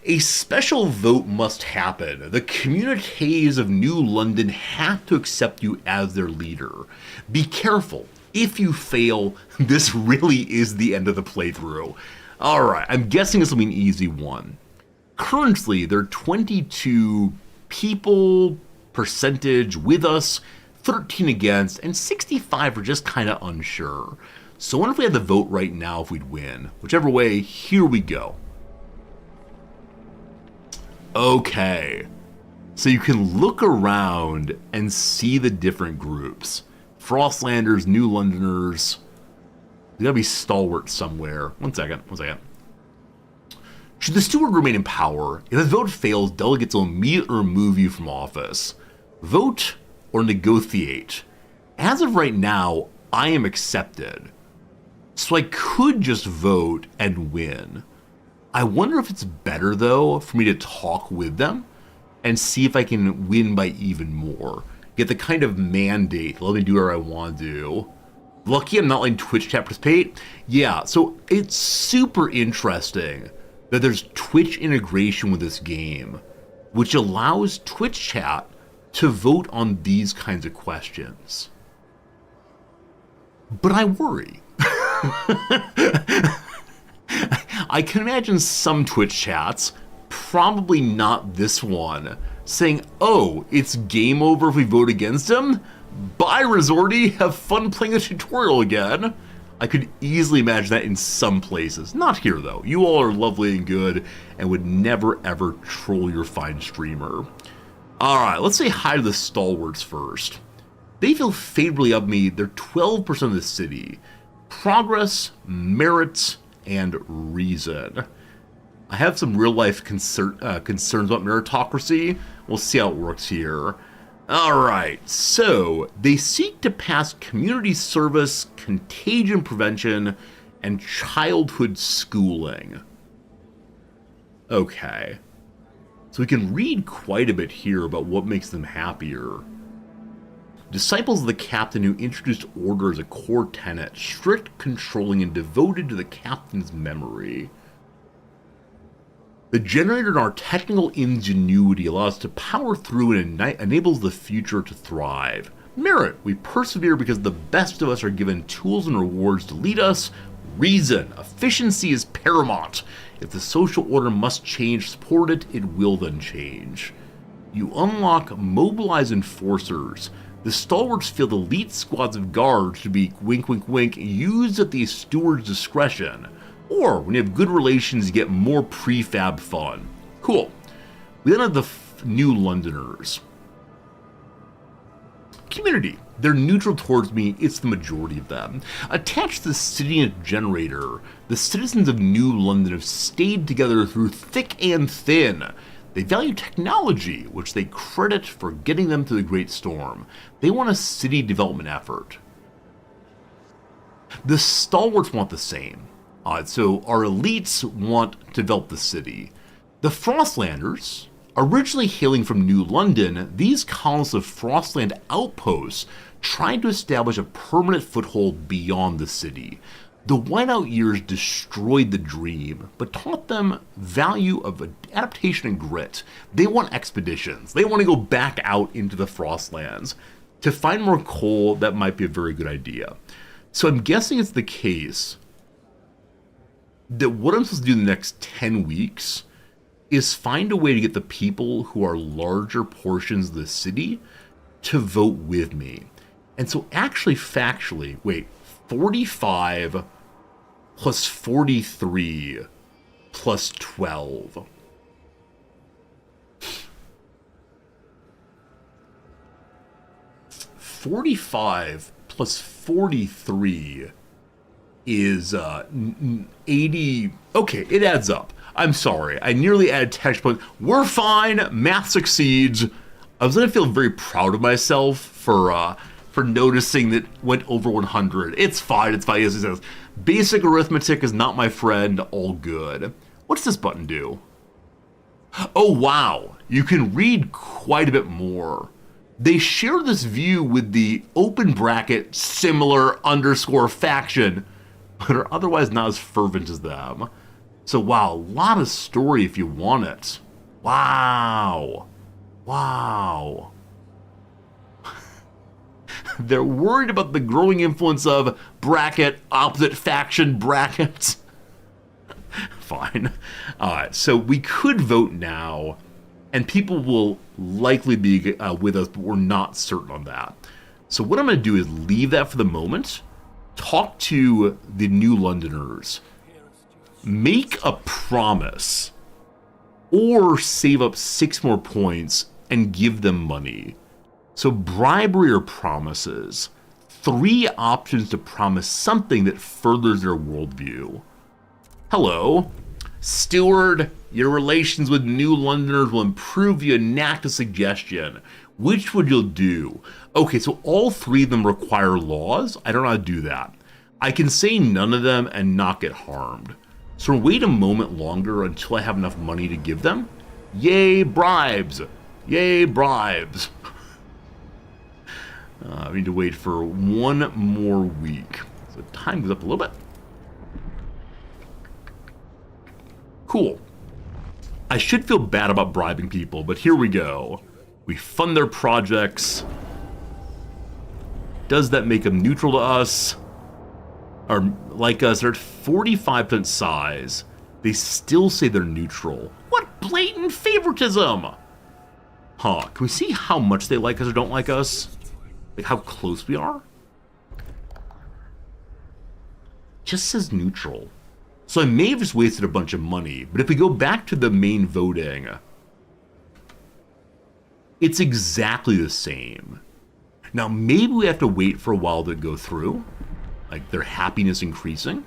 A special vote must happen. The communities of New London have to accept you as their leader. Be careful. If you fail, this really is the end of the playthrough. Alright, I'm guessing this will be an easy one. Currently, there are 22 people percentage with us, 13 against, and 65 are just kind of unsure. So I wonder if we had the vote right now if we'd win. Whichever way, here we go. Okay. So you can look around and see the different groups. Frostlanders, New Londoners. There's gotta be stalwarts somewhere. One second. Should the steward remain in power, if the vote fails, delegates will immediately remove you from office. Vote or negotiate. As of right now, I am accepted. So I could just vote and win. I wonder if it's better, though, for me to talk with them and see if I can win by even more. get the kind of mandate, let me do whatever I want to do. Lucky I'm not letting Twitch chat participate. Yeah, so it's super interesting that there's Twitch integration with this game, which allows Twitch chat to vote on these kinds of questions. But I worry. I can imagine some Twitch chats, probably not this one, saying, oh, it's game over if we vote against him? Bye, Resorty, have fun playing the tutorial again. I could easily imagine that in some places. Not here, though. You all are lovely and good and would never, ever troll your fine streamer. Alright, let's say hi to the stalwarts first. They feel favorably of me. They're 12% of the city. Progress, merit, and reason. I have some real-life concerns about meritocracy. We'll see how it works here. Alright, so they seek to pass community service, contagion prevention, and childhood schooling. Okay. So we can read quite a bit here about what makes them happier. Disciples of the captain who introduced order as a core tenet, strict, controlling, and devoted to the captain's memory. The generator in our technical ingenuity allows us to power through and enables the future to thrive. Merit, we persevere because the best of us are given tools and rewards to lead us. Reason, efficiency is paramount. If the social order must change, support it, it will then change. You unlock mobilize enforcers. The stalwarts feel elite squads of guards to be, wink wink wink, used at the steward's discretion. Or, when you have good relations, you get more prefab fun. Cool. We then have the New Londoners. Community. They're neutral towards me, it's the majority of them. Attached to the city generator, the citizens of New London have stayed together through thick and thin. They value technology, which they credit for getting them to the Great Storm. They want a city development effort. The stalwarts want the same. So our elites want to develop the city. The Frostlanders, originally hailing from New London, these colonists of Frostland outposts tried to establish a permanent foothold beyond the city. The whiteout years destroyed the dream, but taught them value of adaptation and grit. They want expeditions. They want to go back out into the Frostlands. To find more coal, that might be a very good idea. So I'm guessing it's the case that what I'm supposed to do in the next 10 weeks is find a way to get the people who are larger portions of the city to vote with me. And so actually, factually, wait, 45 plus 43 plus 12. $45 plus 43 is 80. Okay, it adds up. I'm sorry, I nearly added 10 points. We're fine. Math succeeds. I was gonna feel very proud of myself for noticing that went over 100. It's fine. It's fine. As it says, basic arithmetic is not my friend. All good. What's this button do? Oh wow, you can read quite a bit more. They share this view with the open bracket similar underscore faction, but are otherwise not as fervent as them. So wow, a lot of story if you want it. Wow. Wow. They're worried about the growing influence of bracket, opposite faction bracket. Fine. Alright, so we could vote now, and people will likely be with us, but we're not certain on that. So what I'm going to do is leave that for the moment, talk to the New Londoners, make a promise, or save up 6 more points and give them money. So bribery or promises. 3 options to promise something that furthers their worldview. Hello. Steward, your relations with New Londoners will improve if you enact a suggestion. Which would you do? Okay, so all 3 of them require laws. I don't know how to do that. I can say none of them and not get harmed. So wait a moment longer until I have enough money to give them. Yay, bribes. Yay, bribes. We need to wait for one more week. So time goes up a little bit. Cool. I should feel bad about bribing people, but here we go. We fund their projects. Does that make them neutral to us? Or like us, they're at 45% size. They still say they're neutral. What blatant favoritism! Huh, can we see how much they like us or don't like us? Like how close we are? Just says neutral. So I may have just wasted a bunch of money, but if we go back to the main voting, it's exactly the same. Now maybe we have to wait for a while to go through, like their happiness increasing.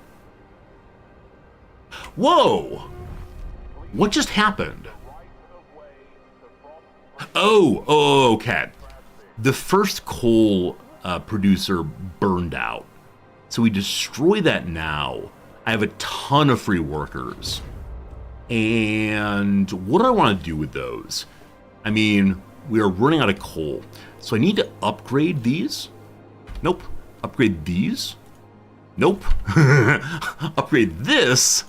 Whoa! What just happened? Oh, okay. The first coal producer burned out. So we destroy that now. I have a ton of free workers. And what do I want to do with those? I mean, we are running out of coal. So I need to upgrade these. Nope. Upgrade these. Nope. Upgrade this.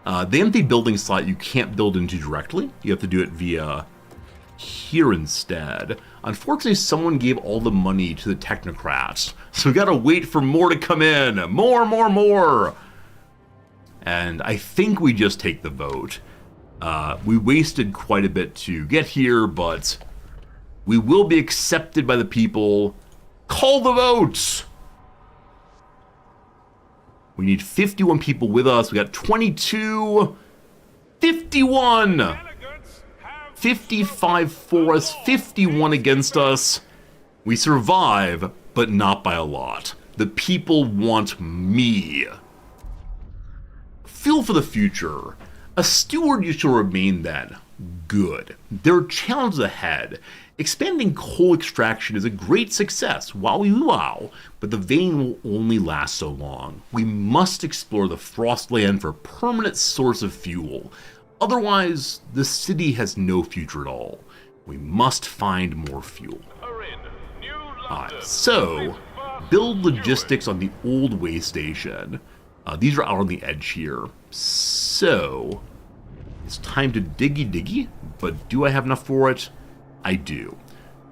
The empty building slot you can't build into directly. You have to do it via here instead. Unfortunately, someone gave all the money to the technocrats. So we gotta wait for more to come in. More. And I think we just take the vote. We wasted quite a bit to get here, but we will be accepted by the people. Call the votes! We need 51 people with us. We got 22, 51, 55 for us, 51 against us. We survive, but not by a lot. The people want me. Feel for the future. A steward you shall remain then. Good. There are challenges ahead. Expanding coal extraction is a great success, wow, but the vein will only last so long. We must explore the Frostland for a permanent source of fuel. Otherwise, the city has no future at all. We must find more fuel. Alright, so, build logistics on the old way station. These are out on the edge here. So, it's time to diggy, but do I have enough for it? I do.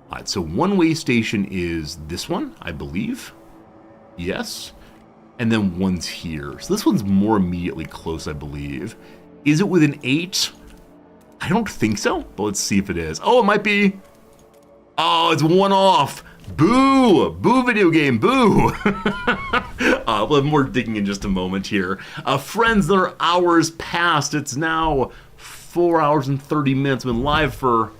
Alright, so one way station is this one, I believe. Yes. And then one's here. So this one's more immediately close, I believe. Is it within 8? I don't think so, but let's see if it is. Oh, it might be. Oh, it's one off. Boo! Boo video game, boo! We'll have more digging in just a moment here. Friends, there are hours past. It's now 4 hours and 30 minutes. I've been live for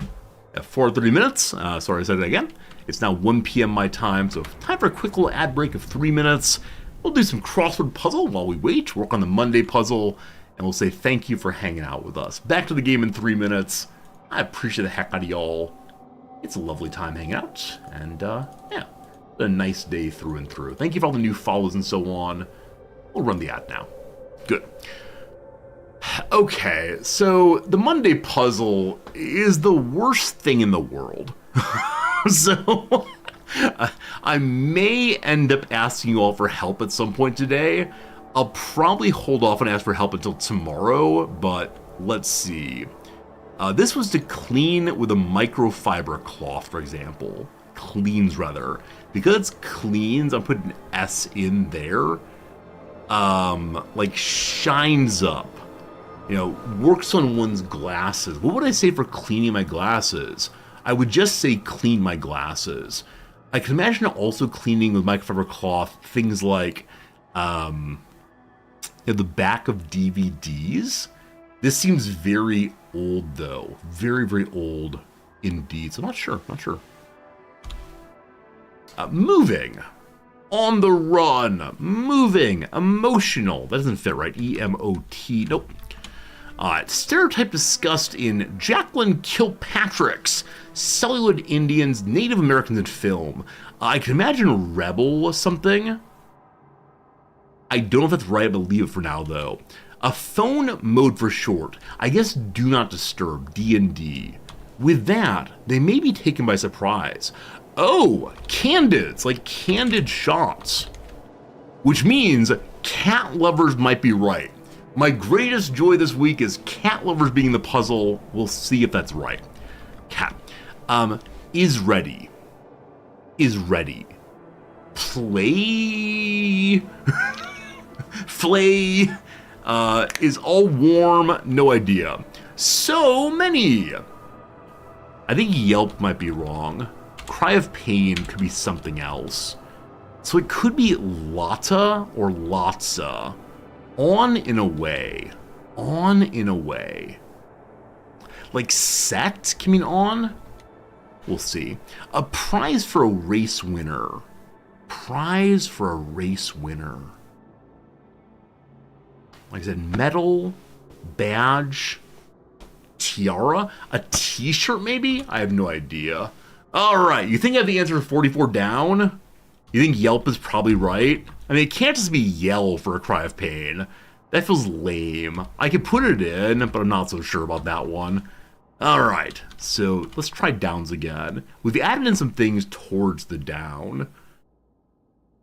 4:30 minutes. Sorry, I said it again. It's now 1 p.m. my time, so time for a quick little ad break of 3 minutes. We'll do some crossword puzzle while we wait, work on the Monday puzzle, and we'll say thank you for hanging out with us. Back to the game in 3 minutes. I appreciate the heck out of y'all. It's a lovely time hanging out, and yeah, a nice day through and through. Thank you for all the new follows and so on. We'll run the ad now. Good. Okay, so the Monday puzzle is the worst thing in the world. So I may end up asking you all for help at some point today. I'll probably hold off and ask for help until tomorrow, but let's see. This was to clean with a microfiber cloth, for example. Cleans, rather. Because it's cleans, I'm putting an S in there. Like, shines up. You know, works on one's glasses. What would I say for cleaning my glasses? I would just say clean my glasses. I can imagine also cleaning with microfiber cloth things like you know, the back of DVDs. This seems very old, though. Very, very old indeed. So I'm not sure. Moving. On the run. Moving. Emotional. That doesn't fit right. E-M-O-T. Nope. Stereotype discussed in Jacqueline Kilpatrick's Celluloid Indians, Native Americans in Film. I can imagine a rebel or something. I don't know if that's right, but leave it for now, though. A phone mode for short. I guess do not disturb, D&D. With that, they may be taken by surprise. Oh, candids, like candid shots. Which means cat lovers might be right. My greatest joy this week is cat lovers being the puzzle. We'll see if that's right. Cat. Is ready. Is ready. Play. Flay. Is all warm. No idea. So many. I think Yelp might be wrong. Cry of pain could be something else. So it could be Lotta or Lotsa. On in a way. On in a way. Like set can mean on? We'll see. A prize for a race winner. Prize for a race winner. Like I said, medal, badge, tiara, a t-shirt maybe? I have no idea. Alright, you think I have the answer for 44 down? You think Yelp is probably right? I mean, it can't just be yell for a cry of pain. That feels lame. I could put it in, but I'm not so sure about that one. Alright, so let's try downs again. We've added in some things towards the down.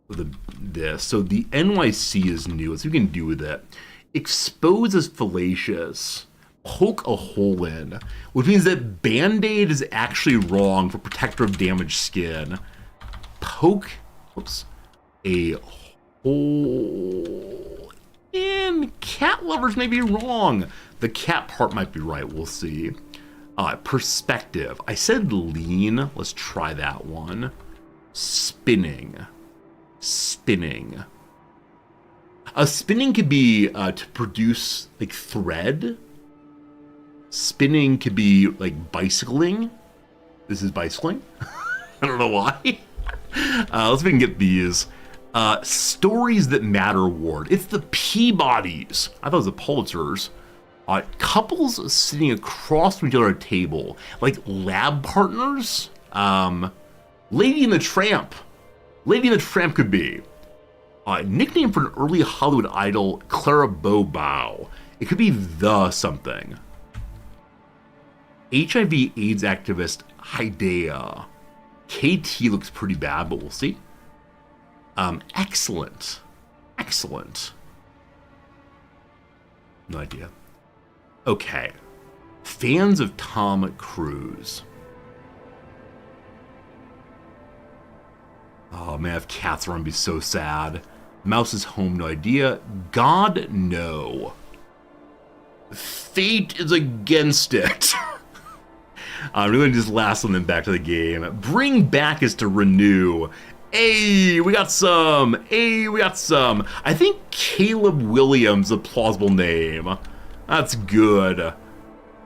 This. So the NYC is new. Let's see what we can do with it. Expose as fallacious. Poke a hole in. Which means that Band-Aid is actually wrong for protector of damaged skin. Poke, whoops, a hole in. Cat lovers may be wrong. The cat part might be right. We'll see. Perspective. I said lean. Let's try that one. Spinning. Spinning. Spinning could be to produce like thread. Spinning could be like bicycling. This is bicycling. I don't know why. Let's see if we can get these. Stories That Matter award. It's the Peabodys. I thought it was the Pulitzers. Couples sitting across from each other at a table. Like lab partners. Lady and the Tramp. Lady and the Tramp could be. Nickname for an early Hollywood idol, Clara Bow. It could be the something. HIV AIDS activist, Hidea. KT looks pretty bad, but we'll see. Excellent. Excellent. No idea. Okay. Fans of Tom Cruise. Oh man, if cats around, I'd be so sad. Mouse is home, no idea. God, no. Fate is against it. I'm going to just last one then back to the game. Bring back is to renew. Hey, we got some. Hey, we got some. I think Caleb Williams is a plausible name. That's good.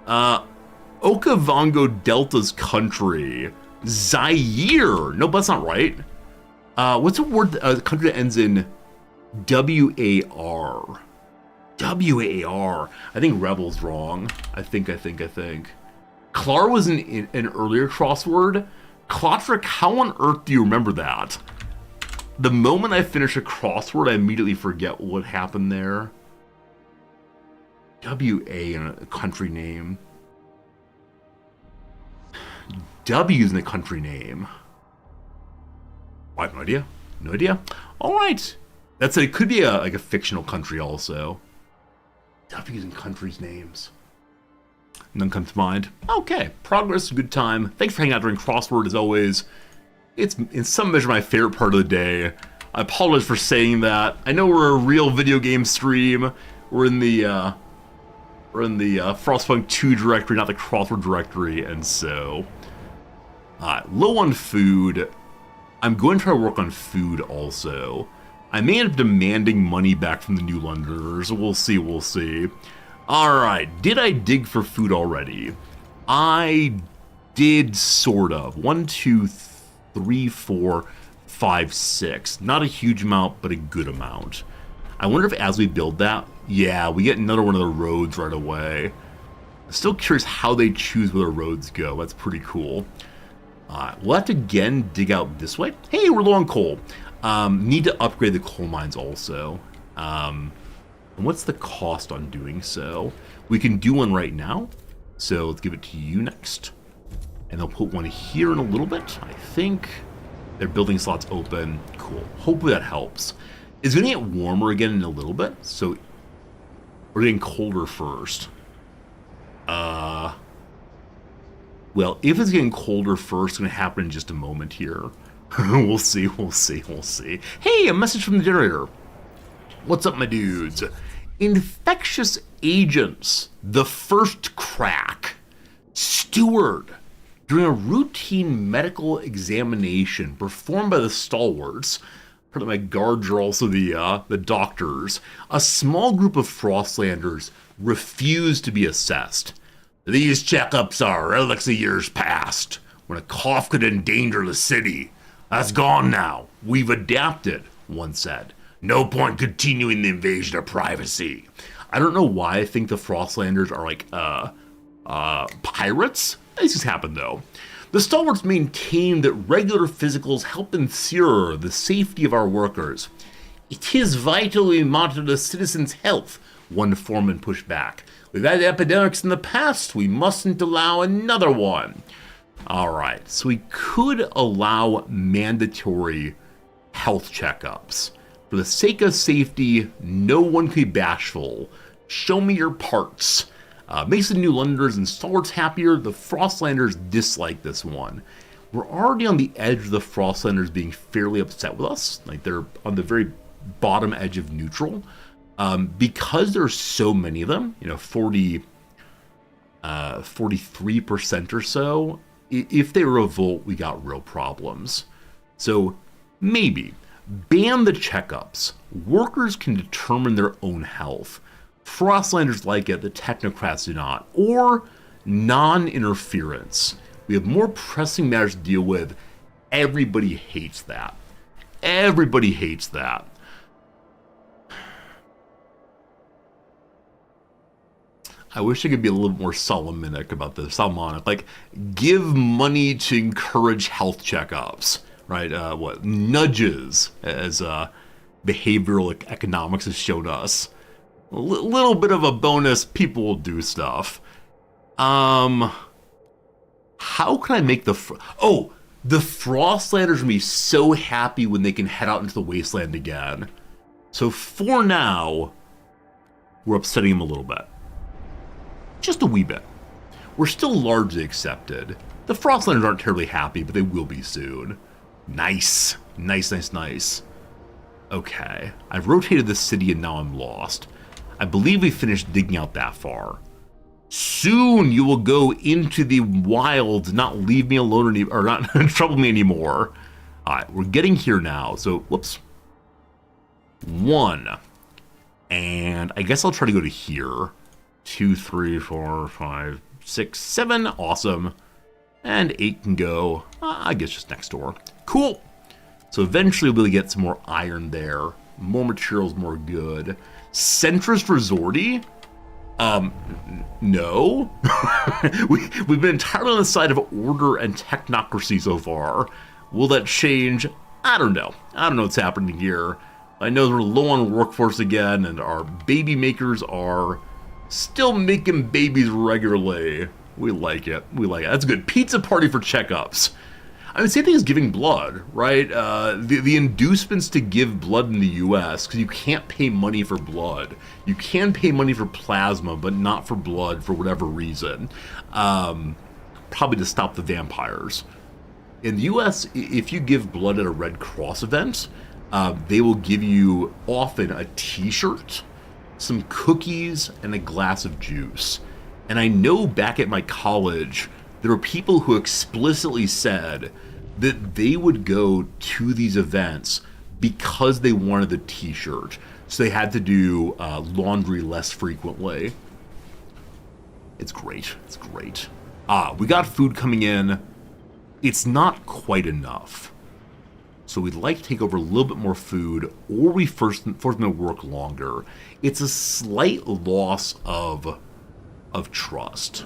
Okavango Delta's country. Zaire. No, but that's not right. What's a word, country that ends in W-A-R? W-A-R. I think Rebel's wrong. I think. Clar was an earlier crossword. Clotrick, how on earth do you remember that? The moment I finish a crossword, I immediately forget what happened there. W-A in a country name. W's in a country name. I have no idea. No idea. All right. It could be like a fictional country also. W's in countries' names. None comes to mind. Okay, progress, good time. Thanks for hanging out during crossword as always. It's in some measure my favorite part of the day. I apologize for saying that. I know we're a real video game stream. We're in the Frostpunk 2 directory, not the crossword directory, and so low on food. I'm going to try to work on food also. I may end up demanding money back from the New Londoners. We'll see, we'll see. Alright, did I dig for food already? I did, sort of. 1, 2, 3, 4, 5, 6. Not a huge amount, but a good amount. I wonder if as we build that, yeah, we get another one of the roads right away. I'm still curious how they choose where the roads go. That's pretty cool. We'll have to again dig out this way. Hey, we're low on coal. Need to upgrade the coal mines also. And what's the cost on doing so? We can do one right now. So let's give it to you next. And they'll put one here in a little bit, I think. Their building slots open. Cool. Hopefully that helps. It's going to get warmer again in a little bit, so we're getting colder first. Well, if it's getting colder first, it's going to happen in just a moment here. We'll see. Hey, a message from the generator. What's up, my dudes? Infectious agents. The first crack. Steward. During a routine medical examination performed by the stalwarts, my guards are also the doctors, a small group of Frostlanders refused to be assessed. These checkups are relics of years past, when a cough could endanger the city. That's gone now. We've adapted, one said. No point continuing the invasion of privacy. I don't know why I think the Frostlanders are like, pirates? This just happened, though. The stalwarts maintain that regular physicals help ensure the safety of our workers. It is vital we monitor the citizens' health, one foreman pushed back. We've had epidemics in the past. We mustn't allow another one. All right, so we could allow mandatory health checkups. For the sake of safety, no one can be bashful. Show me your parts. Makes the New Londoners and stalwarts happier. The Frostlanders dislike this one. We're already on the edge of the Frostlanders being fairly upset with us. Like, they're on the very bottom edge of neutral. Because there's so many of them, 43% or so, if they revolt, we got real problems. So maybe ban the checkups. Workers can determine their own health. Frostlanders like it, the technocrats do not. Or non-interference. We have more pressing matters to deal with. Everybody hates that. Everybody hates that. I wish I could be a little more Solomonic about this. Solomonic, like, give money to encourage health checkups, right? Nudges, as behavioral economics has shown us. A little bit of a bonus, people will do stuff. How can I make the Frostlanders are gonna be so happy when they can head out into the wasteland again. So for now, we're upsetting them a little bit. Just a wee bit. We're still largely accepted. The Frostlanders aren't terribly happy, but they will be soon. Nice. Nice. Okay. I've rotated the city and now I'm lost. I believe we finished digging out that far. Soon you will go into the wild, not leave me alone or not trouble me anymore. Alright, we're getting here now. So, whoops. 1. And I guess I'll try to go to here. 2, 3, 4, 5, 6, 7. Awesome. And 8 can go, I guess, just next door. Cool. So eventually we'll get some more iron there. More materials, more good. Centrist resorty? No. We've been entirely on the side of order and technocracy so far. Will that change? I don't know. I don't know what's happening here. I know we're low on workforce again, and our baby makers are still making babies regularly. We like it. That's good. Pizza party for checkups. I mean, same thing as giving blood, right? The inducements to give blood in the U.S., because you can't pay money for blood. You can pay money for plasma, but not for blood for whatever reason. Probably to stop the vampires. In the U.S., if you give blood at a Red Cross event, they will give you often a t-shirt, some cookies, and a glass of juice. And I know back at my college, there were people who explicitly said that they would go to these events because they wanted the t-shirt. So they had to do laundry less frequently. It's great. We got food coming in. It's not quite enough. So we'd like to take over a little bit more food, or we force them to work longer. It's a slight loss of trust,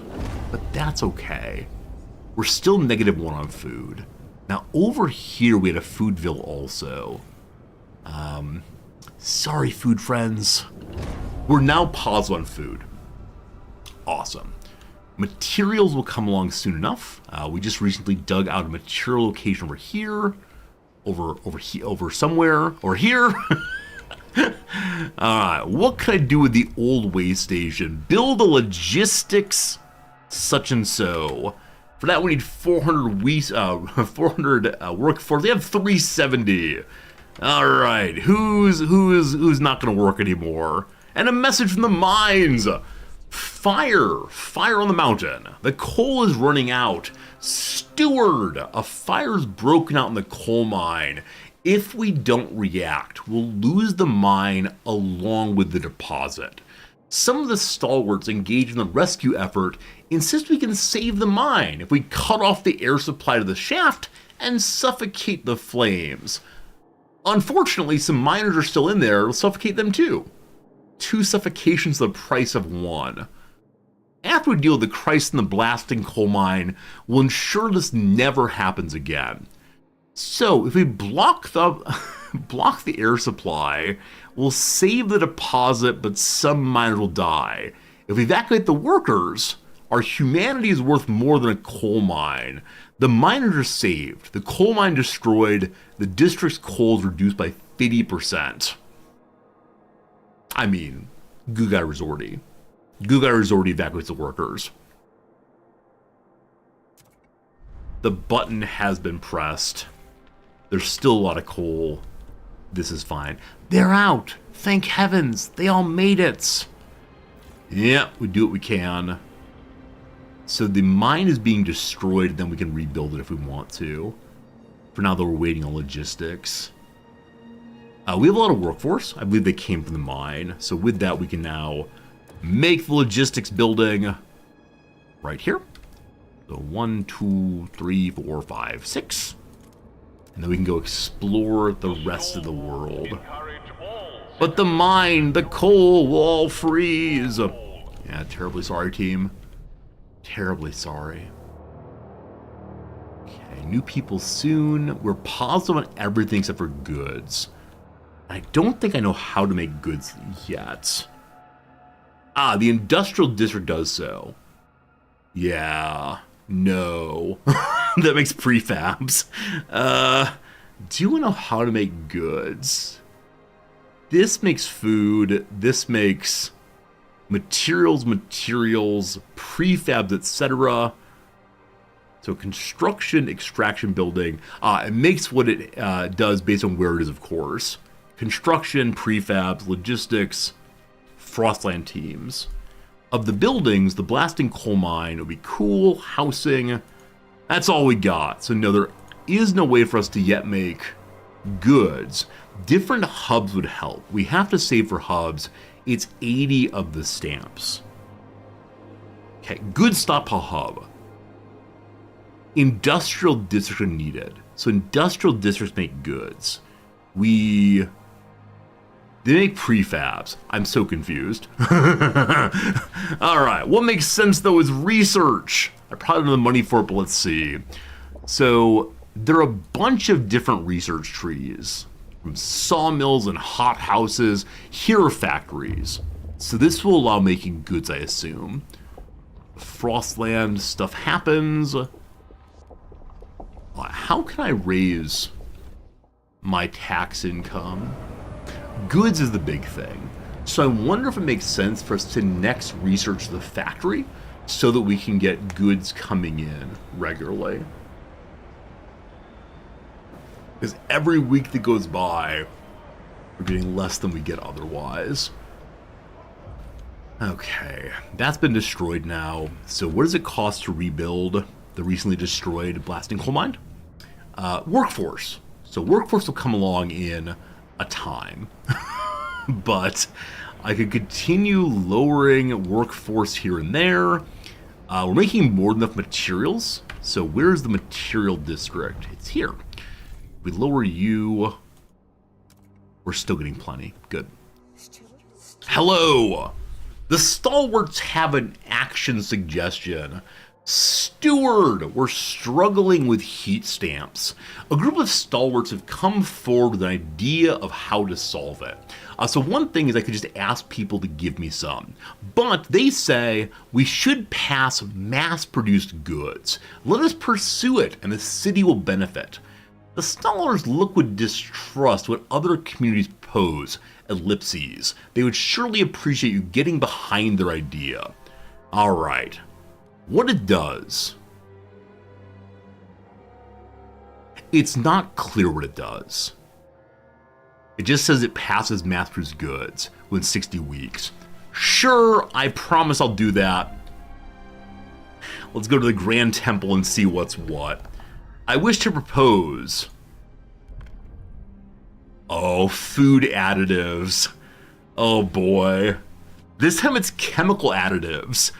but that's okay. We're still -1 on food. Now over here we had a foodville also. Sorry, food friends. We're now paused on food. Awesome. Materials will come along soon enough. We just recently dug out a material location over here, over somewhere, or here. Alright, what can I do with the old way station? Build a logistics such and so. For that we need 400 workforce. They have 370. Alright, who's not gonna work anymore? And a message from the mines. Fire on the mountain. The coal is running out. Steward, a fire's broken out in the coal mine. If we don't react, we'll lose the mine along with the deposit. Some of the stalwarts engaged in the rescue effort insist we can save the mine if we cut off the air supply to the shaft and suffocate the flames. Unfortunately, some miners are still in there. We'll suffocate them too. 2 suffocations the price of 1. After we deal with the Christ in the blasting coal mine, we'll ensure this never happens again. So, if we block the air supply, we'll save the deposit, but some miners will die. If we evacuate the workers, our humanity is worth more than a coal mine. The miners are saved, the coal mine destroyed, the district's coal is reduced by 50%. I mean, Gugai Resorty. Gugai Resorty evacuates the workers. The button has been pressed. There's still a lot of coal. This is fine. They're out! Thank heavens! They all made it! Yeah, we do what we can. So the mine is being destroyed, and then we can rebuild it if we want to. For now, though, we're waiting on logistics. We have a lot of workforce. I believe they came from the mine. So with that, we can now make the logistics building right here. So 1, 2, 3, 4, 5, 6. And then we can go explore the rest of the world. But the mine, the coal will all freeze. Yeah, terribly sorry, team. Terribly sorry. Okay, new people soon. We're positive on everything except for goods. I don't think I know how to make goods yet. The industrial district does so. Yeah, no. That makes prefabs. Do you want to know how to make goods? This makes food. This makes materials, prefabs, etc. So construction, extraction, building. It makes what it does based on where it is, of course. Construction, prefabs, logistics, Frostland teams. Of the buildings, the blasting coal mine would be cool, housing. That's all we got. So no, there is no way for us to yet make goods. Different hubs would help. We have to save for hubs. It's 80 of the stamps. Okay, goods stockpile hub. Industrial districts are needed. So industrial districts make goods. They make prefabs. I'm so confused. Alright, what makes sense though is research. I probably don't have the money for it, but let's see. So, there are a bunch of different research trees. From sawmills and hot houses. Here are factories. So this will allow making goods, I assume. Frostland stuff happens. How can I raise my tax income? Goods is the big thing. So I wonder if it makes sense for us to next research the factory so that we can get goods coming in regularly. Because every week that goes by, we're getting less than we get otherwise. Okay, that's been destroyed now. So what does it cost to rebuild the recently destroyed blasting coal mine? Workforce. So workforce will come along in a time. But I could continue lowering workforce here and there. We're making more than enough materials. So where's the material district? It's here. We lower you. We're still getting plenty. Good. Hello! The stalwarts have an action suggestion. Steward, we're struggling with heat stamps. A group of stalwarts have come forward with an idea of how to solve it. So one thing is I could just ask people to give me some. But they say we should pass mass-produced goods. Let us pursue it, and the city will benefit. The scholars look with distrust what other communities pose, ellipses. They would surely appreciate you getting behind their idea. Alright. What it does... It's not clear what it does. It just says it passes mass-produced goods within 60 weeks. Sure, I promise I'll do that. Let's go to the Grand Temple and see what's what. I wish to propose... Oh, food additives. Oh boy. This time it's chemical additives.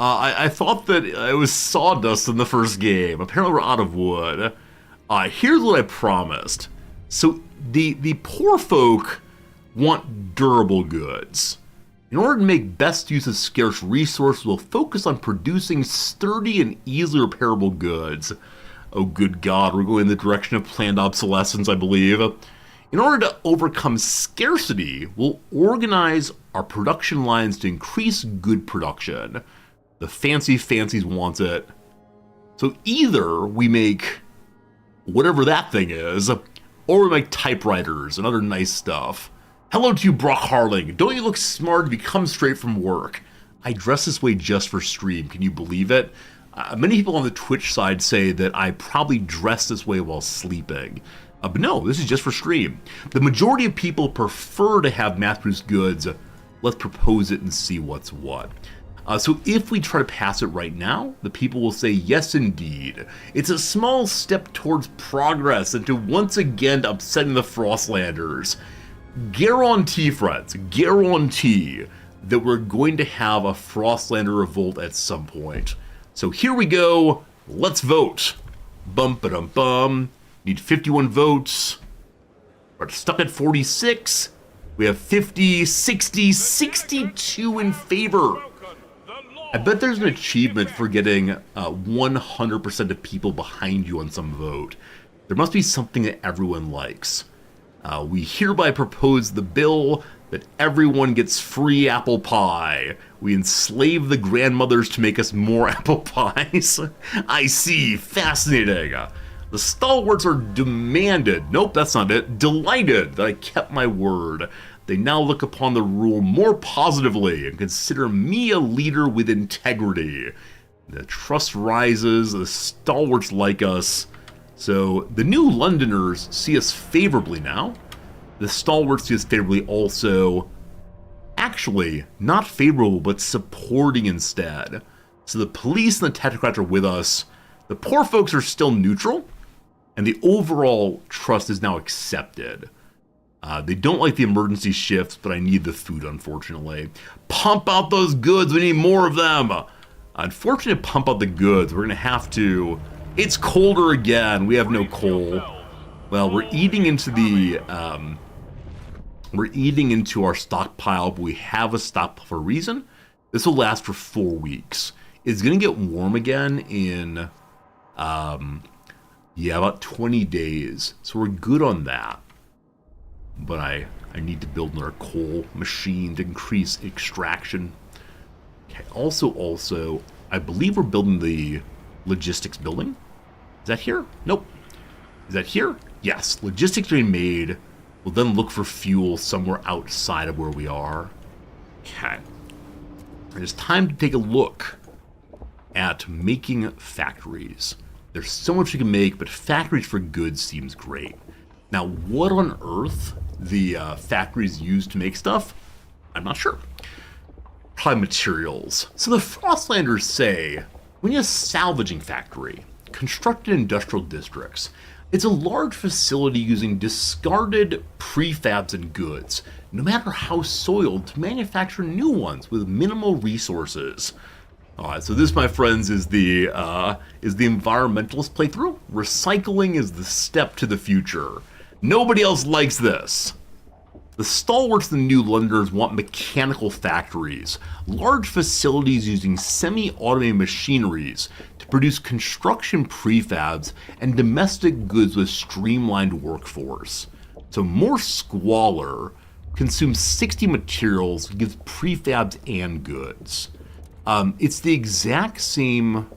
I thought that it was sawdust in the first game. Apparently we're out of wood. Here's what I promised. So the poor folk want durable goods. In order to make best use of scarce resources, we'll focus on producing sturdy and easily repairable goods. Oh good God, we're going in the direction of planned obsolescence, I believe. In order to overcome scarcity, we'll organize our production lines to increase good production. The fancy fancies want it. So either we make whatever that thing is, or we make typewriters and other nice stuff. Hello to you, Brock Harling. Don't you look smart to become straight from work? I dress this way just for stream. Can you believe it? Many people on the Twitch side say that I probably dress this way while sleeping. But no, this is just for stream. The majority of people prefer to have mass-produced goods. Let's propose it and see what's what. So if we try to pass it right now, the people will say, yes, indeed. It's a small step towards progress into once again upsetting the Frostlanders. Guarantee, friends, guarantee that we're going to have a Frostlander revolt at some point. So here we go. Let's vote. Bum-ba-dum-bum. Need 51 votes. We're stuck at 46. We have 50, 60, 62 in favor. I bet there's an achievement for getting 100% of people behind you on some vote. There must be something that everyone likes. We hereby propose the bill that everyone gets free apple pie. We enslave the grandmothers to make us more apple pies. I see, fascinating. The stalwarts are demanded, nope, that's not it, delighted that I kept my word. They now look upon the rule more positively and consider me a leader with integrity. The trust rises, the stalwarts like us. So the new Londoners see us favorably now. The stalwarts see us favorably also. Actually, not favorable, but supporting instead. So the police and the technocrats are with us. The poor folks are still neutral. And the overall trust is now accepted. They don't like the emergency shifts, but I need the food, unfortunately. Pump out those goods, we need more of them! Unfortunately, to pump out the goods, we're gonna have to... It's colder again, we have no coal. Well, we're eating into the... we're eating into our stockpile, but we have a stockpile for a reason. This will last for 4 weeks. It's gonna get warm again in... yeah, about 20 days. So we're good on that. But I need to build another coal machine to increase extraction. Okay, also, I believe we're building the logistics building. Is that here? Nope. Is that here? Yes, logistics being made. We'll then look for fuel somewhere outside of where we are. Okay. And it's time to take a look at making factories. There's so much you can make, but factories for goods seems great. Now, what on earth the factories use to make stuff? I'm not sure. Probably materials. So the Frostlanders say, when you have a salvaging factory, constructed industrial districts, it's a large facility using discarded prefabs and goods, no matter how soiled, to manufacture new ones with minimal resources. Alright, so this, my friends, is the environmentalist playthrough. Recycling is the step to the future. Nobody else likes this. The stalwarts of the New Londoners want mechanical factories, large facilities using semi-automated machineries to produce construction prefabs and domestic goods with streamlined workforce. So more squalor, consumes 60 materials, gives prefabs and goods. It's the exact same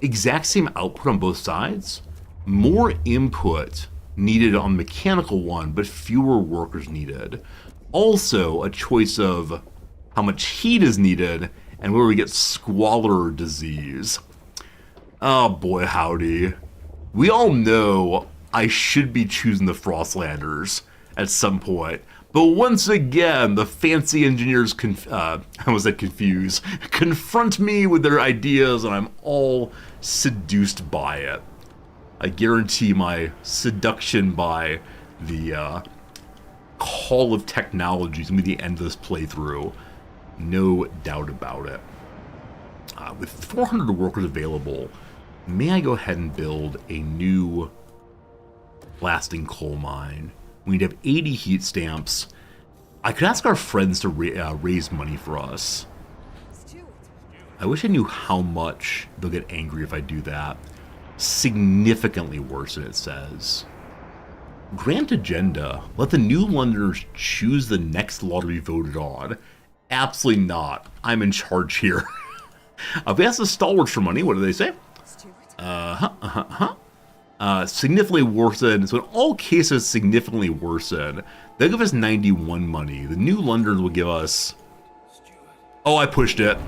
output on both sides. More input needed on the mechanical one, but fewer workers needed. Also, a choice of how much heat is needed and where we get squalor disease. Oh boy, howdy. We all know I should be choosing the Frostlanders at some point, but once again, the fancy engineers confront me with their ideas, and I'm all seduced by it. I guarantee my seduction by the call of technology is going to be the end of this playthrough. No doubt about it. With 400 workers available, may I go ahead and build a new blasting coal mine? We need to have 80 heat stamps. I could ask our friends to raise money for us. I wish I knew how much they'll get angry if I do that. Significantly worse than it says. Grant agenda. Let the New Londoners choose the next law to be voted on. Absolutely not. I'm in charge here. If we ask the stalwarts for money, what do they say? Significantly worsen. So in all cases, significantly worsen. They'll give us 91 money. The New Londoners will give us... Oh, I pushed it.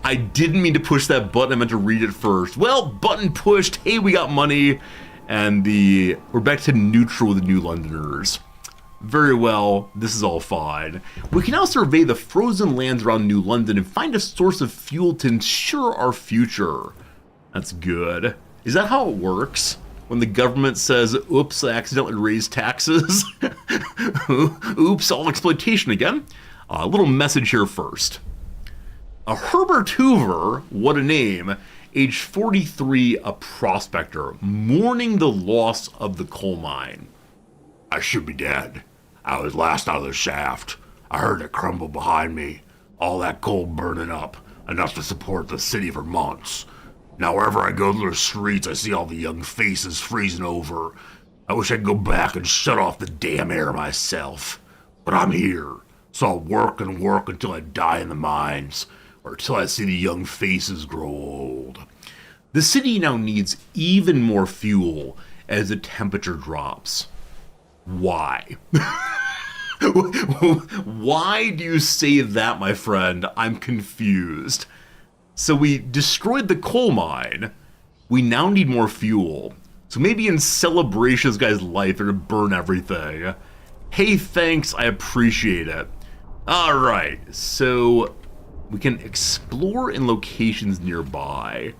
I didn't mean to push that button. I meant to read it first. Well, button pushed. Hey, we got money. And we're back to neutral with the New Londoners. Very well. This is all fine. We can now survey the frozen lands around New London and find a source of fuel to ensure our future. That's good. Is that how it works? When the government says, oops, I accidentally raised taxes? Oops, all exploitation again. A little message here first. Herbert Hoover, what a name, age 43, a prospector, mourning the loss of the coal mine. I should be dead. I was last out of the shaft. I heard it crumble behind me. All that coal burning up, enough to support the city for months. Now wherever I go through the streets, I see all the young faces freezing over. I wish I could go back and shut off the damn air myself. But I'm here, so I'll work and work until I die in the mines, or till I see the young faces grow old. The city now needs even more fuel as the temperature drops. Why? Why do you say that, my friend? I'm confused. So we destroyed the coal mine. We now need more fuel. So maybe in celebration of this guy's life, they're gonna burn everything. Hey, thanks, I appreciate it. Alright, so we can explore in locations nearby.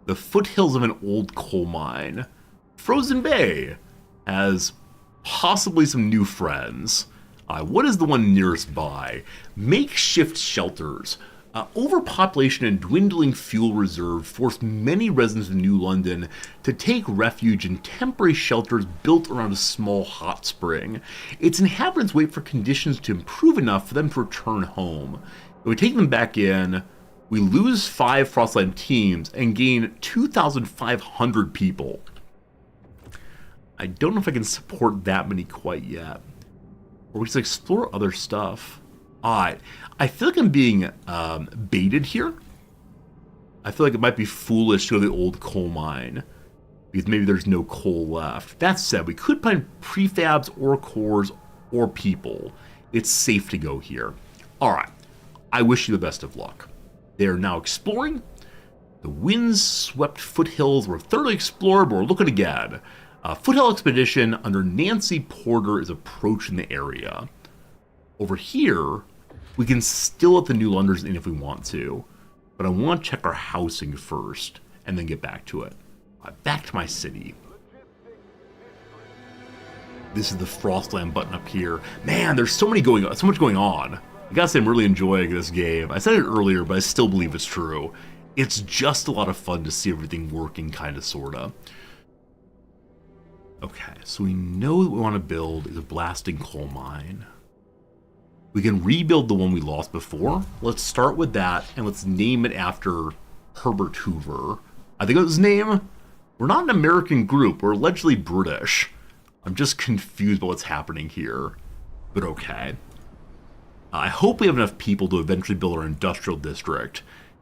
The foothills of an old coal mine. Frozen Bay has possibly some new friends. What is the one nearest by? Makeshift shelters. Overpopulation and dwindling fuel reserve forced many residents of New London to take refuge in temporary shelters built around a small hot spring. Its inhabitants wait for conditions to improve enough for them to return home. If we take them back in, we lose 5 Frostland teams and gain 2,500 people. I don't know if I can support that many quite yet. Or we just explore other stuff. I feel like I'm being baited here. I feel like it might be foolish to go to the old coal mine, because maybe there's no coal left. That said, we could find prefabs or cores or people. It's safe to go here. Alright, I wish you the best of luck. They are now exploring. The wind-swept foothills were thoroughly explored, but we're looking again. Foothill Expedition under Nancy Porter is approaching the area. Over here, we can still let the New Londoners in if we want to, but I want to check our housing first, and then get back to it. Back to my city. This is the Frostland button up here. Man, there's so much going on. I gotta say, I'm really enjoying this game. I said it earlier, but I still believe it's true. It's just a lot of fun to see everything working, kinda, sorta. Okay, so we know what we want to build is a blasting coal mine. We can rebuild the one we lost before. Let's start with that, and let's name it after Herbert Hoover. I think it was his name. We're not an American group. We're allegedly British. I'm just confused about what's happening here, but okay. I hope we have enough people to eventually build our industrial district.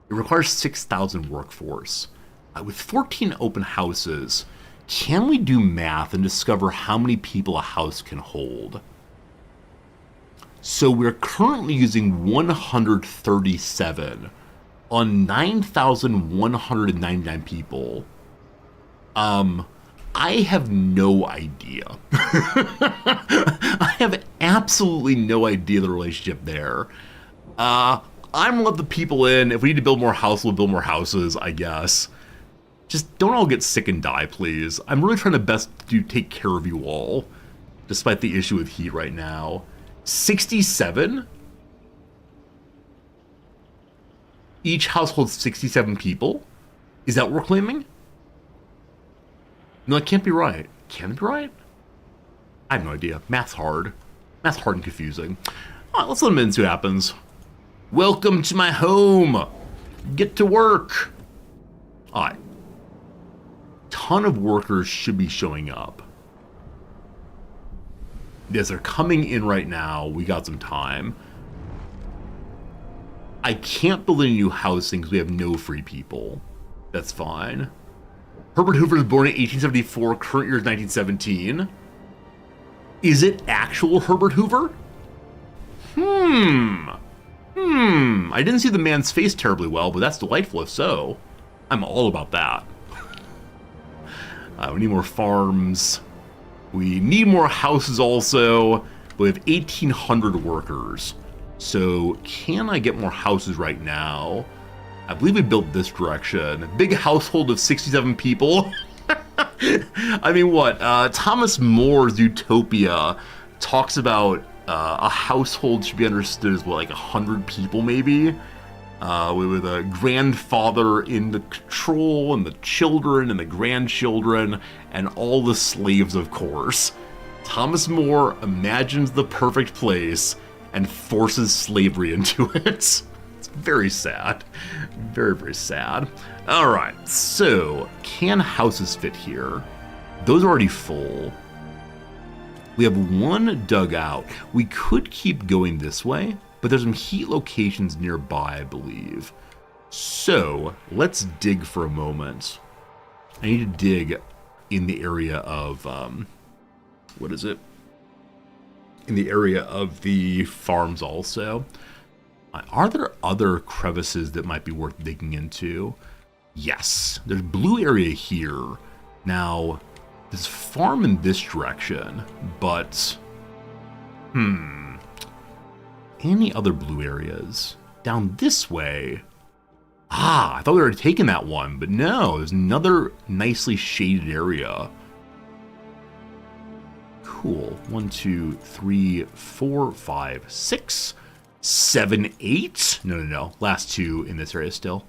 It requires 6,000 workforce. With 14 open houses, can we do math and discover how many people a house can hold? So we're currently using 137 on 9,199 people. I have no idea. I have absolutely no idea the relationship there. I'm gonna let the people in. If we need to build more houses, we'll build more houses, I guess. Just don't all get sick and die, please. I'm really trying to best to take care of you all, despite the issue with heat right now. 67? Each household 67 people? Is that what we're claiming? No, it can't be right. Can it be right? I have no idea. Math's hard. Math's hard and confusing. All right, let's let them in and see what happens. Welcome to my home. Get to work. All right. Ton of workers should be showing up. Yes, they're coming in right now. We got some time. I can't build any new housing because we have no free people. That's fine. Herbert Hoover was born in 1874. Current year is 1917. Is it actual Herbert Hoover? I didn't see the man's face terribly well, but that's delightful if so. I'm all about that. We need more farms. We need more houses also. We have 1,800 workers. So can I get more houses right now? I believe we built this direction. Big household of 67 people. I mean, what? Thomas More's Utopia talks about a household should be understood as, what, like 100 people maybe? With a grandfather in the control, and the children and the grandchildren, and all the slaves, of course. Thomas More imagines the perfect place and forces slavery into it. It's very sad. Very, very sad. All right, so can houses fit here? Those are already full. We have one dug out. We could keep going this way, but there's some heat locations nearby, I believe. So let's dig for a moment. I need to dig in the area of, what is it? In the area of the farms also. Are there other crevices that might be worth digging into? Yes, there's blue area here. Now, there's farm in this direction, but, any other blue areas? Down this way? I thought we were taking that one, but no, there's another nicely shaded area. Cool. 1, 2, 3, 4, 5, 6, 7, 8. No. Last two in this area still.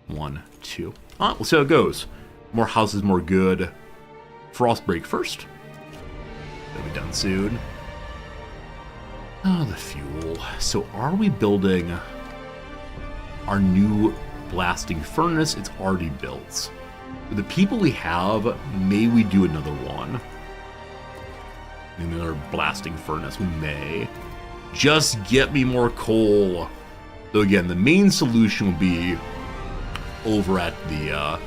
1, 2. We'll see how it goes. More houses, more good. Frost break first. That'll be done soon. Oh, the fuel. So are we building our new blasting furnace? It's already built. With the people we have, may we do another one? Another blasting furnace. We may. Just get me more coal. So again, the main solution will be over at the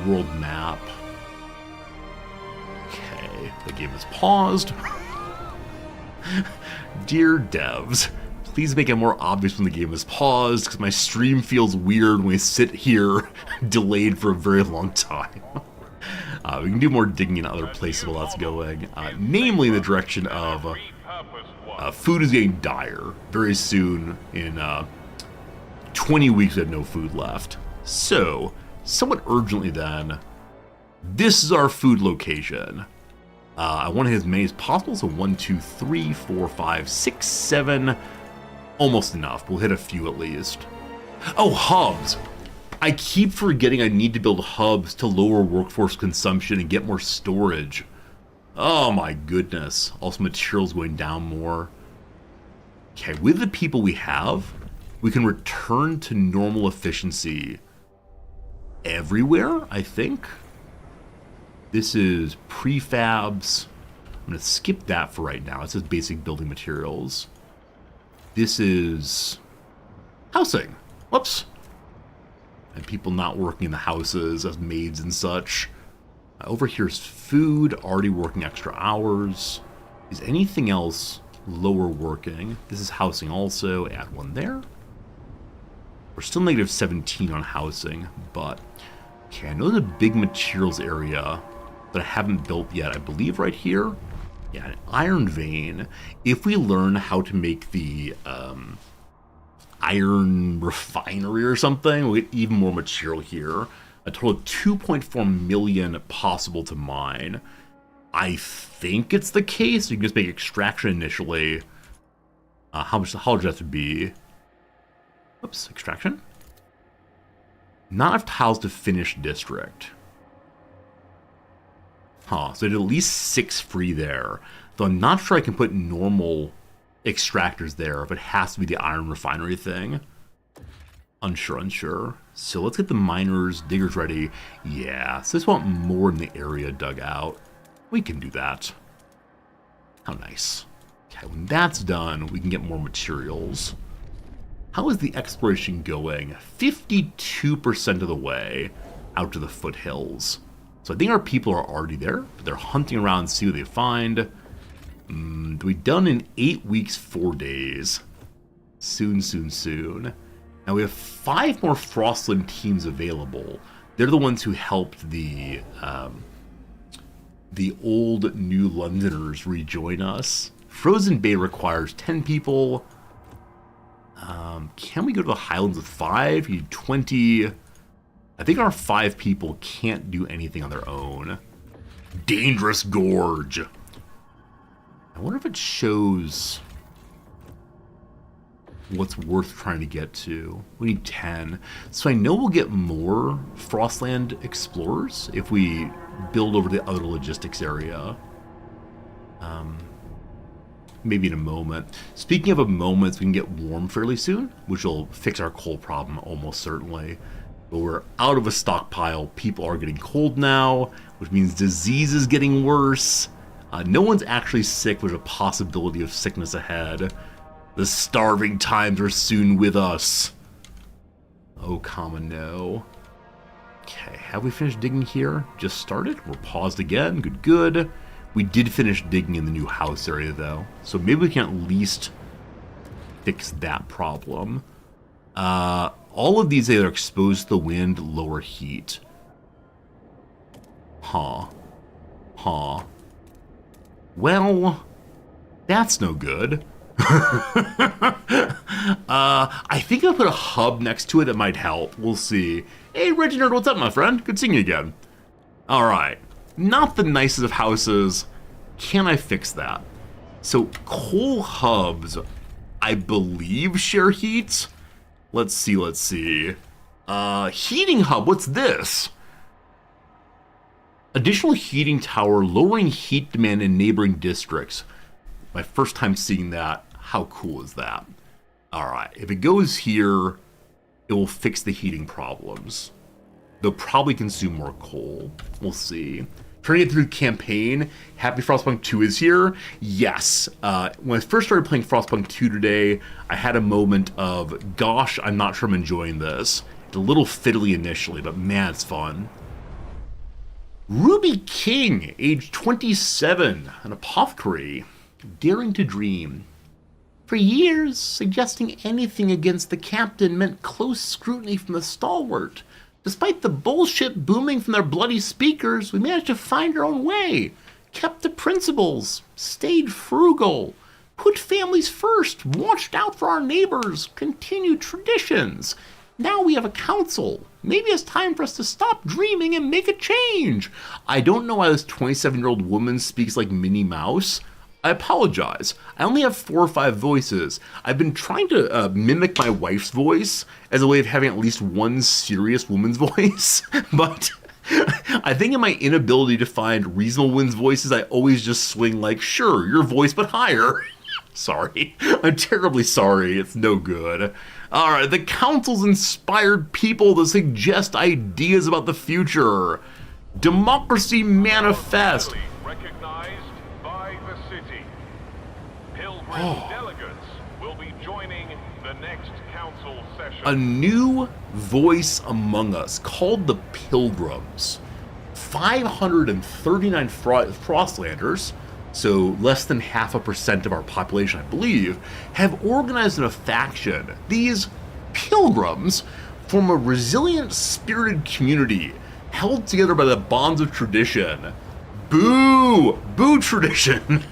world map. Okay, the game is paused. Dear devs, please make it more obvious when the game is paused, because my stream feels weird when we sit here delayed for a very long time. We can do more digging in other places while that's going, namely in the direction of food is getting dire. Very soon, in 20 weeks, we have no food left. So, somewhat urgently then, this is our food location. I want to hit as many as possible, so 1, 2, 3, 4, 5, 6, 7. Almost enough. We'll hit a few at least. Oh, hubs! I keep forgetting I need to build hubs to lower workforce consumption and get more storage. Oh my goodness. Also materials going down more. Okay, with the people we have, we can return to normal efficiency everywhere, I think. This is prefabs. I'm going to skip that for right now. It says basic building materials. This is housing. Whoops. And people not working in the houses as maids and such. Over here's food, already working extra hours. Is anything else lower working? This is housing also. Add one there. We're still negative 17 on housing, but okay, I know there's a big materials area that I haven't built yet. I believe right here. Yeah, an iron vein. If we learn how to make the iron refinery or something, we'll get even more material here. A total of 2.4 million possible to mine. I think it's the case. You can just make extraction initially. How large does that to be? Oops, extraction. Not enough tiles to finish district. Huh, so I did at least 6 free there. Though I'm not sure I can put normal extractors there if it has to be the iron refinery thing. Unsure. So let's get the miners, diggers ready. Yeah, so I just want more in the area dug out. We can do that. How nice. Okay, when that's done, we can get more materials. How is the exploration going? 52% of the way out to the foothills. So I think our people are already there, but they're hunting around to see what they find. We've done in 8 weeks, 4 days. Soon. Now we have 5 more Frostland teams available. They're the ones who helped the old New Londoners rejoin us. Frozen Bay requires 10 people. Can we go to the Highlands with 5? You need 20. I think our 5 people can't do anything on their own. Dangerous Gorge. I wonder if it shows what's worth trying to get to. We need 10. So I know we'll get more Frostland explorers if we build over the other logistics area. Maybe in a moment. Speaking of moments, we can get warm fairly soon, which will fix our coal problem almost certainly. But we're out of a stockpile. People are getting cold now, which means disease is getting worse. No one's actually sick, but there's a possibility of sickness ahead. The starving times are soon with us. Oh, comma no. Okay, have we finished digging here? Just started? We're paused again. Good. We did finish digging in the new house area, though. So maybe we can at least fix that problem. All of these are exposed to the wind, lower heat. Huh. Well, that's no good. I think I'll put a hub next to it that might help. We'll see. Hey, Reginald, what's up, my friend? Good seeing you again. Alright. Not the nicest of houses. Can I fix that? So, coal hubs, I believe, share heat. Let's see. Heating hub, what's this? Additional heating tower, lowering heat demand in neighboring districts. My first time seeing that. How cool is that? Alright, if it goes here, it will fix the heating problems. They'll probably consume more coal. We'll see. Turning it through the campaign, Happy Frostpunk 2 is here. Yes. When I first started playing Frostpunk 2 today, I had a moment of, gosh, I'm not sure I'm enjoying this. It's a little fiddly initially, but man, it's fun. Ruby King, age 27, an apothecary, daring to dream. For years, suggesting anything against the captain meant close scrutiny from the stalwart. Despite the bullshit booming from their bloody speakers, we managed to find our own way, kept the principles, stayed frugal, put families first, watched out for our neighbors, continued traditions. Now we have a council. Maybe it's time for us to stop dreaming and make a change. I don't know why this 27-year-old woman speaks like Minnie Mouse. I apologize. I only have 4 or 5 voices. I've been trying to mimic my wife's voice as a way of having at least one serious woman's voice, but I think in my inability to find reasonable women's voices, I always just swing like, sure, your voice, but higher. Sorry. I'm terribly sorry. It's no good. Alright, the council's inspired people to suggest ideas about the future. Democracy Manifest. Recognized by the city. Pilgrim delegates will be joining the next council session. A new voice among us called the Pilgrims. 539 Frostlanders, so less than 0.5% of our population, I believe, have organized in a faction. These Pilgrims form a resilient, spirited community held together by the bonds of tradition. Boo! Boo tradition!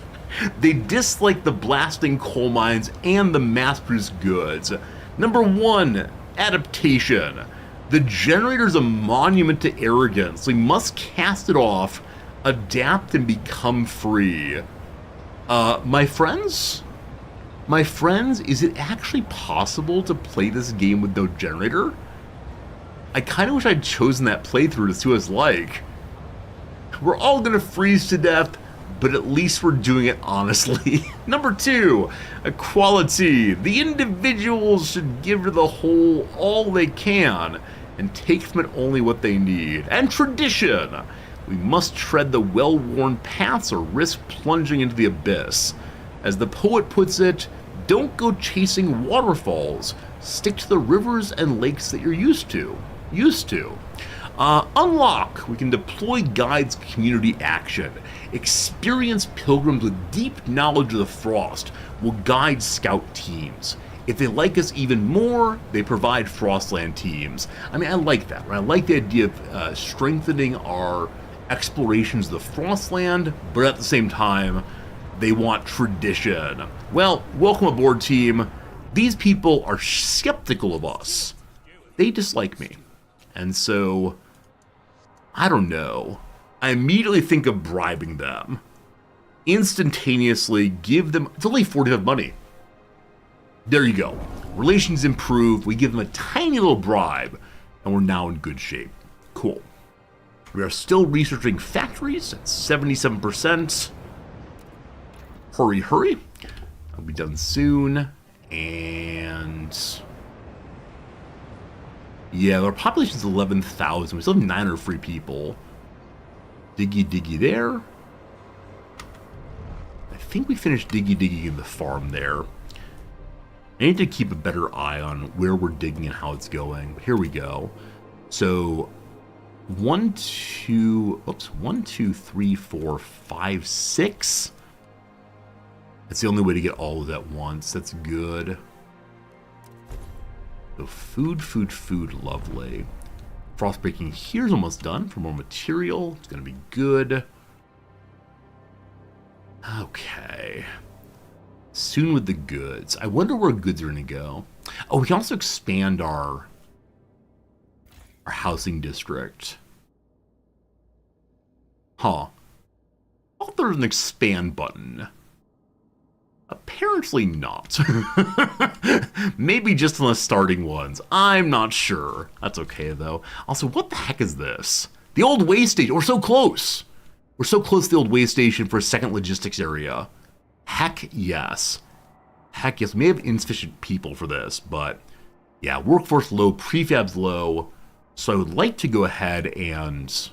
They dislike the blasting coal mines and the mass-produced goods. Number 1, adaptation. The generator is a monument to arrogance. We must cast it off, adapt, and become free. My friends, is it actually possible to play this game with no generator? I kind of wish I'd chosen that playthrough to see what it's like. We're all gonna freeze to death, but at least we're doing it honestly. Number 2, equality. The individuals should give to the whole all they can and take from it only what they need. And tradition. We must tread the well-worn paths or risk plunging into the abyss. As the poet puts it, don't go chasing waterfalls. Stick to the rivers and lakes that you're used to. Unlock. We can deploy guides community action. Experienced pilgrims with deep knowledge of the Frost will guide scout teams. If they like us even more, they provide Frostland teams. I mean, I like that, right? I like the idea of strengthening our explorations of the Frostland, but at the same time, they want tradition. Well, welcome aboard, team. These people are skeptical of us. They dislike me. And so, I don't know. I immediately think of bribing them. Instantaneously give them, it's only 45 money. There you go. Relations improve, we give them a tiny little bribe, and we're now in good shape. Cool. We are still researching factories at 77%. Hurry, hurry. I'll be done soon. And yeah, our population's 11,000. We still have 900 free people. Diggy there. I think we finished diggy in the farm there. I need to keep a better eye on where we're digging and how it's going. But here we go. So 1, 2, 3, 4, 5, 6. That's the only way to get all of that once. That's good. So food, lovely. Frostbreaking here's almost done for more material. It's gonna be good. Okay. Soon with the goods. I wonder where goods are gonna go. Oh, we can also expand our housing district. Huh. Oh, there's an expand button. Apparently not. Maybe just on the starting ones. I'm not sure. That's okay, though. Also, what the heck is this? The old way station. We're so close. We're so close to the old way station for a second logistics area. Heck yes. Heck yes. We may have insufficient people for this, but yeah, workforce low, prefabs low. So I would like to go ahead and... Is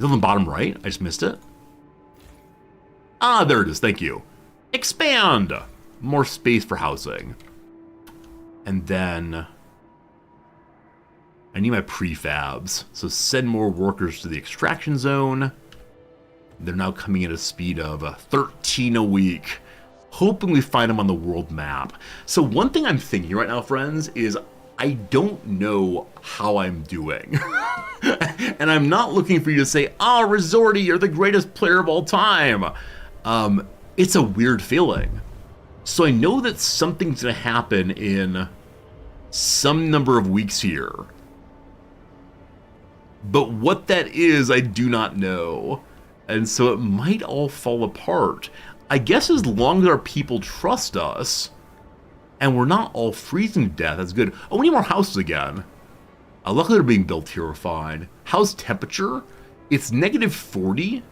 it on the bottom right? I just missed it. Ah, there it is. Thank you. Expand! More space for housing. And then I need my prefabs. So send more workers to the extraction zone. They're now coming at a speed of 13 a week. Hoping we find them on the world map. So one thing I'm thinking right now, friends, is I don't know how I'm doing. And I'm not looking for you to say, ah, Resorty, you're the greatest player of all time. It's a weird feeling. So I know that something's gonna happen in some number of weeks here. But what that is, I do not know. And so it might all fall apart. I guess as long as our people trust us, and we're not all freezing to death, that's good. Oh, we need more houses again. Luckily they're being built here, we're fine. How's temperature? It's negative 40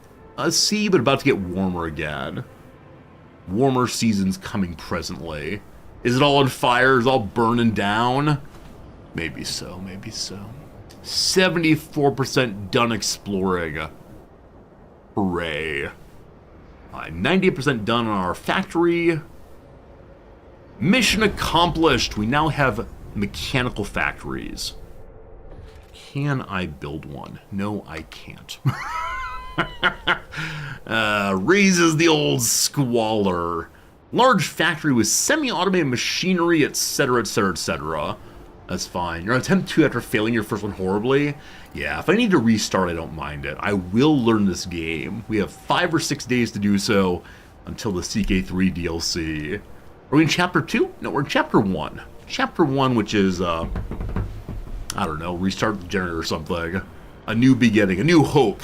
C, but about to get warmer again. Warmer seasons coming presently. Is it all on fire? Is it all burning down? Maybe so, maybe so. 74% done exploring. Hooray. 98% done on our factory. Mission accomplished. We now have mechanical factories. Can I build one? No, I can't. Raises the old squalor. Large factory with semi-automated machinery, etc., etc., etc. That's fine. Your attempt 2 after failing your first one horribly? Yeah, if I need to restart, I don't mind it. I will learn this game. We have 5 or 6 days to do so until the CK3 DLC. Are we in Chapter 2? No, we're in Chapter 1. Chapter 1, which is, I don't know, restart the generator or something. A new beginning, a new hope.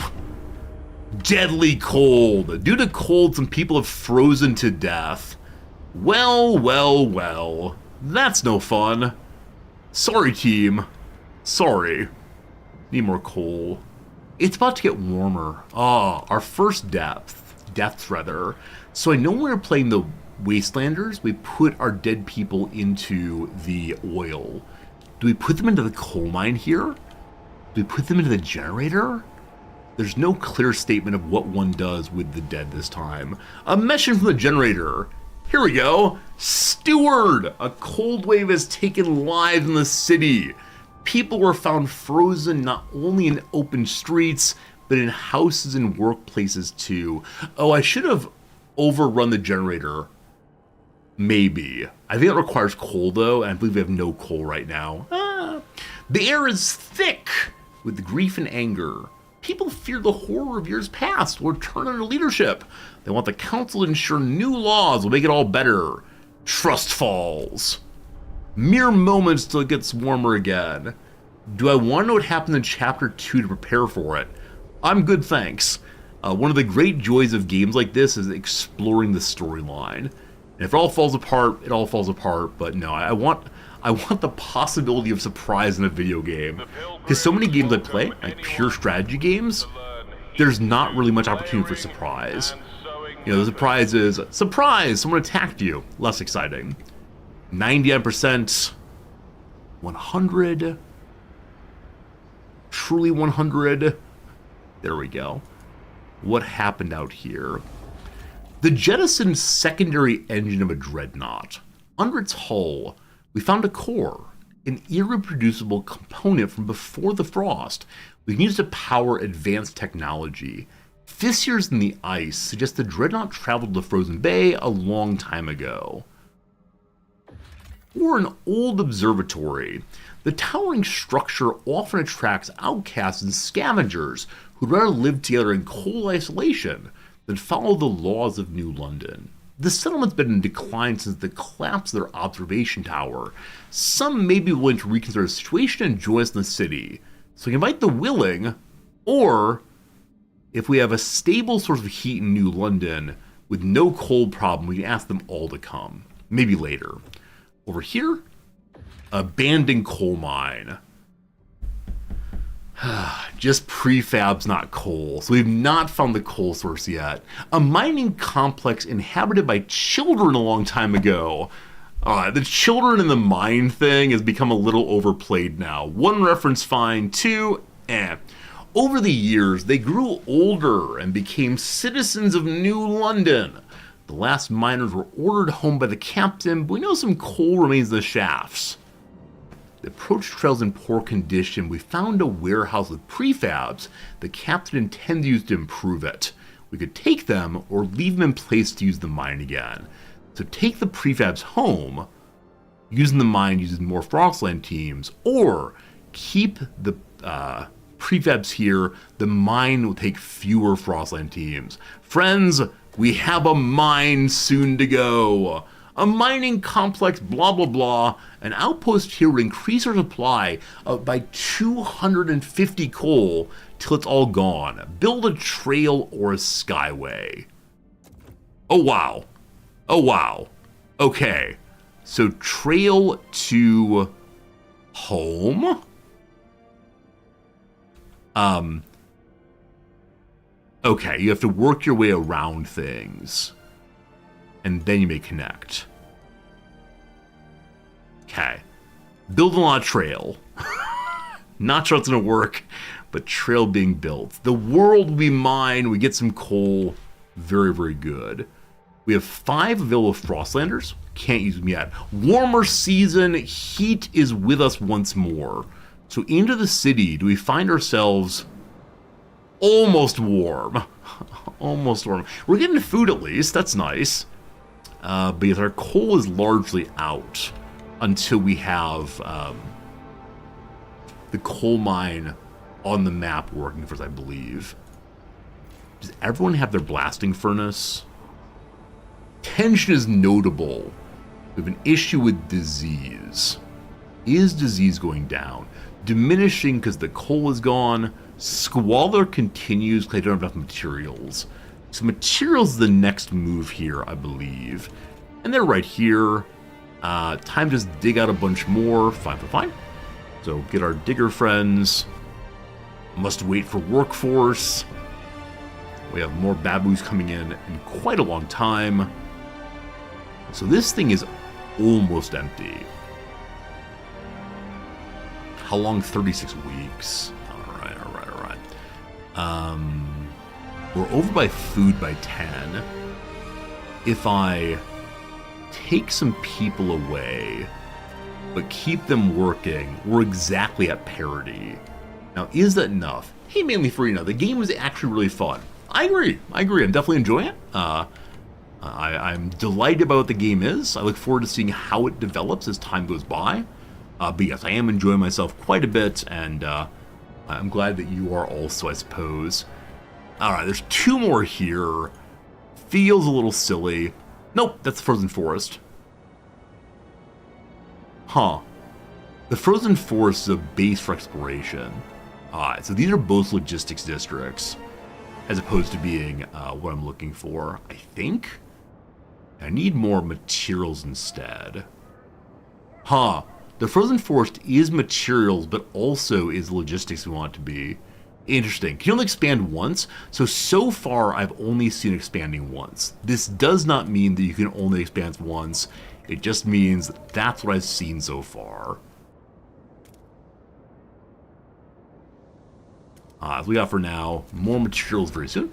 Deadly cold. Due to cold, some people have frozen to death. Well, well, well. That's no fun. Sorry, team. Sorry. Need more coal. It's about to get warmer. Ah, our first deaths rather. So I know when we were playing the Wastelanders, we put our dead people into the oil. Do we put them into the coal mine here? Do we put them into the generator? There's no clear statement of what one does with the dead this time. A message from the generator. Here we go. Steward! A cold wave has taken lives in the city. People were found frozen not only in open streets, but in houses and workplaces too. Oh, I should have overrun the generator. Maybe. I think it requires coal though, and I believe we have no coal right now. The air is thick with grief and anger. People fear the horror of years past will return under leadership. They want the council to ensure new laws will make it all better. Trust falls. Mere moments till it gets warmer again. Do I want to know what happened in Chapter 2 to prepare for it? I'm good, thanks. One of the great joys of games like this is exploring the storyline. And if it all falls apart, it all falls apart. But no, I want the possibility of surprise in a video game. Because so many games I play, like pure strategy games, there's not really much opportunity for surprise. You know, the surprise is, surprise, someone attacked you. Less exciting. 99%, 100, truly 100. There we go. What happened out here? The jettisoned secondary engine of a dreadnought. Under its hull, we found a core, an irreproducible component from before the frost. We can use to power advanced technology. Fissures in the ice suggest the dreadnought traveled to Frozen Bay a long time ago. Or an old observatory. The towering structure often attracts outcasts and scavengers who'd rather live together in cold isolation than follow the laws of New London. The settlement's been in decline since the collapse of their observation tower. Some may be willing to reconsider the situation and join us in the city. So we can invite the willing, or if we have a stable source of heat in New London with no cold problem, we can ask them all to come. Maybe later. Over here, abandoned coal mine. Just prefabs, not coal. So we've not found the coal source yet. A mining complex inhabited by children a long time ago. The children in the mine thing has become a little overplayed now. One reference fine, two, eh. Over the years, they grew older and became citizens of New London. The last miners were ordered home by the captain, but we know some coal remains in the shafts. The approach trail's in poor condition. We found a warehouse with prefabs the captain intends to use to improve it. We could take them or leave them in place to use the mine again. So take the prefabs home, using the mine uses more Frostland teams, or keep the prefabs here. The mine will take fewer Frostland teams. Friends, we have a mine soon to go. A mining complex, blah, blah, blah. An outpost here would increase our supply by 250 coal till it's all gone. Build a trail or a skyway. Oh, wow. Oh, wow. Okay. So trail to home. Okay, you have to work your way around things. And then you may connect. Okay. Building a lot of trail. Not sure it's going to work, but trail being built. The world will be mine. We get some coal. Very, very good. We have 5 available Frostlanders. Can't use them yet. Warmer season. Heat is with us once more. So into the city, do we find ourselves almost warm? Almost warm. We're getting food at least. That's nice. But yes, our coal is largely out until we have the coal mine on the map working for us, I believe. Does everyone have their blasting furnace? Tension is notable. We have an issue with disease. Is disease going down? Diminishing because the coal is gone. Squalor continues because I don't have enough materials. So materials is the next move here, I believe. And they're right here. Time to just dig out a bunch more. Fine, fine, fine. So get our digger friends. Must wait for workforce. We have more baboos coming in quite a long time. So this thing is almost empty. How long? 36 weeks. Alright. We're over by food by 10. If I take some people away, but keep them working, we're exactly at parity. Now, is that enough? Hey, mainly for, the game was actually really fun. I agree. I'm definitely enjoying it. I'm delighted about what the game is. I look forward to seeing how it develops as time goes by. But yes, I am enjoying myself quite a bit, and I'm glad that you are also, I suppose. Alright, there's 2 more here. Feels a little silly. Nope, that's the Frozen Forest. Huh. The Frozen Forest is a base for exploration. Alright, so these are both logistics districts, as opposed to being what I'm looking for, I think. I need more materials instead. Huh. The Frozen Forest is materials, but also is logistics we want it to be. Interesting. Can you only expand once? So far, I've only seen expanding once. This does not mean that you can only expand once. It just means that's what I've seen so far. As we got for now, more materials very soon.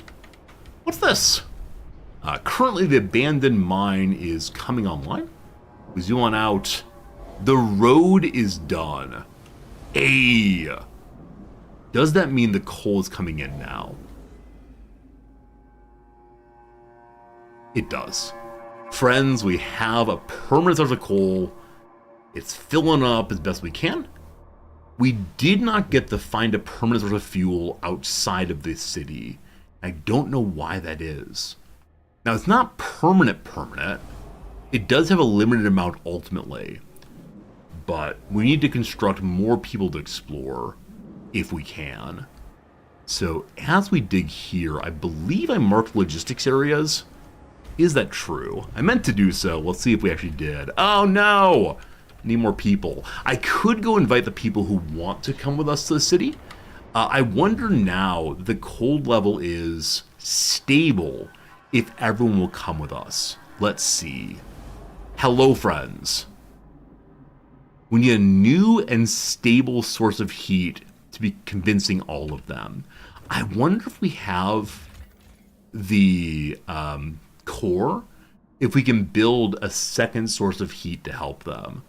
What's this? Currently, the abandoned mine is coming online. We zoom on out. The road is done. Hey! Does that mean the coal is coming in now? It does. Friends, we have a permanent source of coal. It's filling up as best we can. We did not get to find a permanent source of fuel outside of this city. I don't know why that is. Now, it's not permanent. It does have a limited amount ultimately. But we need to construct more people to explore if we can. So as we dig here, I believe I marked logistics areas. Is that true? I meant to do so. Let's see if we actually did. Oh no! Need more people. I could go invite the people who want to come with us to the city. I wonder now the cold level is stable if everyone will come with us. Let's see. Hello, friends. We need a new and stable source of heat to be convincing all of them. I wonder if we have the core, if we can build a second source of heat to help them.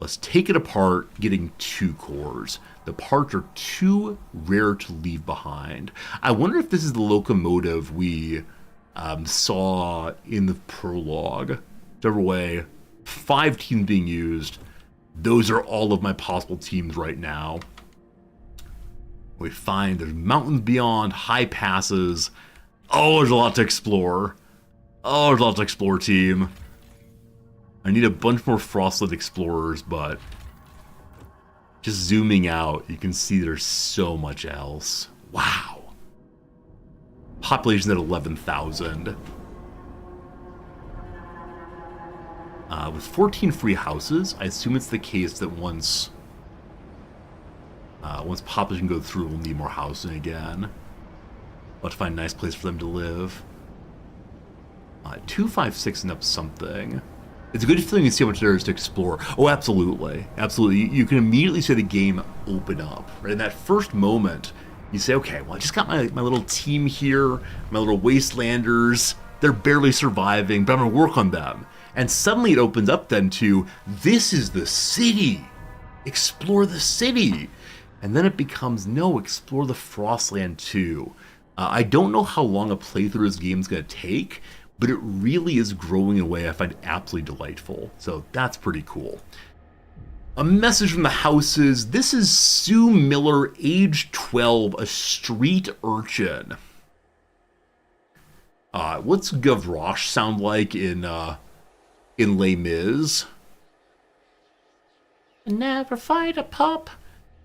Let's take it apart, getting 2 cores. The parts are too rare to leave behind. I wonder if this is the locomotive we saw in the prologue. Whichever way, 5 teams being used. Those are all of my possible teams right now. We find there's mountains beyond, high passes. Oh, there's a lot to explore. Oh, there's a lot to explore, team. I need a bunch more Frostland explorers, but just zooming out, you can see there's so much else. Wow. Population's at 11,000. With 14 free houses, I assume it's the case that once population goes through, we'll need more housing again. I'll have to find a nice place for them to live. 256 and up something. It's a good feeling to see how much there is to explore. Oh, absolutely. Absolutely. You can immediately see the game open up. Right in that first moment, you say, okay, well, I just got my little team here, my little wastelanders. They're barely surviving, but I'm going to work on them. And suddenly it opens up then to, this is the city. Explore the city. And then it becomes, no, explore the Frostland too. I don't know how long a playthrough of this game is going to take, but it really is growing in a way I find absolutely delightful. So that's pretty cool. A message from the houses. This is Sue Miller, age 12, a street urchin. What's Gavroche sound like in Les Mis? Never fight a pup,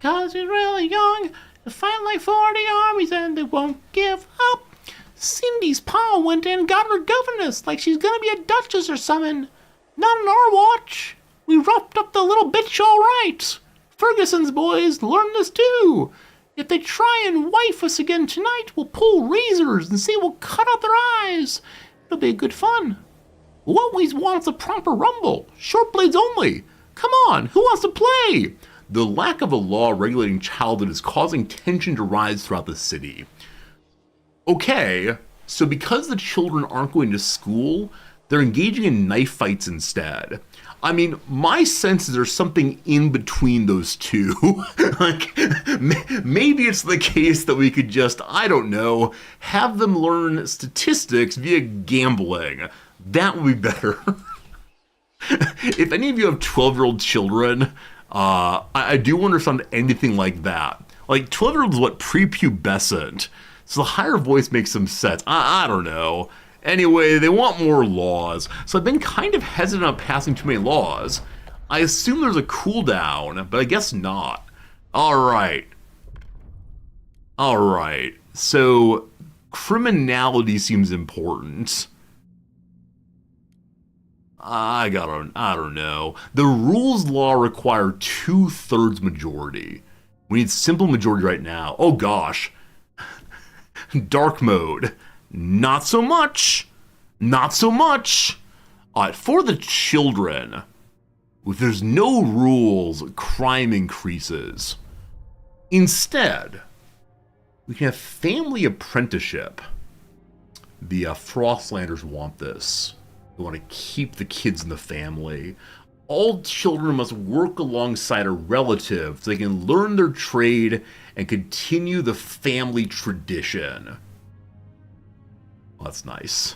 'cause he's really young. They fight like 40 armies and they won't give up. Cindy's pa went in and got her governess like she's gonna be a duchess or something. Not on our watch. We roughed up the little bitch all right. Ferguson's boys learned this too. If they try and wife us again tonight, we'll pull razors and see we'll cut out their eyes. It'll be good fun. Who always wants a proper rumble? Short blades only. Come on, who wants to play? The lack of a law regulating childhood is causing tension to rise throughout the city. Okay, so because the children aren't going to school, they're engaging in knife fights instead. I mean, my sense is there's something in between those two. Like, maybe it's the case that we could just, I don't know, have them learn statistics via gambling. That would be better. If any of you have 12-year-old children, I do understand anything like that. Like, 12-year-olds, what, prepubescent? So the higher voice makes some sense. I don't know. Anyway, they want more laws. So I've been kind of hesitant on passing too many laws. I assume there's a cooldown, but I guess not. Alright. Alright. So criminality seems important. I don't know. The rules law require 2/3 majority. We need simple majority right now. Oh gosh. Dark mode. Not so much. Not so much. For the children, if there's no rules, crime increases. Instead, we can have family apprenticeship. The Frostlanders want this. They want to keep the kids in the family. All children must work alongside a relative so they can learn their trade and continue the family tradition. Well, that's nice.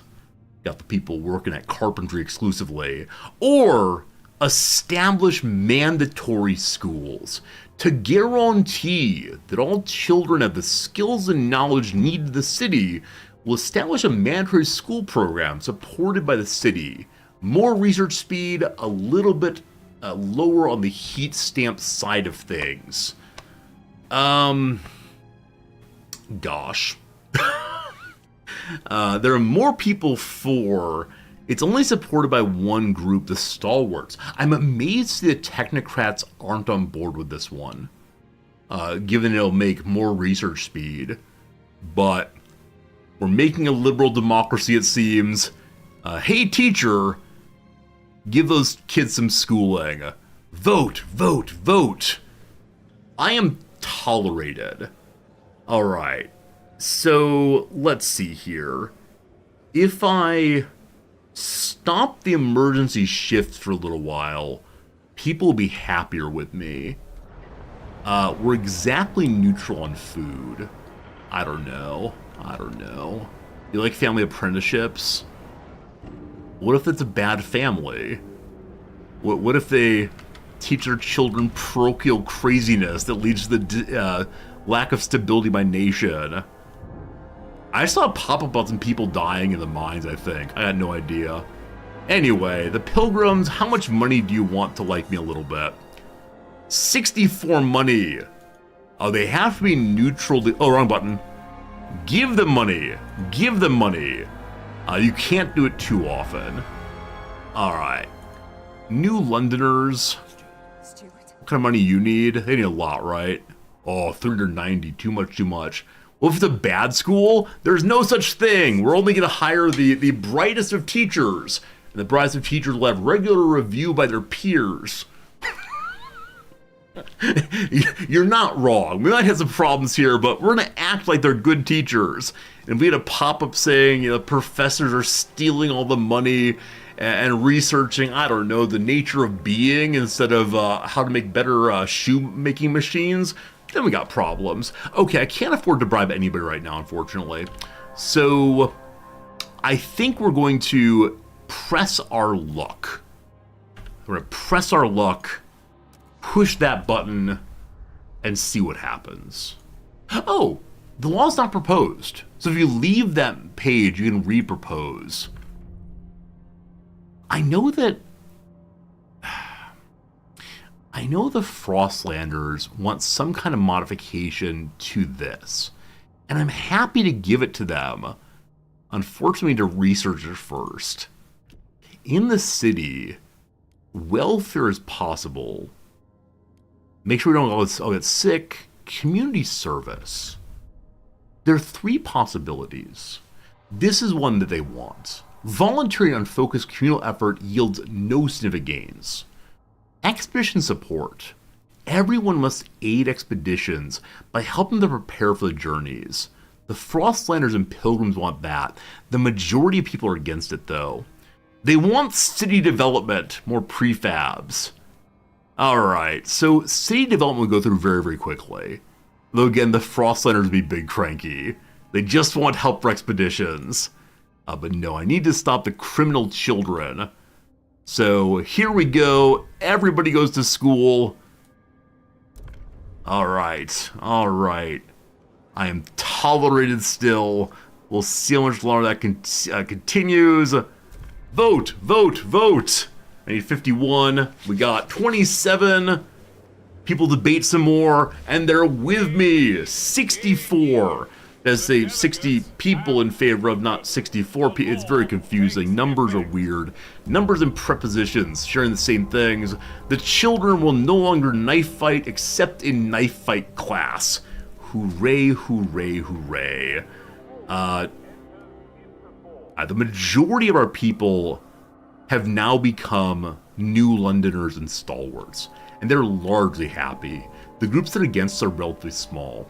Got the people working at carpentry exclusively. Or establish mandatory schools to guarantee that all children have the skills and knowledge needed in the city. Will establish a mandatory school program supported by the city. More research speed, a little bit lower on the heat stamp side of things. Gosh. There are more people for. It's only supported by one group, the Stalwarts. I'm amazed the technocrats aren't on board with this one, given it'll make more research speed. But we're making a liberal democracy, it seems. Hey, teacher, give those kids some schooling. Vote, vote, vote. I am tolerated. All right. So let's see here. If I stop the emergency shift for a little while, people will be happier with me. We're exactly neutral on food. I don't know. You like family apprenticeships? What if it's a bad family? What if they teach their children parochial craziness that leads to the lack of stability by nation? I saw a pop-up about some people dying in the mines, I think. I had no idea. Anyway, the Pilgrims, how much money do you want to like me a little bit? 64 money. Oh, they have to be neutral. Oh, wrong button. Give them money. Give them money. You can't do it too often. Alright. New Londoners. What kind of money you need? They need a lot, right? Oh, 390. Too much, too much. Well, if it's a bad school, there's no such thing. We're only going to hire the brightest of teachers. And the brightest of teachers will have regular review by their peers. You're not wrong. We might have some problems here, but we're going to act like they're good teachers. And we had a pop-up saying, professors are stealing all the money and researching, I don't know, the nature of being instead of how to make better shoemaking machines. Then we got problems. Okay, I can't afford to bribe anybody right now, unfortunately. So I think we're going to press our luck. We're going to press our luck, push that button, and see what happens. Oh, the law's not proposed. So if you leave that page, you can re-propose. I know the Frostlanders want some kind of modification to this, and I'm happy to give it to them. Unfortunately, to research it first. In the city, welfare is possible. Make sure we don't all get sick. Community service. There are 3 possibilities. This is one that they want. Voluntary and unfocused communal effort yields no significant gains. Expedition support. Everyone must aid expeditions by helping them prepare for the journeys. The Frostlanders and Pilgrims want that. The majority of people are against it, though. They want city development, more prefabs. Alright, so city development will go through very, very quickly. Though again, the Frostlanders will be big cranky. They just want help for expeditions. But no, I need to stop the criminal children. So here we go. Everybody goes to school. Alright. I am tolerated still. We'll see how much longer that continues. Vote. I need 51. We got 27. People debate some more, and they're with me. 64. As say 60 people in favor of, not 64 people. It's very confusing. Numbers are weird. Numbers and prepositions sharing the same things. The children will no longer knife fight except in knife fight class. Hooray, hooray, hooray. The majority of our people have now become new Londoners and stalwarts, and they're largely happy. The groups that are against are relatively small.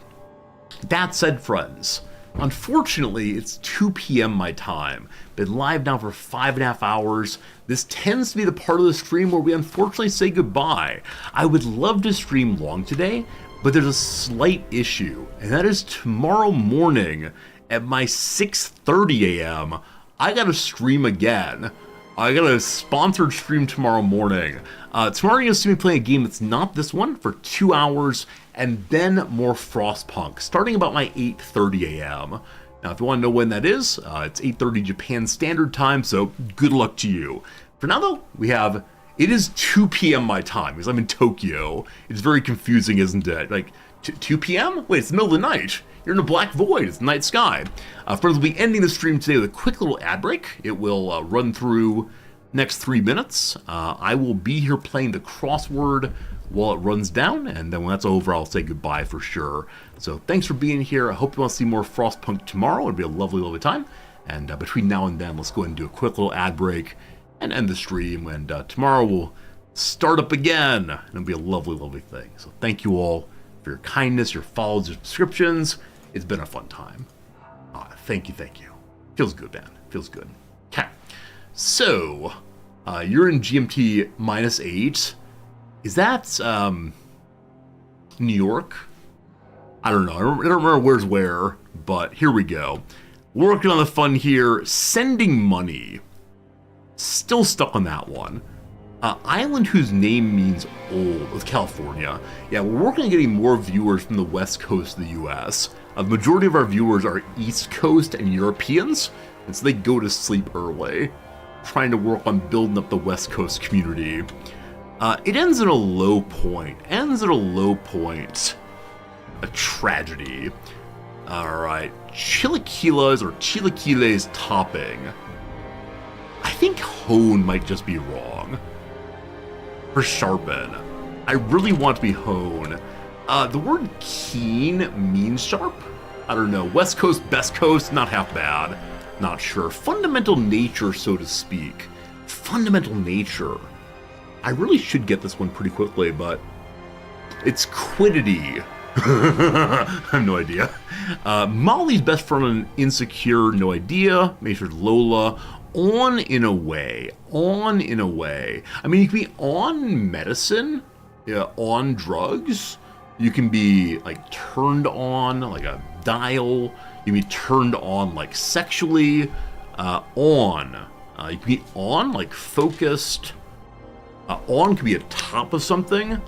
That said, friends, unfortunately, it's 2 p.m. my time. Been live now for 5.5 hours. This tends to be the part of the stream where we unfortunately say goodbye. I would love to stream long today, but there's a slight issue, and that is tomorrow morning at my 6:30 a.m. I gotta stream again. I got a sponsored stream tomorrow morning. Tomorrow you're gonna see me play a game that's not this one for 2 hours, and then more Frostpunk, starting about my 8:30 a.m. Now, if you want to know when that is, it's 8:30 Japan Standard Time, so good luck to you. For now, though, it is 2 p.m. my time, because I'm in Tokyo. It's very confusing, isn't it? Like, 2 p.m.? Wait, it's the middle of the night. You're in a black void. It's the night sky. Friends, we'll be ending the stream today with a quick little ad break. It will run through next 3 minutes. I will be here playing the crossword while it runs down, and then when that's over, I'll say goodbye for sure. So thanks for being here. I hope you want to see more Frostpunk tomorrow. It'll be a lovely, lovely time. And between now and then, let's go ahead and do a quick little ad break and end the stream. And tomorrow we'll start up again, and it'll be a lovely, lovely thing. So thank you all for your kindness, your follows, your subscriptions. It's been a fun time. Thank you. Feels good, man. Feels good. Okay. So, you're in GMT -8. Is that, New York? I don't know. I don't remember where's where, but here we go. Working on the fun here. Sending money. Still stuck on that one. Island whose name means old, with California. Yeah, we're working on getting more viewers from the west coast of the US. The majority of our viewers are East Coast and Europeans, and so they go to sleep early. Trying to work on building up the West Coast community. It ends at a low point. A tragedy. Alright. Chilaquiles or chilaquiles topping. I think hone might just be wrong. For sharpen. I really want to be hone. The word keen means sharp. I don't know. West Coast, best coast, not half bad. Not sure. Fundamental nature, so to speak. Fundamental nature. I really should get this one pretty quickly, but it's quiddity. I have no idea. Molly's best friend on Insecure, no idea. Major Lola. On in a way. On in a way. I mean, you can be on medicine, on drugs. You can be like turned on like a dial. You can be turned on like sexually. On. You can be on like focused. On could be atop of something.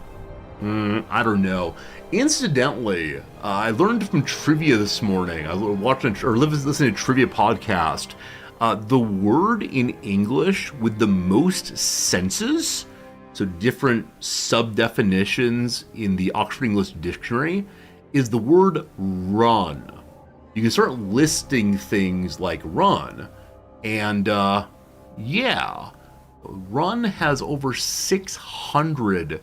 I don't know. Incidentally, I learned from trivia this morning. I was watching or listening to a trivia podcast. The word in English with the most senses, so different sub-definitions in the Oxford English Dictionary, is the word run. You can start listing things like run, and yeah, run has over 600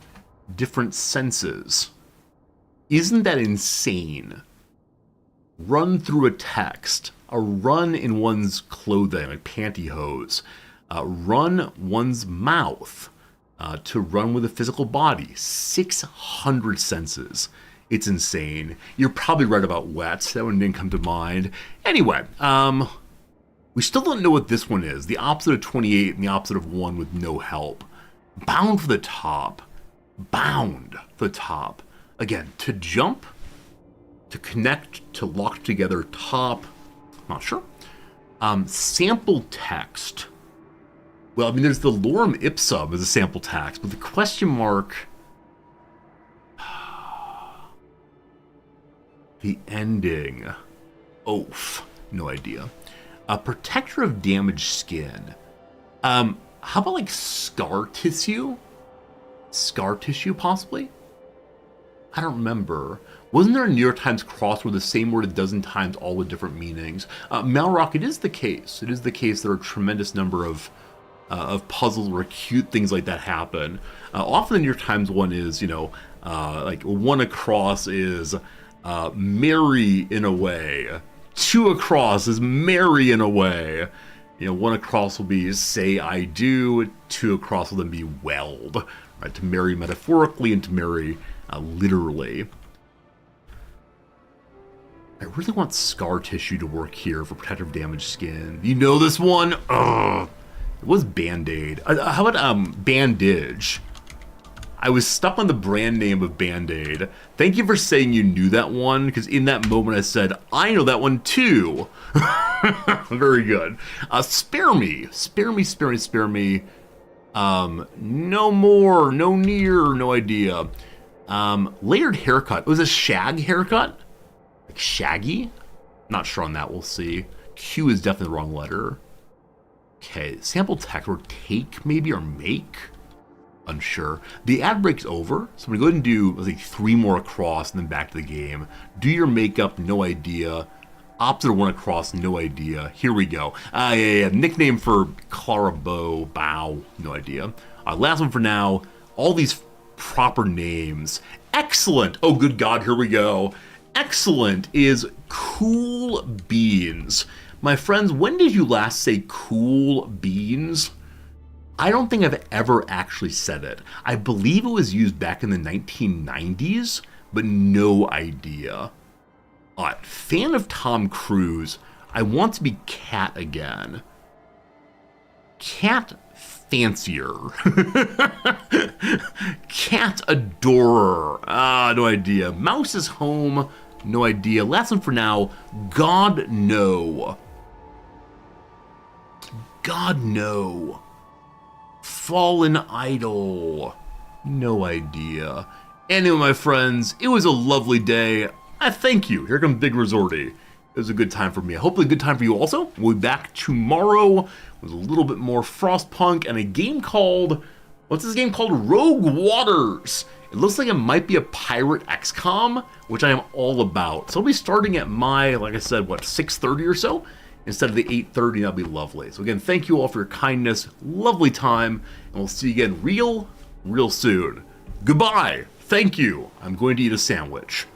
different senses. Isn't that insane? Run through a text, a run in one's clothing, like pantyhose, run one's mouth, to run with a physical body, 600 senses. It's insane. You're probably right about wet. That one didn't come to mind. Anyway, we still don't know what this one is. The opposite of 28 and the opposite of 1 with no help. Bound for the top. Bound for the top. Again, to jump, to connect, to lock together, top. Not sure. Sample text. Well, I mean, there's the lorem ipsum as a sample text, but the question mark... The ending. Oaf. No idea. A protector of damaged skin. How about like scar tissue? Scar tissue, possibly? I don't remember. Wasn't there a New York Times crossword the same word a dozen times, all with different meanings? Malrock, it is the case. It is the case there are a tremendous number of puzzles where cute things like that happen. Often the New York Times one is, like one across is merry in a way. Two across is merry in a way. One across will be say I do. Two across will then be weld. Right, to marry metaphorically and to marry literally. I really want scar tissue to work here for protective damaged skin. You know this one? Ugh. It was Band-Aid. How about bandage? I was stuck on the brand name of Band-Aid. Thank you for saying you knew that one, because in that moment I said, I know that one too. Very good. Spare me. Spare me, spare me, spare me. No more, no near, no idea. Layered haircut. It was a shag haircut? Like shaggy? Not sure on that, we'll see. Q is definitely the wrong letter. Okay, sample text or take maybe, or make? Unsure. The ad break's over, so I'm gonna go ahead and do, let's say, 3 more across and then back to the game. Do your makeup, no idea. Opposite of 1 across, no idea. Here we go. Yeah. Nickname for Clara Bow, no idea. Last one for now. All these proper names. Excellent. Oh, good God, here we go. Excellent is cool beans. My friends, when did you last say cool beans? I don't think I've ever actually said it. I believe it was used back in the 1990s, but no idea. Fan of Tom Cruise. I want to be Cat again. Cat fancier. Cat adorer. No idea. Mouse is home. No idea. Last one for now. God no. God no. Fallen idol. No idea. Anyway, my friends, it was a lovely day. Thank you. Here comes Big Resorty. It was a good time for me. Hopefully a good time for you also. We'll be back tomorrow with a little bit more Frostpunk and a game called... What's this game called? Rogue Waters. It looks like it might be a pirate XCOM, which I am all about. So I'll be starting at my, like I said, 6:30 or so? Instead of the 8:30, that'll be lovely. So again, thank you all for your kindness. Lovely time. And we'll see you again real soon. Goodbye. Thank you. I'm going to eat a sandwich.